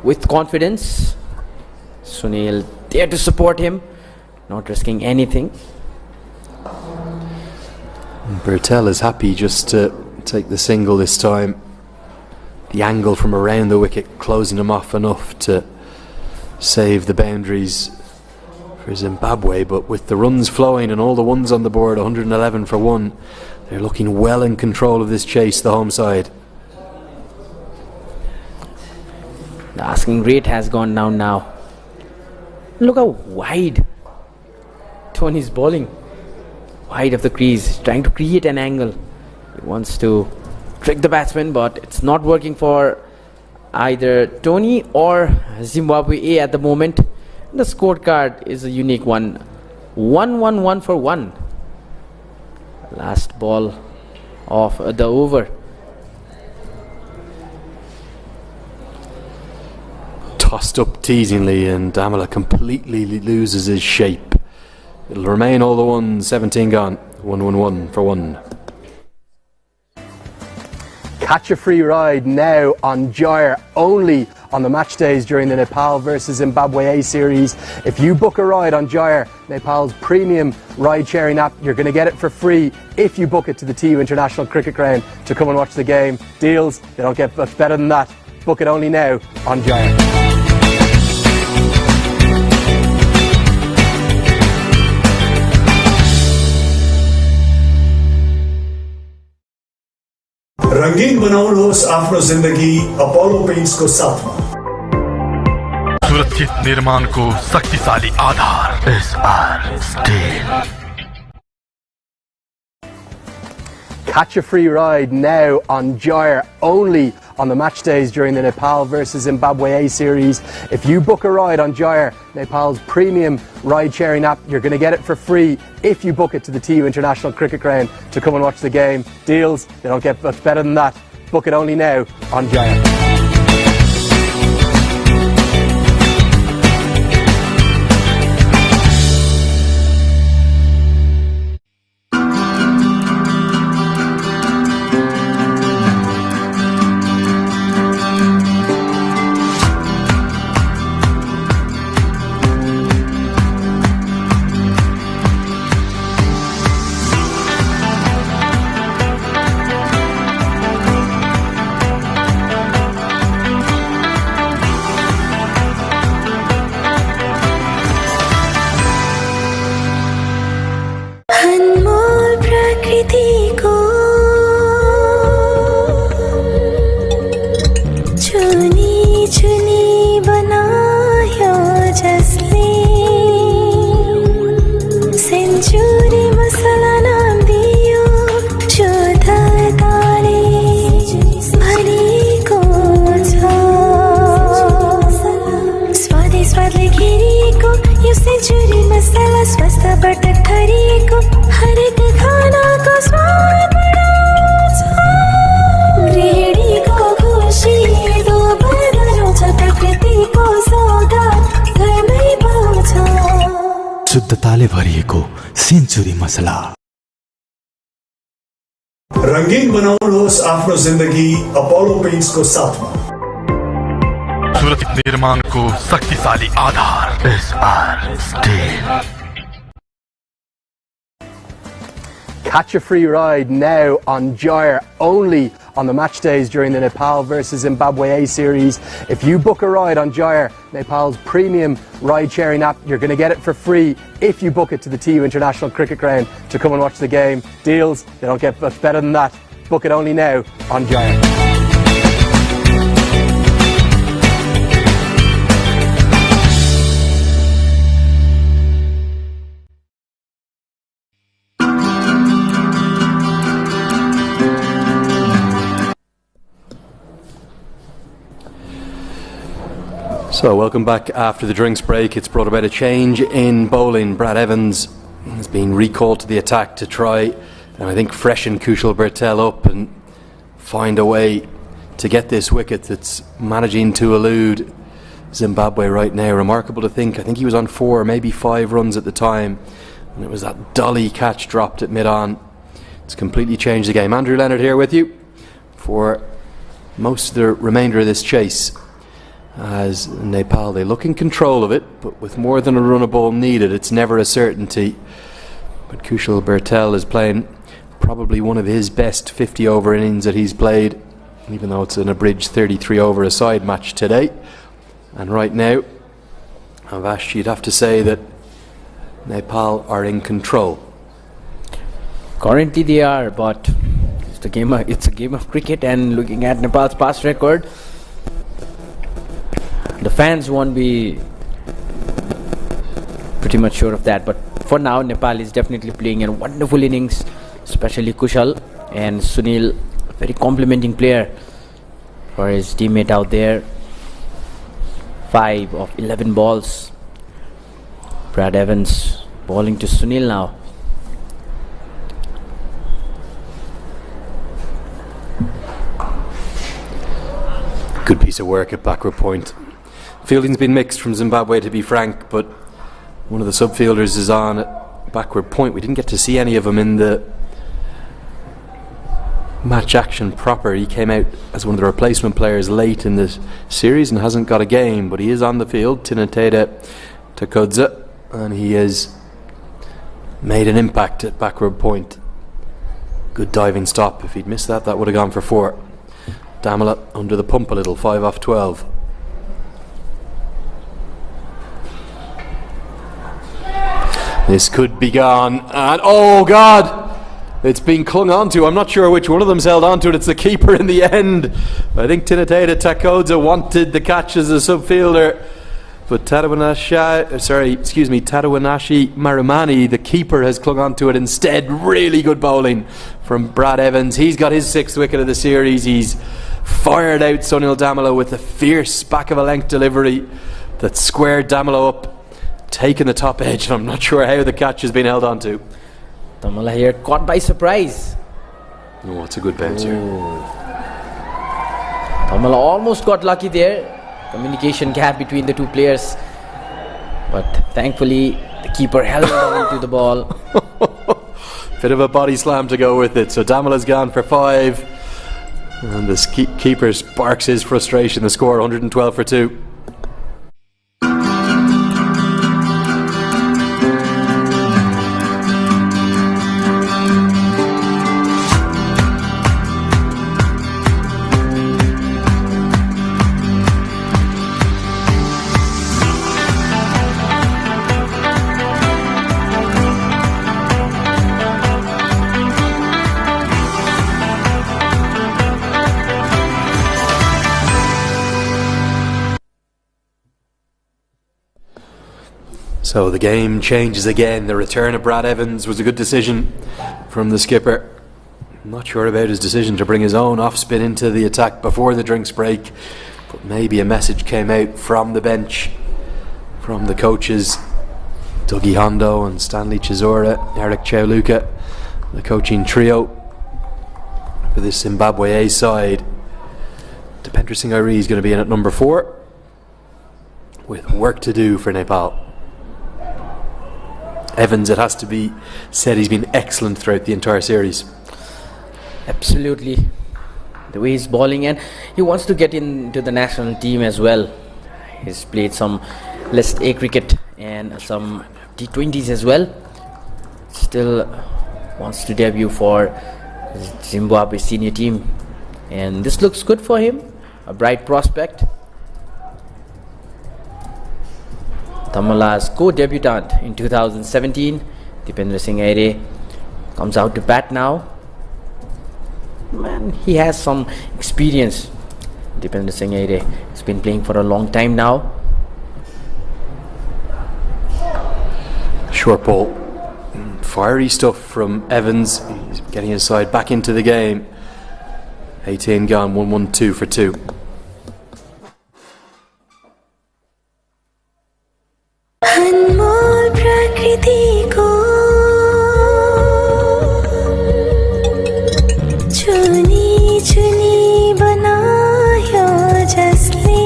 with confidence. Sunil there to support him, not risking anything. Bertel is happy just to take the single this time. The angle from around the wicket closing him off enough to save the boundaries for Zimbabwe, but with the runs flowing and all the ones on the board, 111 for 1, they're looking well in control of this chase, the home side. The asking rate has gone down now. Look how wide Tony's bowling. Wide of the crease, trying to create an angle. He wants to trick the batsman, but it's not working for either Tony or Zimbabwe A at the moment. The scorecard is a unique one. 1-1-1 for 1. Last ball of the over. Tossed up teasingly, and Damala completely loses his shape. It'll remain all the ones, 17 gone. 1-1-1 for 1. Catch a free ride now on Gyre, only on the match days during the Nepal versus Zimbabwe A series. If you book a ride on Gyre, Nepal's premium ride-sharing app, you're going to get it for free if you book it to the TU International Cricket Ground to come and watch the game. Deals, they don't get much better than that. Book it only now on Gyre. रंगीन बनाउनुहोस् आफ्नो जिन्दगी Apollo पेन्ट्सको साथमा। सुरक्षित निर्माणको शक्तिशाली आधार SR steel. Catch a free ride now on Gyre, only on the match days during the Nepal versus Zimbabwe A series. If you book a ride on Gyre, Nepal's premium ride-sharing app, you're going to get it for free if you book it to the TU International Cricket Ground to come and watch the game. Deals, they don't get much better than that. Book it only now on Gyre. शुद्धताले भरिएको century मसला। रंगीन बनाउनुहोस् आफ्नो जिन्दगी Apollo पेन्ट्सको साथमा। सुरक्षित निर्माणको शक्तिशाली आधार SR steel. Catch a free ride now on Gyre, only on the match days during the Nepal versus Zimbabwe A series. If you book a ride on Gyre, Nepal's premium ride-sharing app, you're going to get it for free if you book it to the TU International Cricket Ground to come and watch the game. Deals, they don't get much better than that. Book it only now on Gyre. So welcome back after the drinks break. It's brought about a change in bowling. Brad Evans has been recalled to the attack to try and I think freshen Kushal Bertel up and find a way to get this wicket that's managing to elude Zimbabwe right now. Remarkable to think. I think he was on 4, maybe 5 runs at the time. And it was that dolly catch dropped at mid-on. It's completely changed the game. Andrew Leonard here with you for most of the remainder of this chase. As Nepal, they look in control of it, but with more than a run of ball needed, it's never a certainty. But Kushal Bertel is playing probably one of his best 50-over innings that he's played, even though it's an abridged 33-over-a-side match today. And right now, Avash, you'd have to say that Nepal are in control. Currently they are, but it's a game of cricket, and looking at Nepal's past record, the fans won't be pretty much sure of that. But for now, Nepal is definitely playing a wonderful innings, especially Kushal and Sunil, very complimenting player for his teammate out there. 5 of 11 balls. Brad Evans bowling to Sunil now. Good piece of work at backward point. Fielding's been mixed from Zimbabwe, to be frank, but one of the subfielders is on at backward point. We didn't get to see any of them in the match action proper. He came out as one of the replacement players late in the series and hasn't got a game, but he is on the field, Tinateda Takudza, and he has made an impact at backward point. Good diving stop. If he'd missed that, that would have gone for 4. Damala under the pump a little, 5 off 12. This could be gone, and oh God, it's been clung onto. I'm not sure which one of them's held onto it. It's the keeper in the end. I think Tinateda Takodza wanted the catch as a subfielder, but Tadawanashi Marumani, the keeper, has clung onto it instead. Really good bowling from Brad Evans. He's got his 6th wicket of the series. He's fired out Sunil Damala with a fierce back of a length delivery that squared Damala up, taking the top edge, and I'm not sure how the catch has been held onto. Damala here caught by surprise. Oh, it's a good bounce here. Damala almost got lucky there. Communication gap between the two players, but thankfully the keeper held on to the ball. Bit of a body slam to go with it. So Damala's gone for 5, and the keeper sparks his frustration. The score 112 for 2. So the game changes again. The return of Brad Evans was a good decision from the skipper. I'm not sure about his decision to bring his own off spin into the attack before the drinks break, but maybe a message came out from the bench, from the coaches, Dougie Hondo and Stanley Chisora, Eric Chauluka, the coaching trio for this Zimbabwe A side. Dipendra Singh Airi is going to be in at number 4 with work to do for Nepal. Evans, it has to be said, he's been excellent throughout the entire series. Absolutely. The way he's bowling, and he wants to get into the national team as well. He's played some List A cricket and some T20s as well. Still wants to debut for Zimbabwe senior team, and this looks good for him. A bright prospect. Damala's co-debutant in 2017, Dipendra Singh Airi, comes out to bat now. Man, he has some experience. Dipendra Singh Airi has been playing for a long time now. Short ball, fiery stuff from Evans. He's getting his side back into the game. 18 gone, 1-1-2 for 2. अनमोल प्रकृति को चुनी चुनी बनायो जसले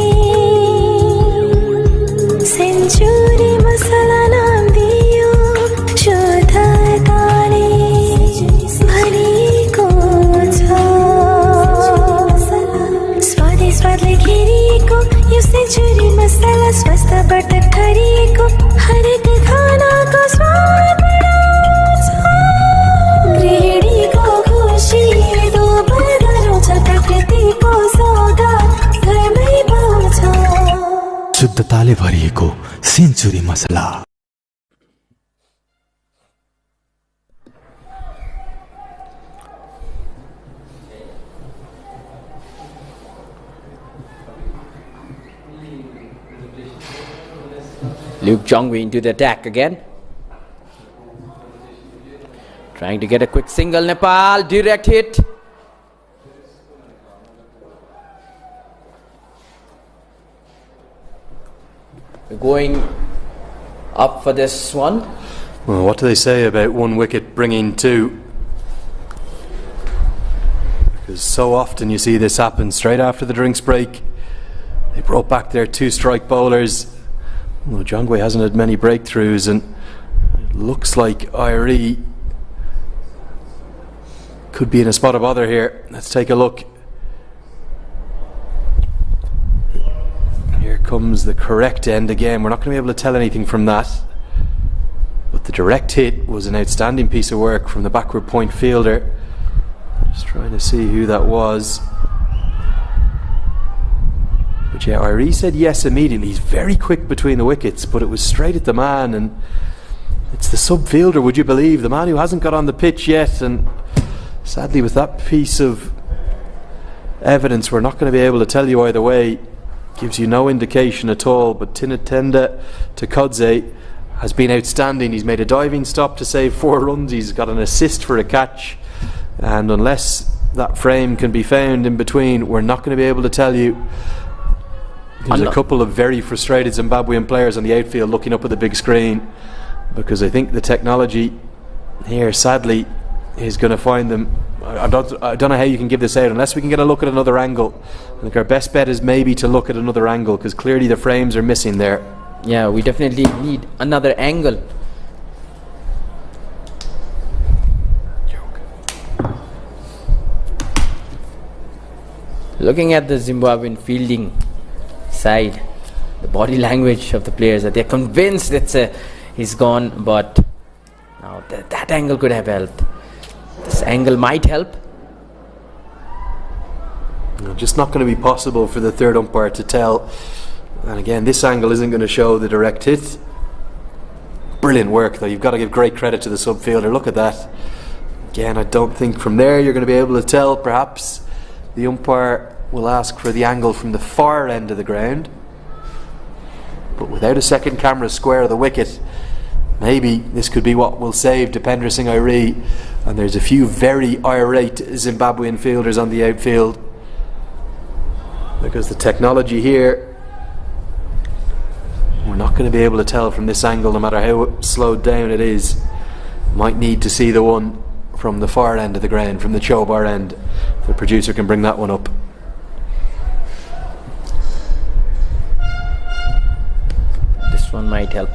ताले भरिएको century मसला। Luke Jongwe into the attack again. Trying to get a quick single. Nepal, direct hit. We're going up for this one. Well, what do they say about one wicket bringing two? Because so often you see this happen straight after the drinks break. They brought back their two-strike bowlers. Well, Jongwe hasn't had many breakthroughs, and it looks like Irie could be in a spot of bother here. Let's take a look. Here comes the correct end again. We're not going to be able to tell anything from that. But the direct hit was an outstanding piece of work from the backward point fielder. Just trying to see who that was. But yeah, Irie said yes immediately. He's very quick between the wickets, but it was straight at the man, and it's the sub-fielder, would you believe, the man who hasn't got on the pitch yet. And sadly, with that piece of evidence, we're not going to be able to tell you either way. Gives you no indication at all. But Tinatenda Takodze has been outstanding. He's made a diving stop to save 4 runs. He's got an assist for a catch, and unless that frame can be found in between, we're not going to be able to tell you. There's a couple of very frustrated Zimbabwean players on the outfield looking up at the big screen, because I think the technology here sadly is going to find them. I don't know how you can give this out unless we can get a look at another angle. I think our best bet is maybe to look at another angle, because clearly the frames are missing there. Yeah, we definitely need another angle. Looking at the Zimbabwean fielding side, the body language of the players, that they're convinced that he's gone, but now that angle could have helped. This angle might help. Just not going to be possible for the third umpire to tell. And again, this angle isn't going to show the direct hit. Brilliant work though. You've got to give great credit to the sub-fielder. Look at that. Again, I don't think from there you're going to be able to tell. Perhaps the umpire will ask for the angle from the far end of the ground, but without a second camera square of the wicket, maybe this could be what will save Dipender Singh Irie. And there's a few very irate Zimbabwean fielders on the outfield, because the technology here, we're not going to be able to tell from this angle, no matter how slowed down it is. Might need to see the one from the far end of the ground, from the Chobar end. The producer can bring that one up. This one might help.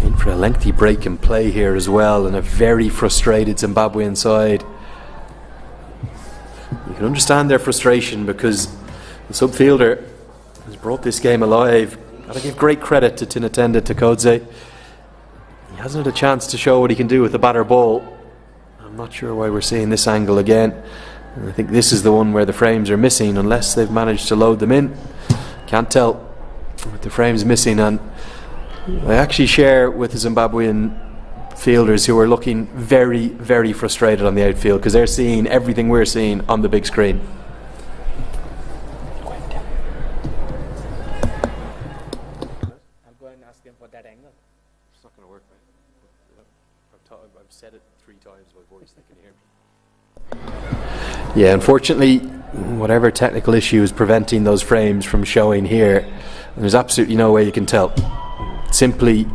In for a lengthy break in play here as well, and a very frustrated Zimbabwean side. You can understand their frustration, because the sub-fielder has brought this game alive. Got to give great credit to Tinatenda Takodze. He hasn't had a chance to show what he can do with the batter ball. I'm not sure why we're seeing this angle again. And I think this is the one where the frames are missing, unless they've managed to load them in. Can't tell with the frames missing. And I actually share with the Zimbabwean fielders who are looking very, very frustrated on the outfield, because they're seeing everything we're seeing on the big screen. I'll go and ask them for that angle. It's not going to work, mate. I've said it 3 times by voice, they can hear me. Yeah, unfortunately, whatever technical issue is preventing those frames from showing here, there's absolutely no way you can tell. It simply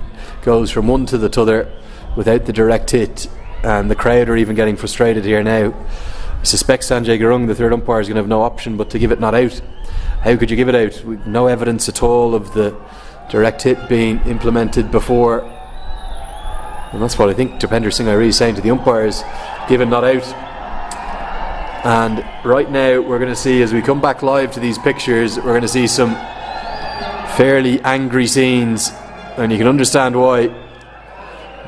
goes from one to the other without the direct hit, and the crowd are even getting frustrated here now. I suspect Sanjay Gurung, the third umpire, is going to have no option but to give it not out. How could you give it out? With no evidence at all of the direct hit being implemented before. And that's what I think Dipender Singh Irie is saying to the umpires, give it not out. And right now we're going to see, as we come back live to these pictures, we're going to see some fairly angry scenes, and you can understand why.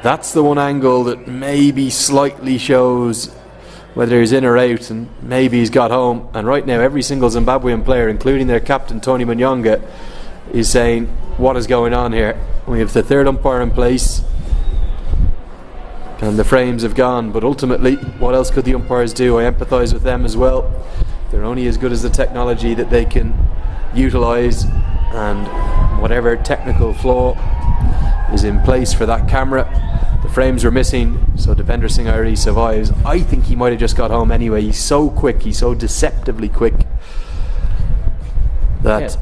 That's the one angle that maybe slightly shows whether he's in or out, and maybe he's got home. And right now every single Zimbabwean player, including their captain Tony Munyonga, is saying, what is going on here? We have the third umpire in place and the frames have gone, but ultimately what else could the umpires do? I empathise with them as well. They're only as good as the technology that they can utilise, and whatever technical flaw is in place for that camera, the frames were missing, so Depinder Singh Airi survives. I think he might have just got home anyway. He's so quick, he's so deceptively quick that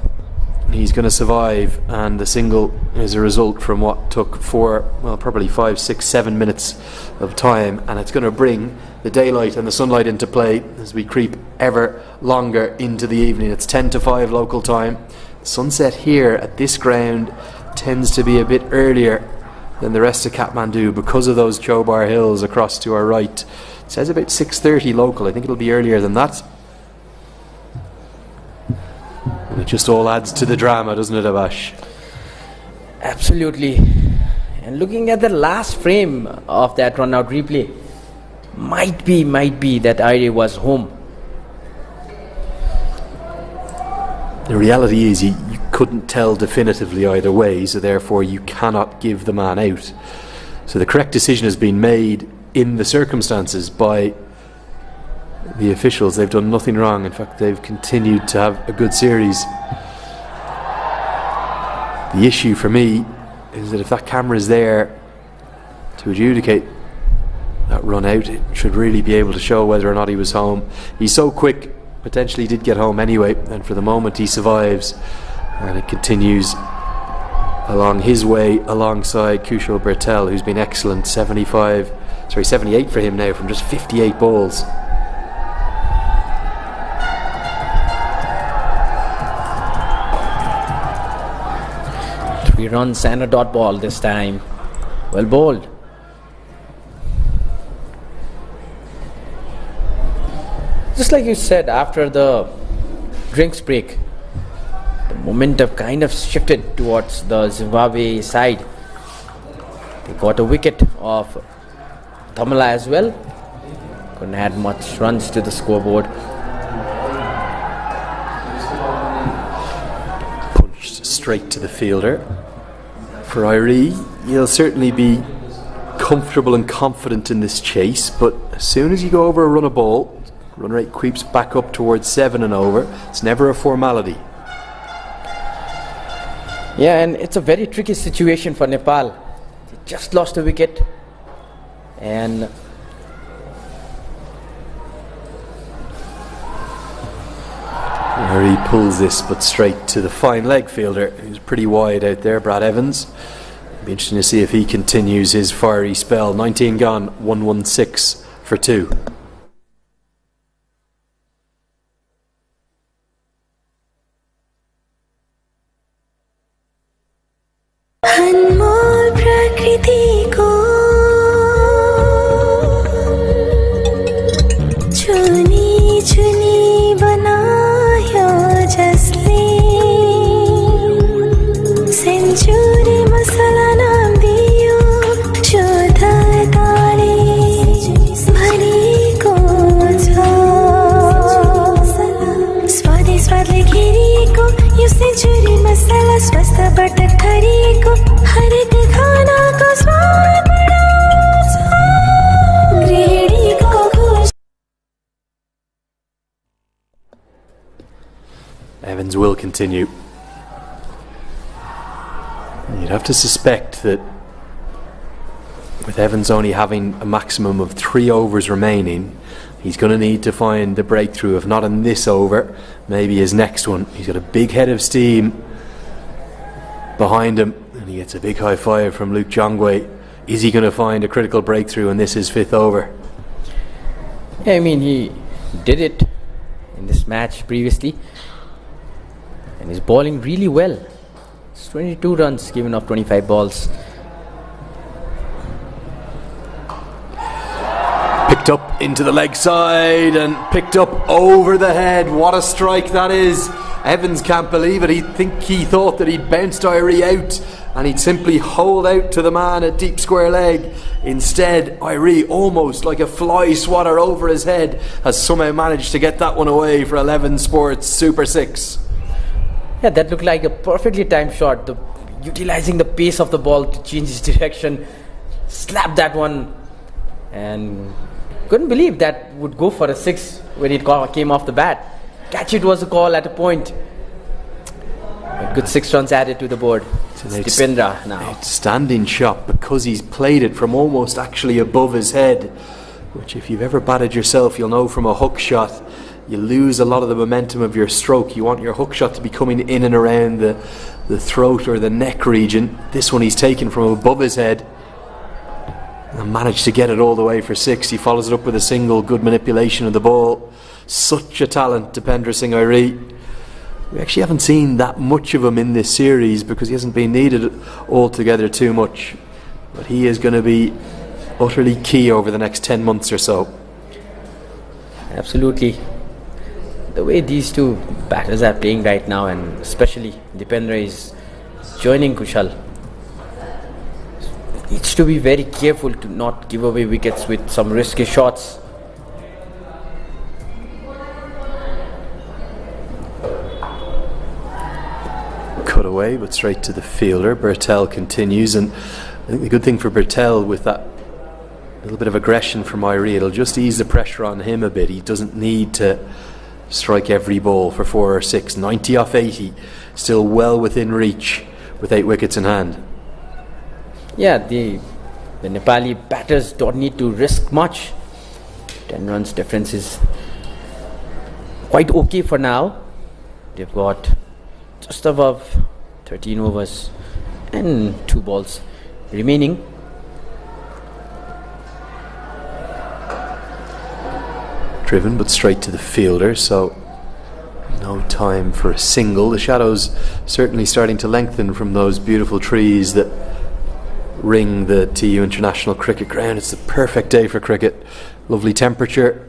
he's going to survive, and the single is a result from what took probably 5, 6, 7 minutes of time, and it's going to bring the daylight and the sunlight into play as we creep ever longer into the evening. It's 10 to 5 local time. Sunset here at this ground tends to be a bit earlier than the rest of Kathmandu because of those Chobar Hills across to our right. It says about 6:30 local. I think it'll be earlier than that. And it just all adds to the drama, doesn't it, Avash? Absolutely. And looking at the last frame of that run-out replay, might be that Airi was home. The reality is you couldn't tell definitively either way, so therefore you cannot give the man out. So the correct decision has been made in the circumstances by the officials. They've done nothing wrong. In fact, they've continued to have a good series. The issue for me is that if that camera is there to adjudicate that run out, it should really be able to show whether or not he was home. He's so quick, potentially did get home anyway, and for the moment he survives, and it continues along his way alongside Kushal Bertel, who's been excellent. 78 for him now from just 58 balls. Three runs and a dot ball this time. Well bowled. Just like you said, after the drinks break, the momentum kind of shifted towards the Zimbabwe side. They got a wicket of Tamala as well. Couldn't add much runs to the scoreboard. Punched straight to the fielder. For Airi, he'll certainly be comfortable and confident in this chase, but as soon as you go over a run of ball, run rate creeps back up towards 7 and over. It's never a formality. Yeah, and it's a very tricky situation for Nepal. They just lost a wicket, and He pulls this but straight to the fine leg fielder, who's pretty wide out there, Brad Evans. It'll be interesting to see if he continues his fiery spell. 19 gone, 116 for 2. अनमोल प्रकृति को चुनी चुनी बनायो जसले century मसला नाम दियो शुद्धताले भरिएको छ स्वादै स्वादले घेरिएको यो सेन्चुरी मसला स्वास्थ्यबाट ठरिएको हरेक खानाको स्वाद बढाउँछ गृहिणीको खुसी. Evans will continue. You'd have to suspect that with Evans only having a maximum of 3 overs remaining, he's going to need to find the breakthrough, if not in this over, maybe his next one. He's got a big head of steam behind him, and he gets a big high five from Luke Jongwe. Is he going to find a critical breakthrough in this, his 5th over? yeah, I mean, he did it in this match previously, and he's bowling really well. It's 22 runs given off 25 balls. Picked up into the leg side and picked up over the head. What a strike that is. Evans can't believe it. He thought that he'd bounced Airi out and he'd simply hold out to the man at deep square leg. Instead, Irie, almost like a fly swatter over his head, has somehow managed to get that one away for 11 Sports Super 6. Yeah, that looked like a perfectly timed shot. Utilizing the pace of the ball to change its direction, slapped that one, and couldn't believe that would go for a 6 when it came off the bat. Catch it was a call at a point. A good 6 runs added to the board. It's Dipendra now. Outstanding shot because he's played it from almost actually above his head, which if you've ever batted yourself, you'll know from a hook shot, you lose a lot of the momentum of your stroke. You want your hook shot to be coming in and around the throat or the neck region. This one he's taken from above his head and managed to get it all the way for 6. He follows it up with a single. Good manipulation of the ball. Such a talent, Dipendra Singh Irie. We actually haven't seen that much of him in this series because he hasn't been needed altogether too much, but he is going to be utterly key over the next 10 months or so. Absolutely. The way these two batters are playing right now, and especially Dipendra is joining Kushal, needs to be very careful to not give away wickets with some risky shots. Cut away, but straight to the fielder. Bertel continues, and I think the good thing for Bertel with that little bit of aggression from Irie, it'll just ease the pressure on him a bit. He doesn't need to strike every ball for 4 or 6. 90 off 80, still well within reach with 8 wickets in hand. Yeah, the Nepali batters don't need to risk much. 10 runs difference is quite okay for now. They've got just above 13 overs and 2 balls remaining. Driven but straight to the fielder, so no time for a single. The shadows certainly starting to lengthen from those beautiful trees that ring the TU International Cricket Ground. It's the perfect day for cricket. Lovely temperature,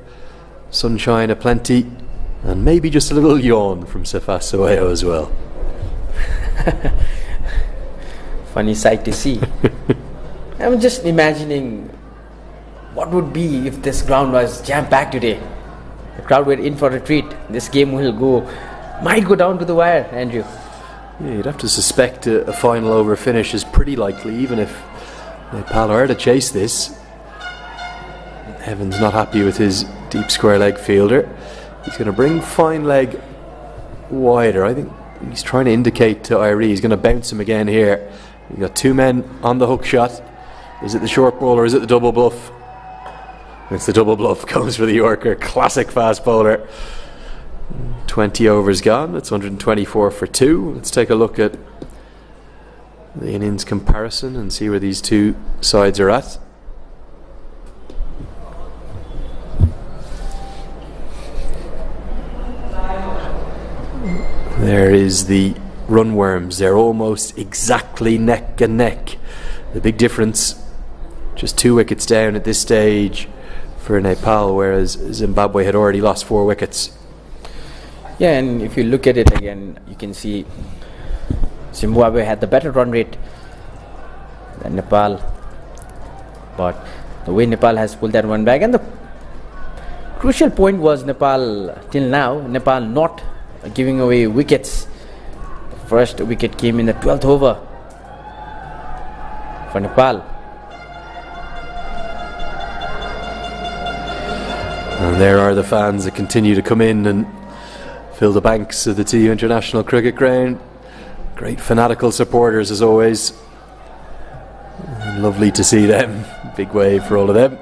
sunshine aplenty, and maybe just a little yawn from Safas Sohayo as well. Funny sight to see. I'm just imagining what would be if this ground was jam-packed today. The crowd were in for a treat. This game might go down to the wire, Andrew. Yeah, you'd have to suspect a final over finish is pretty likely, even if Nepal are to chase this. Evans not happy with his deep square leg fielder. He's going to bring fine leg wider. I think he's trying to indicate to Irie he's going to bounce him again here. You've got 2 men on the hook shot. Is it the short ball or is it the double bluff? It's the double bluff. Comes for the Yorker. Classic fast bowler. 20 overs gone. It's 124 for 2. Let's take a look at the innings comparison and see where these two sides are at. There is the runworms. They're almost exactly neck and neck. The big difference, just 2 wickets down at this stage for Nepal, whereas Zimbabwe had already lost 4 wickets. Yeah, and if you look at it again, you can see Zimbabwe had the better run rate than Nepal, but the way Nepal has pulled that one back, and the crucial point was Nepal not giving away wickets. The first wicket came in the 12th over for Nepal. And there are the fans that continue to come in and fill the banks of the TU International Cricket Ground. Great fanatical supporters as always. And lovely to see them. Big wave for all of them.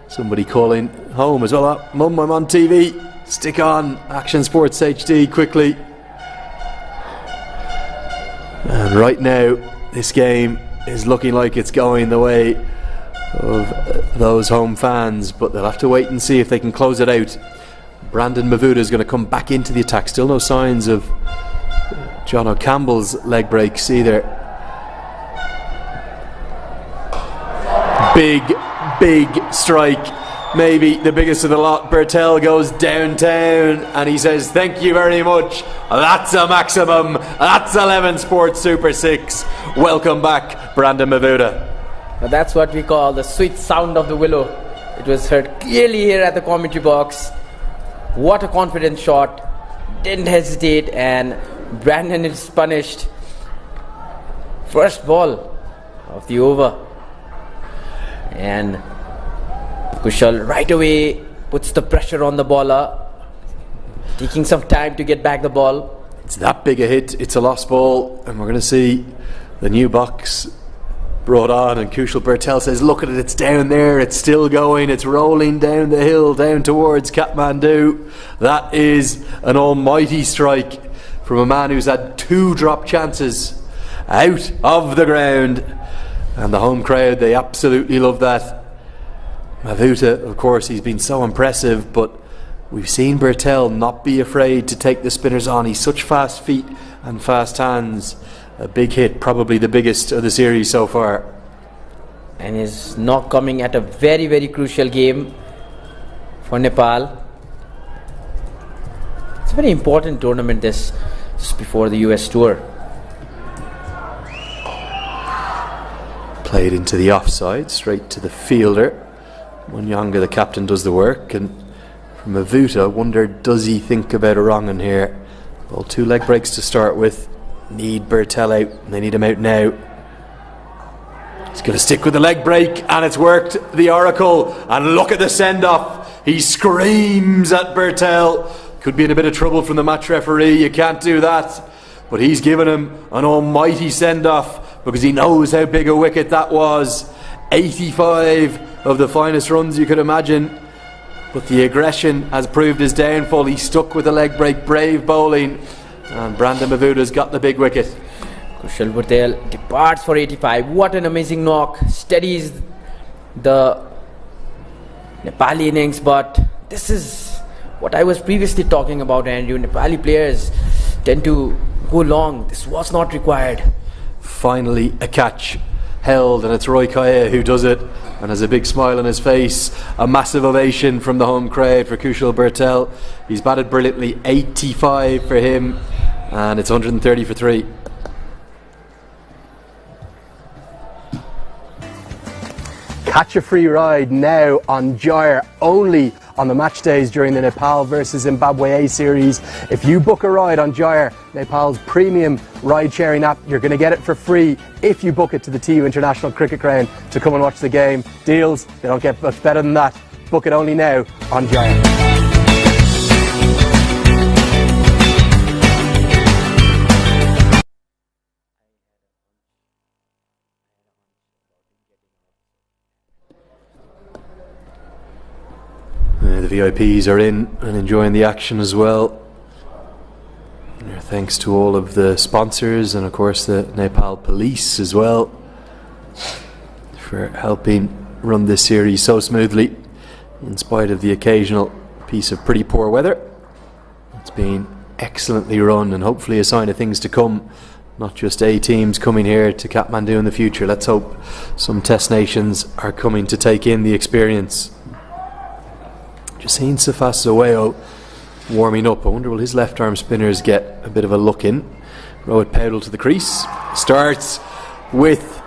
Somebody calling home as well. Mum, I'm on TV. Stick on Action Sports HD quickly. And right now this game is looking like it's going the way of those home fans, but they'll have to wait and see if they can close it out. Brandon Mavuda is going to come back into the attack. Still no signs of John O'Campbell's leg breaks either. Big strike maybe the biggest of the lot. Bertel goes downtown and he says, thank you very much. That's a maximum. That's 11 Sports Super 6. Welcome back, Brandon Mavuda. Now that's what we call the sweet sound of the willow. It was heard clearly here at the commentary box. What a confident shot. Didn't hesitate, and Brandon is punished. First ball of the over. And Kushal right away puts the pressure on the bowler, taking some time to get back the ball. It's that big a hit, it's a lost ball, and we're going to see the new box brought on, and Kushal Bertel says, look at it, it's down there, it's still going, it's rolling down the hill, down towards Kathmandu. That is an almighty strike from a man who's had 2 drop chances out of the ground, and the home crowd, they absolutely love that. Mavuta, of course, he's been so impressive, but we've seen Bertel not be afraid to take the spinners on. He's such fast feet and fast hands. A big hit, probably the biggest of the series so far. And is not coming at a very, very crucial game for Nepal. It's a very important tournament, this, just before the US tour. Played into the offside, straight to the fielder. Munyanga, the captain, does the work, and from Mavuta, wonder does he think about a wrong in here? Well, 2 leg breaks to start with. Need Bertel out, and they need him out now. He's going to stick with the leg break, and it's worked. The Oracle, and look at the send-off. He screams at Bertel. Could be in a bit of trouble from the match referee. You can't do that. But he's given him an almighty send-off because he knows how big a wicket that was. 85 of the finest runs you could imagine, but the aggression has proved his downfall. He stuck with the leg break, brave bowling, and Brandon Mavuta's got the big wicket. Kushal Bertel departs for 85. What an amazing knock. Steadies the Nepali innings, but this is what I was previously talking about, Andrew. Nepali players tend to go long. This was not required. Finally a catch held, and it's Roy Kaya who does it, and has a big smile on his face. A massive ovation from the home crowd for Kushal Bertel. He's batted brilliantly. 85 for him, and it's 130 for 3. Catch a free ride now on Gyre, only on the match days during the Nepal versus Zimbabwe A series. If you book a ride on Gyre, Nepal's premium ride-sharing app, you're going to get it for free if you book it to the TU International Cricket Ground to come and watch the game. Deals, they don't get much better than that. Book it only now on Gyre. The VIPs are in and enjoying the action as well. Thanks to all of the sponsors and of course the Nepal Police as well for helping run this series so smoothly in spite of the occasional piece of pretty poor weather. It's been excellently run and hopefully a sign of things to come. Not just A teams coming here to Kathmandu in the future. Let's hope some test nations are coming to take in the experience. Just seen Safas Zaweo warming up. I wonder will his left arm spinners get a bit of a look in. Rohit Paudel to the crease. Starts with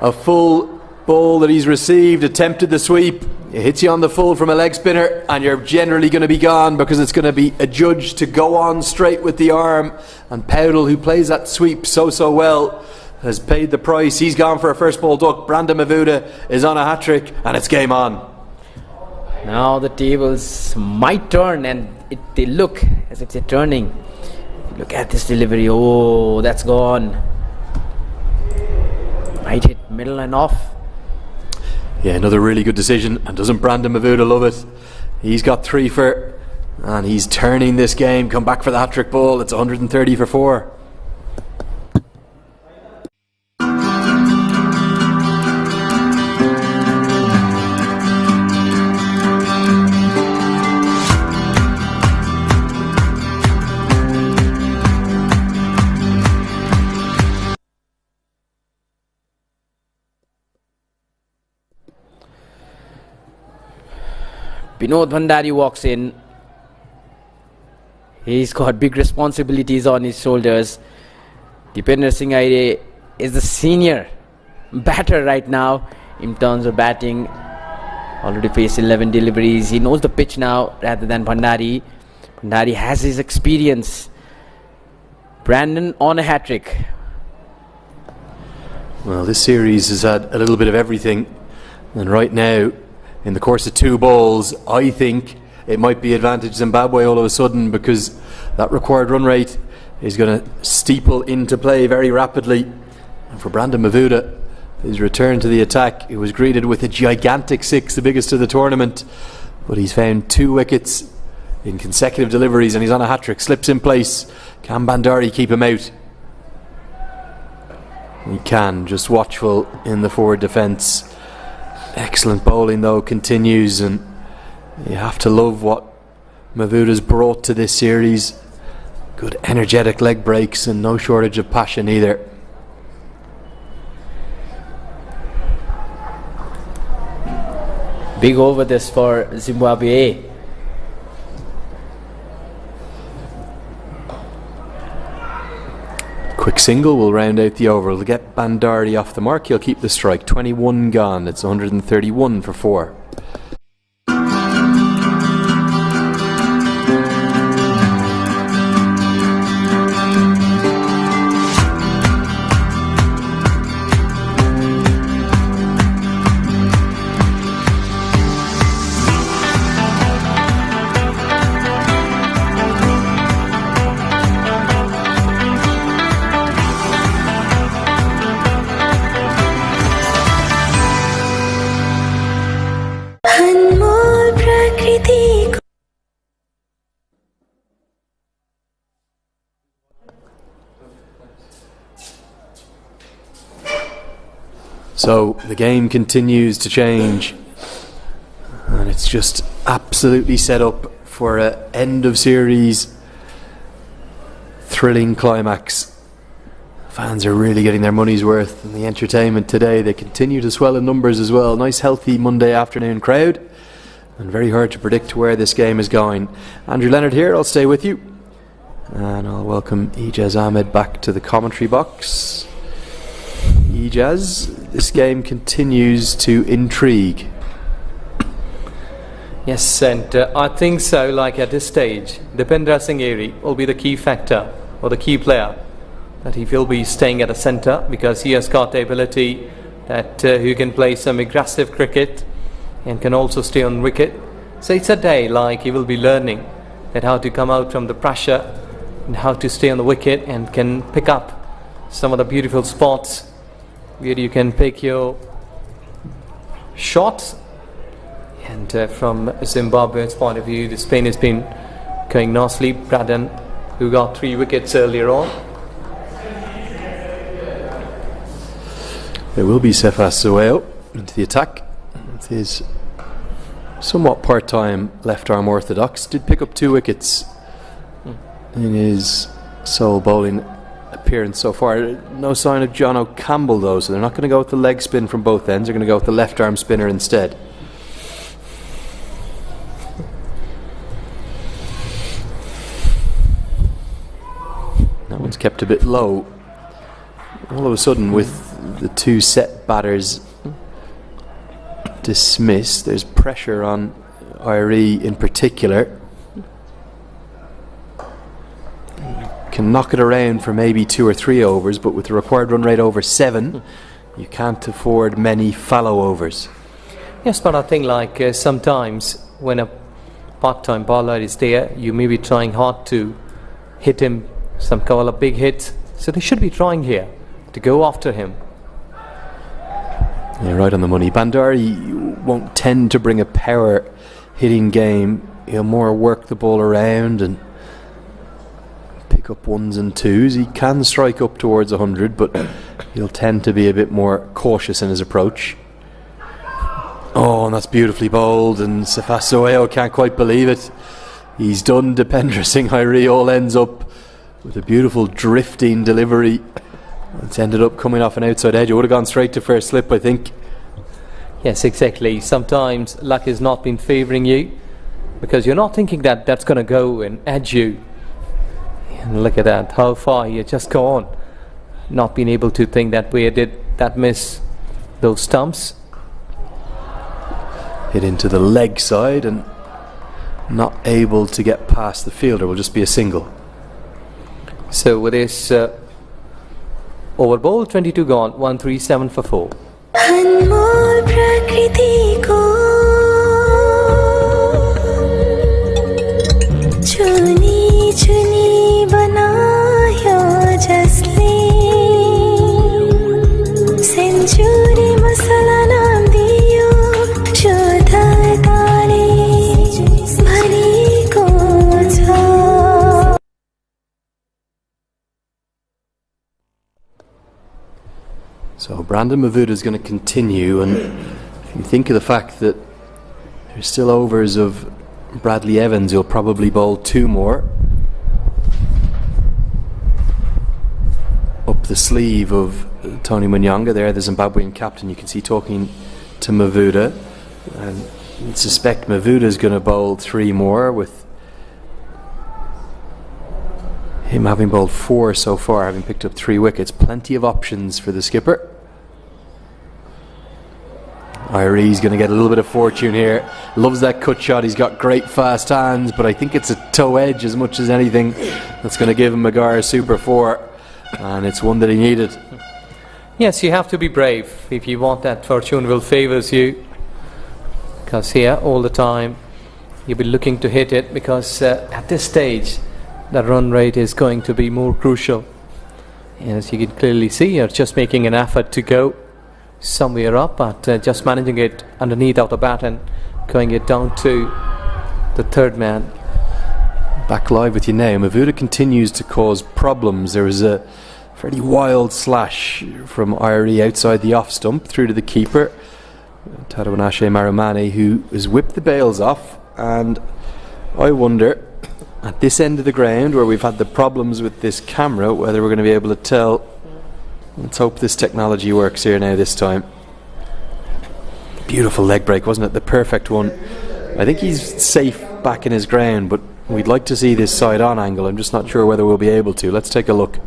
a full ball that he's received. Attempted the sweep. It hits you on the full from a leg spinner and you're generally going to be gone because it's going to be adjudged to go on straight with the arm. And Paudel, who plays that sweep so well, has paid the price. He's gone for a first ball duck. Brandon Mavuda is on a hat-trick and it's game on. Now the tables might turn, and they look as if they're turning. Look at this delivery. Oh, that's gone. Might hit middle and off. Yeah, another really good decision. And doesn't Brandon Mavuda love it? He's got 3 for, and he's turning this game. Come back for the hat-trick ball. It's 130 for 4. Vinod Bhandari walks in. He's got big responsibilities on his shoulders. Dipender Singh Aire is the senior batter right now in terms of batting. Already faced 11 deliveries. He knows the pitch now rather than Bhandari. Bhandari has his experience. Brandon on a hat-trick. Well, this series has had a little bit of everything, and right now, in the course of 2 balls, I think it might be advantage Zimbabwe all of a sudden, because that required run rate is going to steeple into play very rapidly. And for Brandon Mavuda, his return to the attack, he was greeted with a gigantic 6, the biggest of the tournament, but he's found 2 wickets in consecutive deliveries, and he's on a hat-trick. Slips in place. Can Bhandari keep him out? He can, just watchful in the forward defence. Excellent bowling though continues, and you have to love what Mavuda's brought to this series. Good energetic leg breaks and no shortage of passion either. Big over this for Zimbabwe A. Quick single will round out the over. It'll get Bhandari off the mark. He'll keep the strike. 21 gone. It's 131 for 4. So the game continues to change, and it's just absolutely set up for an end of series thrilling climax. Fans are really getting their money's worth, and the entertainment today, they continue to swell in numbers as well. Nice healthy Monday afternoon crowd, and very hard to predict where this game is going. Andrew Leonard here, I'll stay with you, and I'll welcome Ijaz Ahmed back to the commentary box. Ijaz, this game continues to intrigue. Yes, and I think so, like at this stage, Dipender Singh Aire will be the key factor, or the key player, that he will be staying at the centre, because he has got the ability that he can play some aggressive cricket and can also stay on wicket. So it's a day like he will be learning that how to come out from the pressure and how to stay on the wicket, and can pick up some of the beautiful spots where you can pick your shots. And from Zimbabwe's point of view, the Spain has been going nicely. Braden, who got 3 wickets earlier on. There will be Cephas Zoeo into the attack with his somewhat part-time left-arm orthodox. Did pick up 2 wickets in his sole bowling appearance so far. No sign of John O'Campbell though, so they're not going to go with the leg spin from both ends. They're going to go with the left arm spinner instead. That one's kept a bit low. All of a sudden, with the 2 set batters dismissed, there's pressure on Aire in particular. Can knock it around for maybe 2 or 3 overs, but with the required run rate over 7, you can't afford many fallow overs. Yes, but I think like sometimes when a part-time bowler is there, you may be trying hard to hit him some couple of big hits, so they should be trying here to go after him. Yeah, right on the money. Bhandari won't tend to bring a power hitting game. He'll more work the ball around and pick up 1s and 2s. He can strike up towards 100, but he'll tend to be a bit more cautious in his approach. Oh, and that's beautifully bowled, and Cephas Zoeo can't quite believe it. He's done. Dipender Singh Aire all ends up with a beautiful drifting delivery. It's ended up coming off an outside edge. It would have gone straight to first slip, I think. Yes, exactly. Sometimes luck has not been favouring you, because you're not thinking that that's going to go and edge you. And look at that, how far he had just gone. Not being able to think that way, did that miss those stumps. Hit into the leg side and not able to get past the fielder. Will just be a single. So with this over ball, 22 gone, 137 for 4. अनमोल प्रकृति को चुनी चुनी बनायो जसले century मसला नाम दियो शुद्धताले भरिको छ. So Brandon Mavuda is going to continue, and if you think of the fact that there's still overs of Bradley Evans, he'll probably bowl 2 more. Up the sleeve of Tony Munyanga there, the Zimbabwean captain, you can see talking to Mavuda, and I suspect Mavuda is going to bowl 3 more, with him having bowled 4 so far, having picked up 3 wickets. Plenty of options for the skipper. Irie's going to get a little bit of fortune here. Loves that cut shot. He's got great fast hands, but I think it's a toe edge as much as anything that's going to give him Maguire Super 4, and it's one that he needed. Yes, you have to be brave if you want that fortune will favours you, because here all the time you'll be looking to hit it, because at this stage the run rate is going to be more crucial. As you can clearly see, you're just making an effort to go somewhere up, but just managing it underneath out the bat and going it down to the third man. Back live with you now. Mavuda continues to cause problems. There was a fairly wild slash from Irie outside the off stump through to the keeper, Tadawanache Marumane, who has whipped the bails off. And I wonder, at this end of the ground where we've had the problems with this camera, whether we're going to be able to tell. Let's hope this technology works here now this time. Beautiful leg break, wasn't it? The perfect one. I think he's safe back in his ground, but we'd like to see this side on angle. I'm just not sure whether we'll be able to. Let's take a look.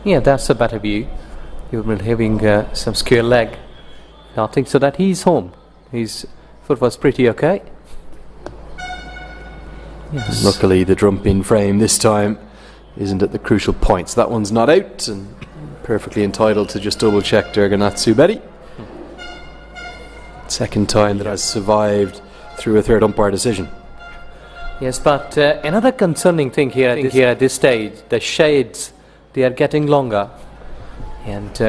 Yeah, that's a better view. You've been having some square leg. I think so that he's home. His foot was pretty okay. Yes. Luckily the drum pin frame this time isn't at the crucial points. That one's not out, and perfectly entitled to just double check Durganatsu Betty. Second time that has survived through a third umpire decision. Yes, but another concerning thing here at this stage, the shades, they are getting longer, and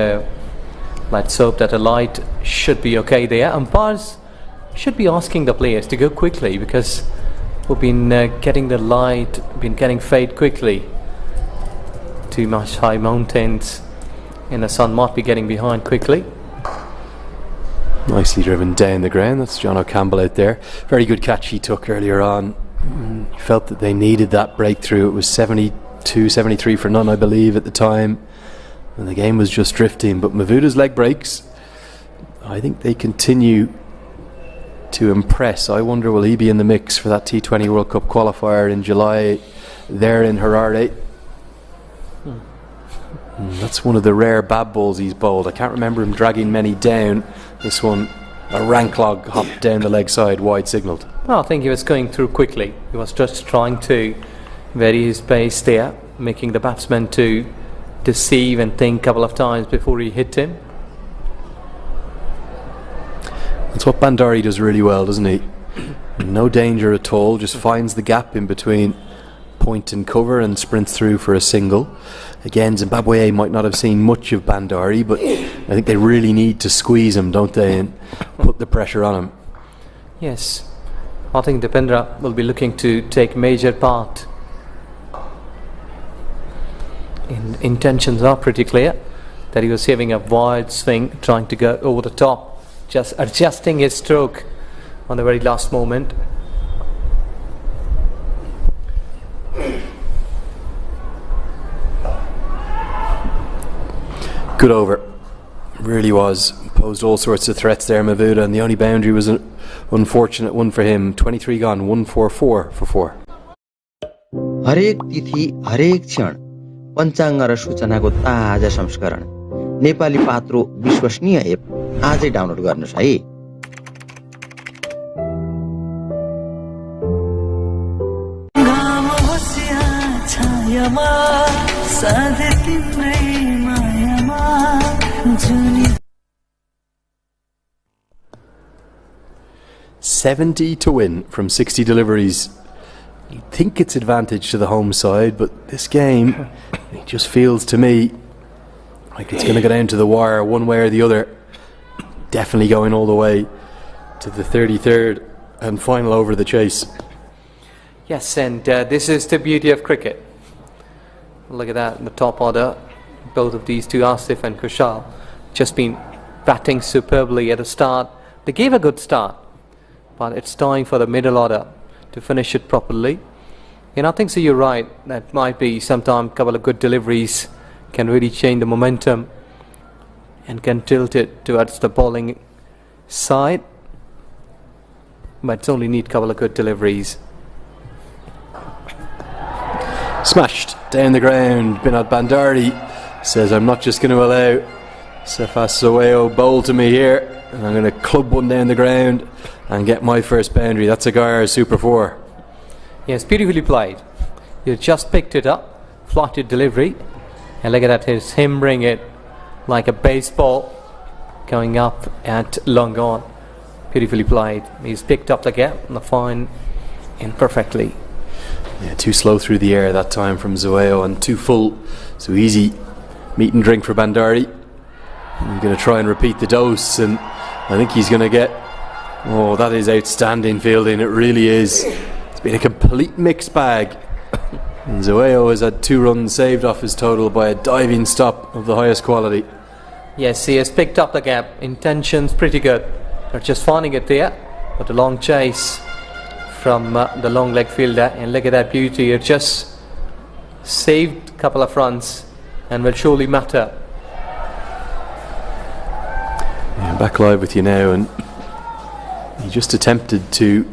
let's hope that the light should be okay there. Umpires should be asking the players to go quickly, because we've been getting the light, been getting fade quickly. Too much high mountains, and the sun might be getting behind quickly. Nicely driven down the ground. That's John O'Campbell out there. Very good catch he took earlier on. He felt that they needed that breakthrough. It was 72, 73 for none, I believe, at the time, and the game was just drifting. But Mavuda's leg breaks, I think they continue to impress. I wonder, will he be in the mix for that T20 World Cup qualifier in July there in Harare? That's one of the rare bad balls he's bowled. I can't remember him dragging many down. This one, a rank log hopped down the leg side, wide signalled. Well, I think he was going through quickly. He was just trying to vary his pace there, making the batsman to deceive and think a couple of times before he hit him. That's what Bandari does really well, doesn't he? No danger at all, just finds the gap in between point and cover and sprints through for a single. Again, Zimbabwe A might not have seen much of Bandari, but I think they really need to squeeze him, don't they, and put the pressure on him. Yes, I think Dipendra will be looking to take major part. Intentions are pretty clear, that he was having a wide swing, trying to go over the top, just adjusting his stroke on the very last moment. Good over, really was. posed all sorts of threats there, Mavuda, and the only boundary was an unfortunate one for him. 23 gone, 144 for 4. हरेक तिथि हरेक क्षण पञ्चाङ्ग र सूचनाको ताजा संस्करण नेपाली पात्रो विश्वसनीय app आजै download गर्नुस् है। साधे तिम्रै मायामा जुनी 70 to win from 60 deliveries. You'd think it's advantage to the home side, but this game, it just feels to me like it's going to go down to the wire one way or the other. Definitely going all the way to the 33rd and final over the chase. Yes, and this is the beauty of cricket. Look at that in the top order. Both of these two, Asif and Kushal, just been batting superbly at the start. They gave a good start, but it's time for the middle order to finish it properly. And I think so, you're right. That might be sometime a couple of good deliveries can really change the momentum and can tilt it towards the bowling side. But it's only need a couple of good deliveries. Smashed down the ground. Binod Bandari says, I'm not just going to allow Sefas Zoeo bowl to me here, and I'm going to club one down the ground and get my first boundary. That's a Gaia Super 4. Yes, beautifully played. You just picked it up, flighted delivery, and look at that, it's him bring it like a baseball going up at long on. Beautifully played. He's picked up the gap and the fine and perfectly. Yeah, too slow through the air that time from Zoeo and too full. So easy meat and drink for Bandari. I'm going to try and repeat the dose, and I think he's going to get... Oh, that is outstanding fielding. It really is. It's been a complete mixed bag. And Zoeo has had 2 runs saved off his total by a diving stop of the highest quality. Yes, he has picked up the gap. Intentions pretty good. They're just finding it there. But a long chase from the long leg fielder, and look at that beauty. It just saved a couple of runs and will surely matter. Yeah, back live with you now, and he just attempted to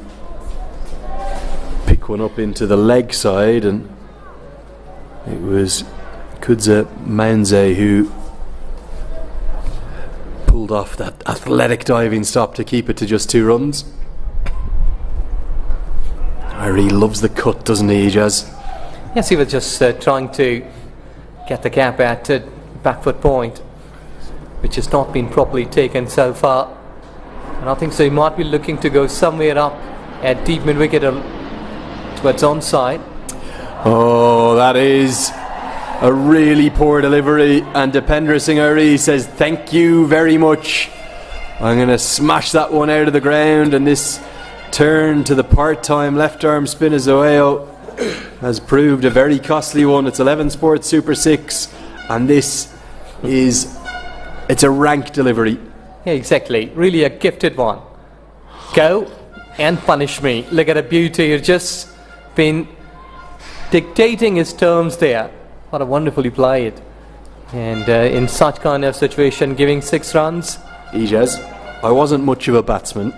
pick one up into the leg side, and it was Kudza Manze who pulled off that athletic diving stop to keep it to just 2 runs. He loves the cut, doesn't he, Ijaz? Yes, he was just trying to get the gap at back foot point, which has not been properly taken so far. And I think so he might be looking to go somewhere up at deep mid wicket towards onside. Oh, that is a really poor delivery, and Dipendra Singh Ari says thank you very much. I'm going to smash that one out of the ground, and this turn to the part-time left-arm spin of Zoeo has proved a very costly one. It's 11 Sports Super 6, and this is... it's a rank delivery. Yeah, exactly. Really a gifted one. Go and punish me. Look at the beauty. You've just been dictating his terms there. What a wonderfully played. And in such kind of situation, giving 6 runs. Ijaz, I wasn't much of a batsman.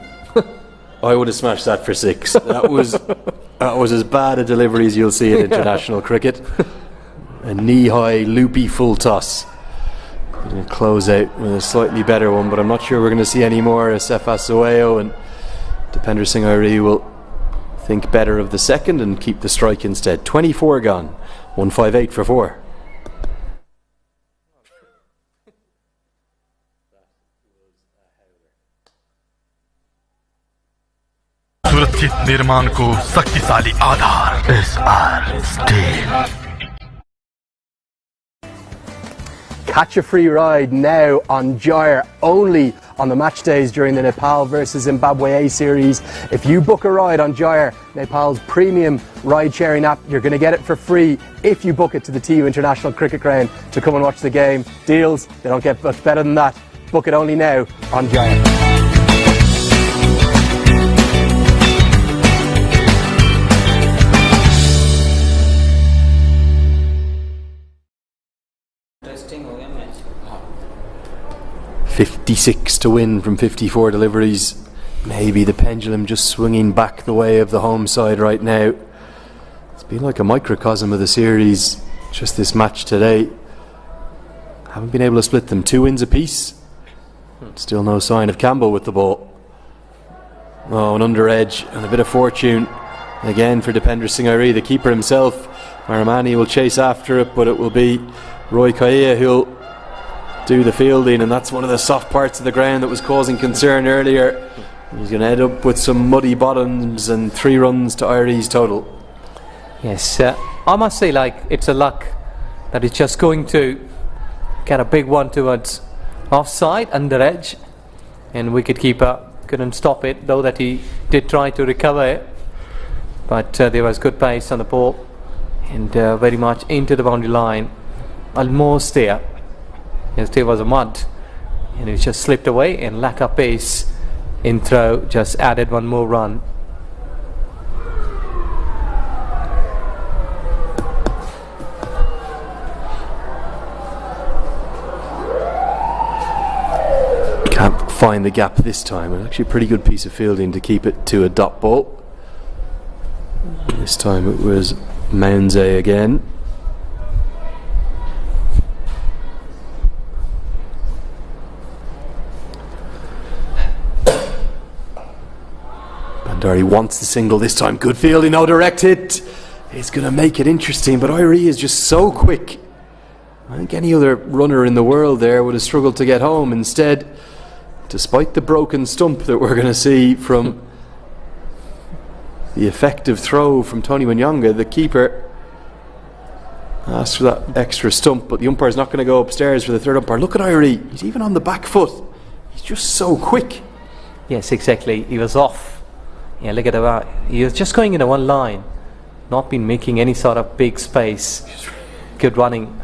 I would have smashed that for 6. That was as bad a delivery as you'll see in international cricket. A knee-high, loopy full toss. Going to close out with a slightly better one, but I'm not sure we're going to see any more. Sefas Zoeo and Dipendra Singh Ari will think better of the second and keep the strike instead. 24 gone, 158 for 4. सुरक्षित निर्माण को शक्तिशाली आधार SR Steel. Catch a free ride now on Gyre, only on the match days during the Nepal vs Zimbabwe A series. If you book a ride on Gyre, Nepal's premium ride-sharing app, you're going to get it for free if you book it to the TU International Cricket Ground to come and watch the game. Deals, they don't get much better than that. Book it only now on Gyre. 56 to win from 54 deliveries. Maybe the pendulum just swinging back the way of the home side right now. It's been like a microcosm of the series, just this match today. Haven't been able to split them. 2 wins apiece. Still no sign of Campbell with the ball. Oh, an under edge and a bit of fortune again for Dipendra Singh Airi, the keeper himself. Maramani will chase after it, but it will be Roy Kaya who'll do the fielding, and that's one of the soft parts of the ground that was causing concern earlier. He's going to end up with some muddy bottoms and 3 runs to Airi's total. Yes, I must say, like, it's a luck that he's just going to get a big one towards offside, under edge, and wicket-keeper couldn't stop it, though that he did try to recover it. But there was good pace on the ball, and very much into the boundary line, almost there. Yes, there was a mud, and it just slipped away, and lack of pace in throw just added one more run. Can't find the gap this time. It's actually a pretty good piece of fielding to keep it to a dot ball. This time it was Mounze again. Bandari wants the single this time. Good fielding, no direct hit. It's going to make it interesting, but Airi is just so quick. I think any other runner in the world there would have struggled to get home. Instead, despite the broken stump that we're going to see from the effective throw from Tony Wanyonga, the keeper asked for that extra stump, but the umpire's not going to go upstairs for the third umpire. Look at Airi, he's even on the back foot. He's just so quick. Yes, exactly. He was off. Yeah, look at that. He was just going in a one line, not been making any sort of big space. Good running.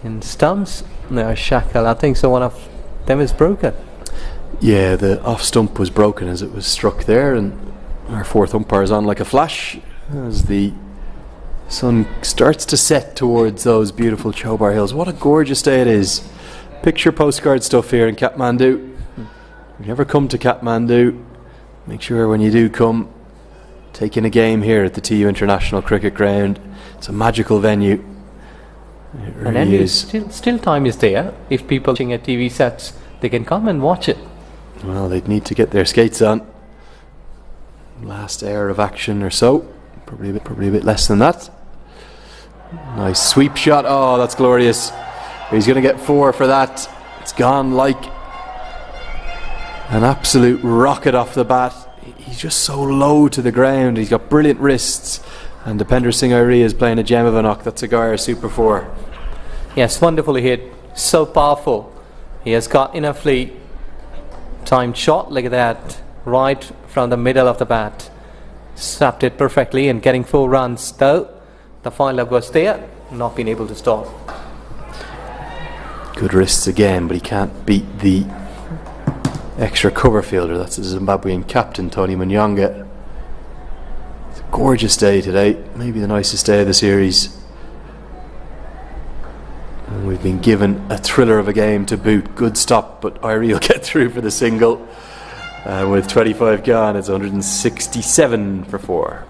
And stumps, no, shackle. I think so. One of them is broken. Yeah, the off stump was broken as it was struck there, and our fourth umpire is on like a flash as the sun starts to set towards those beautiful Chobar Hills. What a gorgeous day it is. Picture postcard stuff here in Kathmandu. If you ever come to Kathmandu, make sure when you do come, take in a game here at the TU International Cricket Ground. It's a magical venue. It really and then is. Still time is there. If people watching at TV sets, they can come and watch it. Well, they'd need to get their skates on. Last hour of action or so. Probably a bit less than that. Nice sweep shot. Oh, that's glorious. He's going to get 4 for that. It's gone like an absolute rocket off the bat. He's just so low to the ground. He's got brilliant wrists. And Dipendra Singh Airi is playing a gem of a knock. That's a Gaia Super 4. Yes, wonderfully hit. So powerful. He has got enoughly timed shot like that, right from the middle of the bat. Snapped it perfectly and getting 4 runs. Though the final was there, not being able to stop. Good wrists again, but he can't beat the extra cover fielder. That's the Zimbabwean captain, Tony Wanyonga. It's a gorgeous day today, maybe the nicest day of the series. And we've been given a thriller of a game to boot. Good stop, but Airi will get through for the single. With 25 gone, it's 167 for 4.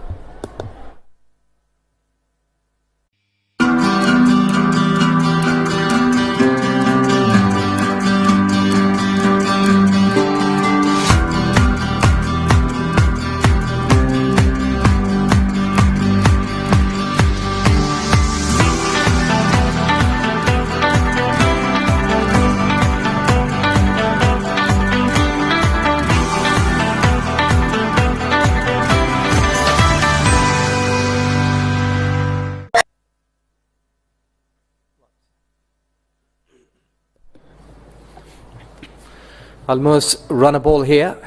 Almost run a ball here,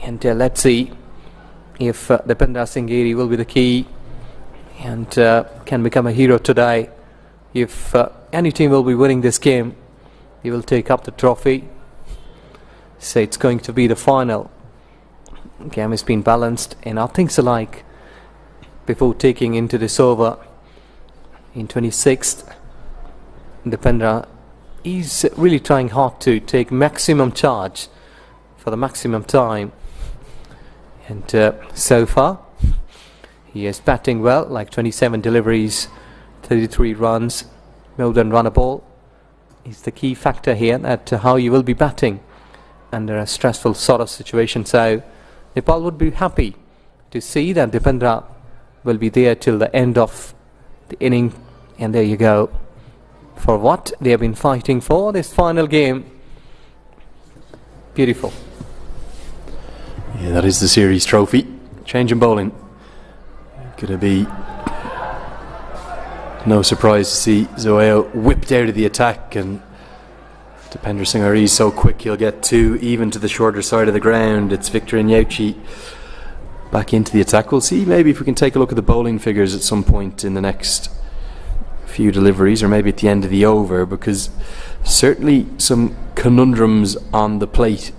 and let's see if Dipendra Singh Airi will be the key and can become a hero today. If any team will be winning this game, he will take up the trophy. So it's going to be the final. Game has been balanced, and I think so. Like before taking into this over in 26th, Dipendra he's really trying hard to take maximum charge for the maximum time. And so far, he is batting well, like 27 deliveries, 33 runs, more than run a ball. Is the key factor here at how you will be batting under a stressful sort of situation. So Nepal would be happy to see that Dipendra will be there till the end of the inning. And there you go, for what they have been fighting for this final game. Beautiful. Yeah, that is the series trophy. Change in bowling. Gonna be no surprise to see Zoeo whipped out of the attack, and Dipendra Singh Ari is so quick he'll get two even to the shorter side of the ground. It's Victor Nyauchi back into the attack. We'll see maybe if we can take a look at the bowling figures at some point in the next few deliveries, or maybe at the end of the over, because certainly some conundrums on the plate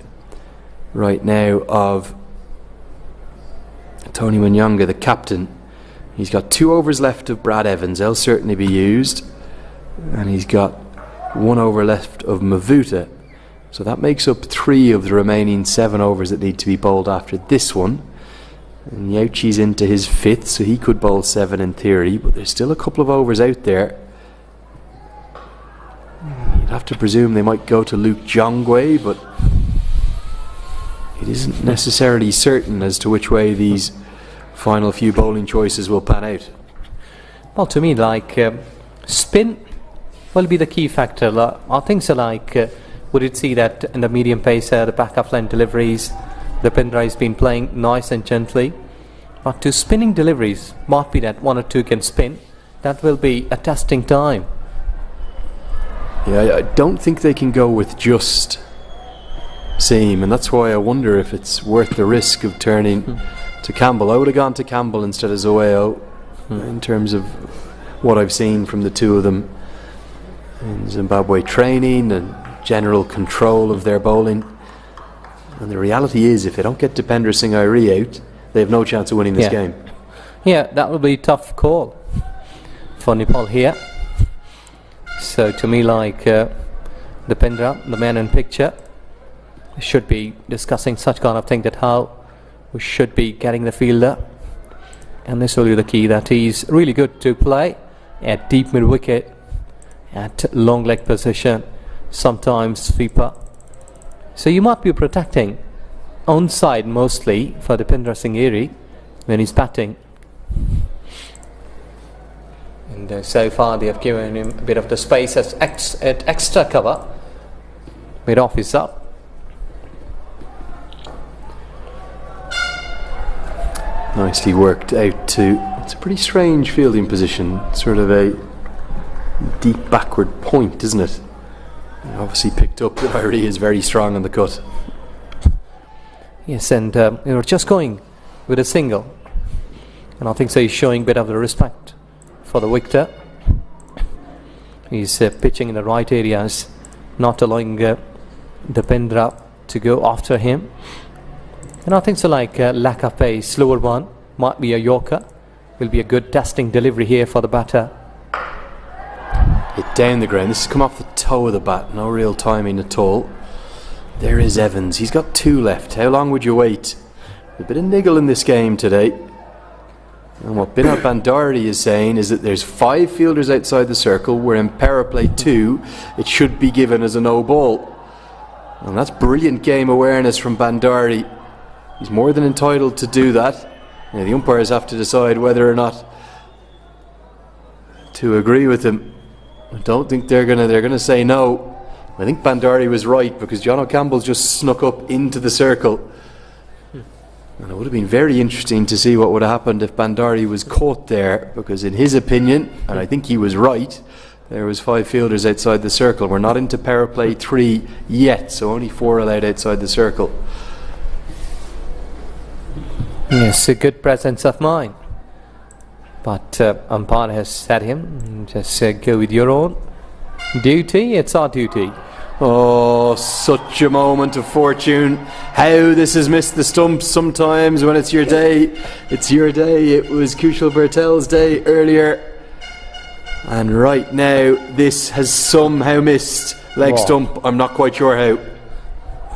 right now of Tony Wanyanga, the captain. He's got 2 overs left of Brad Evans. They'll certainly be used, and he's got 1 over left of Mavuta, so that makes up 3 of the remaining 7 overs that need to be bowled after this one. And Nyauchi's into his 5th, so he could bowl 7 in theory, but there's still a couple of overs out there. You'd have to presume they might go to Luke Jongwe, but it isn't necessarily certain as to which way these final few bowling choices will pan out. Well, to me, like spin will be the key factor. Are things like would it see that in the medium pace, the back of line deliveries, Dipendra has been playing nice and gently, but to spinning deliveries, might be that 1 or 2 can spin. That will be a testing time. Yeah, I don't think they can go with just seam, and that's why I wonder if it's worth the risk of turning to Campbell. I would have gone to Campbell instead of Zoeo in terms of what I've seen from the two of them in Zimbabwe training and general control of their bowling. And the reality is, if they don't get Dipendra Singh Ari out, they have no chance of winning this game. Yeah, that will be a tough call for Nepal here. So to me, like Dipendra, the man in picture, should be discussing such kind of thing, that how we should be getting the fielder. And this will be the key, that he's really good to play at deep mid wicket, at long leg position, sometimes sweeper. So you might be protecting onside mostly for Dipendra Singh Ari when he's batting. And so far they have given him a bit of the space as extra cover. Mid off is up. Nicely worked out to, it's a pretty strange fielding position, sort of a deep backward point, isn't it? Obviously picked up that Irie is very strong on the cut. Yes, and they were just going with a single, and I think so he's showing a bit of the respect for the wicket. He's pitching in the right areas, not allowing Dipendra to go after him. And I think so, like lack of pace, slower one might be a Yorker, will be a good testing delivery here for the batter. Hit down the ground. This has come off the toe of the bat, no real timing at all. There is Evans, he's got 2 left. How long would you wait? A bit of niggle in this game today. And what Binod Bandari is saying is that there's 5 fielders outside the circle, where in power play 2 it should be given as a no ball. And that's brilliant game awareness from Bandari. He's more than entitled to do that. Now, the umpires have to decide whether or not to agree with him. I don't think they're gonna say no. I think Bandari was right, because John O'Campbell just snuck up into the circle. And it would have been very interesting to see what would have happened if Bandari was caught there, because in his opinion, and I think he was right, there was 5 fielders outside the circle. We're not into power play 3 yet, so only 4 allowed outside the circle. Yes, a good presence of mind. But umpire has said him, just go with your own duty. It's our duty. Oh, such a moment of fortune. How this has missed the stumps sometimes when it's your day. It's your day. It was Kushal Bertel's day earlier. And right now, this has somehow missed leg stump. I'm not quite sure how.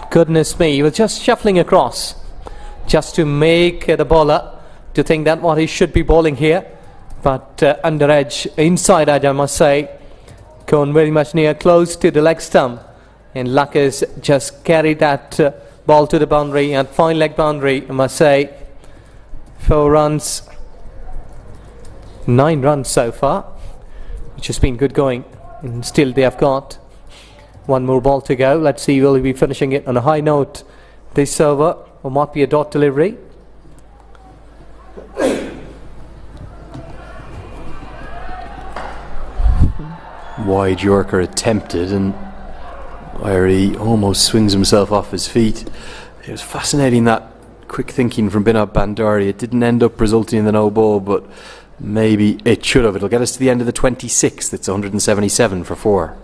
Goodness me, he was just shuffling across just to make the bowler to think that what he should be bowling here. But under edge, inside edge, I must say, gone very much near, close to the leg stump. And luck has just carried that ball to the boundary, and fine leg boundary, I must say. 4 runs, 9 runs so far, which has been good going. And still they have got one more ball to go. Let's see, will he be finishing it on a high note this over, or might be a dot delivery. Wide Yorker attempted, and Irie almost swings himself off his feet. It was fascinating, that quick thinking from Binod Bandari. It didn't end up resulting in the no ball, but maybe it should have. It'll get us to the end of the 26th. It's 177 for 4.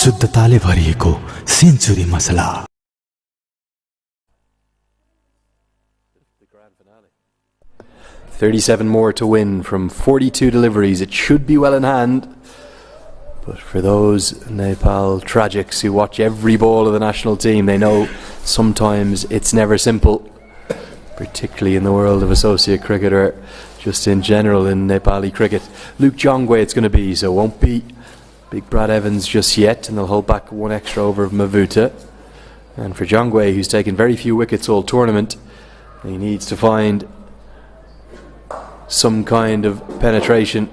शुद्धताले भरिएको century मसला. 37 more to win from 42 deliveries. It should be well in hand. But for those Nepal tragics who watch every ball of the national team, they know sometimes it's never simple, particularly in the world of associate cricket or just in general in Nepali cricket. Luke Jongwe it's going to be, so won't be Big Brad Evans just yet, and they'll hold back one extra over of Mavuta. And for Jongwe, who's taken very few wickets all tournament, he needs to find some kind of penetration.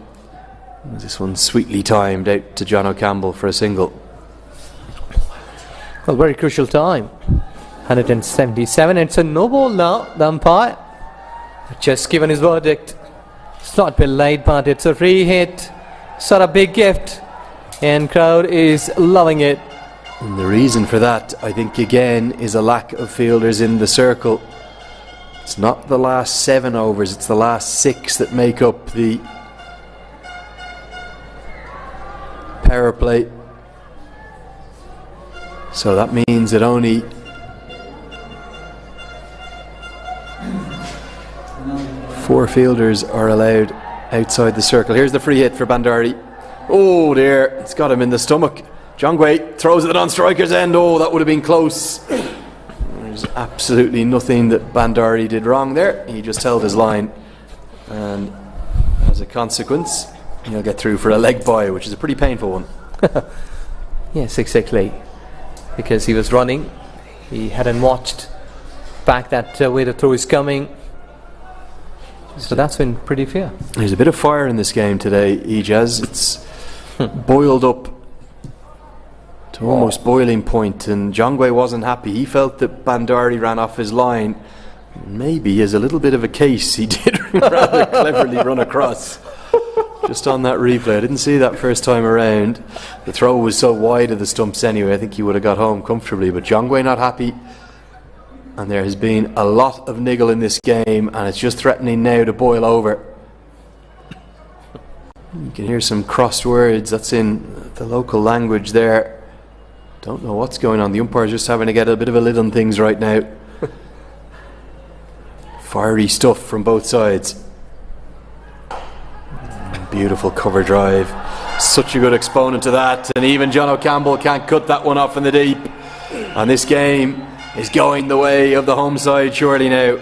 This one's sweetly timed out to John O'Campbell for a single. Well, very crucial time. 177. It's a no ball now. The umpire just given his verdict. It's not been late, but it's a free hit. Sort of big gift, and crowd is loving it. And the reason for that, I think, again, is a lack of fielders in the circle. It's not the last 7 overs, it's the last 6 that make up the power play. So that means that only four fielders are allowed outside the circle. Here's the free hit for Bandari. Oh dear, it's got him in the stomach. Jongwe throws at the non-striker's end. Oh, that would have been close. There's absolutely nothing that Bandari did wrong there. He just held his line, and as a consequence he'll get through for a leg bye, which is a pretty painful one. Yes, exactly, because he was running, he hadn't watched back that way the throw is coming, so that's been pretty fair. There's a bit of fire in this game today, Ijaz. It's boiled up to almost boiling point, and Jongwe wasn't happy. He felt that Bandari ran off his line. Maybe as a little bit of a case, he did rather cleverly run across. Just on that replay, I didn't see that first time around. The throw was so wide of the stumps anyway, I think he would have got home comfortably, but Jongwe not happy. And there has been a lot of niggle in this game, and it's just threatening now to boil over. You can hear some crossed words. That's in the local language there. Don't know what's going on. The umpire's just having to get a bit of a lid on things right now. Fiery stuff from both sides. Beautiful cover drive. Such a good exponent to that, and even John O'Campbell can't cut that one off in the deep. And this game is going the way of the home side surely now.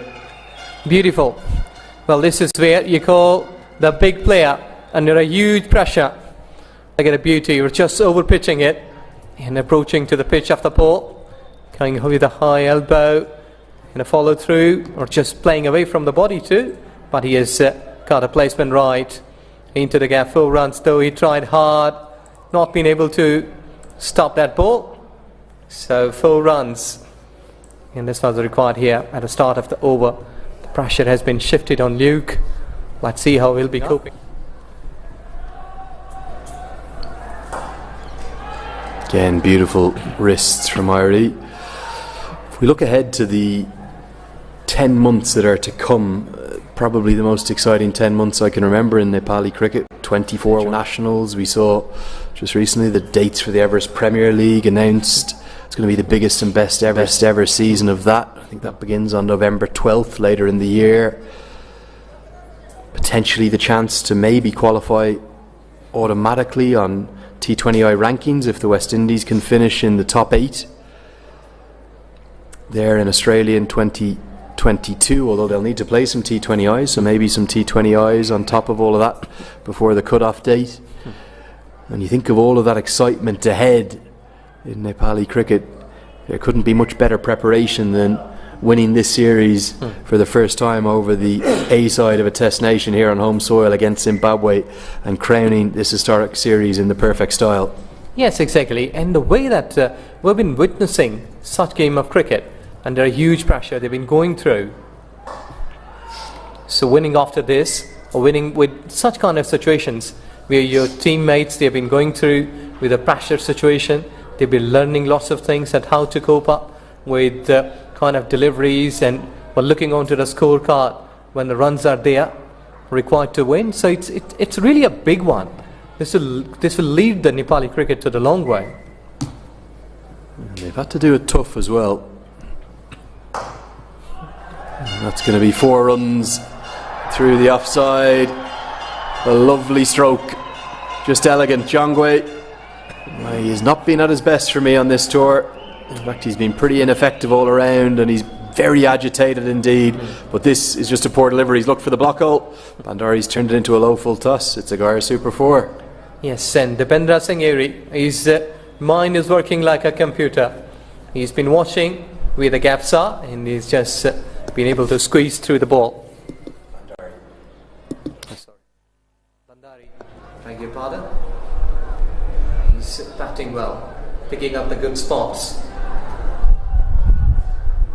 Beautiful. Well, this is where you call the big player under a huge pressure. Look at the beauty. You're just over pitching it and approaching to the pitch of the ball, going with a high elbow and a follow through, or just playing away from the body too. But he has got a placement right into the gap. 4 runs though. He tried hard, not been able to stop that ball. So 4 runs. And this was required here at the start of the over. The pressure has been shifted on Luke. Let's see how he'll be coping. Again, beautiful wrists from Irie. If we look ahead to the 10 months that are to come, probably the most exciting 10 months I can remember in Nepali cricket. 24 nationals. We saw just recently the dates for the Everest Premier League announced. It's going to be the biggest and best ever season of that. I think that begins on November 12th later in the year. Potentially the chance to maybe qualify automatically on T20I rankings if the West Indies can finish in the top 8 there in Australia in 2022, although they'll need to play some T20Is, so maybe some T20Is on top of all of that before the cut-off date. When you think of all of that excitement ahead in Nepali cricket, there couldn't be much better preparation than winning this series for the first time over the A side of a test nation here on home soil against Zimbabwe and crowning this historic series in the perfect style. Yes, exactly. And the way that we've been witnessing such game of cricket under a huge pressure they've been going through. So winning after this, or winning with such kind of situations where your teammates, they've been going through with a pressure situation, they've been learning lots of things at how to cope up with kind of deliveries and looking onto the scorecard when the runs are there required to win. So it's really a big one. This will lead the Nepali cricket to the long way. And they've had to do it tough as well. And that's going to be 4 runs through the offside. A lovely stroke, just elegant. Jongwe, he has not been at his best for me on this tour. In fact, he's been pretty ineffective all around, and he's very agitated indeed. But this is just a poor delivery. He's looked for the block hole. Bandari's turned it into a low full toss. It's a Gara Super 4. Yes, and Dipendra Singh Eri, his mind is working like a computer. He's been watching where the gaps are, and he's just been able to squeeze through the ball. Bandari, beg your pardon. He's batting well, picking up the good spots.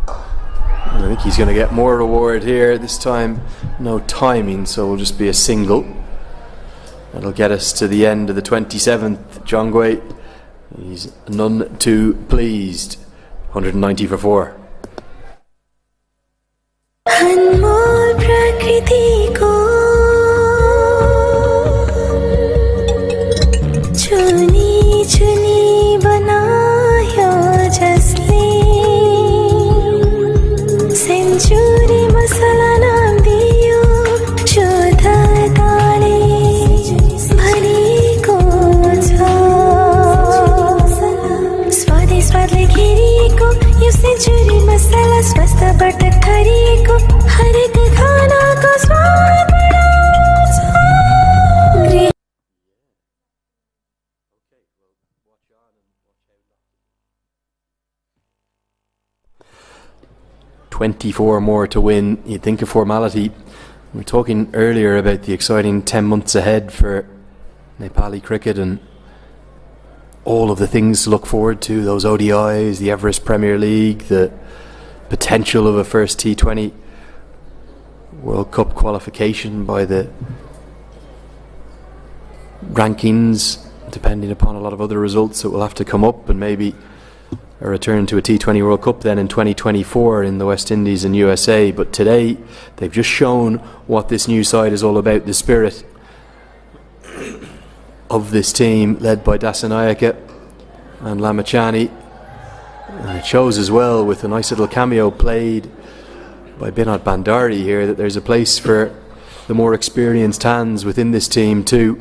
I think he's going to get more reward here. This time, no timing, so it'll just be a single. That'll get us to the end of the 27th. Jongwe, he's none too pleased. 190 for 4. अनमोल प्रकृति को चुनी चुनी बनायो जसले century मसला नाम दियो शुद्धताले भरिएको छ स्वादै स्वादले घेरिएको यो सेन्चुरी मसला स्वास्थ्यबाट थरिएको हरेक खानाको स्वाद बढाउँछ। 24 more to win. You'd think a formality. We were talking earlier about the exciting 10 months ahead for Nepali cricket and all of the things to look forward to, those ODIs, the Everest Premier League, the potential of a first T20 World Cup qualification by the rankings, depending upon a lot of other results that will have to come up, and maybe a return to a T20 World Cup then in 2024 in the West Indies and USA. But today they've just shown what this new side is all about, the spirit of this team led by Dasanayake and Lamachani. And it shows as well with a nice little cameo played by Binod Bandari here that there's a place for the more experienced hands within this team too.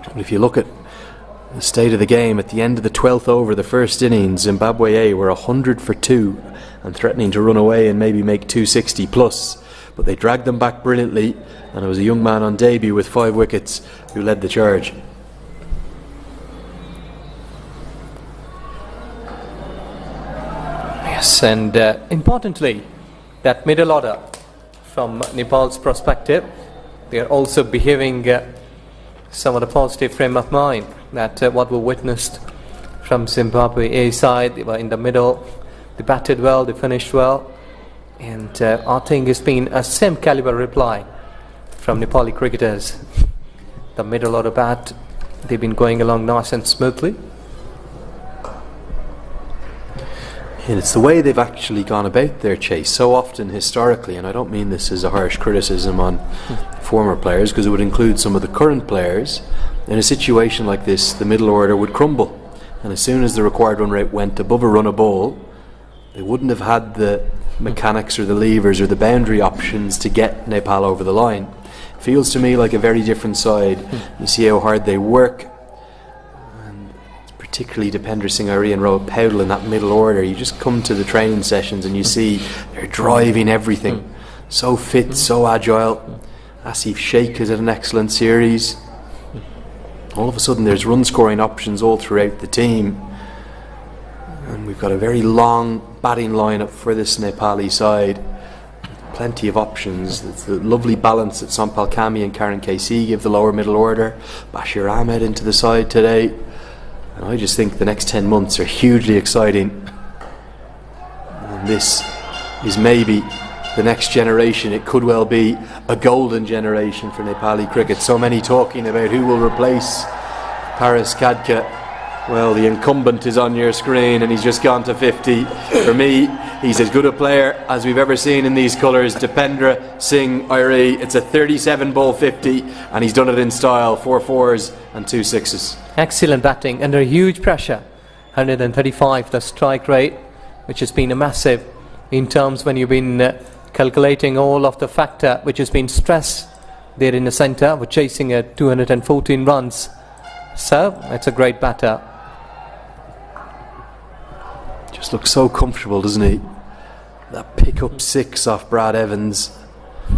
But if you look at the state of the game at the end of the 12th over, the first innings, Zimbabwe A were 100 for 2 and threatening to run away and maybe make 260 plus, but they dragged them back brilliantly, and it was a young man on debut with 5 wickets who led the charge. Yes, and importantly, that middle order from Nepal's perspective, they are also behaving some of the positive frame of mind that what we witnessed from Zimbabwe A side. They were in the middle. They batted well, they finished well. And I think it's been a same caliber reply from Nepali cricketers. The middle order bat, they've been going along nice and smoothly. And it's the way they've actually gone about their chase. So often historically, and I don't mean this as a harsh criticism on former players, because it would include some of the current players, in a situation like this the middle order would crumble, and as soon as the required run rate went above a run a ball, they wouldn't have had the mechanics or the levers or the boundary options to get Nepal over the line. It feels to me like a very different side. You see how hard they work, particularly Dipendra Singh Ari and Rohit Powell in that middle order. You just come to the training sessions and you see they're driving everything. So fit, so agile. Asif Sheikh is at an excellent series. All of a sudden there's run scoring options all throughout the team, and we've got a very long batting lineup for this Nepali side. Plenty of options. It's the lovely balance that Sampal Kami and Karan KC give the lower middle order. Bashir Ahmed into the side today. And I just think the next 10 months are hugely exciting. And this is maybe the next generation. It could well be a golden generation for Nepali cricket. So many talking about who will replace Paris Khadka. Well, the incumbent is on your screen and he's just gone to 50. For me, he's as good a player as we've ever seen in these colours. Dipendra Singh Ari. It's a 37 ball 50 and he's done it in style. 4 fours and 2 sixes. Excellent batting under huge pressure. 135 the strike rate, which has been a massive in terms when you've been calculating all of the factor which has been stress there in the centre. We're chasing at 214 runs. So it's a great batter. Just looks so comfortable, doesn't he? That pick-up 6 off Brad Evans.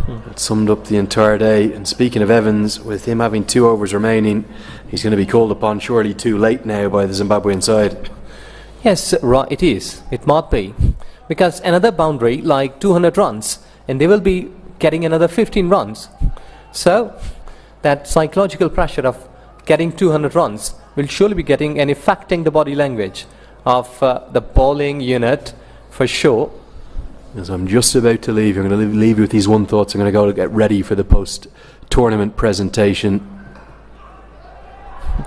It summed up the entire day. And speaking of Evans, with him having 2 overs remaining, he's going to be called upon surely too late now by the Zimbabwean side. Yes, right, it is. It might be. Because another boundary, like 200 runs, and they will be getting another 15 runs. So, that psychological pressure of getting 200 runs will surely be getting and affecting the body language of the bowling unit for sure. As I'm just about to leave, I'm going to leave you with these one thoughts. I'm going to go to get ready for the post-tournament presentation.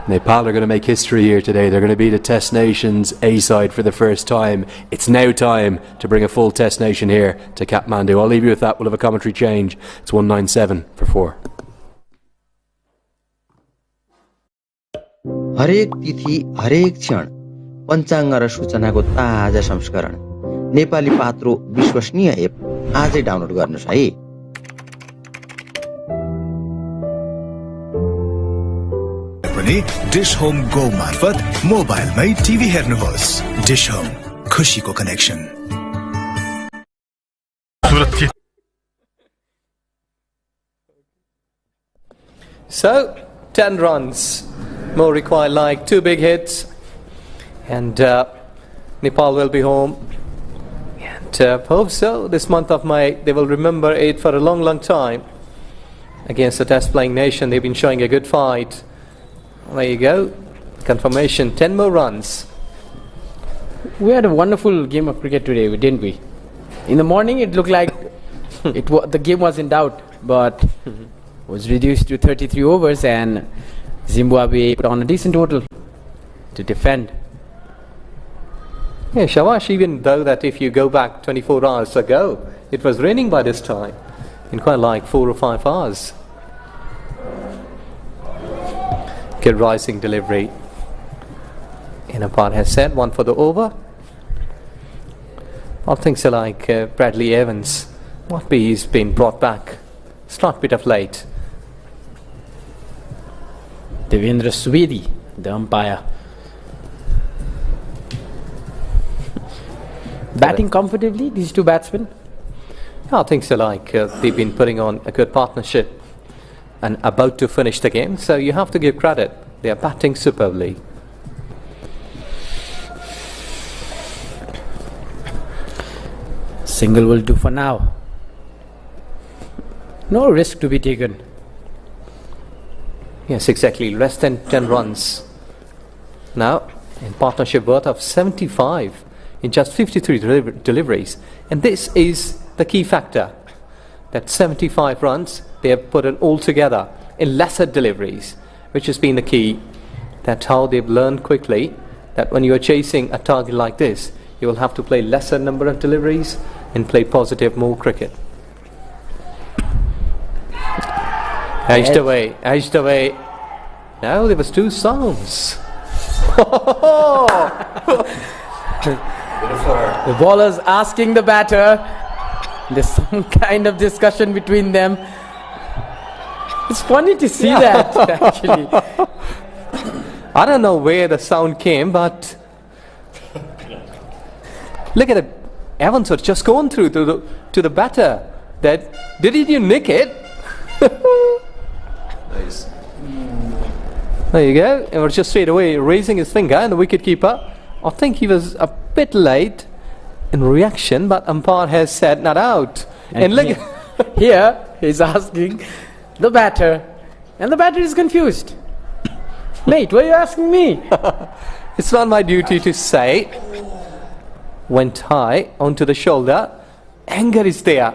Nepal are going to make history here today. They're going to be the Test Nations A side for the first time. It's now time to bring a full Test Nation here to Kathmandu. I'll leave you with that. We'll have a commentary change. It's 197 for 4. हरेक तिथि हरेक क्षण पञ्चाङ्ग र सूचनाको ताजा संस्करण नेपाली पात्रो विश्वसनीय app आजै download गर्नुस् है। पनि डिश होम गो मार्फत मोबाइलमै टिभी हेर्नुहोस्। डिश होम, खुशीको connection. So 10 runs more required, like 2 big hits, and Nepal will be home. And hope so. This month of May, they will remember it for a long time. Against the test playing nation, they've been showing a good fight. There you go. Confirmation, 10 more runs. We had a wonderful game of cricket today, didn't we? In the morning, it looked like the game was in doubt, but was reduced to 33 overs, and Zimbabwe put on a decent total to defend. Yeah, Shabash, even though that if you go back 24 hours ago, it was raining by this time, in quite like 4 or 5 hours. Good rising delivery. Inapar has said, 1 for the over. All things are like Bradley Evans. What be he's been brought back. Start bit of late. Devendra Subedi, the umpire. Batting comfortably, these two batsmen? I think so, like they've been putting on a good partnership and about to finish the game, so you have to give credit. They are batting superbly. Single will do for now. No risk to be taken. Yes, exactly. Less than 10 runs now. And Partnership worth of 75 in just 53 deliveries. And this is the key factor, that 75 runs they have put in all together in lesser deliveries, which has been the key. That's how they've learned quickly that when you are chasing a target like this, you will have to play lesser number of deliveries and play positive more cricket. Edged away, edged away. Now there was two sounds. The bowler's asking the batter. There's some kind of discussion between them. It's funny to see that, actually. I don't know where the sound came, but look at it. Evans was just gone through to the batter. That did you nick it? Nice. There you go. And was just straight away raising his finger, and the wicketkeeper, I think he was a bit late in reaction, but umpire has said not out. And look, here he's asking the batter, and the batter is confused. Mate, what are you asking me? It's not my duty to say. Went high onto the shoulder. Anger is there,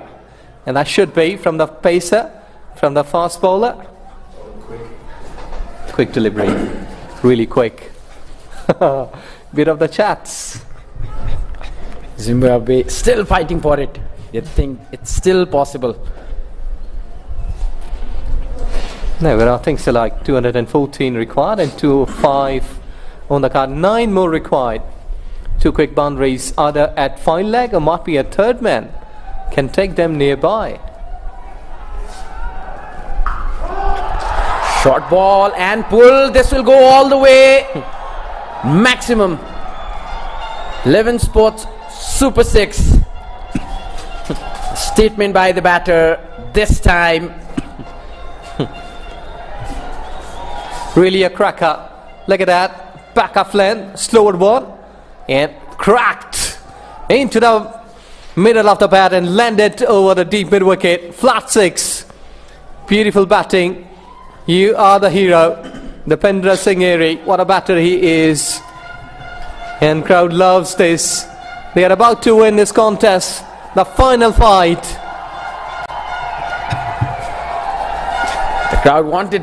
and that should be from the pacer, from the fast bowler. Quick delivery, really quick. Bit of the chats. Zimbabwe still fighting for it. They think it's still possible. No, there are things like 214 required and 205 on the card. 9 more required. 2 quick boundaries, either at fine leg or might be a third man. Can take them nearby. Short ball and pull. This will go all the way. Maximum. 11 spots, super 6. Statement by the batter this time. Really a cracker. Look at that. Back off length, slower one. And cracked into the middle of the bat and landed over the deep mid wicket. Flat 6. Beautiful batting. You are the hero. Dipendra Singh, what a batter he is. And crowd loves this. They are about to win this contest. The final fight. The crowd wanted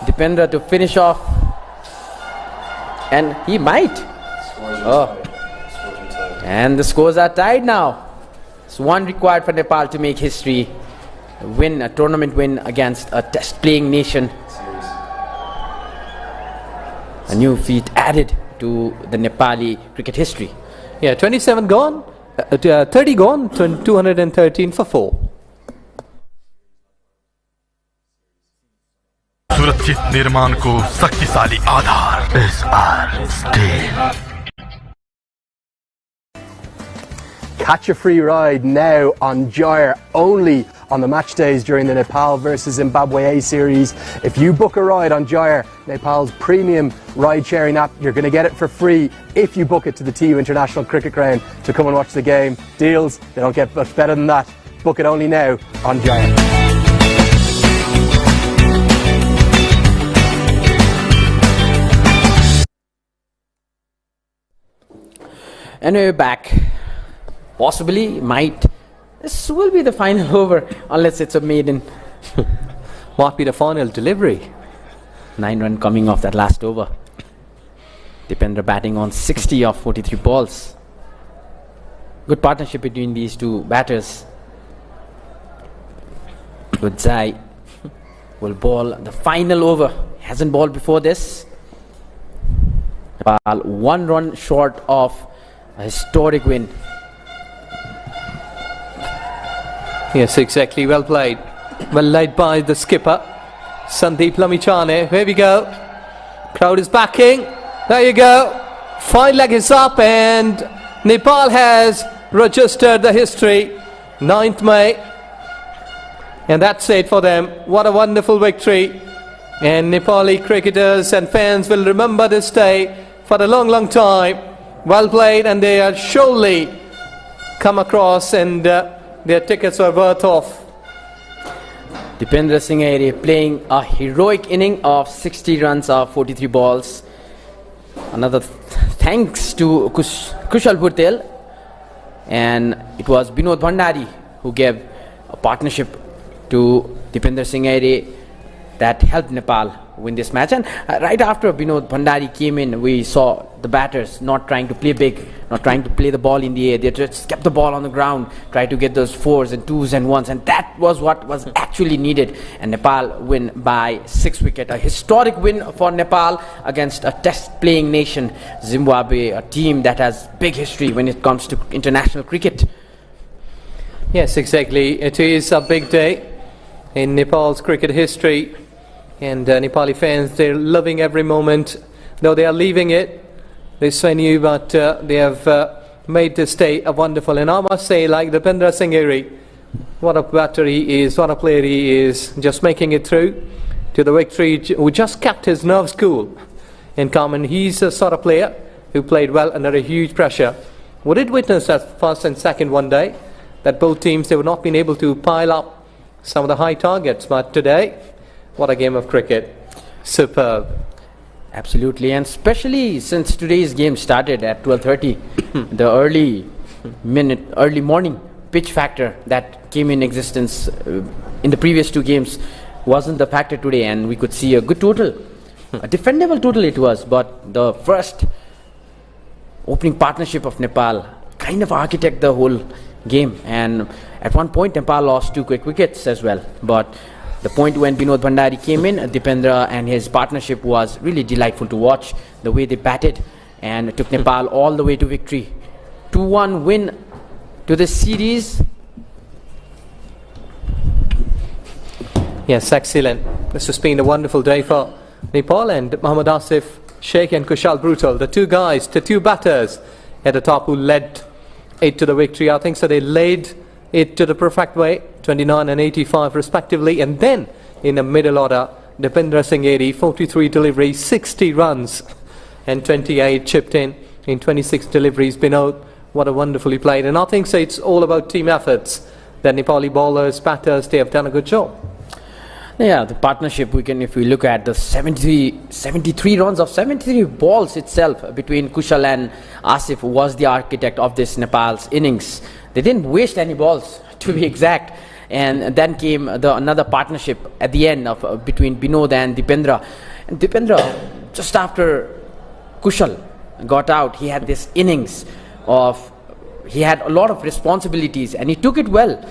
Dipendra to finish off. And he might. Oh. And the scores are tied now. It's 1 required for Nepal to make history. Win a tournament win against a test playing nation. A new feat added to the Nepali cricket history. Yeah, 27 gone, 30 gone, 213 for 4. सुरक्षित निर्माण को शक्तिशाली आधार SR steel. Catch a free ride now on Gyre, only on the match days during the Nepal vs Zimbabwe A series. If you book a ride on Gyre, Nepal's premium ride-sharing app, you're going to get it for free if you book it to the TU International Cricket Ground to come and watch the game. Deals, they don't get much better than that. Book it only now on Gyre. And we're back. Possibly, might. This will be the final over, unless it's a maiden. Might be the final delivery. 9 run coming off that last over. Dipendra batting on 60 of 43 balls. Good partnership between these two batters. Zai will bowl the final over. Hasn't bowled before this. Nepal 1 run short of a historic win. Yes, exactly. Well played. Well led by the skipper, Sandeep Lamichane. Here we go. Crowd is backing. There you go. Fine leg is up and Nepal has registered the history. 9th May. And that's it for them. What a wonderful victory. And Nepali cricketers and fans will remember this day for a long, long time. Well played, and they are surely come across and their tickets are worth off. Dipendra Singh playing a heroic inning of 60 runs of 43 balls. Another thanks to Kushal Bhurtel, and it was Binod Bhandari who gave a partnership to Dipender Singh Aire that helped Nepal win this match. And right after Binod Bhandari came in, we saw the batters not trying to play big, not trying to play the ball in the air. They just kept the ball on the ground, tried to get those 4s and 2s and 1s, and that was what was actually needed. And Nepal win by 6 wickets. A historic win for Nepal against a test-playing nation, Zimbabwe, a team that has big history when it comes to international cricket. Yes, exactly. It is a big day in Nepal's cricket history, and Nepali fans, they're loving every moment, though they are leaving it, this venue, but they have made this day a wonderful. And I must say, like Dipender Singh Aire, what a batter he is, what a player he is, just making it through to the victory, who just kept his nerves cool and calm. And he's a sort of player who played well under a huge pressure. We did witness that first and second one day, that both teams, they were not been able to pile up some of the high targets, but today, what a game of cricket. Superb. Absolutely, and especially since today's game started at 12:30, the early morning pitch factor that came in existence in the previous 2 games wasn't the factor today, and we could see a good total, a defendable total it was, but the first opening partnership of Nepal kind of architect the whole game, and at one point Nepal lost 2 quick wickets as well, but the point when Binod Bhandari came in, Dipendra and his partnership was really delightful to watch, the way they batted and took Nepal all the way to victory. 2-1 win to the series. Yes, excellent. This has been a wonderful day for Nepal, and Mohammad Asif Sheikh and Kushal Bhurtel, the 2 guys, the 2 batters at the top who led it to the victory. I think so they laid it to the perfect way, 29 and 85 respectively. And then in the middle order, Dipender Singh Aire, 43 deliveries, 60 runs and 28 chipped in 26 deliveries. Binod, what a wonderfully played. And I think so it's all about team efforts. The Nepali bowlers, batters, they have done a good job. Yeah, the partnership, if we look at the 73 runs of 73 balls itself between Kushal and Asif was the architect of this Nepal's innings. They didn't waste any balls, to be exact. And then came another partnership at the end of between Binod and Dipendra. And Dipendra, just after Kushal got out, he had this innings he had a lot of responsibilities, and he took it well.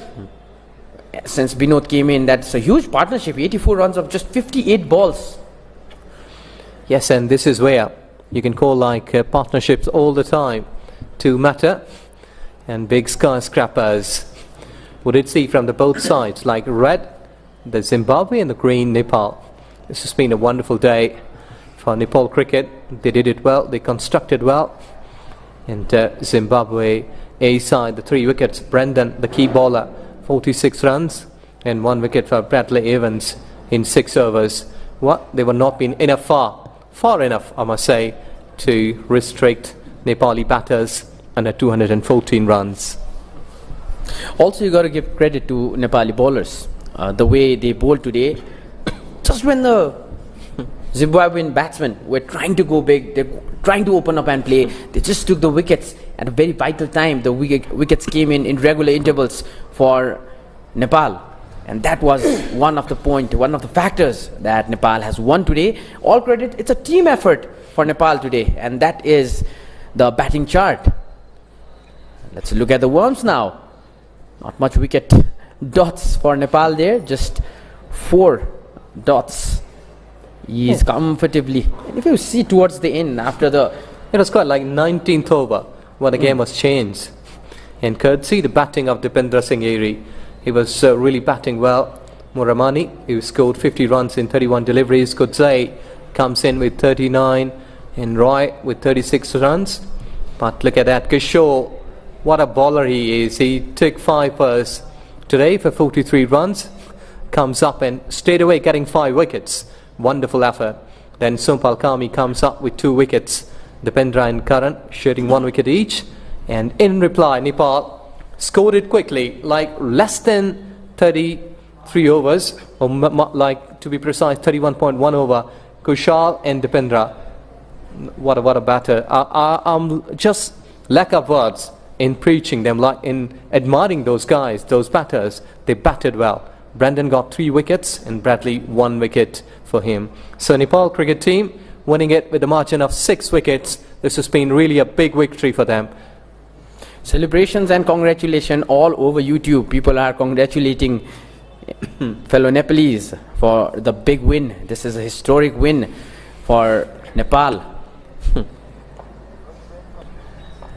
Since Binod came in, that's a huge partnership, 84 runs of just 58 balls. Yes, and this is where you can call like partnerships all the time to matter, and big skyscrapers. We did see from the both sides, like red, the Zimbabwe, and the green, Nepal. This has been a wonderful day for Nepal cricket. They did it well, they constructed well. And Zimbabwe A side, the 3 wickets, Brendan, the key bowler, 46 runs, and 1 wicket for Bradley Evans in 6 overs. They were not been enough far enough, I must say, to restrict Nepali batters under 214 runs. Also, you got to give credit to Nepali bowlers. The way they bowled today, just when the Zimbabwean batsmen were trying to go big, they're trying to open up and play, they just took the wickets at a very vital time. The wickets came in regular intervals for Nepal, and that was one of the factors that Nepal has won today. All credit, it's a team effort for Nepal today, and that is the batting chart. Let's look at the worms now. Not much wicket dots for Nepal there, just 4 dots. He's comfortably. And if you see towards the end, it was quite like 19th over when the game was changed. And courtesy the batting of Dipender Singh Aire, he was really batting well. Muramani, who scored 50 runs in 31 deliveries. Kudzai comes in with 39, and Roy with 36 runs. But look at that, Kishore, what a bowler he is. He took 5 overs today for 43 runs, comes up and stayed away, getting 5 wickets. Wonderful effort. Then Sompal Kami comes up with 2 wickets. Dipendra and Karan shooting 1 wicket each. And in reply, Nepal scored it quickly, like less than 33 overs, or like to be precise, 31.1 over. Kushal and Dipendra what a batter. I'm just lack of words in preaching them, like in admiring those guys, those batters. They batted well. Brandon got 3 wickets and Bradley 1 wicket for him. So Nepal cricket team winning it with a margin of 6 wickets. This has been really a big victory for them. Celebrations and congratulations all over YouTube. People are congratulating fellow Nepalese for the big win. This is a historic win for Nepal.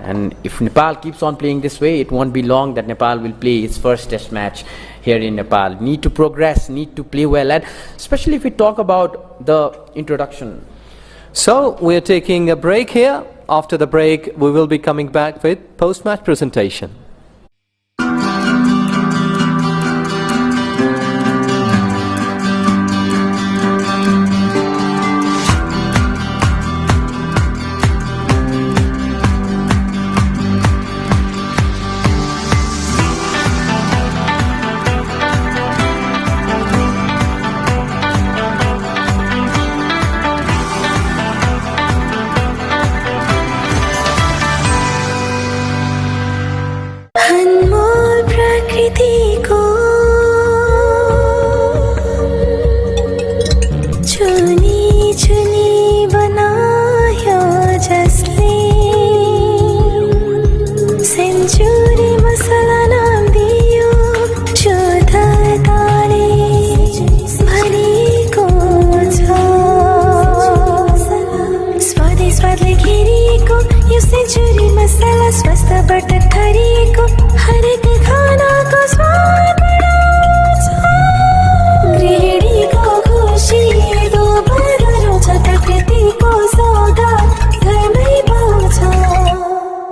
And if Nepal keeps on playing this way, it won't be long that Nepal will play its first test match here in Nepal. Need to progress, need to play well, and especially if we talk about the introduction. So we're taking a break here. After the break, we will be coming back with post-match presentation.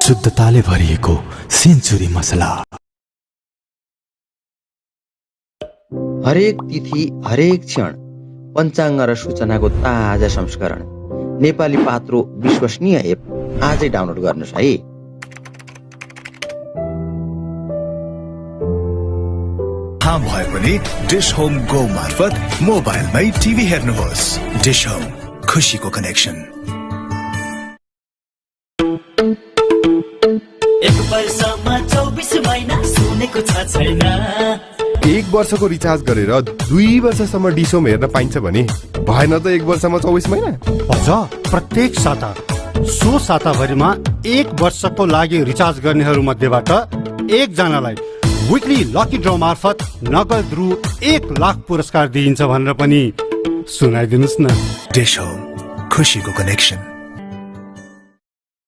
शुद्धताले भरिएको century मसला। हरेक तिथि हरेक क्षण पञ्चाङ्ग र सूचनाको ताजा संस्करण नेपाली पात्रो विश्वसनीय app आजै डाउनलोड गर्नुहोस् है। हाँ भए पनि डिश होम गो मार्फत मोबाइलमै टिभी हेर्नुहोस्। डिश होम, खुशीको कनेक्सन। एक वर्षको रिचार्ज गरेर 2 वर्षसम्म डिसोम हेर्न पाइन्छ भने भएन त 1 वर्षमा 24 महिना? अझ प्रत्येक साता सो साताभरिमा 1 वर्षको लागि रिचार्ज गर्नेहरू मध्येबाट 1 जनालाई विकली लकी ड्र मार्फत नगद रु 1 लाख पुरस्कार दिइन्छ भनेर पनि सुनाइदिनुस् न। डिश होम, खुशीको कनेक्सन।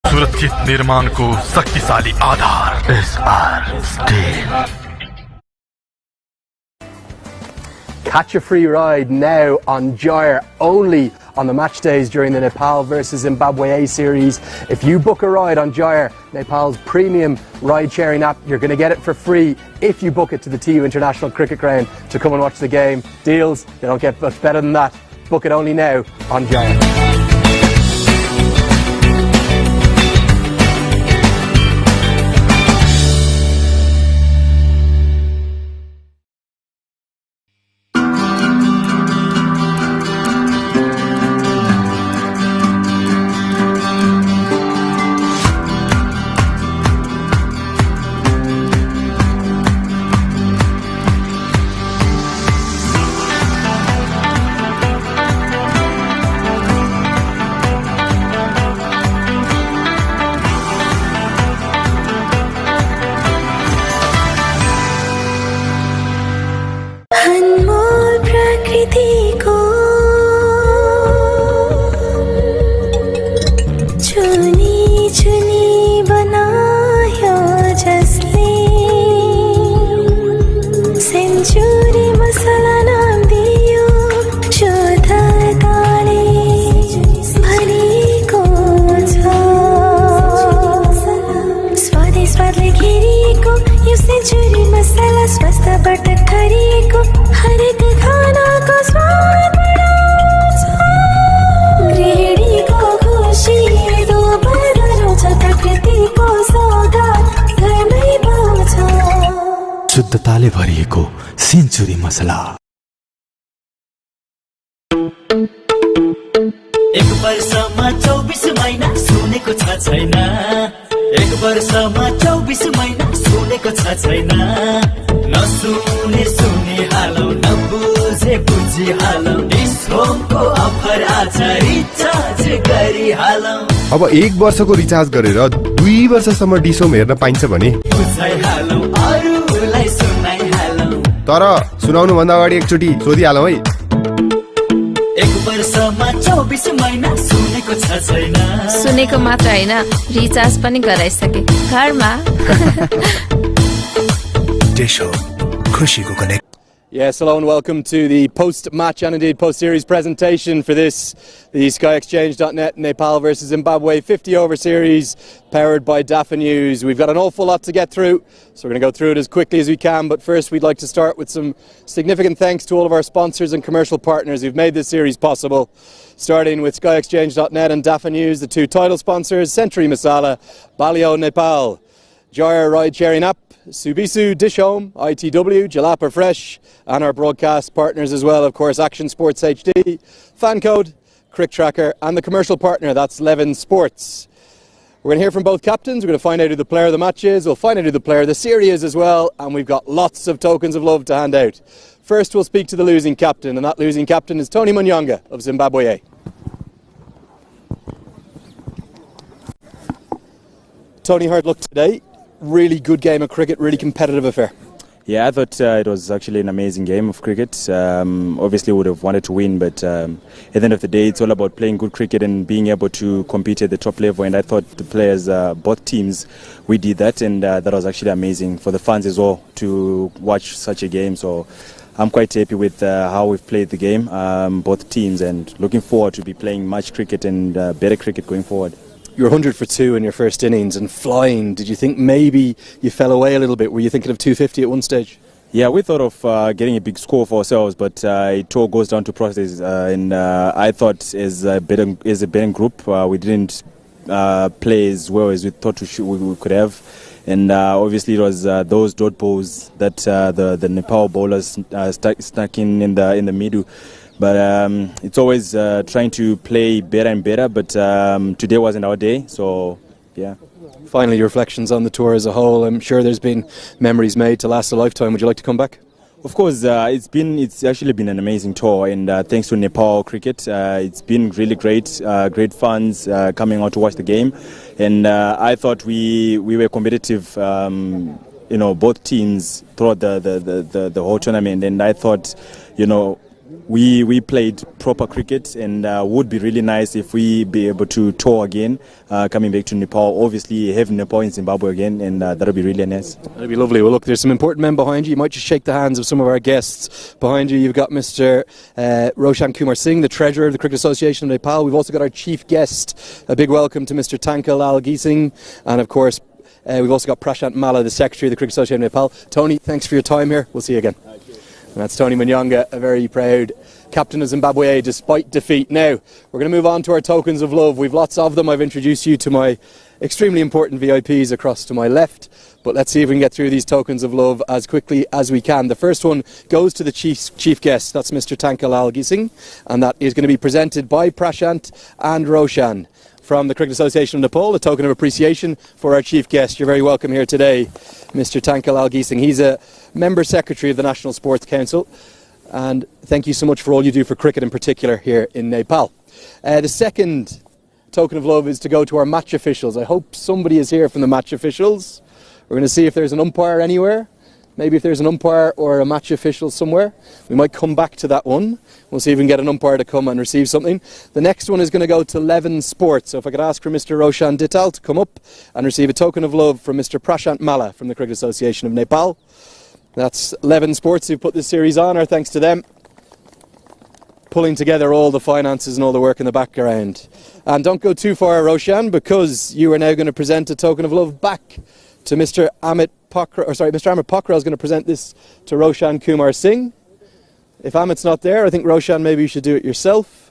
सुरक्षित निर्माण को शक्तिशाली आधार SR steel. Catch a free ride now on Gyre, only on the match days during the Nepal vs Zimbabwe A series. If you book a ride on Gyre, Nepal's premium ride-sharing app, you're going to get it for free if you book it to the TU International Cricket Ground to come and watch the game. Deals, they don't get much better than that. Book it only now on Gyre. शुद्धताले भरिएको century मसला। एक वर्षमा 24 महिना सुनेको छ छैन एक वर्षमा 24 महिना सुनेको छ छैन नसुने सुने हालौ नबुझे बुझी हालौ डिस्कोमको अफर आज रिचार्ज गरी हालौ अब 1 वर्षको रिचार्ज गरेर 2 वर्षसम्म डिसोम हेर्न पाइन्छ भने बुझाइ हालौ अरूलाई सुनाइ हालौ तर सुनाउनु भन्दा अगाडि एकचोटी सोधिहालौँ है एक वर्षमा 24 महिना सुनेको छ छैन सुनेको मात्र हैन रिचार्ज पनि गराइसके घरमा Dish Home, खुशीको connect Yes, hello and welcome to the post-match and indeed post-series presentation for this, the SkyExchange.net Nepal versus Zimbabwe 50-over series powered by DAFA News. We've got an awful lot to get through, so we're going to go through it as quickly as we can. But first, we'd like to start with some significant thanks to all of our sponsors and commercial partners who've made this series possible. Starting with SkyExchange.net and DAFA News, the two title sponsors, Century Masala, Balio Nepal, Jaya ride-sharing app, Subisu, Dish Home, ITW, Jalapa Fresh, and our broadcast partners as well, of course, Action Sports HD, Fancode, Crick Tracker, and the commercial partner, that's Levin Sports. We're going to hear from both captains. We're going to find out who the player of the match is. We'll find out who the player of the series is as well, and we've got lots of tokens of love to hand out. First, we'll speak to the losing captain, and that losing captain is Tony Munyanga of Zimbabwe A. Tony, hard luck today. Really good game of cricket, really competitive affair. Yeah, I thought it was actually an amazing game of cricket. Obviously would have wanted to win, but at the end of the day, it's all about playing good cricket and being able to compete at the top level. And I thought the players, both teams, we did that, and that was actually amazing for the fans as well to watch such a game. So I'm quite happy with how we've played the game, both teams, and looking forward to be playing much cricket and better cricket going forward. You were 100 for 2 in your first innings and flying. Did you think maybe you fell away a little bit? Were you thinking of 250 at one stage? Yeah, we thought of getting a big score for ourselves, but it all goes down to process. And I thought as a betting group, we didn't play as well as we thought we could have. And obviously it was those dot balls that the Nepal bowlers stuck in the middle. But it's always trying to play better and better, but today wasn't our day, so yeah. Finally, your reflections on the tour as a whole. I'm sure there's been memories made to last a lifetime. Would you like to come back? Of course, it's actually been an amazing tour, and thanks to Nepal cricket, it's been really great. Great fans coming out to watch the game, and I thought we were competitive. Both teams throughout the whole tournament, and I thought, we played proper cricket, and would be really nice if we be able to tour again, coming back to Nepal. Obviously, having Nepal in Zimbabwe again, and that would be really nice. That'd be lovely. Well, look, there's some important men behind you. You might just shake the hands of some of our guests behind you. You've got Mr. Roshan Kumar Singh, the treasurer of the Cricket Association of Nepal. We've also got our chief guest. A big welcome to Mr. Tankal Algising, and of course, we've also got Prashant Mala, the secretary of the Cricket Association of Nepal. Tony, thanks for your time here. We'll see you again. And that's Tony Munyanga, a very proud captain of Zimbabwe A, despite defeat. Now, we're going to move on to our tokens of love. We've lots of them. I've introduced you to my extremely important VIPs across to my left. But let's see if we can get through these tokens of love as quickly as we can. The first one goes to the chief guest. That's Mr. Tankal Algising. And that is going to be presented by Prashant and Roshan from the Cricket Association of Nepal, a token of appreciation for our chief guest. You're very welcome here today, Mr. Tankal Algising. He's a member secretary of the National Sports Council, and thank you so much for all you do for cricket in particular here in Nepal. The second token of love is to go to our match officials. I hope somebody is here from the match officials. We're going to see if there's an umpire anywhere. Maybe if there's an umpire or a match official somewhere. We might come back to that one. We'll see if we can get an umpire to come and receive something. The next one is going to go to Levin Sports. So if I could ask for Mr. Roshan Dittal to come up and receive a token of love from Mr. Prashant Mala from the Cricket Association of Nepal. That's Levin Sports who put this series on. Our thanks to them. Pulling together all the finances and all the work in the background. And don't go too far, Roshan, because you are now going to present a token of love back to Mr. Amit Pakra. Mr. Amit Pakra is going to present this to Roshan Kumar Singh. If Amit's not there, I think Roshan, maybe you should do it yourself.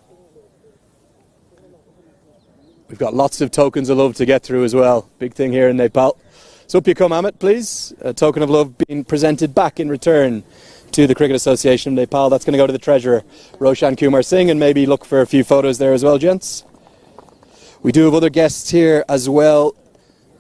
We've got lots of tokens of love to get through as well. Big thing here in Nepal. So up you come, Amit, please. A token of love being presented back in return to the Cricket Association of Nepal. That's going to go to the treasurer, Roshan Kumar Singh, and maybe look for a few photos there as well, gents. We do have other guests here as well.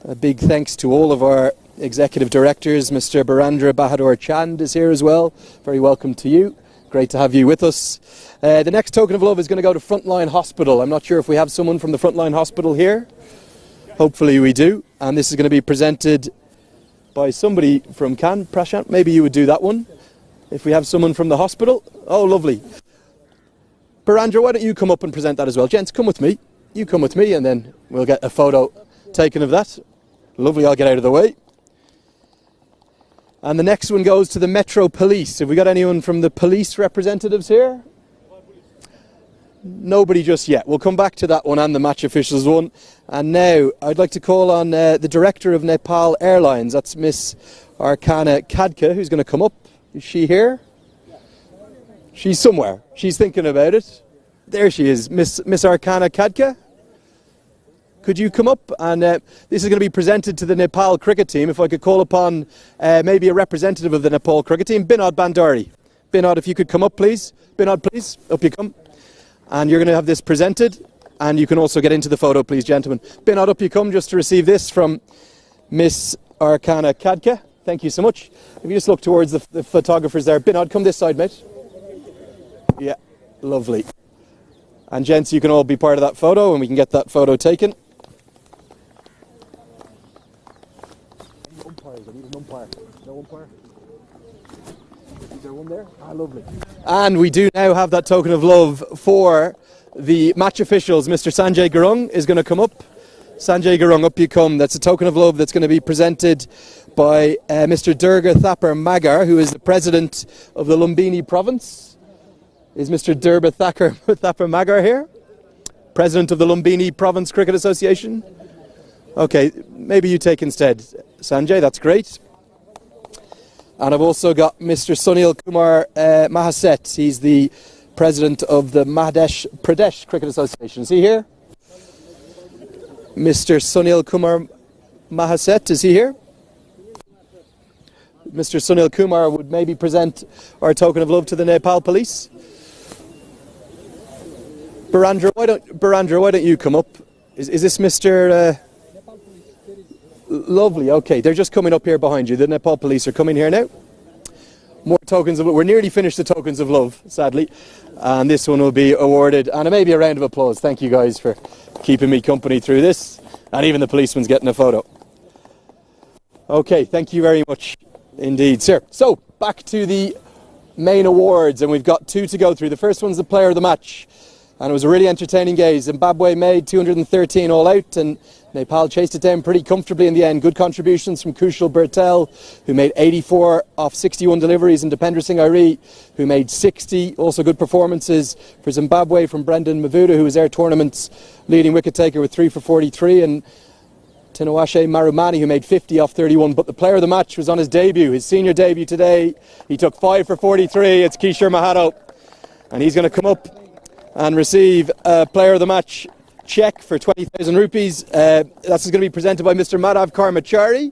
A big thanks to all of our executive directors. Mr. Barandra Bahadur Chand is here as well. Very welcome to you. Great to have you with us. The next token of love is going to go to Frontline Hospital. I'm not sure if we have someone from the Frontline Hospital here. Hopefully we do. And this is going to be presented by somebody from Cannes. Prashant, maybe you would do that one. If we have someone from the hospital. Oh, lovely. Barandra, why don't you come up and present that as well? Gents, come with me. You come with me and then we'll get a photo taken of that. Lovely, I'll get out of the way. And the next one goes to the Metro Police. Have we got anyone from the police representatives here? Nobody just yet. We'll come back to that one and the match officials one. And now I'd like to call on the director of Nepal Airlines. That's Miss Archana Kadka, who's going to come up. Is she here? She's somewhere. She's thinking about it. There she is, Miss Archana Kadka. Could you come up? And this is going to be presented to the Nepal cricket team. If I could call upon maybe a representative of the Nepal cricket team, Binod Bandari. Binod, if you could come up, please. Binod, please. Up you come. And you're going to have this presented. And you can also get into the photo, please, gentlemen. Binod, up you come just to receive this from Miss Archana Kadka. Thank you so much. If you just look towards the photographers there. Binod, come this side, mate. Yeah, lovely. And gents, you can all be part of that photo and we can get that photo taken. And we do now have that token of love for the match officials. Mr. Sanjay Gurung is going to come up. Sanjay Gurung, up you come. That's a token of love that's going to be presented by Mr. Durga Thapar Magar, who is the president of the Lumbini province. Is Mr. Durga Thapar Magar here? President of the Lumbini Province Cricket Association? Okay, maybe you take instead, Sanjay, that's great. And I've also got Mr. Sunil Kumar Mahaset. He's the president of the Madhya Pradesh Cricket Association. Is he here? Mr. Sunil Kumar Mahaset, is he here? Mr. Sunil Kumar would maybe present our token of love to the Nepal Police. Barandra, why don't you come up? Is this Mr. Lovely, okay. They're just coming up here behind you. The Nepal Police are coming here now. More tokens of love. We're nearly finished the tokens of love, sadly. And this one will be awarded. And maybe a round of applause. Thank you guys for keeping me company through this. And even the policeman's getting a photo. Okay, thank you very much indeed, sir. So, back to the main awards. And we've got two to go through. The first one's the player of the match. And it was a really entertaining game. Zimbabwe made 213 all out, and Nepal chased it down pretty comfortably in the end. Good contributions from Kushal Bertel, who made 84 off 61 deliveries, and Dipendra Singh Airi, who made 60. Also good performances for Zimbabwe from Brendan Mavuda, who was their tournament's leading wicket taker with 3 for 43, and Tinawashe Marumani, who made 50 off 31. But the player of the match was on his debut, his senior debut today. He took 5 for 43. It's Kishore Mahato, and he's going to come up and receive a player of the match cheque for 20,000 rupees. That's going to be presented by Mr. Madhav Karmachari.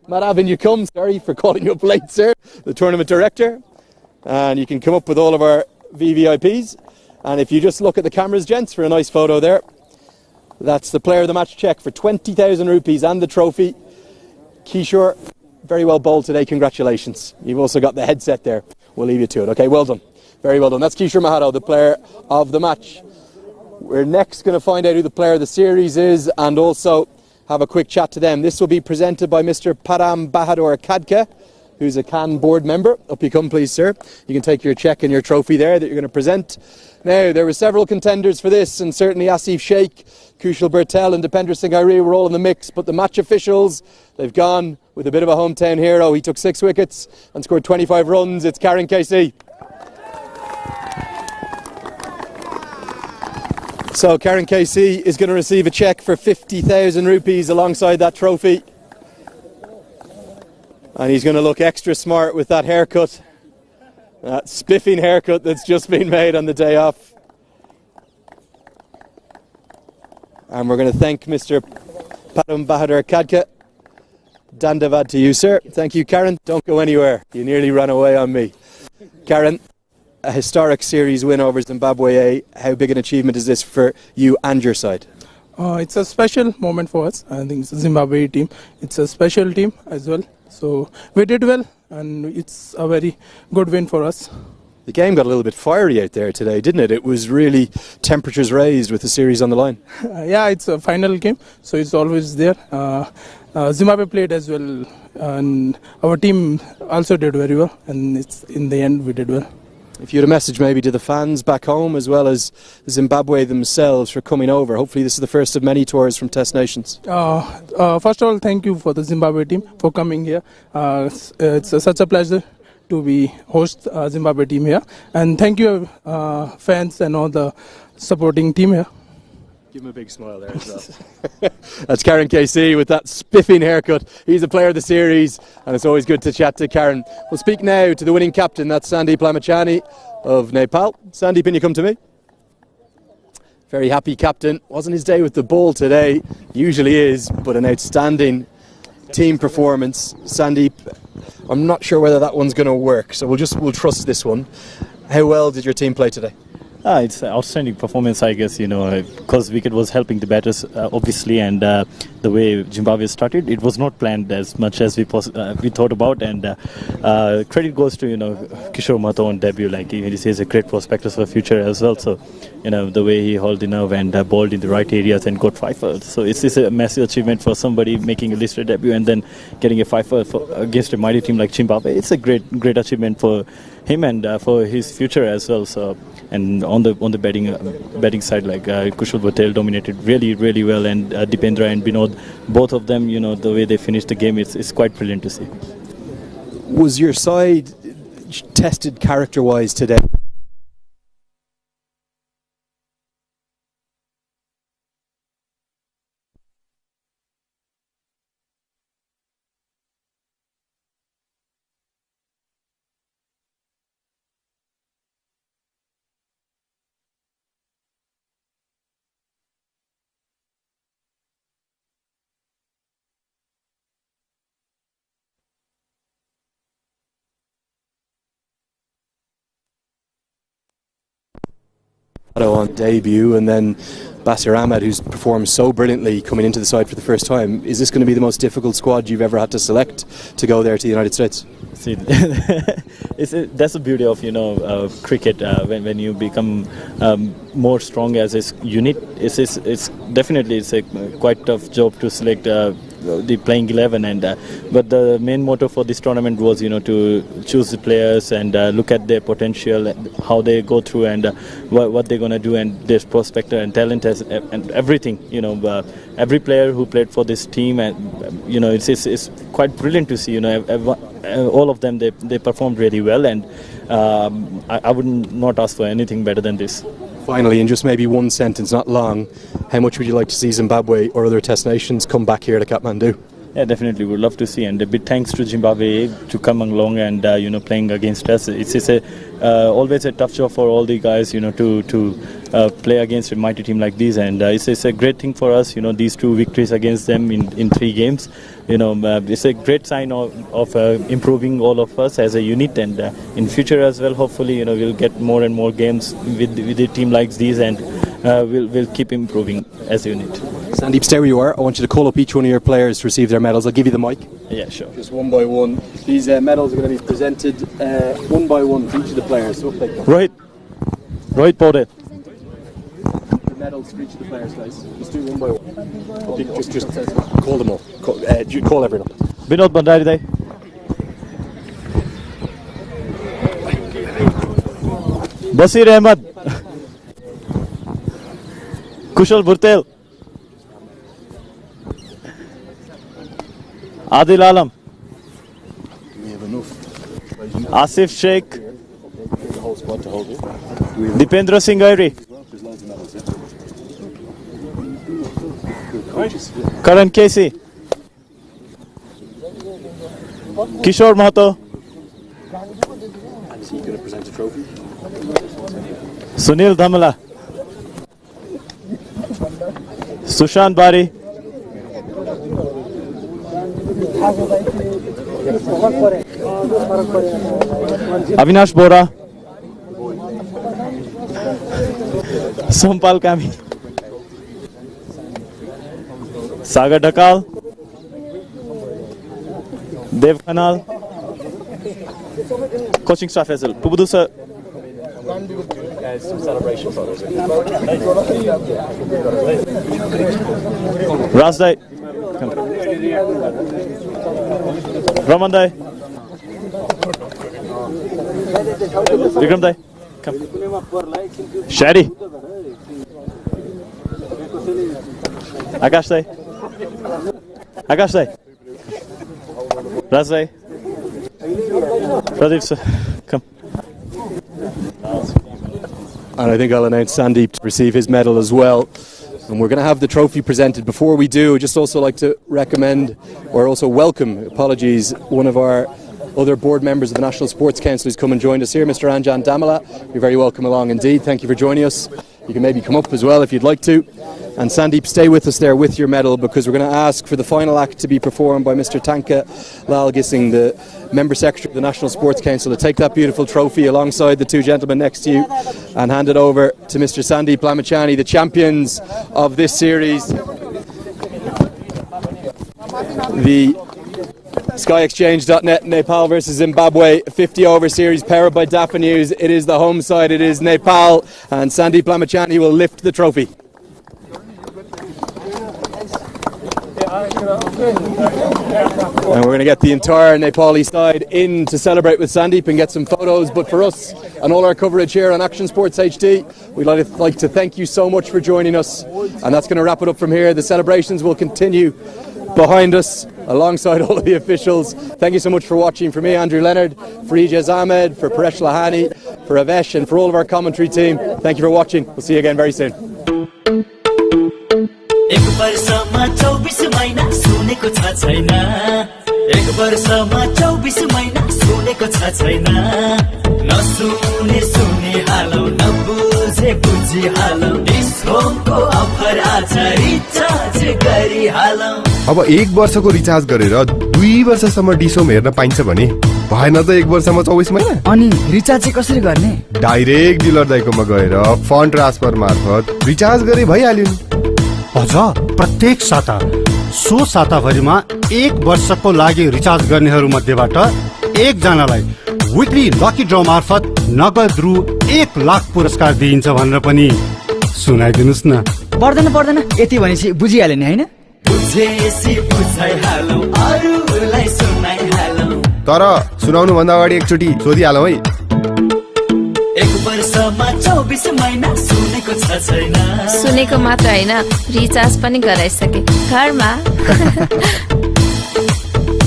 Madhav, in you come. Sorry for calling you up late, sir. The tournament director. And you can come up with all of our VVIPs. And if you just look at the cameras, gents, for a nice photo there. That's the player of the match cheque for 20,000 rupees and the trophy. Kishore, very well bowled today. Congratulations. You've also got the headset there. We'll leave you to it. Okay, well done. Very well done. That's Kishore Mahato, the player of the match. We're next going to find out who the player of the series is and also have a quick chat to them. This will be presented by Mr. Param Bahadur Kadka, who's a Cannes board member. Up you come, please, sir. You can take your cheque and your trophy there that you're going to present. Now, there were several contenders for this, and certainly Asif Sheikh, Kushal Bertel and Dipendra Singh Airi were all in the mix, but the match officials, they've gone with a bit of a hometown hero. He took 6 wickets and scored 25 runs. It's Karen Casey. So Karen Casey is going to receive a cheque for 50,000 rupees alongside that trophy. And he's going to look extra smart with that haircut. That spiffing haircut that's just been made on the day off. And we're going to thank Mr. Param Bahadur Kadka. Dandavad to you, sir. Thank you, Karen. Don't go anywhere. You nearly ran away on me. Karen, a historic series win over Zimbabwe A. How big an achievement is this for you and your side? It's a special moment for us. I think it's the Zimbabwe team. It's a special team as well. So we did well, and it's a very good win for us. The game got a little bit fiery out there today, didn't it? It was really temperatures raised with the series on the line. Yeah, it's a final game, so it's always there. Zimbabwe played as well, and our team also did very well, and it's in the end we did well. If you had a message maybe to the fans back home as well as Zimbabwe themselves for coming over, hopefully this is the first of many tours from Test Nations. First of all, thank you for the Zimbabwe team for coming here. It's such a pleasure to be host Zimbabwe team here, and thank you fans and all the supporting team here. Give him a big smile there as well. That's Karen KC with that spiffing haircut. He's a player of the series, and it's always good to chat to Karen. We'll speak now to the winning captain, that's Sandeep Lamachani of Nepal. Sandeep, can you come to me? Very happy captain. Wasn't his day with the ball today, usually is, but an outstanding team performance. Sandeep, I'm not sure whether that one's going to work, so we'll trust this one. How well did your team play today? It's an outstanding performance, I guess, because wicket was helping the batters, obviously, and the way Zimbabwe started, it was not planned as much as we thought about, and credit goes to, Kishore Mato on debut, he's a great prospect for the future as well, so, the way he held the nerve and bowled in the right areas and got 5 so it's a massive achievement for somebody making a listed debut and then getting a 5 against a mighty team like Zimbabwe. It's a great achievement for him and for his future as well, so. And on the batting side, Kushal Patel dominated really well, and Dipendra and Binod, both of them, the way they finished the game, it's quite brilliant to see. Was your side tested character-wise today? On debut, and then Basir Ahmed, who's performed so brilliantly coming into the side for the first time. Is this going to be the most difficult squad you've ever had to select to go there to the United States? See, that's the beauty of cricket. When you become more strong as a unit, it's definitely a quite tough job to select the playing 11, and but the main motto for this tournament was to choose the players and look at their potential, how they go through, and what they're gonna do, and their prospect and talent and everything. Every player who played for this team, and it's quite brilliant to see. All of them they performed really well, and I would not ask for anything better than this. Finally, in just maybe one sentence, not long, how much would you like to see Zimbabwe or other Test Nations come back here to Kathmandu? Yeah, definitely, would love to see, and a big thanks to Zimbabwe to come along and playing against us. It's always a tough job for all the guys, to play against a mighty team like this, and it's a great thing for us. These 2 victories against them in 3 games. It's a great sign of improving all of us as a unit, and in future as well. Hopefully, we'll get more and more games with a team like these, and we'll keep improving as a unit. Sandeep, stay where you are. I want you to call up each one of your players to receive their medals. I'll give you the mic. Yeah, sure. Just one by one. These medals are going to be presented one by one to each of the players. So Rohit Paudel. The medals for each of the players, guys. Just do one by one. Okay, just call them all. Call everyone. Binod Bandari. Basir Ahmed. Kushal Patel. Adil Alam. Asif Sheikh. Dipendra Singh Airi. Karan Casey. Kishore Mahato. Sunil Dhamala. Sushant Bari. Avinash Bora, Sompal Kami, Sagar Dhakal, Dev Khanal, coaching staff as well. Pubudu sir. Razdai. Ramandai. Vikramdai. Come. Shadi. Akashdai. Akashdai. Razdai. Pradeep sir. Come. And I think I'll announce Sandeep to receive his medal as well. And we're going to have the trophy presented. Before we do, I'd just also like to recommend or also welcome, apologies, one of our other board members of the National Sports Council who's come and joined us here, Mr. Anjan Damala. You're very welcome along indeed. Thank you for joining us. You can maybe come up as well if you'd like to. And Sandeep, stay with us there with your medal, because we're going to ask for the final act to be performed by Mr. Tanka Lalgising, the Member Secretary of the National Sports Council, to take that beautiful trophy alongside the two gentlemen next to you and hand it over to Mr. Sandeep Lamachani, the champions of this series. The SkyExchange.net Nepal versus Zimbabwe 50 over series powered by DAFA News. It is the home side, it is Nepal, and Sandeep Lamachani will lift the trophy. And we're going to get the entire Nepali side in to celebrate with Sandeep and get some photos. But for us and all our coverage here on Action Sports HD, we'd like to thank you so much for joining us. And that's going to wrap it up from here. The celebrations will continue behind us alongside all of the officials. Thank you so much for watching. For me, Andrew Leonard, for Ijaz Ahmed, for Paresh Lahani, for Avesh, and for all of our commentary team, thank you for watching. We'll see you again very soon. एक वर्षमा 24 महिना सुनेको छ छैन, एक वर्षमा 24 महिना सुनेको छ छैन, नसुने सुने हालौ, नबुझे बुझी हालौ, डिस्कमको अफर आज रिचार्ज गरी हालौ। अब 1 वर्षको रिचार्ज गरेर 2 वर्षसम्म डिसोम हेर्न पाइन्छ भने भएन त 1 वर्षमा 24 महिना? अनि रिचार्ज चाहिँ कसरी गर्ने? डाइरेक्ट डिलर दाइकोमा गएर फन्ड ट्रान्सफर मार्फत रिचार्ज गरे भइहाल्यो नि। अझ प्रत्येक साता सो साताभरिमा 1 वर्षको लागि रिचार्ज गर्नेहरू मध्येबाट 1 जनालाई विकली लकी ड्र मार्फत नगद रु 1 लाख पुरस्कार दिइन्छ भनेर पनि सुनाइदिनुस् न। पर्दैन यति भनेपछि बुझिहाल्यो नि हैन? बुझेसी बुझाइहालौ, अरूलाई सुनाइहालौ। तर सुनाउनु भन्दा अगाडि एकचोटी सोधिहालौ है। 1 वर्षमा 24 महिना सुनेको छ छैन, सुनेको मात्र हैन, रिचार्ज पनि गराइसके घरमा।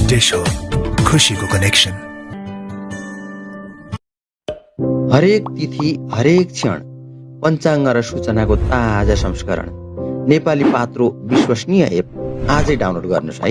डिशो, खुशीको कनेक्सन। हरेक तिथि, हरेक क्षण पञ्चाङ्ग र सूचनाको ताजा संस्करण नेपाली पात्रो विश्वसनीय एप आजै डाउनलोड गर्नुहोस् है।